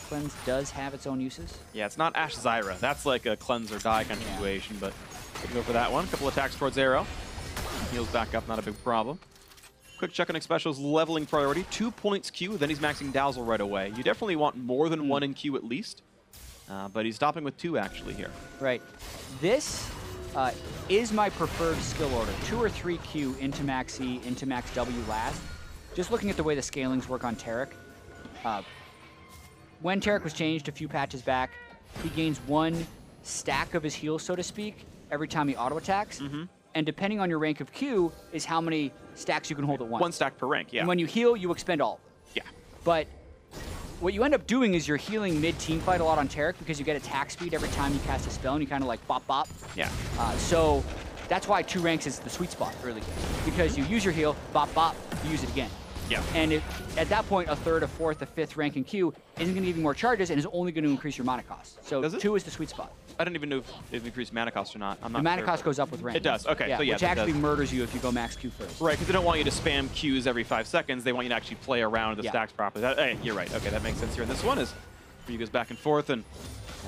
cleanse does have its own uses. Yeah, it's not Ashe Zyra. That's like a cleanse or die kind of situation, but we can go for that one. A couple attacks towards Arrow. Heals back up, not a big problem. Quick check on X-Special's leveling priority. 2 points Q, then he's maxing Dazzle right away. You definitely want more than 1 in Q at least, but he's stopping with 2 actually here. Right. This is my preferred skill order. 2 or 3 Q into max E, into max W last. Just looking at the way the scalings work on Tarek. When Tarek was changed a few patches back, he gains 1 stack of his heals, so to speak, every time he auto-attacks. And depending on your rank of Q is how many stacks you can hold at once. 1 stack per rank, yeah. And when you heal, you expend all. Yeah. But what you end up doing is you're healing mid-team fight a lot on Tarek because you get attack speed every time you cast a spell and you kind of like bop bop. Yeah. So that's why 2 ranks is the sweet spot early game. Because you use your heal, bop bop, you use it again. Yeah. And at that point, a 3rd, a 4th, a 5th rank in Q isn't going to give you more charges and is only going to increase your mana cost. So 2 is the sweet spot. I don't even know if it increased mana cost or not. I'm not the mana sure, cost goes up with rank. It does, okay. So yeah, which actually murders you if you go max Q first. Right, because they don't want you to spam Qs every 5 seconds. They want you to actually play around the stacks properly. Hey, you're right. Okay, that makes sense here. And this one is Ryu goes back and forth and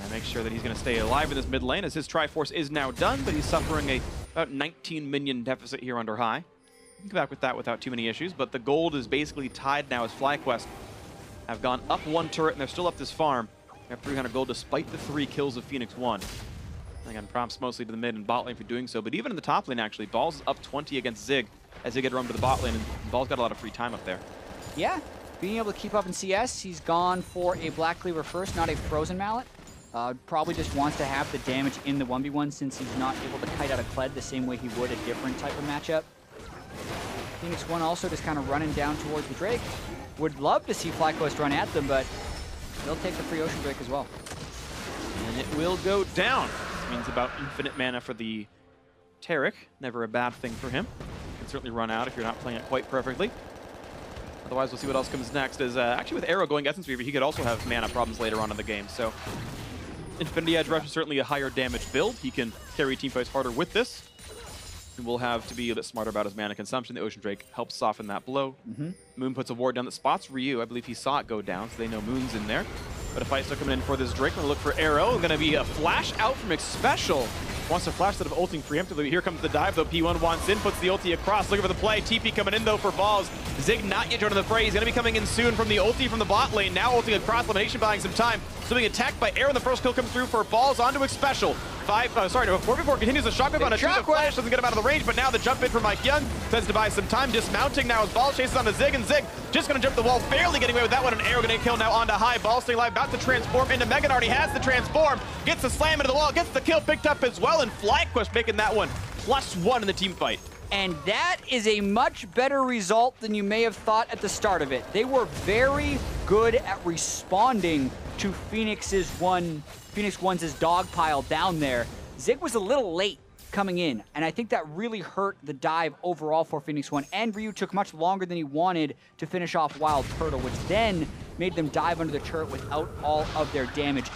make sure that he's going to stay alive in this mid lane as his Triforce is now done, but he's suffering about 19 minion deficit here under Hai. You can come back with that without too many issues, but the gold is basically tied now as FlyQuest have gone up 1 turret and they're still up this farm. They have 300 gold despite the 3 kills of Phoenix 1. Again, prompts mostly to the mid and bot lane for doing so, but even in the top lane actually, Balls is up 20 against Zig. as they get run to the bot lane, and Ball's got a lot of free time up there. Yeah, being able to keep up in CS, he's gone for a Black Cleaver first, not a Frozen Mallet. Probably just wants to have the damage in the 1v1 since he's not able to kite out a Kled the same way he would a different type of matchup. Phoenix 1 also just kind of running down towards the Drake. Would love to see FlyQuest run at them, but they'll take the free Ocean Drake as well. And it will go down. This means about infinite mana for the Taric. Never a bad thing for him. Can certainly run out if you're not playing it quite perfectly. Otherwise, we'll see what else comes next. Is actually with Arrow going Essence Weaver, he could also have mana problems later on in the game. So Infinity Edge Rush is certainly a higher damage build. He can carry teamfights harder with this. And will have to be a bit smarter about his mana consumption. The Ocean Drake helps soften that blow. Moon puts a ward down that spots Ryu. I believe he saw it go down, so they know Moon's in there. But a fight still coming in for this Drake. We're going to look for Arrow. Going to be a flash out from Xpecial. Wants to flash instead of ulting preemptively. Here comes the dive, though. P1 wants in, puts the ulti across. Looking for the play. TP coming in, though, for Balls. Zig not yet joining the fray. He's going to be coming in soon from the ulti from the bot lane. Now ulting across. Elimination buying some time. So being attacked by Arrow. The first kill comes through for Balls onto Xpecial. 4v4 continues the shotgun on a flash. Doesn't get him out of the range, but now the jump in for Mike Young. Says to buy some time. Dismounting now as Balls chases onto Zig, and Zig just going to jump the wall. Barely getting away with that one. An Arrow going to kill now onto high. Balls staying alive. About to transform into Mega Nard. He has the transform. Gets the slam into the wall. Gets the kill picked up as well. And FlyQuest making that one +1 in the team fight. And that is a much better result than you may have thought at the start of it. They were very good at responding to Phoenix 1's dog pile down there. Zig was a little late coming in, and I think that really hurt the dive overall for Phoenix 1. And Ryu took much longer than he wanted to finish off Wild Turtle, which then made them dive under the turret without all of their damage.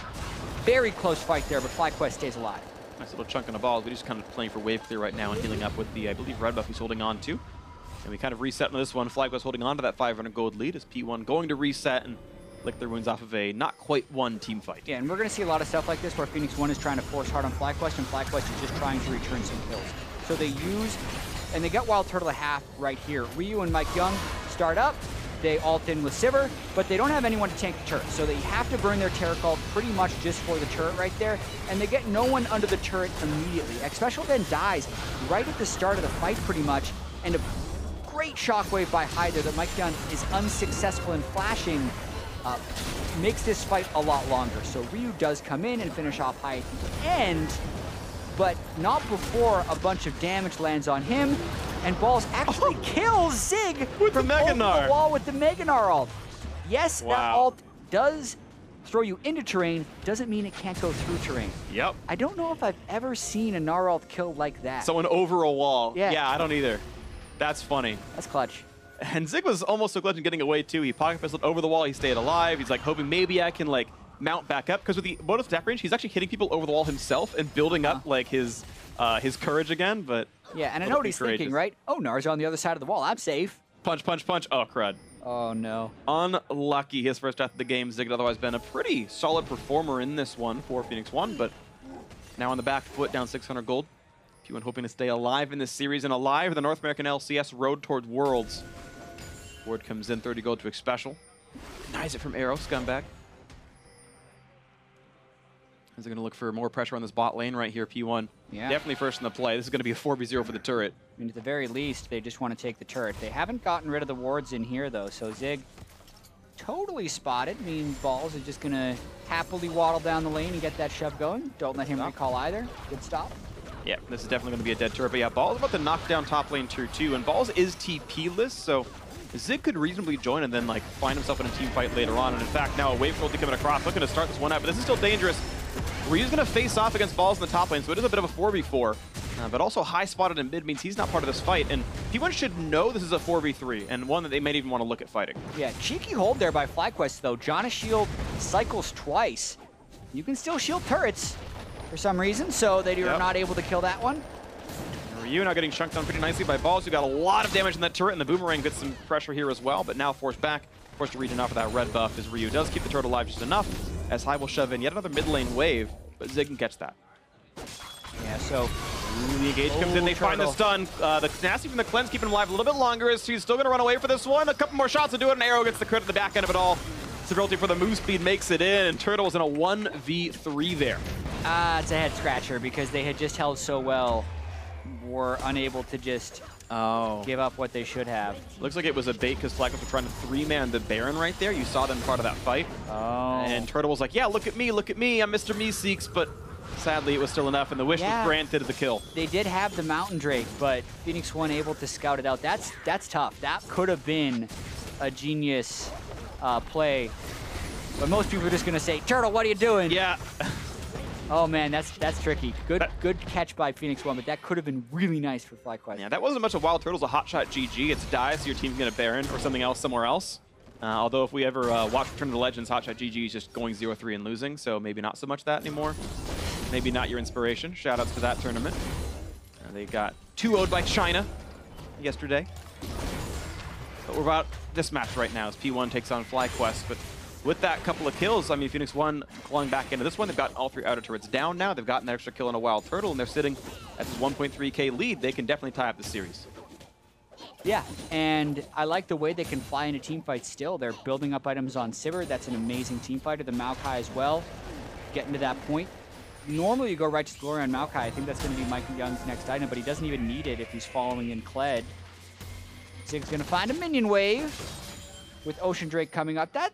Very close fight there, but FlyQuest stays alive. Nice little chunk on the balls. We're just kind of playing for wave clear right now and healing up with the, I believe, red buff he's holding on to. And we kind of reset on this one. FlyQuest holding on to that 500 gold lead as P1 going to reset and lick their wounds off of a not quite one team fight. Yeah, and we're going to see a lot of stuff like this where Phoenix 1 is trying to force hard on FlyQuest, and FlyQuest is just trying to return some kills. So they use, and they get Wild Turtle a half right here. Ryu and Mike Young start up. They ult in with Sivir, but they don't have anyone to tank the turret. So they have to burn their Taric ult pretty much just for the turret right there, and they get no one under the turret immediately. Xpecial then dies right at the start of the fight pretty much, and a great shockwave by Hyde there that Mike Young is unsuccessful in flashing makes this fight a lot longer. So Ryu does come in and finish off Hyde at the end, but not before a bunch of damage lands on him, and Balls actually kills Zig with from the Mega over the wall with the Mega Nard ult. Yes, that ult does throw you into terrain, doesn't mean it can't go through terrain. Yep. I don't know if I've ever seen a Nard ult kill like that. Someone over a wall. Yeah, I don't either. That's funny. That's clutch. And Zig was almost so clutch in getting away too. He pocket pistoled over the wall, he stayed alive. He's like hoping maybe I can like mount back up, because with the bonus attack range, he's actually hitting people over the wall himself and building up like his courage again, but yeah, and I know what he's thinking, right? Oh, Nar's on the other side of the wall. I'm safe. Punch, punch, punch. Oh, crud. Oh, no. Unlucky. His first death of the game. Zig had otherwise been a pretty solid performer in this one for Phoenix 1, but now on the back foot, down 600 gold. P1 hoping to stay alive in this series and alive in the North American LCS road towards Worlds. Ward comes in, 30 gold to Xpecial. Denies it from Arrow, scumbag. Is they going to look for more pressure on this bot lane right here, P1. Yeah. Definitely first in the play. This is going to be a 4v0 for the turret. I mean, at the very least, they just want to take the turret. They haven't gotten rid of the wards in here, though, so Zig totally spotted. I mean, Balls is just going to happily waddle down the lane and get that shove going. Don't let him recall either. Good stop. Yeah, this is definitely going to be a dead turret. But yeah, Balls about to knock down top lane tier 2, and Balls is TP-less, so Zig could reasonably join and then like find himself in a team fight later on. And in fact, now a wave ulti coming across, looking to start this one out, but this is still dangerous. Ryu's going to face off against Balls in the top lane, so it is a bit of a 4v4. But also high spotted in mid means he's not part of this fight, and P1 should know this is a 4v3, and one that they might even want to look at fighting. Yeah, cheeky hold there by FlyQuest, though. Janna shield cycles twice. You can still shield turrets for some reason, so they are not able to kill that one. Ryu now getting chunked on pretty nicely by Balls, who got a lot of damage in that turret, and the Boomerang gets some pressure here as well, but now forced back, forced to regen off of that red buff, as Ryu does keep the turret alive just enough, as High will shove in yet another mid lane wave, but Zig can catch that. Yeah, so the engage comes in, they find the stun. The Nasty from the cleanse keeping him alive a little bit longer, as he's still going to run away for this one. A couple more shots to do it, and Arrow gets the crit at the back end of it all. Severity for the move speed makes it in, and Turtle was in a 1v3 there. It's a head scratcher because they had just held so well, were unable to just give up what they should have. Looks like it was a bait because FLICKR were trying to 3-man the Baron right there. You saw them part of that fight. And Turtle was like, yeah, look at me, I'm Mr. Meeseeks, but sadly it was still enough, and the wish was granted the kill. They did have the Mountain Drake, but Phoenix 1 able to scout it out. That's tough. That could have been a genius play. But most people are just gonna say, Turtle, what are you doing? Yeah. Oh man, that's tricky. Good catch by Phoenix 1, but that could have been really nice for FlyQuest. Yeah, that wasn't much of Wild Turtles, a hot shot GG. It's die, so your team's gonna Baron or something else somewhere else. Although if we ever watch Return of the Legends, hot shot GG is just going 0-3 and losing, so maybe not so much that anymore. Maybe not your inspiration. Shoutouts to that tournament. They got 2-0'd by China yesterday. But we're about this match right now as P1 takes on FlyQuest, but with that couple of kills, I mean, Phoenix 1 clawing back into this one. They've gotten all 3 outer turrets down now. They've gotten an extra kill on a Wild Turtle, and they're sitting at this 1.3K lead. They can definitely tie up the series. Yeah, and I like the way they can fly into team fights still. They're building up items on Sivir. That's an amazing team fighter. The Maokai as well, getting to that point. Normally you go Righteous Glory on Maokai. I think that's going to be Mike Young's next item, but he doesn't even need it if he's following in Kled. Zig's going to find a minion wave with Ocean Drake coming up. That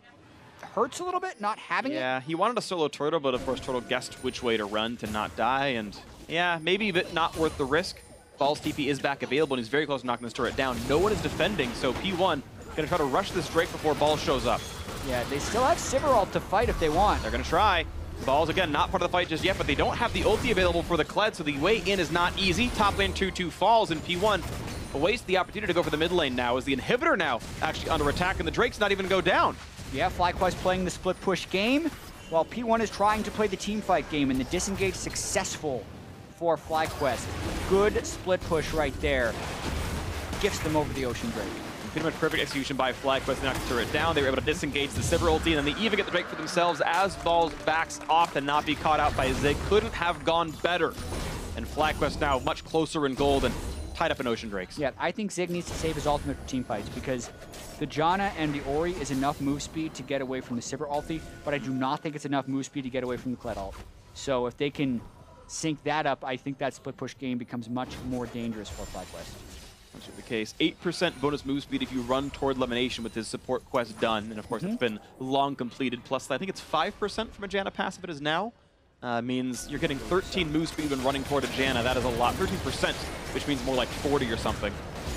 hurts a little bit, not having it. Yeah, he wanted a solo Turtle, but of course Turtle guessed which way to run to not die, and yeah, maybe a bit not worth the risk. Ball's TP is back available, and he's very close to knocking this turret down. No one is defending, so P1 gonna try to rush this Drake before Ball shows up. Yeah, they still have Sivir ult to fight if they want. They're gonna try. Ball's, again, not part of the fight just yet, but they don't have the ulti available for the Kled, so the way in is not easy. Top lane 2-2 falls, and P1 wastes the opportunity to go for the mid lane now, as the inhibitor now actually under attack, and the Drake's not even go down. Yeah, FlyQuest playing the split push game, while P1 is trying to play the team fight game, and the disengage successful for FlyQuest. Good split push right there. Gifts them over the Ocean Drake. Pretty much perfect execution by FlyQuest to knock the turret down. They were able to disengage the Sivir ulti, and then they even get the Drake for themselves as Balls backs off to not be caught out by Zig. Couldn't have gone better. And FlyQuest now much closer in gold and tied up in Ocean Drakes. Yeah, I think Zig needs to save his ultimate for team fights because the Janna and the Ori is enough move speed to get away from the Sivir ulti, but I do not think it's enough move speed to get away from the Kled ult. So if they can sync that up, I think that split push game becomes much more dangerous for FlyQuest. That's the case. 8% bonus move speed if you run toward elimination with his support quest done. And of course, it's been long completed. Plus, I think it's 5% from a Janna passive it is now. Means you're getting 13 move speed when running toward a Janna. That is a lot. 13%, which means more like 40 or something.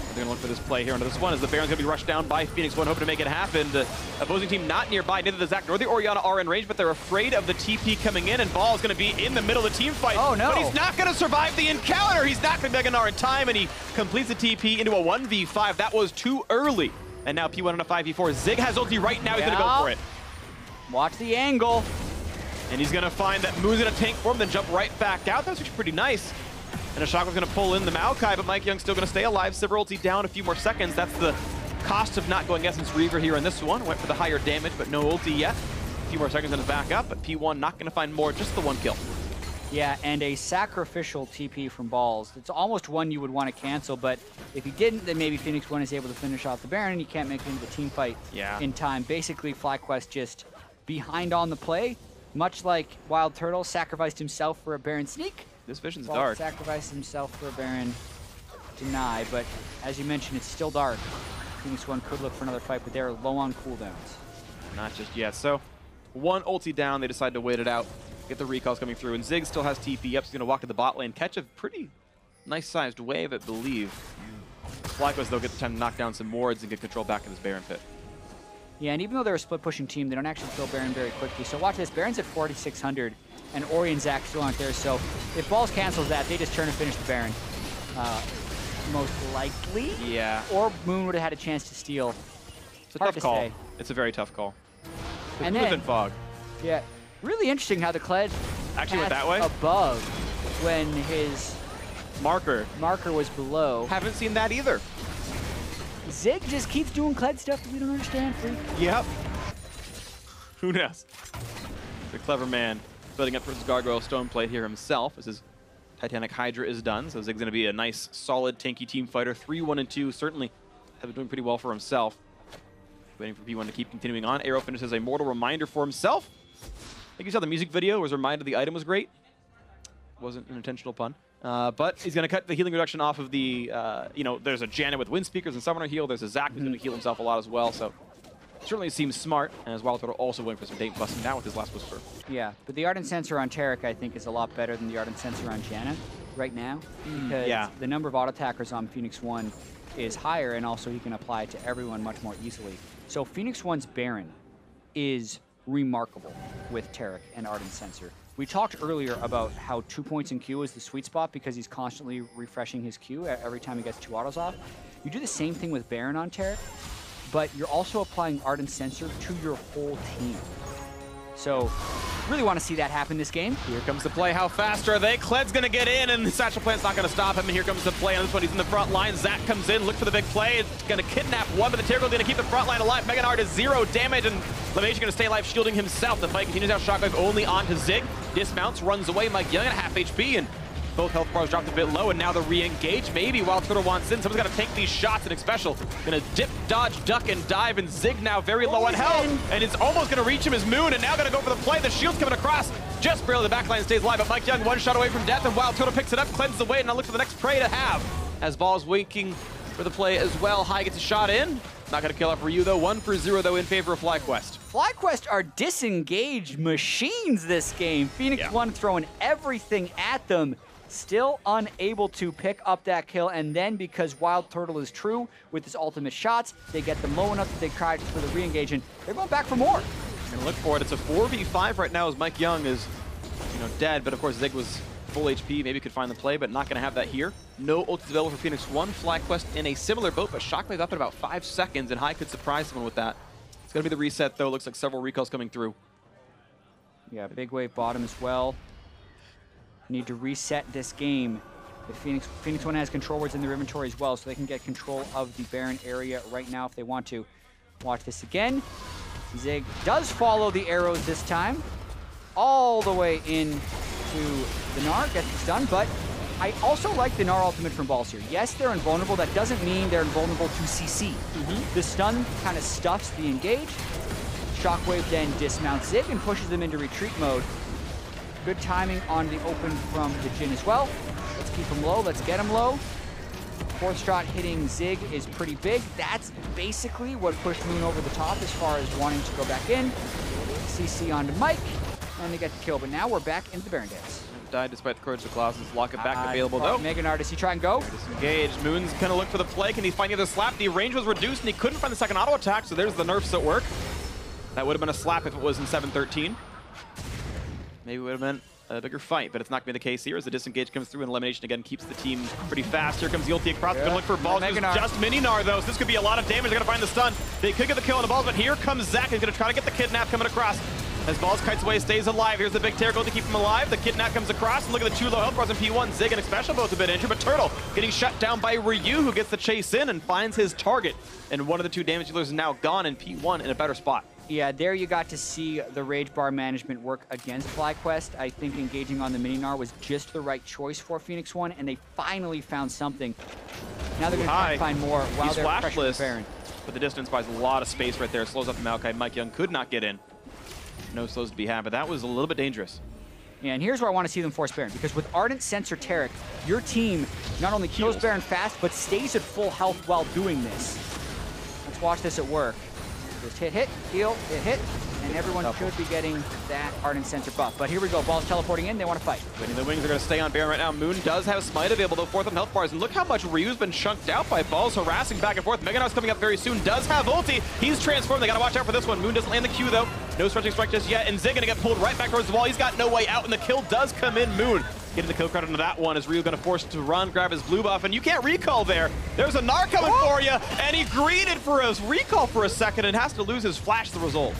They're going to look for this play here into this one as the Baron's going to be rushed down by Phoenix 1, hoping to make it happen. The opposing team not nearby. Neither the Zac nor the Orianna are in range, but they're afraid of the TP coming in, and Ball is going to be in the middle of the team fight. Oh, no. But he's not going to survive the encounter. He's not going to be Meganar in time, and he completes the TP into a 1v5. That was too early. And now P1 on a 5v4. Zig has ulti right now. He's going to go for it. Watch the angle. And he's going to find that Moon's going to tank for him, then jump right back out. That's actually pretty nice. And Ashaka's going to pull in the Maokai, but Mike Young's still going to stay alive. Sivir ulti down a few more seconds. That's the cost of not going Essence Reaver here in this one. Went for the higher damage, but no ulti yet. A few more seconds and it's back up, but P1 not going to find more, just the one kill. Yeah, and a sacrificial TP from Balls. It's almost one you would want to cancel, but if he didn't, then maybe Phoenix 1 is able to finish off the Baron, and you can't make it into the team fight in time. Basically, FlyQuest just behind on the play, much like Wild Turtle sacrificed himself for a Baron sneak. This vision's Ball dark. Sacrificed himself for a Baron deny, but as you mentioned, it's still dark. Phoenix 1 could look for another fight, but they're low on cooldowns. Not just yet. So, one ulti down, they decide to wait it out, get the recalls coming through, and Zig still has TP. Yep, he's going to walk to the bot lane, catch a pretty nice-sized wave, I believe. FlyQuest, though, get the time to knock down some wards and get control back in this Baron pit. Yeah, and even though they're a split-pushing team, they don't actually kill Baron very quickly. So watch this. Baron's at 4,600, and Ori and Zac still aren't there. So if Balls cancels that, they just turn and finish the Baron. Most likely. Yeah. Or Moon would have had a chance to steal. It's a tough call. Say. It's a very tough call. And then Fog. Yeah. Really interesting how the Kled actually went that way above when his marker was below. Haven't seen that either. Zig just keeps doing Kled stuff that we don't understand, Freak. Yep. Who knows? The clever man building up for his Gargoyle Stone play here himself as his Titanic Hydra is done. So Zig's going to be a nice, solid, tanky team fighter. 3-1-2, certainly have been doing pretty well for himself. Waiting for P1 to keep continuing on. Arrow finishes a mortal reminder for himself. I think you saw the music video. It was a reminder the item was great. Wasn't an intentional pun. But he's going to cut the healing reduction off of the, you know, there's a Janet with wind speakers and summoner heal. There's a Zac who's going to heal himself a lot as well. So certainly seems smart. And as Wild Turtle also going for some date busting down with his last Whisper. Yeah, but the Ardent Sensor on Tarek, I think, is a lot better than the Ardent Sensor on Janet right now. Because the number of auto attackers on Phoenix 1 is higher, and also he can apply it to everyone much more easily. So Phoenix 1's Baron is remarkable with Tarek and Ardent Sensor. We talked earlier about how 2 points in Q is the sweet spot because he's constantly refreshing his Q every time he gets 2 autos off. You do the same thing with Baron on Tarek, but you're also applying Ardent Sensor to your whole team. So, really want to see that happen this game. Here comes the play. How fast are they? Kled's going to get in, and the Satchel Plant's not going to stop him. And here comes the play on this one. He's in the front line. Zac comes in, look for the big play. It's going to kidnap one, but the Terrible going to keep the front line alive. Mega Nard is 0 damage, and Lamage going to stay alive, shielding himself. The fight continues out. Shockwave only onto Zig. Dismounts, runs away. Mike Young at half HP, and both health bars dropped a bit low, and now the re-engage. Maybe Wild Turtle wants in. Someone's got to take these shots, and Xpecial gonna dip, dodge, duck, and dive, and Zig now very low on health, and it's almost gonna reach him as Moon, and now gonna go for the play. The shield's coming across. Just barely the backline stays alive, but Mike Young one shot away from death, and Wild Turtle picks it up, cleanses away, and now looks for the next prey to have. As Ball's waiting for the play as well. High gets a shot in. Not gonna kill off Ryu though. 1 for 0 though in favor of FlyQuest. FlyQuest are disengaged machines this game. Phoenix 1 throwing everything at them. Still unable to pick up that kill, and then because Wild Turtle is true with his ultimate shots, they get them low enough that they try for the re-engage, and they're going back for more. Gonna look for it. It's a 4v5 right now as Mike Young is, you know, dead, but of course Zig was full HP, maybe could find the play, but not gonna have that here. No ults available for Phoenix 1. FlyQuest in a similar boat, but Shockwave up in about 5 seconds, and High could surprise someone with that. It's gonna be the reset though. Looks like several recalls coming through. Yeah, big wave bottom as well. Need to reset this game. If Phoenix 1 has control wards in their inventory as well, so they can get control of the Baron area right now if they want to. Watch this again. Zig does follow the arrows this time, all the way into the Gnar, gets this done, but I also like the Gnar ultimate from Balls here. Yes, they're invulnerable. That doesn't mean they're invulnerable to CC. The stun kind of stuffs the engage. Shockwave then dismounts Zig and pushes them into retreat mode. Good timing on the open from the Jhin as well. Let's keep him low. Let's get him low. 4th shot hitting Zig is pretty big. That's basically what pushed Moon over the top as far as wanting to go back in. CC onto Mike, and they get the kill. But now we're back into the Baron dance. Died despite the Courage of Clauses. Lock it back available though. Mega Nard, does he try and go? Disengaged. Moon's gonna look for the play. Can he find the other slap? The range was reduced, and he couldn't find the second auto attack, so there's the nerfs at work. That would have been a slap if it was in 7-13. Maybe it would have been a bigger fight, but it's not going to be the case here as the disengage comes through and elimination again keeps the team pretty fast. Here comes the ulti across. Going to look for Balls. Just Mini Gnar though, so this could be a lot of damage. They're going to find the stun. They could get the kill on the Balls, but here comes Zac. He's going to try to get the kidnap coming across. As Balls kites away, stays alive. Here's the big tear goal to keep him alive. The kidnap comes across, and look at the 2 low health bars in P1. Zig and Xpecial both a bit injured, but Turtle getting shut down by Ryu, who gets the chase in and finds his target. And one of the 2 damage dealers is now gone in P1 in a better spot. Yeah, there you got to see the Rage Bar management work against FlyQuest. I think engaging on the Mini Gnar was just the right choice for Phoenix 1, and they finally found something. Now they're going to try to find more while they're pressuring the Baron. But the distance buys a lot of space right there. Slows up the Maokai. Mike Young could not get in. No slows to be had, but that was a little bit dangerous. Yeah, and here's where I want to see them force Baron, because with Ardent Sensor Tarek, your team not only kills Baron fast, but stays at full health while doing this. Let's watch this at work. Just hit, heal, hit, and everyone should be getting that Ardent Sensor buff. But here we go, Balls teleporting in, they want to fight. The wings are going to stay on Baron right now. Moon does have Smite available, though, 4th on health bars, and look how much Ryu's been chunked out by Balls, harassing back and forth. Mega Nar's coming up very soon, does have ulti. He's transformed, they got to watch out for this one. Moon doesn't land the Q, though. No stretching strike just yet, and Zig going to get pulled right back towards the wall. He's got no way out, and the kill does come in. Moon getting the kill credit into that one as Ryu going to force to run, grab his blue buff, and you can't recall there. There's a Gnar coming for you, and he greeted for a recall for a second and has to lose his flash the result.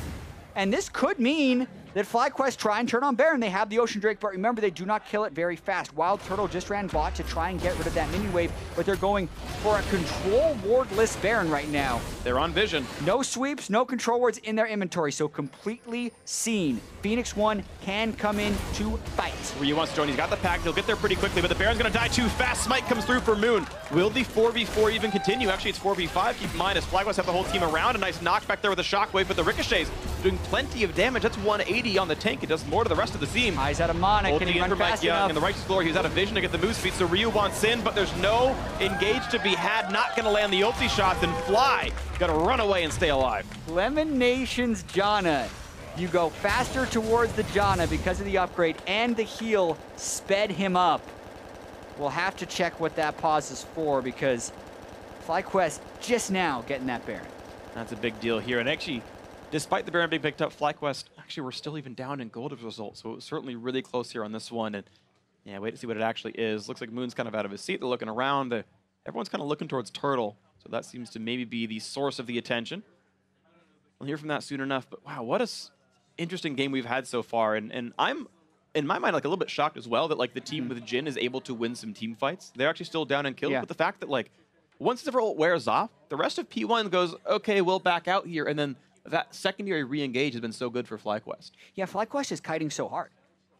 And this could mean that FlyQuest try and turn on Baron. They have the Ocean Drake, but remember, they do not kill it very fast. Wild Turtle just ran bot to try and get rid of that mini wave, but they're going for a control wardless Baron right now. They're on vision. No sweeps, no control wards in their inventory, so completely seen. Phoenix 1 can come in to fight. Ryu wants to join. He's got the pack. He'll get there pretty quickly, but the Baron's going to die too fast. Smite comes through for Moon. Will the 4v4 even continue? Actually, it's 4v5. Keep in mind, as FlyQuest have the whole team around. A nice knockback there with a Shockwave, but the ricochets doing plenty of damage. That's 180 on the tank. It does more to the rest of the team. Eyes out of mana. Can he run fast enough? In the righteous glory, he's out of vision to get the move speed, so Ryu wants in, but there's no engage to be had. Not gonna land the ulti shots, and Fly gotta run away and stay alive. Lemon Nation's Janna. You go faster towards the Janna because of the upgrade, and the heal sped him up. We'll have to check what that pause is for, because FlyQuest just now getting that Baron. That's a big deal here, and actually, despite the Baron being picked up, FlyQuest, actually, we're still even down in gold as a result, so it was certainly really close here on this one, and yeah, wait to see what it actually is. Looks like Moon's kind of out of his seat. They're looking around. Everyone's kind of looking towards Turtle, so that seems to maybe be the source of the attention. We'll hear from that soon enough, but wow, what a interesting game we've had so far, and I'm, in my mind, like a little bit shocked as well that like the team with Jin is able to win some team fights. They're actually still down in kills, but the fact that like once the ult wears off, the rest of P1 goes, okay, we'll back out here, and then that secondary re-engage has been so good for FlyQuest. Yeah, FlyQuest is kiting so hard.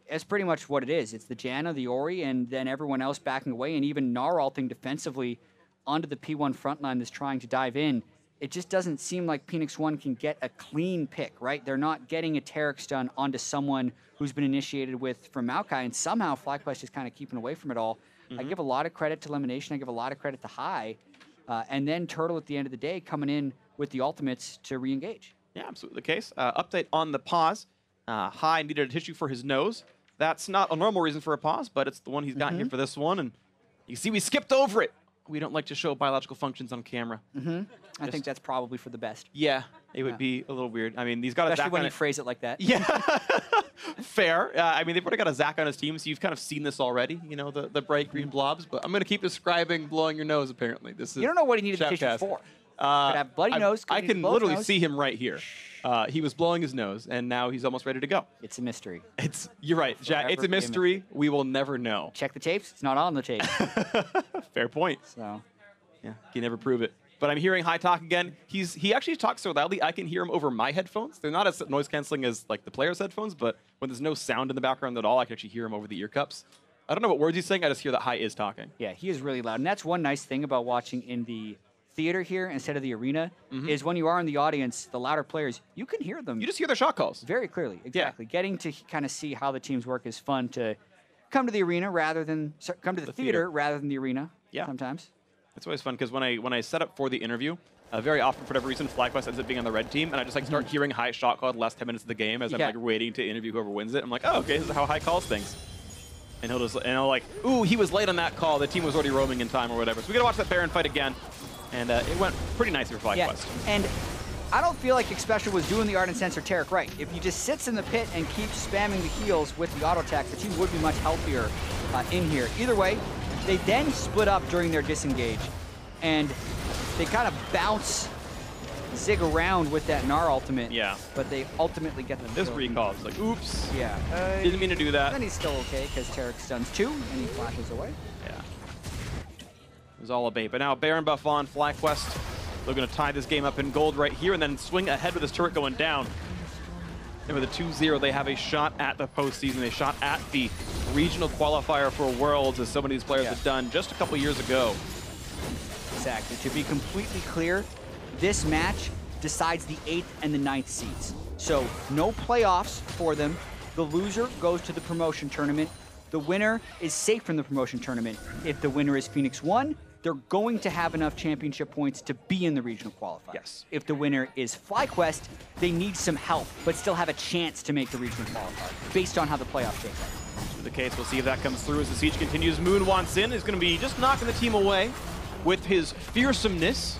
It's pretty much what it is. It's the Janna, the Ori, and then everyone else backing away, and even Gnarl-ulting defensively onto the P1 frontline that's trying to dive in. It just doesn't seem like Phoenix 1 can get a clean pick, right? They're not getting a Taric stun onto someone who's been initiated with from Maokai, and somehow FlyQuest is kind of keeping away from it all. I give a lot of credit to Elimination. I give a lot of credit to High. And then Turtle at the end of the day coming in with the ultimates to re-engage. Yeah, absolutely the case. Update on the pause. High needed a tissue for his nose. That's not a normal reason for a pause, but it's the one he's got here for this one. And you see we skipped over it. We don't like to show biological functions on camera. I think that's probably for the best. Yeah, it would be a little weird. I mean, he's got Especially a Zac when on you it. phrase it like that. Yeah, fair. I mean, they've already got a Zac on his team, so you've kind of seen this already, you know, the bright green blobs. But I'm going to keep describing blowing your nose, apparently. This is You don't know what he needed a tissue for. Could have bloody nose. I can literally see him right here. He was blowing his nose, and now he's almost ready to go. It's a mystery. You're right, Jack. It's a mystery. We will never know. Check the tapes. It's not on the tape. Fair point. So, yeah, you never prove it. But I'm hearing High talk again. He actually talks so loudly I can hear him over my headphones. They're not as noise canceling as like the player's headphones, but when there's no sound in the background at all, I can actually hear him over the ear cups. I don't know what words he's saying. I just hear that High is talking. Yeah, he is really loud, and that's one nice thing about watching in the theater here instead of the arena is when you are in the audience, the louder players, you can hear them. You just hear their shot calls. Very clearly, exactly. Yeah. Getting to kind of see how the teams work is fun to come to the arena rather than, come to the theater rather than the arena sometimes. It's always fun because when I set up for the interview, very often for whatever reason, FlyQuest ends up being on the red team, and I just like start hearing High shot call the last 10 minutes of the game as I'm like waiting to interview whoever wins it. I'm like, oh, okay, this is how High calls things. And he'll like, ooh, he was late on that call. The team was already roaming in time or whatever. So we gotta watch that Baron fight again. And it went pretty nice for FlyQuest. Yeah. And I don't feel like Xpecial was doing the Ardent Sensor Taric right. If he just sits in the pit and keeps spamming the heals with the auto attack, the team would be much healthier in here. Either way, they then split up during their disengage, and they kind of bounce Zig around with that Gnar ultimate. Yeah. But they ultimately get them. This recall is like, oops. Yeah. Didn't mean to do that. Then he's still okay because Taric stuns 2 and he flashes away. Yeah. It was all a bait. But now Baron buff on FlyQuest. They're going to tie this game up in gold right here and then swing ahead with this turret going down. And with a 2-0, they have a shot at the postseason, a shot at the regional qualifier for Worlds, as so many of these players have done just a couple years ago. Exactly. To be completely clear, this match decides the 8th and the 9th seeds. So no playoffs for them. The loser goes to the promotion tournament. The winner is safe from the promotion tournament. If the winner is Phoenix 1, they're going to have enough championship points to be in the regional qualifier. Yes. If the winner is FlyQuest, they need some help, but still have a chance to make the regional qualifier based on how the playoffs shape up. The case, we'll see if that comes through as the siege continues. Moon wants in, is going to be just knocking the team away with his fearsomeness.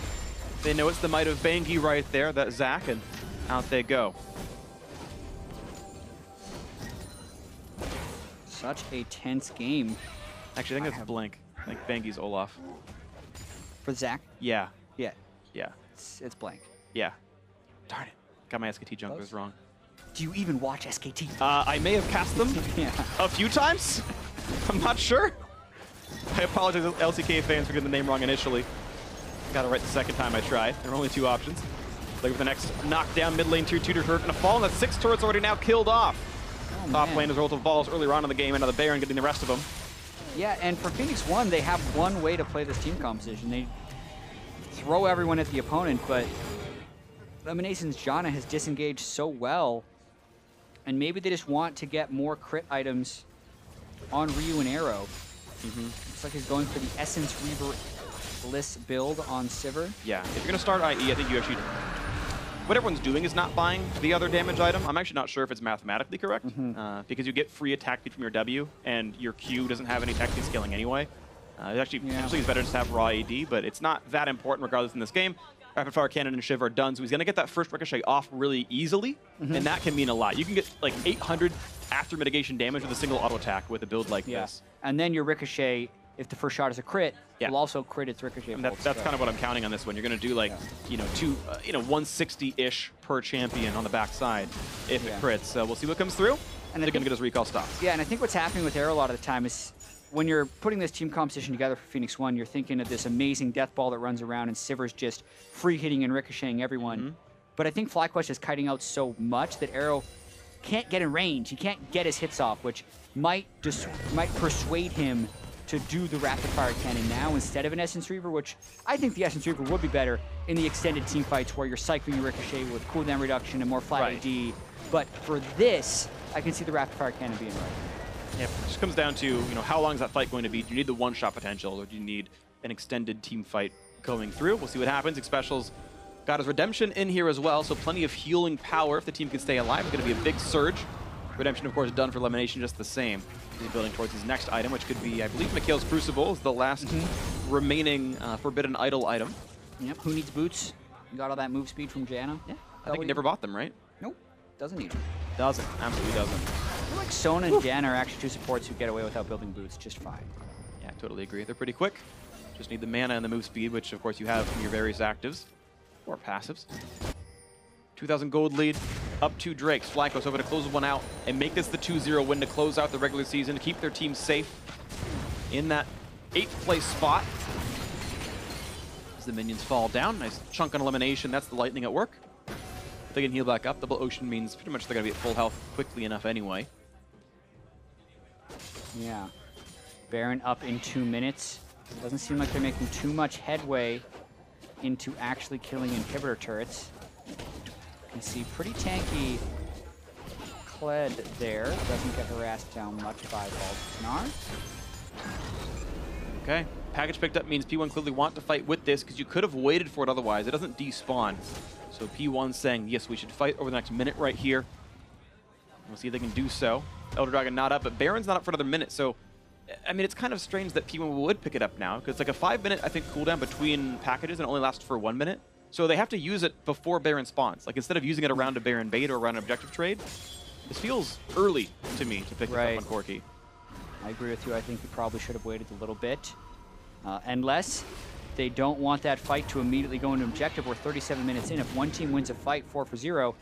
They know it's the might of Bangi right there, that Zac, and out they go. Such a tense game. Actually, I think it's blank. Like Bangi's Olaf. For Zac? Yeah. Yeah. Yeah. It's blank. Yeah. Darn it. Got my SKT junglers wrong. Do you even watch SKT? I may have cast them a few times. I'm not sure. I apologize to LCK fans for getting the name wrong initially. Got it right the second time I tried. There were only 2 options. Look at the next knockdown mid lane tier 2 turret gonna fall, and that's 6 turrets already now killed off. Top lane is rolled of balls earlier on in the game, and now the Baron getting the rest of them. Yeah, and for Phoenix 1, they have one way to play this team composition. They throw everyone at the opponent, but Lemonation's Janna has disengaged so well, and maybe they just want to get more crit items on Ryu and Arrow. Looks like he's going for the Essence Reaver Bliss build on Sivir. Yeah, if you're going to start IE, I think you actually... What everyone's doing is not buying the other damage item. I'm actually not sure if it's mathematically correct, because you get free attack speed from your W, and your Q doesn't have any attack speed scaling anyway. It actually potentially is better just to have raw AD, but it's not that important regardless in this game. Rapid Fire Cannon and Shiv are done, so he's going to get that first Ricochet off really easily, and that can mean a lot. You can get like 800 after mitigation damage with a single auto attack with a build like this. And then your Ricochet, if the first shot is a crit, will also crit its Ricochet. And that's kind of what I'm counting on this one. You're going to do like, you know, 160-ish per champion on the backside if it crits. We'll see what comes through. And they're going to get his recall stopped. Yeah, and I think what's happening with Arrow a lot of the time is when you're putting this team composition together for Phoenix 1, you're thinking of this amazing death ball that runs around and Sivir's just free hitting and ricocheting everyone. But I think FlyQuest is kiting out so much that Arrow can't get in range. He can't get his hits off, which might persuade him to do the rapid fire cannon now instead of an Essence Reaver, which I think the Essence Reaver would be better in the extended team fights where you're cycling your Ricochet with cooldown reduction and more flat AD. But for this, I can see the rapid fire cannon being right. Yeah, it just comes down to, how long is that fight going to be? Do you need the one-shot potential, or do you need an extended team fight going through? We'll see what happens. Xpecial's got his Redemption in here as well, so plenty of healing power if the team can stay alive. It's going to be a big surge. Redemption, of course, done for Elimination just the same. He's building towards his next item, which could be, I believe, Mikhail's Crucible is the last remaining Forbidden Idol item. Yep, who needs boots? You got all that move speed from Janna? Yeah. I think he never bought them, right? Nope, doesn't need them. Doesn't, absolutely doesn't. I feel like Sona and Janna are actually two supports who get away without building boots just fine. Yeah, totally agree. They're pretty quick. Just need the mana and the move speed, which, of course, you have from your various actives or passives. 2,000 gold lead, up to Drakes. FlyQuest over to close one out and make this the 2-0 win to close out the regular season, to keep their team safe in that 8th place spot. As the minions fall down, nice chunk on elimination. That's the Lightning at work. If they can heal back up, Double Ocean means pretty much they're going to be at full health quickly enough anyway. Yeah. Baron up in 2 minutes. Doesn't seem like they're making too much headway into actually killing inhibitor turrets. You can see pretty tanky Kled there. Doesn't get harassed down much by Baldnar. Okay, package picked up means P1 clearly want to fight with this, because you could have waited for it otherwise. It doesn't despawn. So P1 saying, yes, we should fight over the next minute right here. We'll see if they can do so. Elder Dragon not up, but Baron's not up for another minute. So, I mean, it's kind of strange that P1 would pick it up now, because it's like a 5-minute, I think, cooldown between packages, and it only lasts for 1 minute. So they have to use it before Baron spawns. Like, instead of using it around a Baron bait or around an objective trade, this feels early to me to pick this up on Corki. I agree with you. I think we probably should have waited a little bit. Unless they don't want that fight to immediately go into objective. We're 37 minutes in. If one team wins a fight 4-0,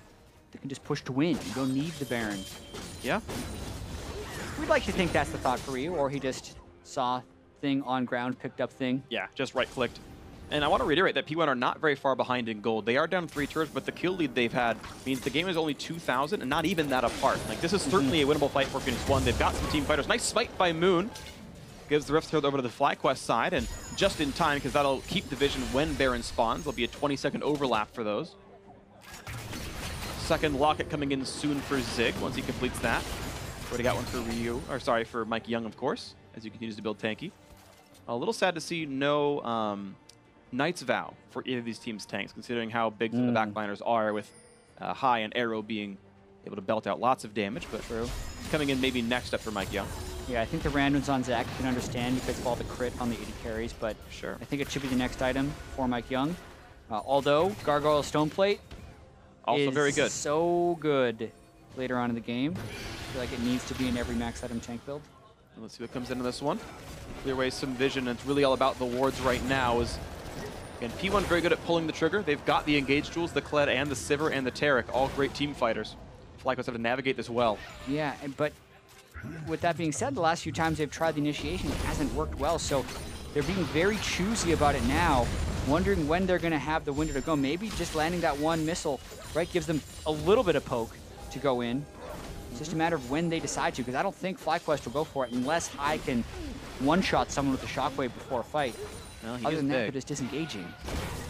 they can just push to win. You don't need the Baron. Yeah. We'd like to think that's the thought for you, or he just saw thing on ground, picked up thing. Yeah, just right-clicked. And I want to reiterate that P1 are not very far behind in gold. They are down 3 turrets, but the kill lead they've had means the game is only 2,000 and not even that apart. Like, this is certainly a winnable fight for Phoenix 1. They've got some team fighters. Nice smite by Moon. Gives the Rift Herald over to the FlyQuest side, and just in time, because that'll keep the vision when Baron spawns. There'll be a 20-second overlap for those. Second Locket coming in soon for Zig once he completes that. Already got one for Ryu, or sorry, for Mike Young, of course, as he continues to build tanky. A little sad to see no Knight's Vow for either of these teams' tanks, considering how big the backliners are, with High and Arrow being able to belt out lots of damage, but coming in maybe next up for Mike Young. Yeah, I think the randoms on Zach you can understand because of all the crit on the 80 carries, but I think it should be the next item for Mike Young. Although Gargoyle Stoneplate also is very good. So good later on in the game. I feel like it needs to be in every max item tank build. Let's see what comes into this one. Clear away some vision, and it's really all about the wards right now. Again, P1 very good at pulling the trigger. They've got the engage tools, the Kled and the Sivir and the Taric, all great team fighters. FlyQuest have to navigate this well. Yeah, but with that being said, the last few times they've tried the initiation, it hasn't worked well, so they're being very choosy about it now, wondering when they're going to have the window to go. Maybe just landing that one missile, right, gives them a little bit of poke to go in. It's just a matter of when they decide to, because I don't think FlyQuest will go for it unless I can one-shot someone with a shockwave before a fight. Well, Other than that, they're just disengaging.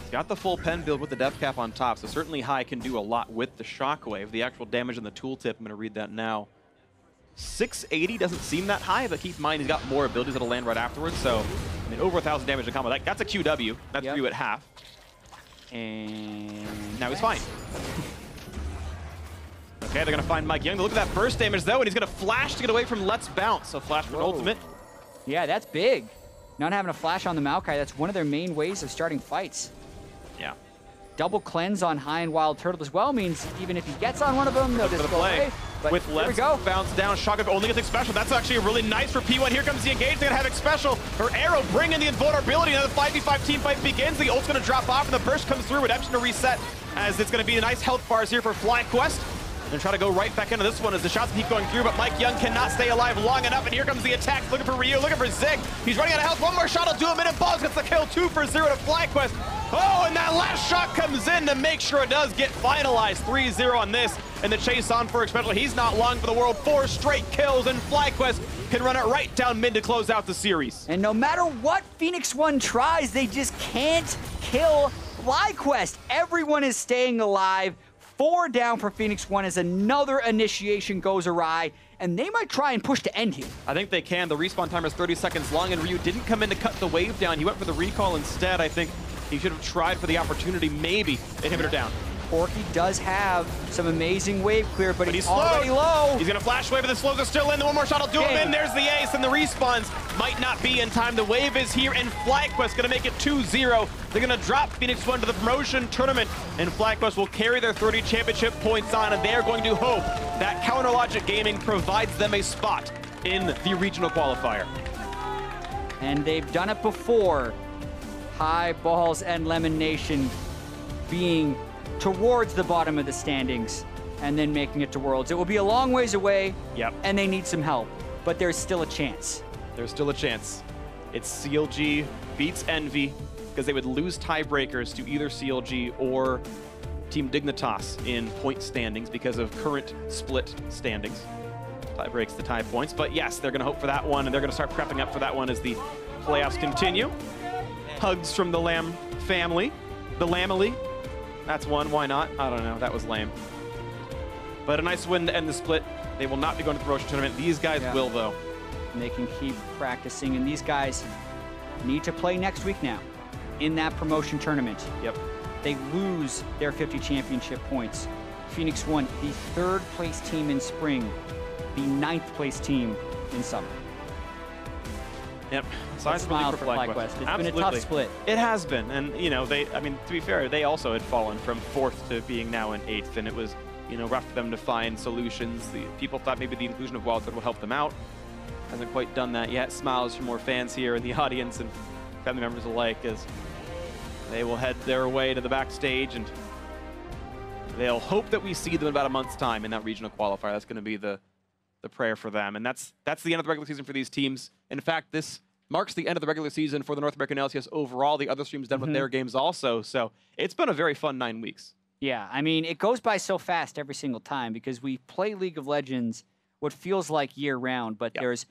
He's got the full pen build with the death cap on top, so certainly High can do a lot with the shockwave. The actual damage in the tooltip, I'm going to read that now. 680 doesn't seem that high, but keep in mind he's got more abilities that'll land right afterwards, so I mean, over 1,000 damage in combo. That's a QW. That's for you at half. And now he's fine. Okay, they're going to find Mike Young. Look at that burst damage, though, and he's going to flash to get away from Let's Bounce. So flash for an ultimate. Yeah, that's big. Not having a flash on the Maokai, that's one of their main ways of starting fights. Yeah. Double cleanse on High and Wild Turtle as well means even if he gets on one of them, they'll just go away. But with Let's Bounce down, Shockwave only gets special. That's actually really nice for P1. Here comes the engage. They're going to have special. Her arrow bringing the invulnerability. Now the 5v5 team fight begins. The ult's going to drop off, and the burst comes through. Redemption to reset, as it's going to be nice health bars here for FlyQuest. And try to go right back into this one as the shots keep going through, but Mike Young cannot stay alive long enough, and here comes the attack. Looking for Ryu, looking for Zig. He's running out of health. One more shot will do him in, and Balls gets the kill. 2 for 0 to FlyQuest. Oh, and that last shot comes in to make sure it does get finalized. 3-0 on this, and the chase on for especially. He's not long for the world. 4 straight kills, and FlyQuest can run it right down mid to close out the series. And no matter what FLICKR tries, they just can't kill FlyQuest. Everyone is staying alive. 4 down for FLICKR as another initiation goes awry, and they might try and push to end here. I think they can. The respawn timer is 30 seconds long, and Ryu didn't come in to cut the wave down. He went for the recall instead. I think he should have tried for the opportunity, maybe. Inhibitor down. Porky does have some amazing wave clear, but he's already low. He's going to flash wave, but the slows are still in. The one more shot will do him in. There's the ace, and the respawns might not be in time. The wave is here, and FlyQuest going to make it 2-0. They're going to drop FLICKR to the promotion tournament, and FlyQuest will carry their 30 championship points on, and they're going to hope that Counter Logic Gaming provides them a spot in the regional qualifier. And they've done it before. High Balls and Lemon Nation being towards the bottom of the standings and then making it to Worlds. It will be a long ways away, and they need some help, but there's still a chance. There's still a chance. It's CLG beats Envy, because they would lose tiebreakers to either CLG or Team Dignitas in point standings because of current split standings. Tie breaks the tie points, but yes, they're going to hope for that one, and they're going to start prepping up for that one as the playoffs continue. Hugs from the Lamb family, the Lamely. That's one, why not? I don't know, that was lame. But a nice win to end the split. They will not be going to the promotion tournament. These guys will, though. And they can keep practicing, and these guys need to play next week now in that promotion tournament. Yep. They lose their 50 championship points. FLICKR, the 3rd place team in spring, the 9th place team in summer. Yep. Smile for FlyQuest. It's been a tough split. It has been, and you know, I mean, to be fair, they also had fallen from 4th to being now in 8th, and it was, you know, rough for them to find solutions. The people thought maybe the inclusion of Wildcard will help them out. Hasn't quite done that yet. Smiles from more fans here in the audience and family members alike, as they will head their way to the backstage, and they'll hope that we see them in about a month's time in that regional qualifier. That's going to be the prayer for them, and that's the end of the regular season for these teams. In fact, this marks the end of the regular season for the North American LCS overall. The other streams done with their games also, so it's been a very fun 9 weeks. Yeah, I mean, it goes by so fast every single time because we play League of Legends what feels like year-round, but there's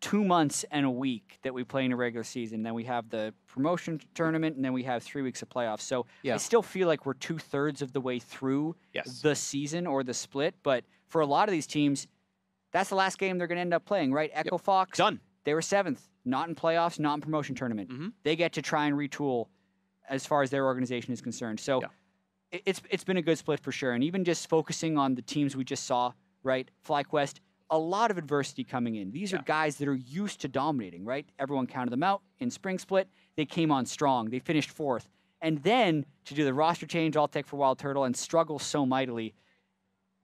2 months and a week that we play in a regular season. Then we have the promotion tournament, and then we have 3 weeks of playoffs. So I still feel like we're 2/3 of the way through the season or the split, but for a lot of these teams, that's the last game they're going to end up playing, right? Echo Fox, done. They were 7th, not in playoffs, not in promotion tournament. They get to try and retool as far as their organization is concerned. So it's been a good split for sure. And even just focusing on the teams we just saw, right? FlyQuest, a lot of adversity coming in. These are guys that are used to dominating, right? Everyone counted them out in spring split. They came on strong. They finished 4th. And then to do the roster change, all tech for Wild Turtle, and struggle so mightily,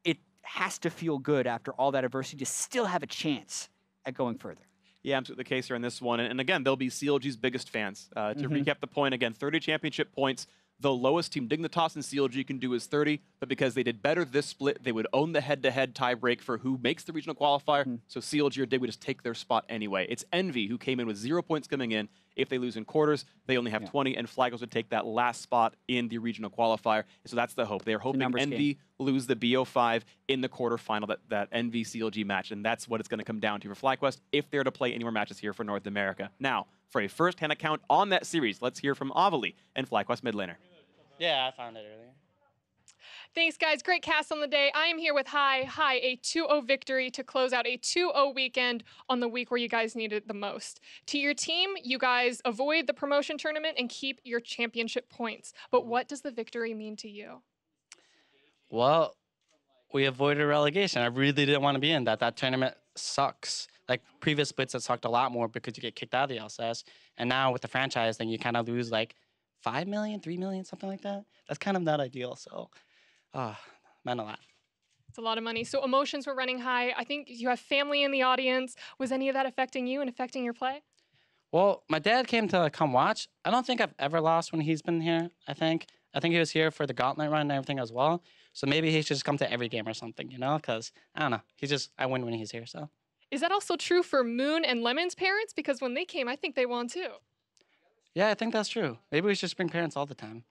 it has to feel good after all that adversity to still have a chance at going further. Yeah, absolutely the case here in this one. And again, they'll be CLG's biggest fans. To recap the point, again, 30 championship points. The lowest Team Dignitas and CLG can do is 30, but because they did better this split, they would own the head-to-head tiebreak for who makes the regional qualifier. So CLG or Dig would just take their spot anyway. It's Envy who came in with 0 points coming in. If they lose in quarters, they only have 20, and FlyQuest would take that last spot in the regional qualifier. So that's the hope. They're hoping Envy lose the BO5 in the quarterfinal, that Envy CLG match, and that's what it's going to come down to for FlyQuest if they're to play any more matches here for North America. Now, for a first-hand account on that series. Let's hear from Avali and FlyQuest mid laner. Yeah, I found it earlier. Thanks, guys. Great cast on the day. I am here with Hi, a 2-0 victory to close out a 2-0 weekend on the week where you guys needed it the most. To your team, you guys avoid the promotion tournament and keep your championship points. But what does the victory mean to you? Well, we avoided relegation. I really didn't want to be in that. That tournament sucks. Like previous splits, it sucked a lot more because you get kicked out of the LCS. And now with the franchise, then you kind of lose like 5 million, 3 million, something like that. That's kind of not ideal. So, meant a lot. It's a lot of money. So emotions were running high. I think you have family in the audience. Was any of that affecting you and affecting your play? Well, my dad came to come watch. I don't think I've ever lost when he's been here, I think he was here for the gauntlet run and everything as well. So maybe he should just come to every game or something, you know? Because, I don't know, I win when he's here, so. Is that also true for Moon and Lemon's parents? Because when they came, I think they won too. Yeah, I think that's true. Maybe we should just bring parents all the time.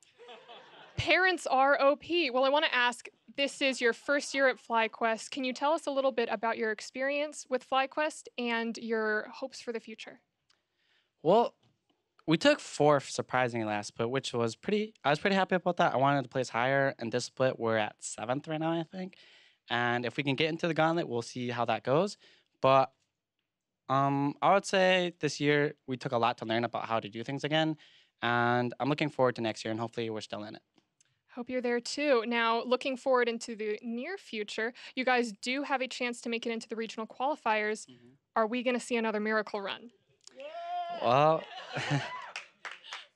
Parents are OP. Well, I want to ask, this is your first year at FlyQuest. Can you tell us a little bit about your experience with FlyQuest and your hopes for the future? Well, we took 4th surprisingly last split, which was I was pretty happy about that. I wanted to place higher, and this split we're at 7th right now, I think. And if we can get into the gauntlet, we'll see how that goes. But I would say this year we took a lot to learn about how to do things again. And I'm looking forward to next year, and hopefully we're still in it. Hope you're there too. Now, looking forward into the near future, you guys do have a chance to make it into the regional qualifiers. Are we going to see another miracle run? Well,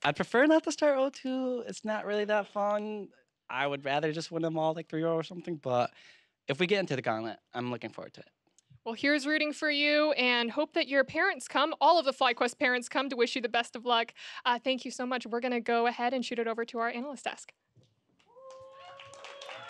I'd prefer not to start 0-2. It's not really that fun. I would rather just win them all like 3-0 or something. But if we get into the gauntlet, I'm looking forward to it. Well, here's rooting for you, and hope that your parents come, all of the FlyQuest parents come to wish you the best of luck. Thank you so much. We're going to go ahead and shoot it over to our analyst desk.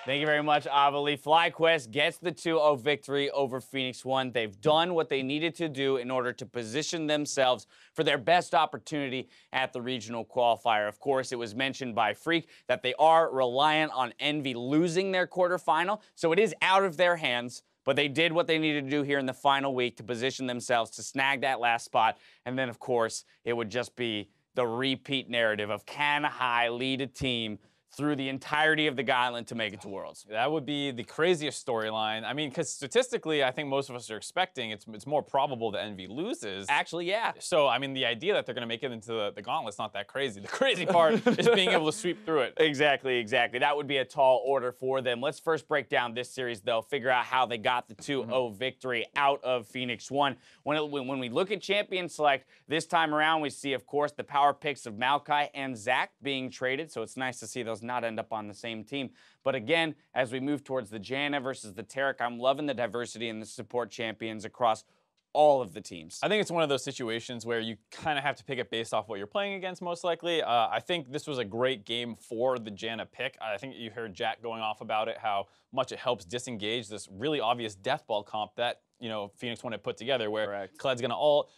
Thank you very much, Avali. FlyQuest gets the 2-0 victory over Phoenix 1. They've done what they needed to do in order to position themselves for their best opportunity at the regional qualifier. Of course, it was mentioned by Freak that they are reliant on Envy losing their quarterfinal, so it is out of their hands. But they did what they needed to do here in the final week to position themselves to snag that last spot. And then, of course, it would just be the repeat narrative of can High lead a team through the entirety of the gauntlet to make it to Worlds. That would be the craziest storyline. I mean, because statistically, I think most of us are expecting it's more probable that Envy loses. Actually, yeah. So, I mean, the idea that they're going to make it into the gauntlet's not that crazy. The crazy part is being able to sweep through it. Exactly. That would be a tall order for them. Let's first break down this series, though, figure out how they got the 2-0 victory out of Phoenix 1. When we look at Champion Select, this time around, we see, of course, the power picks of Maokai and Zach being traded, so it's nice to see those not end up on the same team. But again, as we move towards the Janna versus the Tarek, I'm loving the diversity in the support champions across all of the teams. I think it's one of those situations where you kind of have to pick it based off what you're playing against, most likely. I think this was a great game for the Janna pick. I think you heard Jack going off about it, how much it helps disengage this really obvious death ball comp that, Phoenix 1 had put together, where Kled's gonna ult,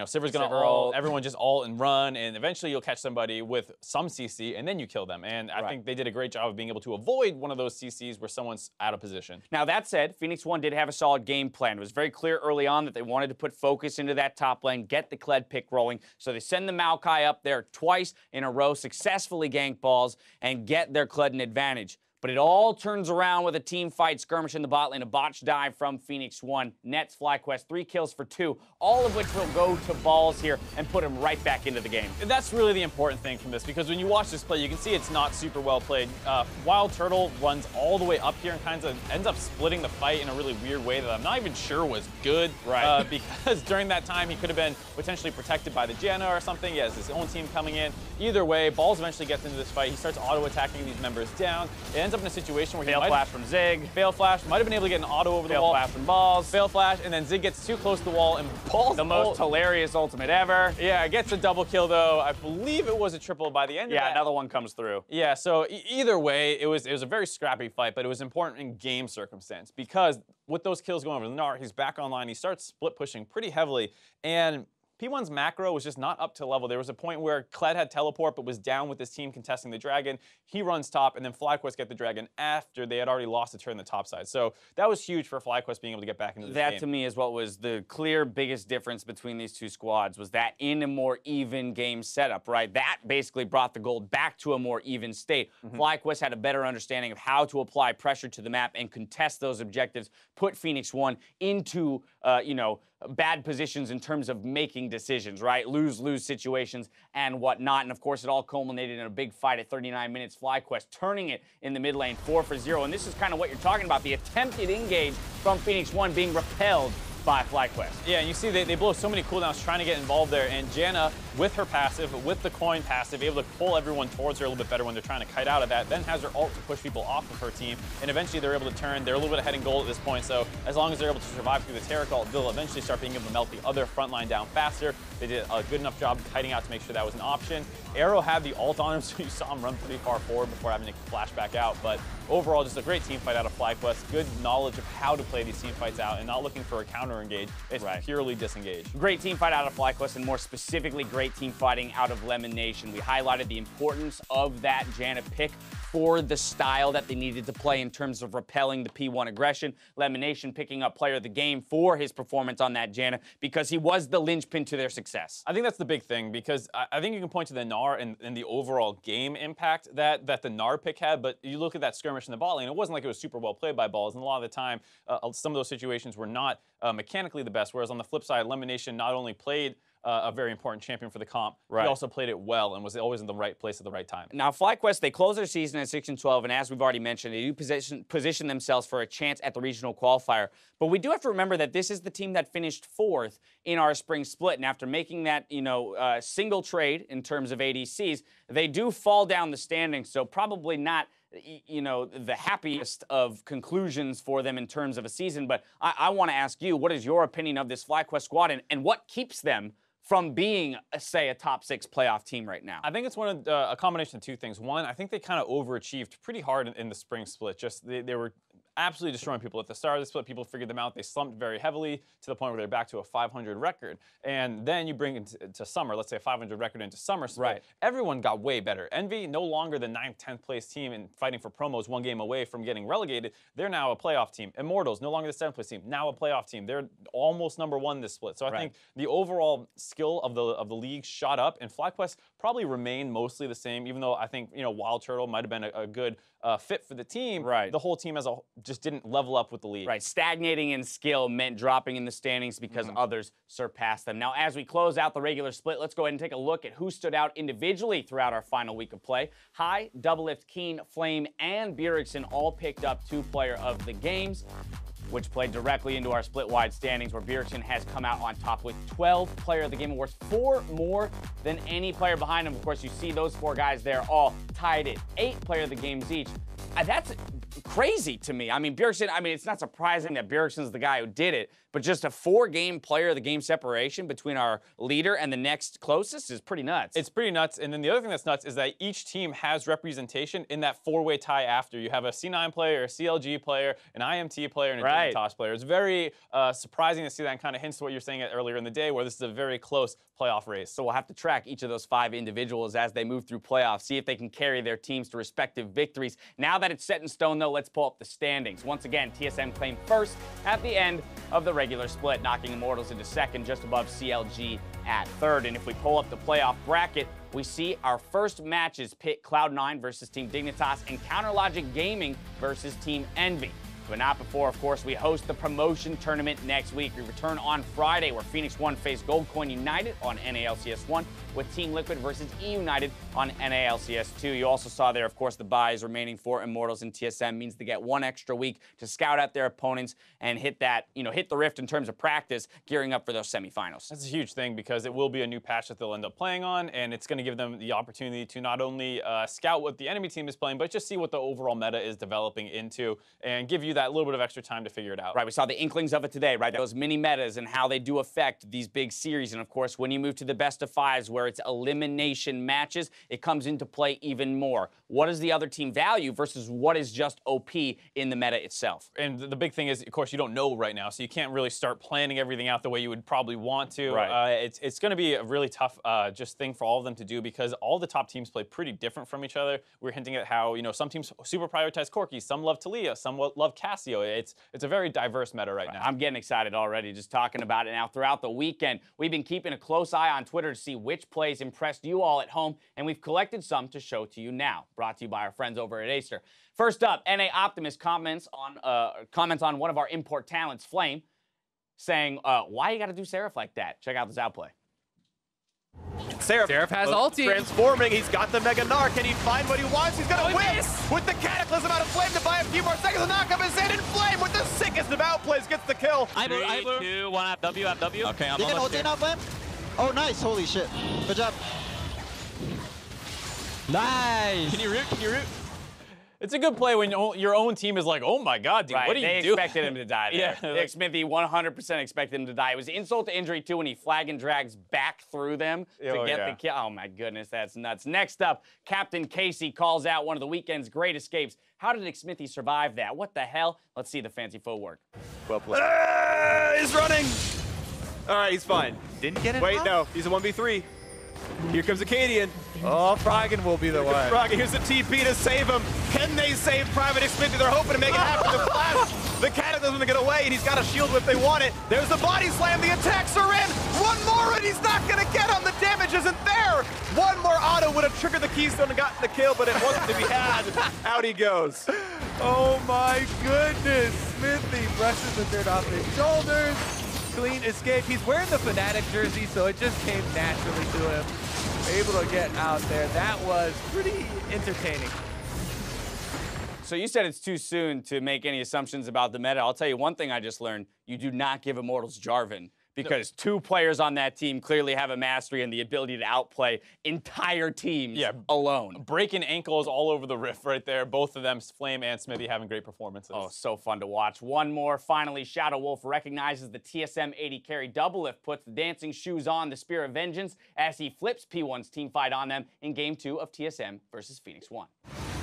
Sivir's gonna ult, everyone just ult and run, and eventually you'll catch somebody with some CC, and then you kill them. And I think they did a great job of being able to avoid one of those CCs where someone's out of position. Now, that said, Phoenix 1 did have a solid game plan. It was very clear early on that they wanted to put focus into that top lane, get the Kled pick rolling. So they send the Maokai up there twice in a row, successfully gank balls, and get their Kled an advantage. But it all turns around with a team fight skirmish in the bot lane, a botch dive from Phoenix 1. Nets FlyQuest, 3 kills for 2, all of which will go to balls here and put him right back into the game. And that's really the important thing from this, because when you watch this play, you can see it's not super well played. Wild Turtle runs all the way up here and kind of ends up splitting the fight in a really weird way that I'm not even sure was good. Because during that time, he could have been potentially protected by the Janna or something. He has his own team coming in. Either way, Balls eventually gets into this fight. He starts auto-attacking these members down. It ends up in a situation where Fail flash from Zig. Fail flash. Might have been able to get an auto over the wall. Fail flash from Balls. Fail flash, and then Zig gets too close to the wall, and Balls. The most hilarious ultimate ever. Yeah, gets a double kill, though. I believe it was a triple by the end of that. Yeah, another one comes through. Yeah, so either way, it was a very scrappy fight, but it was important in game circumstance, because with those kills going over the Gnar, he's back online. He starts split pushing pretty heavily, and P1's macro was just not up to level. There was a point where Kled had teleport but was down with his team contesting the dragon. He runs top, and then FlyQuest get the dragon after they had already lost a turn on the top side. So that was huge for FlyQuest being able to get back into this game. That to me is what was the clear biggest difference between these two squads, was that in a more even game setup, right? That basically brought the gold back to a more even state. FlyQuest had a better understanding of how to apply pressure to the map and contest those objectives, put Phoenix 1 into, bad positions in terms of making decisions, right? Lose-lose situations and whatnot. And of course, it all culminated in a big fight at 39 minutes. FlyQuest turning it in the mid lane 4-0. And this is kind of what you're talking about, the attempted engage from Phoenix 1 being repelled by FlyQuest. Yeah, and you see they blow so many cooldowns trying to get involved there, and Janna, with her passive, with the coin passive, able to pull everyone towards her a little bit better when they're trying to kite out of that, then has her ult to push people off of her team, and eventually they're able to turn. They're a little bit ahead in goal at this point, so as long as they're able to survive through the Taric ult, they'll eventually start being able to melt the other front line down faster. They did a good enough job kiting out to make sure that was an option. Arrow had the ult on him, so you saw him run pretty far forward before having to flash back out, but overall, just a great team fight out of FlyQuest. Good knowledge of how to play these team fights out and not looking for a counter engage. It's purely disengage. Great team fight out of FlyQuest, and more specifically, great team fighting out of Lemon Nation. We highlighted the importance of that Janna pick for the style that they needed to play in terms of repelling the P1 aggression. Lemon Nation picking up player of the game for his performance on that Janna because he was the linchpin to their success. I think that's the big thing, because I think you can point to the Gnar and the overall game impact that the Gnar pick had, but you look at that skirmish in the bot lane, it wasn't like it was super well played by Balls, and a lot of the time, some of those situations were not mechanically the best, whereas on the flip side, Lemon Nation not only played a very important champion for the comp, he also played it well and was always in the right place at the right time. Now, FlyQuest, they close their season at 6-12, and as we've already mentioned, they do position themselves for a chance at the regional qualifier. But we do have to remember that this is the team that finished 4th in our spring split, and after making that, single trade in terms of ADCs, they do fall down the standings, so probably not the happiest of conclusions for them in terms of a season. But I want to ask you, what is your opinion of this FlyQuest squad, and what keeps them from being, say, a top 6 playoff team right now? I think it's a combination of two things. One, I think they kind of overachieved pretty hard in the spring split. Just they were absolutely destroying people. At the start of the split, people figured them out. They slumped very heavily to the point where they're back to a 500 record. And then you bring it to summer, let's say a 500 record into summer split. Everyone got way better. Envy, no longer the 9th, 10th place team and fighting for promos 1 game away from getting relegated. They're now a playoff team. Immortals, no longer the 7th place team, now a playoff team. They're almost #1 this split. So I think the overall skill of the league shot up, and FlyQuest probably remained mostly the same, even though I think Wild Turtle might have been a good fit for the team. The whole team as a just didn't level up with the league. Stagnating in skill meant dropping in the standings because others surpassed them. Now, as we close out the regular split, let's go ahead and take a look at who stood out individually throughout our final week of play. High, Doublelift, Keen, Flame, and Bjergsen all picked up 2 player of the games, which played directly into our split-wide standings, where Bjergsen has come out on top with 12 Player of the Game awards, 4 more than any player behind him. Of course, you see those 4 guys there all tied at 8 Player of the Games each. That's crazy to me. I mean, Bjergsen, it's not surprising that Bjergsen's the guy who did it, but just a 4-game Player of the Game separation between our leader and the next closest is pretty nuts. It's pretty nuts. And then the other thing that's nuts is that each team has representation in that 4-way tie after. You have a C9 player, a CLG player, an IMT player, and a Dignitas player. It's very surprising to see that, and kind of hints to what you're saying earlier in the day, where this is a very close playoff race. So we'll have to track each of those 5 individuals as they move through playoffs, see if they can carry their teams to respective victories. Now that it's set in stone, though, let's pull up the standings. Once again, TSM claimed 1st at the end of the regular split, knocking Immortals into 2nd, just above CLG at 3rd. And if we pull up the playoff bracket, we see our first matches pit Cloud9 versus Team Dignitas and CounterLogic Gaming versus Team Envy. But not before, of course, we host the promotion tournament next week. We return on Friday, where Phoenix 1 face Goldcoin United on NALCS1, with Team Liquid versus E-United on NALCS2. You also saw there, of course, the buys remaining for Immortals and TSM means they get 1 extra week to scout out their opponents and hit that, hit the rift in terms of practice, gearing up for those semifinals. That's a huge thing, because it will be a new patch that they'll end up playing on, and it's going to give them the opportunity to not only scout what the enemy team is playing, but just see what the overall meta is developing into, and give you you that little bit of extra time to figure it out. Right, we saw the inklings of it today, right? Those mini metas and how they do affect these big series. And of course, when you move to the best of fives where it's elimination matches, it comes into play even more. What does the other team value versus what is just OP in the meta itself? And the big thing is, of course, you don't know right now, so you can't really start planning everything out the way you would probably want to. Right. It's going to be a really tough just thing for all of them to do because all the top teams play pretty different from each other. We're hinting at how, some teams super prioritize Corki, some love Talia, some love Cassio. It's a very diverse meta right now. I'm getting excited already just talking about it. Now, throughout the weekend, we've been keeping a close eye on Twitter to see which plays impressed you all at home, and we've collected some to show to you now. Brought to you by our friends over at Acer. First up, NA Optimus comments on one of our import talents, Flame, saying, why you got to do Seraph like that? Check out this outplay. Seraph has ulti. Transforming, he's got the Mega Narc. Can he find what he wants? He's gonna win with the Cataclysm out of Flame to buy a few more seconds. The knockup is in, and Flame with the sickest of outplays gets the kill. 3, 2, 1, up W, up W. Okay, I'm You can almost ult in here. up Flame. Oh, nice. Holy shit. Good job. Nice. Can you root? It's a good play when your own team is like, oh my god, dude, Right, what are you they doing? expected him to die there. Yeah, Nick Smithy 100% expected him to die. It was insult to injury, too, when he flag and drags back through them to get the kill. Oh, my goodness, that's nuts. Next up, Captain Casey calls out one of the weekend's great escapes. How did Nick Smithy survive that? What the hell? Let's see the fancy footwork. Well played. He's running. All right, he's fine. Didn't get it. Wait, no, he's a 1v3. Here comes Acadian. Oh, Froggen will be the one. Froggen, here's the TP to save him. Can they save Private Smithy? They're hoping to make it happen. The flash, the Cataclysm to get away, and he's got a shield if they want it. There's the body slam. The attacks are in. One more, and he's not going to get him. The damage isn't there. One more auto would have triggered the keystone and gotten the kill, but it wasn't to be had. Out he goes. Oh my goodness. Smithy brushes the dirt off his shoulders. Clean escape. He's wearing the Fnatic jersey, so it just came naturally to him. Able to get out there. That was pretty entertaining. So you said it's too soon to make any assumptions about the meta. I'll tell you one thing I just learned. You do not give Immortals Jarvan, because two players on that team clearly have a mastery and the ability to outplay entire teams alone. Breaking ankles all over the rift right there. Both of them, Flame and Smithy, having great performances. Oh, so fun to watch. One more. Finally, Shadow Wolf recognizes the TSM 80 carry double lift, puts the dancing shoes on the Spear of Vengeance as he flips P1's team fight on them in Game 2 of TSM versus Phoenix 1.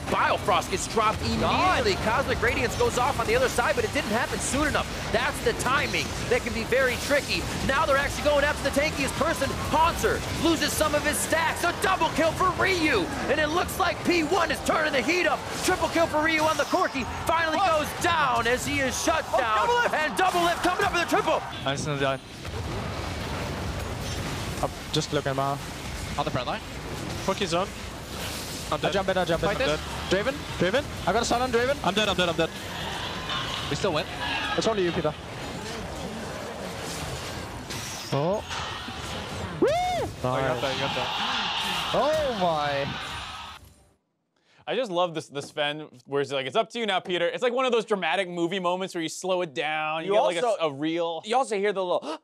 Biofrost gets dropped immediately. Cosmic Radiance goes off on the other side, but it didn't happen soon enough. That's the timing that can be very tricky. Now they're actually going after the tankiest person. Haunter loses some of his stacks. A double kill for Ryu. And it looks like P1 is turning the heat up. Triple kill for Ryu on the Corki. Finally goes down as he is shut down. And double lift coming up with a triple. I'm still down. Just look at him on the front line. Corki zone. I jump in. I'm dead. Draven. I got a stun on Draven. I'm dead. We still win. It's only you, Peter. Oh. Woo! Nice. Oh, you got that. Oh my. I just love this Sven where it's like, it's up to you now, Peter. It's like one of those dramatic movie moments where you slow it down. You get like a reel. You also hear the little,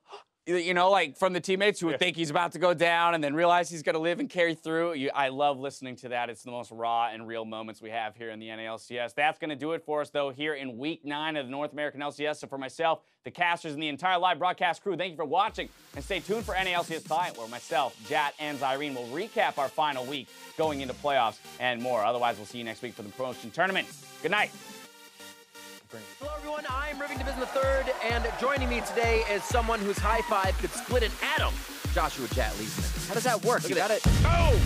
like from the teammates who think he's about to go down and then realize he's going to live and carry through. I love listening to that. It's the most raw and real moments we have here in the NALCS. That's going to do it for us, though, here in Week 9 of the North American LCS. So for myself, the casters, and the entire live broadcast crew, thank you for watching. And stay tuned for NALCS Client, where myself, Jat, and Zyrene will recap our final week going into playoffs and more. Otherwise, we'll see you next week for the promotion tournament. Good night. Hello everyone, I'm Riving Division III, and joining me today is someone whose high five could split an atom, Joshua Chat Leesman. How does that work? You got it? Oh!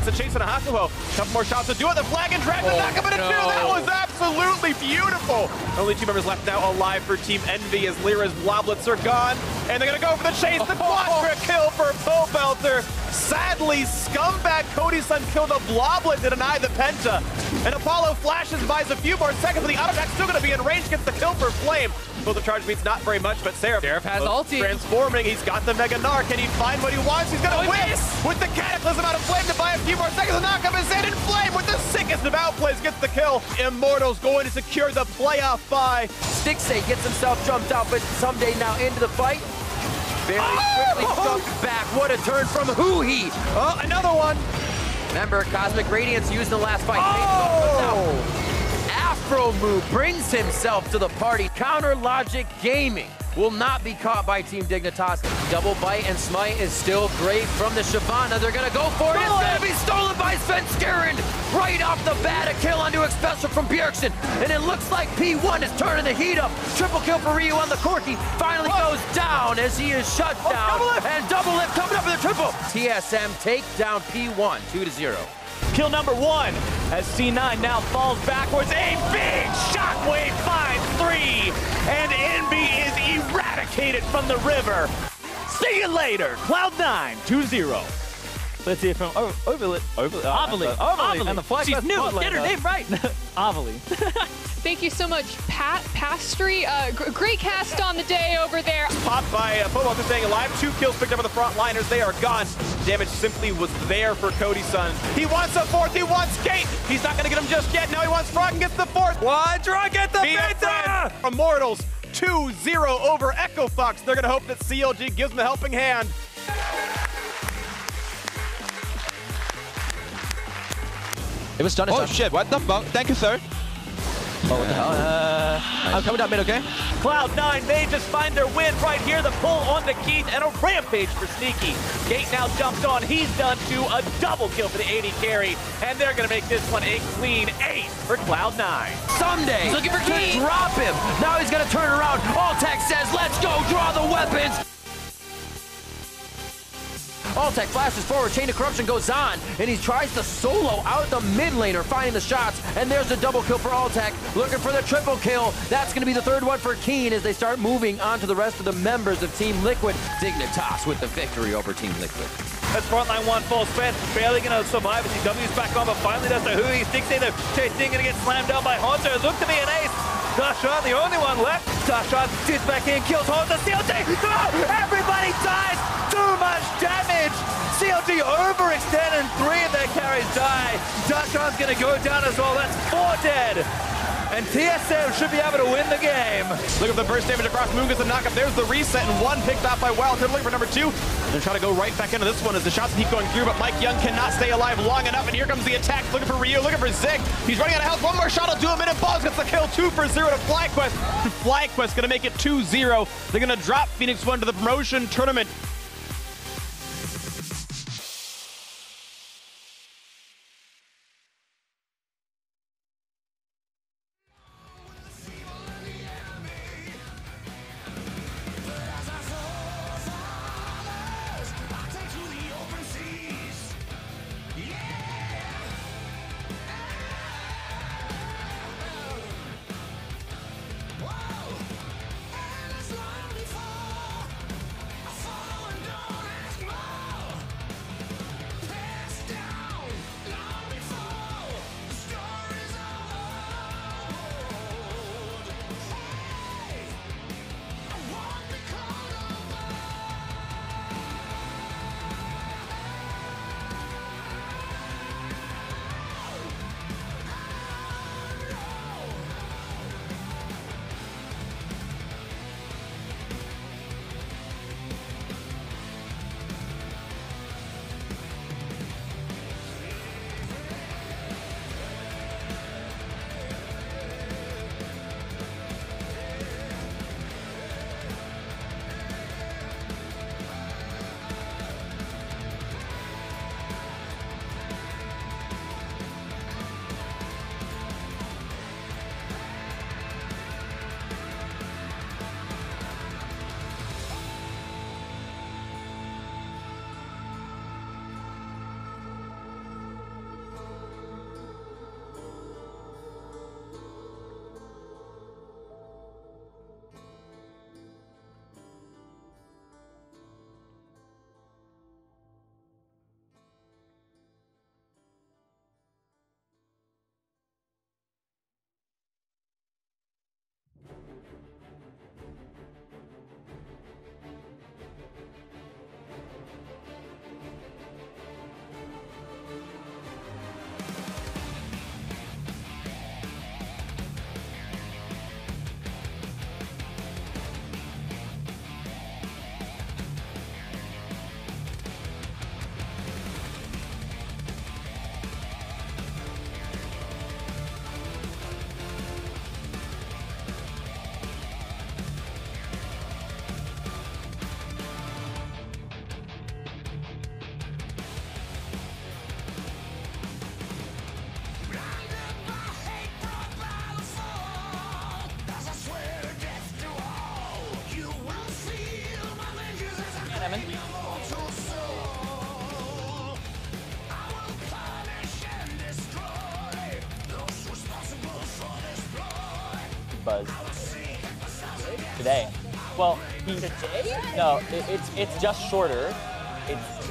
It's a chase and a Hakuho. Couple more shots to do it. The flag and drag the knockup in a 2. That was absolutely beautiful. Only 2 members left now alive for Team Envy as Lyra's Bloblets are gone. And they're going to go for the chase. The quadra kill for Popelter. Sadly, scumbag Cody's son killed a Bloblet to deny the Penta. And Apollo flashes, buys a few more seconds, but the auto attack's still going to be in range, gets the kill for Flame. Both the charge beats not very much, but Seraph has ulti. Transforming, he's got the Mega Narc. Can he find what he wants? He's going to win with the Cataclysm out of Flame to buy a few more seconds. The knockup is in, and Flame with the sickest of outplays gets the kill. Immortals going to secure the playoff bye. Stixay gets himself jumped out, but someday now into the fight. Very quickly jumped back. What a turn from Huhi. Oh, another one. Remember, Cosmic Radiance used in the last fight. Afro move brings himself to the party. Counter Logic Gaming will not be caught by Team Dignitas. Double bite and smite is still great from the Shyvana. They're gonna go for it. It's gonna be stolen by Sven Skaren. Right off the bat, a kill onto Expressor from Bjergsen. And it looks like P1 is turning the heat up. Triple kill for Ryu on the Corki. Finally goes down as he is shut down. And double lift coming up with a triple. TSM take down P1, 2-0. Kill number 1 as C9 now falls backwards. A big shockwave finds 3, and Envy is eradicated from the river. See you later. Cloud9, 2-0. Let's see it from Overly and the FLICKR. She's new. Get her name right. Overly. Thank you so much, Pat Pastry. Great cast on the day over there. Popped by Football to staying alive. 2 kills picked up by the front liners. They are gone. Damage simply was there for Cody's son. He wants a 4th. He wants Skate. He's not going to get him just yet. Now he wants Frog and gets the 4th. Quadra, get the beta! Immortals 2-0 over Echo Fox. They're going to hope that CLG gives them a helping hand. It was done. Oh shit, what the fuck? Thank you, sir. Oh, what the hell? I'm coming down mid, okay? Cloud9, they just find their win right here. The pull on the Keith and a rampage for Sneaky. Gate now jumps on. He's done to a double kill for the AD carry. And they're going to make this one a clean 8 for Cloud9. Someday, He's looking for Keith. drop him. Now he's going to turn around. Alltech says, let's go, draw the weapons. Alltech flashes forward, Chain of Corruption goes on, and he tries to solo out the mid laner, finding the shots, and there's a double kill for Alltech, looking for the triple kill. That's going to be the 3rd one for Keen as they start moving on to the rest of the members of Team Liquid. Dignitas with the victory over Team Liquid. That's frontline 1 full spent, barely going to survive as he W's back on, but finally does the Hui. Stixie, the chasing, going to get slammed down by Haunter. Look to be an ace. Dashon, the only one left. Dashon shoots back in, kills Haunter. CLG, no! Everybody dies! Too much damage! CLG overextend and 3 of their carries die. Dashon's going to go down as well. That's 4 dead. And TSM should be able to win the game. Look at the burst damage across Moon gets a knockup. There's the reset and 1 picked off by Wild. They're looking for number 2. They're trying to go right back into this one as the shots keep going through, but Mike Young cannot stay alive long enough. And here comes the attack. Looking for Ryu, looking for Zig. He's running out of health. 1 more shot will do him in, and Balls gets the kill. 2-0 to FlyQuest. FlyQuest gonna make it 2-0. They're gonna drop Phoenix 1 to the promotion tournament. Buzz. Today. Well, no, it's just shorter. It's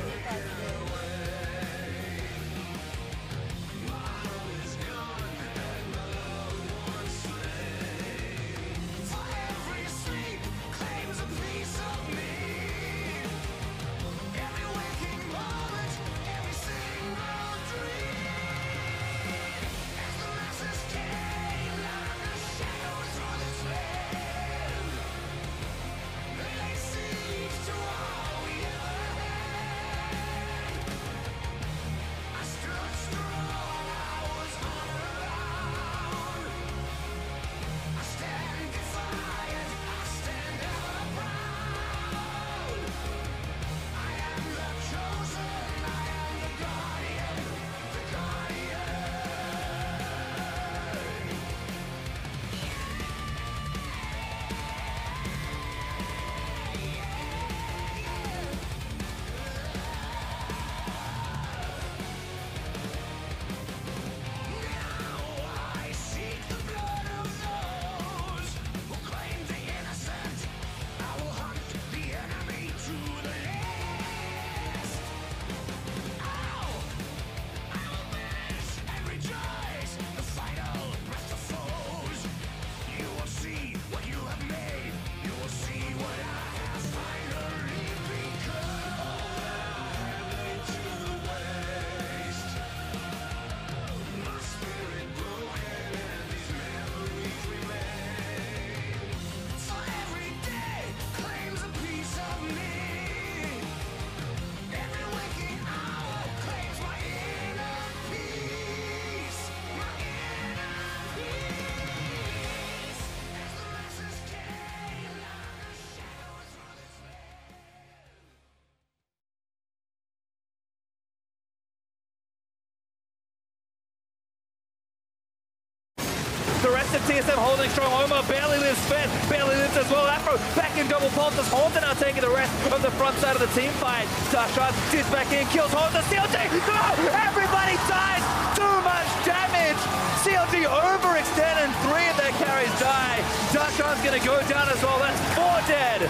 The rest of TSM holding strong. Oma barely lives fed, barely lives as well. Afro back in double pulses. Haunter now taking the rest of the front side of the team fight. Tashan shoots back in, kills Haunter. CLG, no! Everybody dies! Too much damage! CLG overextend and 3 of their carries die. Tashan's gonna go down as well. That's 4 dead.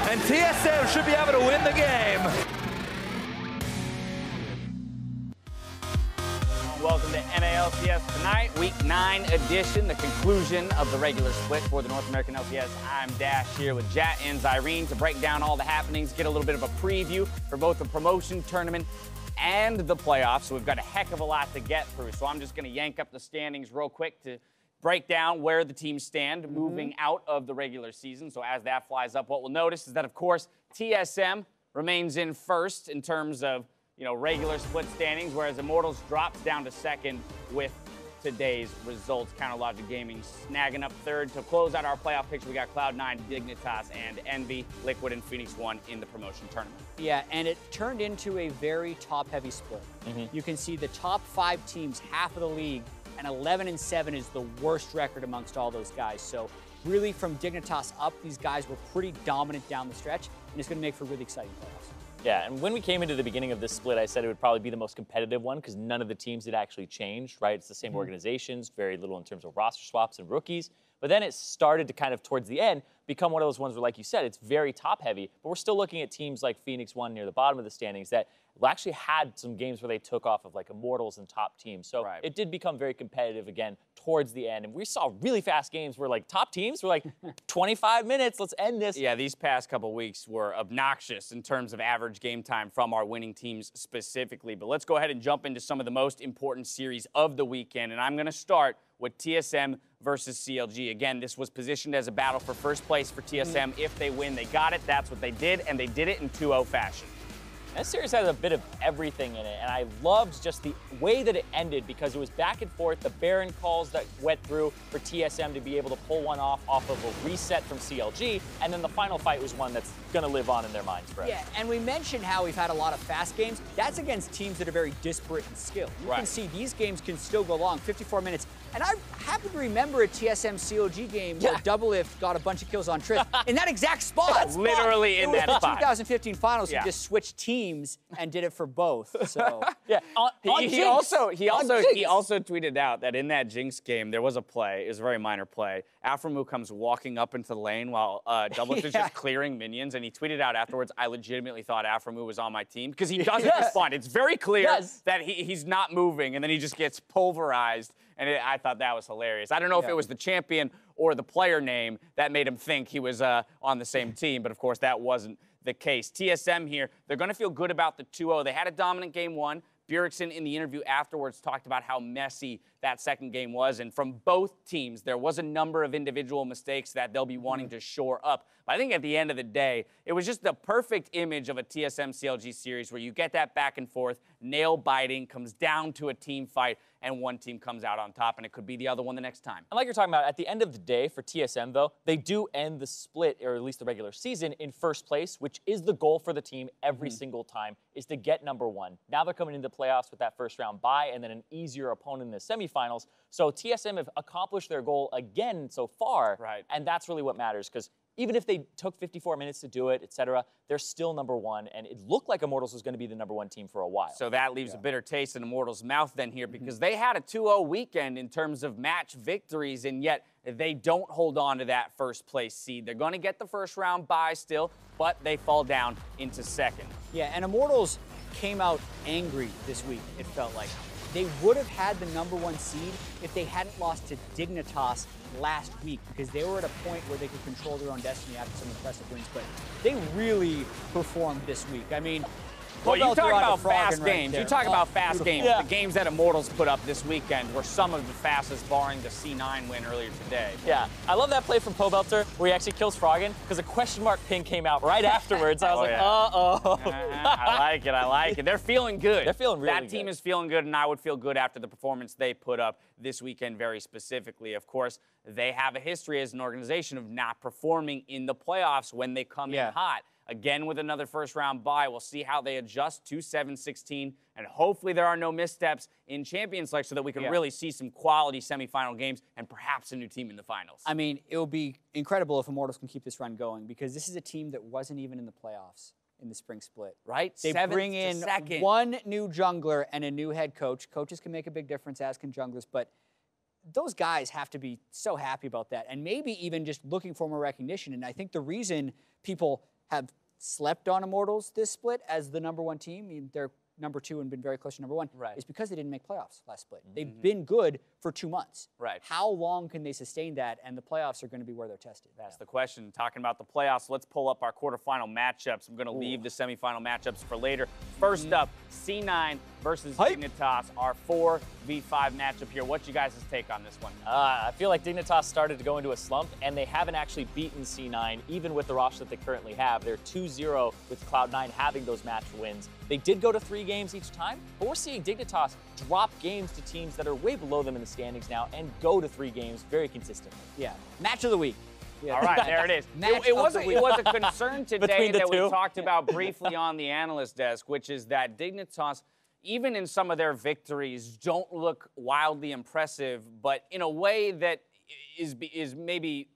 And TSM should be able to win the game. Welcome to NALCS tonight, Week 9 edition, the conclusion of the regular split for the North American LCS. I'm Dash here with Jat and Zyrene to break down all the happenings, get a little bit of a preview for both the promotion tournament and the playoffs. So we've got a heck of a lot to get through. So I'm just going to yank up the standings real quick to break down where the teams stand moving out of the regular season. So as that flies up, what we'll notice is that, of course, TSM remains in first in terms of regular split standings, whereas Immortals drops down to second with today's results. Counterlogic Gaming snagging up third. To close out our playoff picture, we got Cloud9, Dignitas, and Envy, Liquid, and FLICKR in the promotion tournament. Yeah, and it turned into a very top-heavy split. You can see the top 5 teams, half of the league, and 11-7 is the worst record amongst all those guys. So really from Dignitas up, these guys were pretty dominant down the stretch, and it's going to make for really exciting playoffs. Yeah, and when we came into the beginning of this split, I said it would probably be the most competitive one because none of the teams had actually changed, right? It's the same organizations, very little in terms of roster swaps and rookies. But then it started to kind of, towards the end, become one of those ones where, like you said, it's very top-heavy. But we're still looking at teams like FLICKR near the bottom of the standings that actually had some games where they took off of like Immortals and top teams. So it did become very competitive again towards the end. And we saw really fast games where like top teams were like 25 minutes, let's end this. Yeah, these past couple weeks were obnoxious in terms of average game time from our winning teams specifically. But let's go ahead and jump into some of the most important series of the weekend. And I'm going to start with TSM versus CLG. Again, this was positioned as a battle for first place for TSM. If they win, they got it. That's what they did, and they did it in 2-0 fashion. This series has a bit of everything in it, and I loved just the way that it ended because it was back and forth, the Baron calls that went through for TSM to be able to pull one off of a reset from CLG, and then the final fight was one that's going to live on in their minds forever. Yeah, and we mentioned how we've had a lot of fast games. That's against teams that are very disparate in skill. You can see these games can still go long, 54 minutes. And I happen to remember a TSM CLG game where Doublelift got a bunch of kills on Triss in that exact spot. Literally in that spot. 2015 finals, he just switched teams and did it for both. So he also tweeted out that in that Jinx game there was a play, it was a very minor play, Aphromoo comes walking up into the lane while Doublelift is just clearing minions, and he tweeted out afterwards, I legitimately thought Aphromoo was on my team, because he doesn't respond. It's very clear that he's not moving, and then he just gets pulverized, and I thought that was hilarious. I don't know if it was the champion or the player name that made him think he was on the same team, but of course that wasn't the case. TSM here, they're going to feel good about the 2-0. They had a dominant game 1. Bjergsen in the interview afterwards talked about how messy that second game was, and from both teams, there was a number of individual mistakes that they'll be wanting to shore up. But I think at the end of the day, it was just the perfect image of a TSM CLG series where you get that back and forth, nail biting, comes down to a team fight, and one team comes out on top, and it could be the other one the next time. And like you're talking about, at the end of the day, for TSM, though, they do end the split, or at least the regular season, in first place, which is the goal for the team every single time, is to get #1. Now they're coming into the playoffs with that first-round bye and then an easier opponent in the semifinals. So TSM have accomplished their goal again so far, and that's really what matters, because even if they took 54 minutes to do it, etc., they're still #1, and it looked like Immortals was going to be the #1 team for a while. So that leaves a bitter taste in Immortals' mouth then here, because they had a 2-0 weekend in terms of match victories, and yet they don't hold on to that first place seed. They're going to get the first round bye still, but they fall down into second. Yeah, and Immortals came out angry this week, it felt like. They would have had the #1 seed if they hadn't lost to Dignitas last week, because they were at a point where they could control their own destiny after some impressive wins, but they really performed this week. I mean, well, you talk about fast right games. there. You talk about fast games. Yeah. The games that Immortals put up this weekend were some of the fastest, barring the C9 win earlier today. Yeah, I love that play from Pobelter where he actually kills Froggen, because a question mark ping came out right afterwards. I was uh-oh. I like it, I like it. They're feeling good. They're feeling really good. That team is feeling good, and I would feel good after the performance they put up this weekend very specifically. Of course, they have a history as an organization of not performing in the playoffs when they come in hot. Again, with another first-round bye, we'll see how they adjust to 7-16, and hopefully there are no missteps in Champions League so that we can really see some quality semifinal games and perhaps a new team in the finals. I mean, it will be incredible if Immortals can keep this run going, because this is a team that wasn't even in the playoffs in the spring split. Right? They bring in one new jungler and a new head coach. Coaches can make a big difference, as can junglers, but those guys have to be so happy about that, and maybe even just looking for more recognition. And I think the reason people have slept on Immortals this split as the #1 team, I mean, they're #2 and been very close to #1, is because they didn't make playoffs last split. They've been good for 2 months. How long can they sustain that? And the playoffs are going to be where they're tested. That's the question. Talking about the playoffs, let's pull up our quarterfinal matchups. I'm going to leave the semifinal matchups for later. First up, C9 versus Dignitas, our 4v5 matchup here. What's you guys' take on this one? I feel like Dignitas started to go into a slump, and they haven't actually beaten C9, even with the roster that they currently have. They're 2-0 with Cloud9 having those match wins. They did go to 3 games each time, but we're seeing Dignitas drop games to teams that are way below them in the standings now and go to 3 games very consistently. Yeah. Match of the week. All right, there it is. It was a concern today that we talked about briefly on the analyst desk, which is that Dignitas, even in some of their victories, don't look wildly impressive, but in a way that is maybe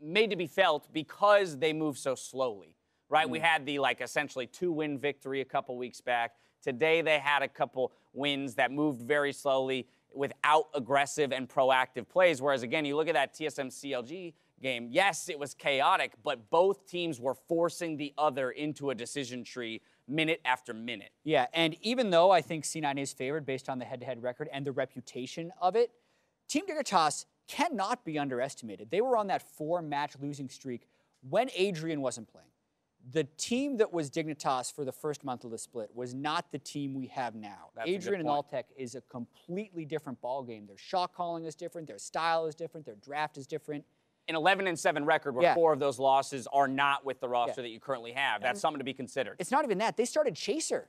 made to be felt because they move so slowly, right? We had the essentially 2-win victory a couple weeks back. Today they had a couple wins that moved very slowly without aggressive and proactive plays, whereas again, you look at that TSM CLG game, yes, it was chaotic, but both teams were forcing the other into a decision tree minute after minute. Yeah, and even though I think C9 is favored based on the head-to-head record and the reputation of it, Team Dignitas cannot be underestimated. They were on that 4-match losing streak when Adrian wasn't playing. The team that was Dignitas for the first month of the split was not the team we have now. Adrian and Altec is a completely different ballgame. Their shot calling is different, their style is different, their draft is different. An 11-7 record where 4 of those losses are not with the roster that you currently have. That's something to be considered. It's not even that. They started Chaser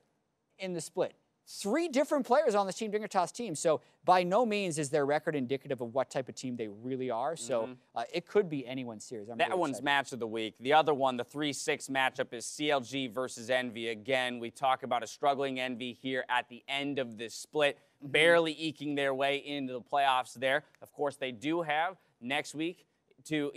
in the split. 3 different players on this Team Dignitas team. So by no means is their record indicative of what type of team they really are. So it could be anyone's series. That one's match of the week. The other one, the 3-6 matchup, is CLG versus Envy. Again, we talk about a struggling Envy here at the end of this split, barely eking their way into the playoffs there. Of course, they do have next week to,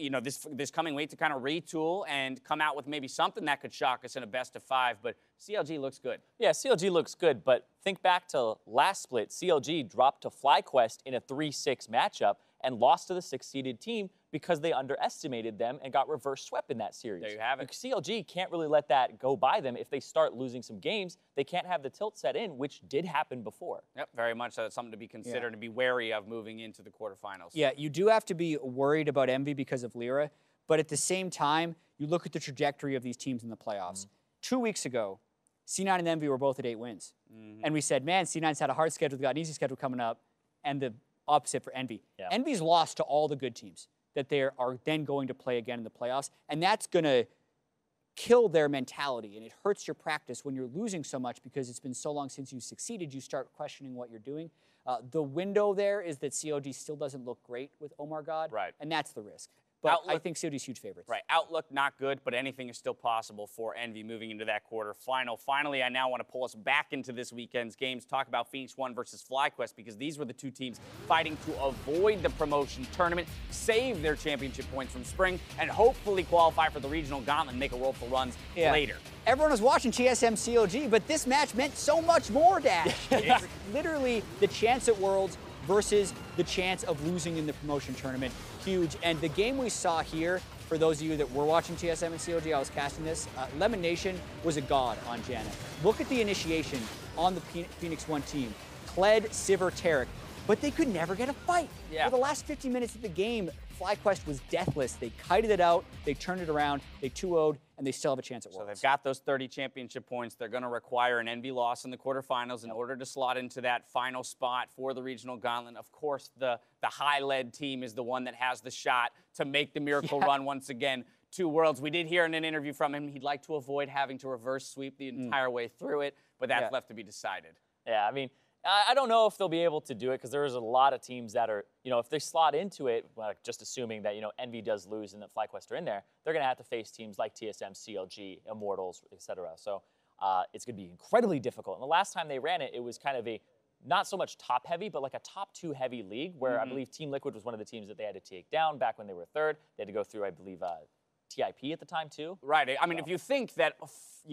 this coming week to kind of retool and come out with maybe something that could shock us in a best-of-5, but CLG looks good. Yeah, CLG looks good, but think back to last split. CLG dropped to FlyQuest in a 3-6 matchup, and lost to the 6th-seeded team because they underestimated them and got reverse swept in that series. There you have it. CLG can't really let that go by them. If they start losing some games, they can't have the tilt set in, which did happen before. Yep, very much so. That's something to be considered and be wary of moving into the quarterfinals. Yeah, you do have to be worried about Envy because of Lyra, but at the same time, you look at the trajectory of these teams in the playoffs. 2 weeks ago, C9 and Envy were both at 8 wins. And we said, man, C9's had a hard schedule, they've got an easy schedule coming up, and the opposite for Envy. Envy's lost to all the good teams that they are then going to play again in the playoffs, and that's going to kill their mentality, and it hurts your practice when you're losing so much because it's been so long since you succeeded, you start questioning what you're doing. The window there is that COG still doesn't look great with Omar God, and that's the risk. But I think COG's huge favorites. Right. Outlook, not good, but anything is still possible for Envy moving into that quarterfinal. Finally, I now want to pull us back into this weekend's games, talk about Phoenix 1 versus FlyQuest, because these were the two teams fighting to avoid the promotion tournament, save their championship points from spring, and hopefully qualify for the regional gauntlet and make a roll for runs later. Everyone was watching TSM CLG, but this match meant so much more, Dash. It's literally the chance at Worlds versus the chance of losing in the promotion tournament. Huge. And the game we saw here, for those of you that were watching TSM and CLG, I was casting this, Lemon Nation was a god on Janet. Look at the initiation on the Phoenix 1 team. Kled, Sivir, Tarek. But they could never get a fight. For the last 50 minutes of the game, FlyQuest was deathless. They kited it out, they turned it around, they 2-0'd, and they still have a chance at Worlds. So they've got those 30 championship points. They're going to require an Envy loss in the quarterfinals in order to slot into that final spot for the regional gauntlet. Of course, the high-led team is the one that has the shot to make the miracle run once again to Worlds. We did hear in an interview from him he'd like to avoid having to reverse sweep the entire way through it, but that's left to be decided. Yeah, I mean, I don't know if they'll be able to do it because there's a lot of teams that are, if they slot into it, like just assuming that, Envy does lose and that FlyQuest are in there, they're going to have to face teams like TSM, CLG, Immortals, etc. So it's going to be incredibly difficult. And the last time they ran it, it was kind of a not so much top heavy, but like a top 2 heavy league where I believe Team Liquid was one of the teams that they had to take down back when they were 3rd. They had to go through, I believe, TIP at the time too. Right. I mean, if you think that,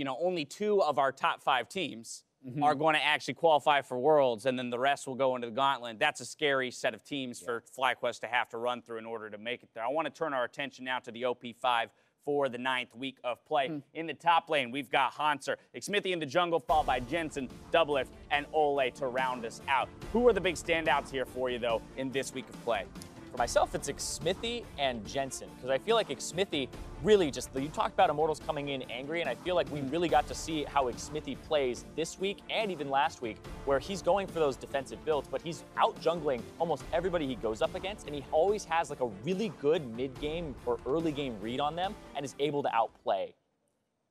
only 2 of our top 5 teams are going to actually qualify for Worlds, and then the rest will go into the gauntlet. That's a scary set of teams for FlyQuest to have to run through in order to make it there. I want to turn our attention now to the OP5 for the 9th week of play. In the top lane, we've got Hanser, Xmithy in the jungle, followed by Jensen, Doublelift, and Ole to round us out. Who are the big standouts here for you, though, in this week of play? For myself, it's Xmithy and Jensen, because I feel like Xmithy really you talked about Immortals coming in angry, and I feel like we really got to see how Xmithy plays this week and even last week, where he's going for those defensive builds, but he's out jungling almost everybody he goes up against, and he always has like a really good mid-game or early game read on them and is able to outplay.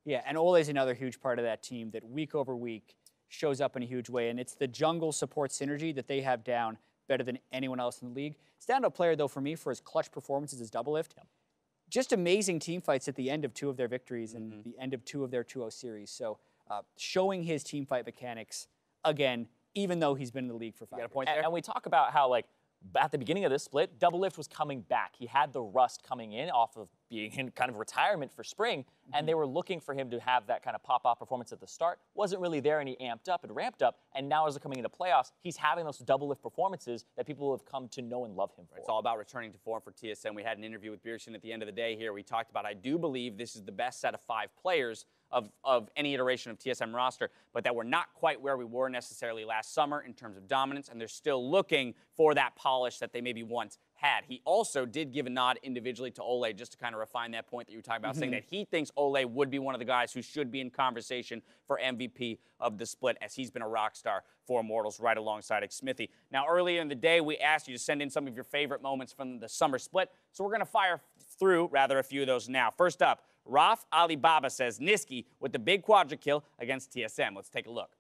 Yeah, and Ole's another huge part of that team that week over week shows up in a huge way, and it's the jungle support synergy that they have down better than anyone else in the league. Standout player, though, for me, for his clutch performances is Doublelift. Just amazing team fights at the end of 2 of their victories and the end of 2 of their 2-0 series. So showing his team fight mechanics, again, even though he's been in the league for 5 years. And we talk about how, at the beginning of this split, Doublelift was coming back. He had the rust coming in off of being in kind of retirement for spring, and they were looking for him to have that kind of pop-off performance at the start. Wasn't really there, and he amped up and ramped up, and now as they're coming into playoffs, he's having those Doublelift performances that people have come to know and love him for. It's all about returning to form for TSM. We had an interview with Bierson at the end of the day here. We talked about, I do believe this is the best set of 5 players of any iteration of TSM roster, but that we're not quite where we were necessarily last summer in terms of dominance, and they're still looking for that polish that they maybe once had. He also did give a nod individually to Ole, just to kind of refine that point that you were talking about, saying that he thinks Ole would be one of the guys who should be in conversation for MVP of the split, as he's been a rock star for Immortals right alongside Xmithy. Now, earlier in the day, we asked you to send in some of your favorite moments from the summer split, so we're going to fire through, a few of those now. First up, Raf Alibaba says Niski with the big quadra kill against TSM. Let's take a look.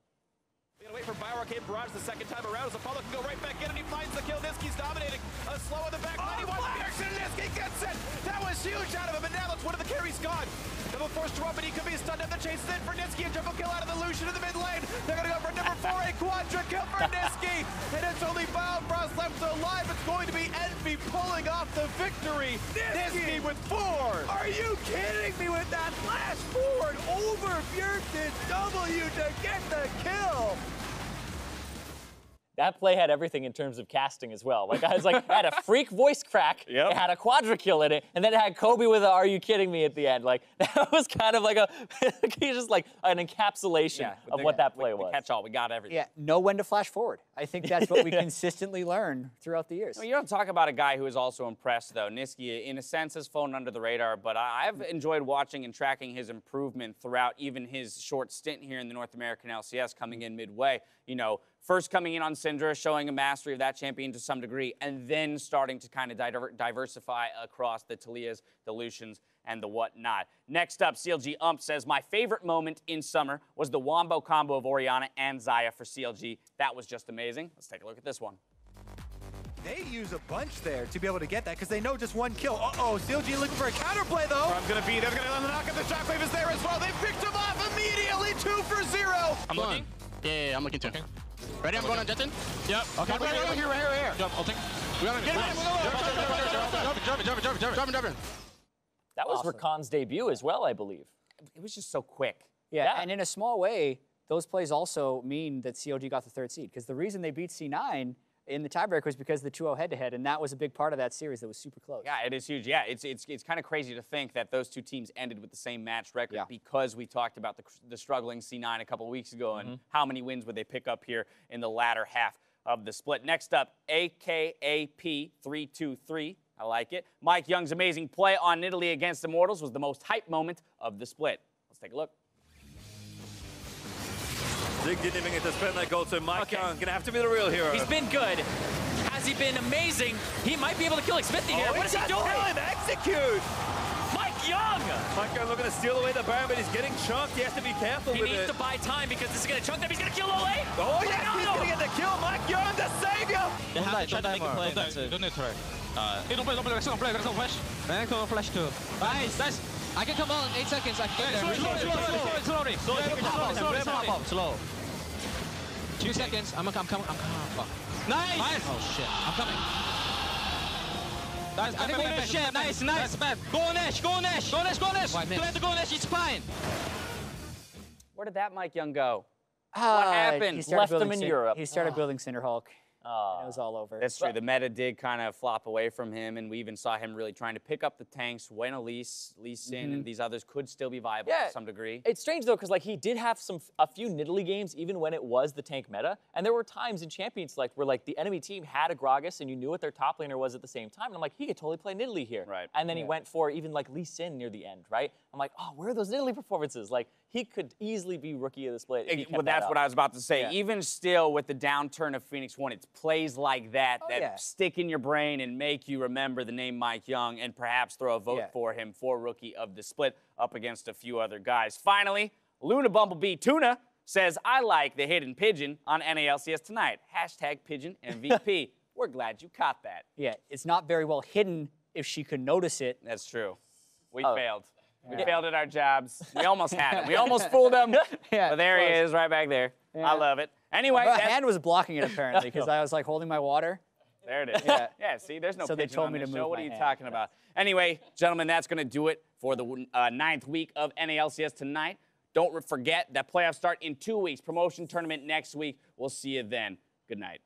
We gotta wait for Bioarcade Barrage the second time around as Apollo can go right back in and he finds the kill. Niski's dominating. A slow in the back. 91 action. Niski gets it. That was huge out of him, and now that's one of the carries gone. Double force drop, and he could be stunned up the chase in for Niski. A triple kill out of the Lucian in the mid lane. They're gonna go for number 4, a quadra kill for Niski. And it's only Biofrost left alive. It's going to be Envy pulling off the victory. Niski with 4. Are you kidding me with that flash forward over Bjergsen's W to get the kill? that play had everything in terms of casting as well. Like, I was like, it had a freak voice crack, it had a quadra kill in it, and then it had Kobe with a "Are you kidding me?" at the end. Like, that was kind of like just like an encapsulation of what that play was. Catch all, we got everything. Yeah, know when to flash forward. I think that's what we consistently learn throughout the years. You don't talk about a guy who is also impressed, though. Niski, in a sense, has flown under the radar, but I've enjoyed watching and tracking his improvement throughout even his short stint here in the North American LCS, coming in midway. You know, first coming in on Syndra, showing a mastery of that champion to some degree, and then starting to kind of diversify across the Talias, the Lucians, and the whatnot. Next up, CLG Ump says, my favorite moment in summer was the wombo combo of Orianna and Xayah for CLG. That was just amazing. Let's take a look at this one. They use a bunch there to be able to get that because they know just one kill. Uh-oh, CLG looking for a counterplay, though. I'm going to be there. They're going to knock up. The shockwave is there as well. They picked him off immediately. 2 for 0. I'm looking. Yeah, I'm looking too. Okay. Ready? I'm going on Jetson? Yep. Okay. Right here. Jump, ulting. We got him. Jump. That was Rakan's debut as well, I believe. It was just so quick. Yeah, and in a small way, those plays also mean that CLG got the 3rd seed, because the reason they beat C9 in the tiebreak was because of the 2-0 head-to-head, and that was a big part of that series that was super close. Yeah, it is huge. Yeah, it's kind of crazy to think that those two teams ended with the same match record because we talked about the struggling C9 a couple of weeks ago and how many wins would they pick up here in the latter half of the split. Next up, AKAP323. I like it. Mike Young's amazing play on Italy against Immortals was the most hype moment of the split. Let's take a look. Zig didn't even get to spend that gold, so Mike Young gonna have to be the real hero. He's been good. Has he been amazing? He might be able to kill Smithy here. What is he doing? Execute! Mike Young! Mike Young looking to steal away the Baron, but he's getting chunked. He has to be careful with it. He needs to buy time because this is gonna chunk them. He's gonna kill Ole. Oh, yes, he's gonna get the kill. Mike Young, the savior! They have to try to make a play. Don't need to try. Don't play. Let's go flash. Man, come on, flash too. Nice. I can come on 8 seconds. I can get there. Slow. 2 seconds. I'm coming. Nice. Oh shit. I'm coming. I think we're gonna share. Nice. Go on Ash. Go on Ash. Let the go on Ash. It's fine. Where did that Mike Young go? What happened? He left them in Europe. He started building Cinderhulk. And it was all over. That's true. The meta did kind of flop away from him, and we even saw him really trying to pick up the tanks when Elise, Lee Sin, and these others could still be viable to some degree. It's strange, though, because like he did have a few Nidalee games, even when it was the tank meta, and there were times in Champion Select where like the enemy team had a Gragas, and you knew what their top laner was at the same time, and I'm like, he could totally play Nidalee here. Right. And then he went for even like Lee Sin near the end, right? I'm like, oh, where are those Nidalee performances? Like, he could easily be rookie of the split. Well, that's what I was about to say. Even still, with the downturn of Phoenix One, it's plays like that stick in your brain and make you remember the name Mike Young and perhaps throw a vote for him for rookie of the split up against a few other guys. Finally, Luna Bumblebee Tuna says, I like the hidden pigeon on NALCS tonight. Hashtag pigeon MVP. We're glad you caught that. Yeah, it's not very well hidden if she could notice it. That's true. We failed. We failed at our jobs. We almost had him. We almost fooled him. But there he is, right back there. I love it. Anyway, my hand was blocking it apparently because I was like holding my water. There it is. Yeah, see, there's no So they pigeon told on me to this move show. What my are you hand. talking about? Anyway, gentlemen, that's going to do it for the 9th week of NALCS tonight. Don't forget that playoffs start in 2 weeks. Promotion tournament next week. We'll see you then. Good night.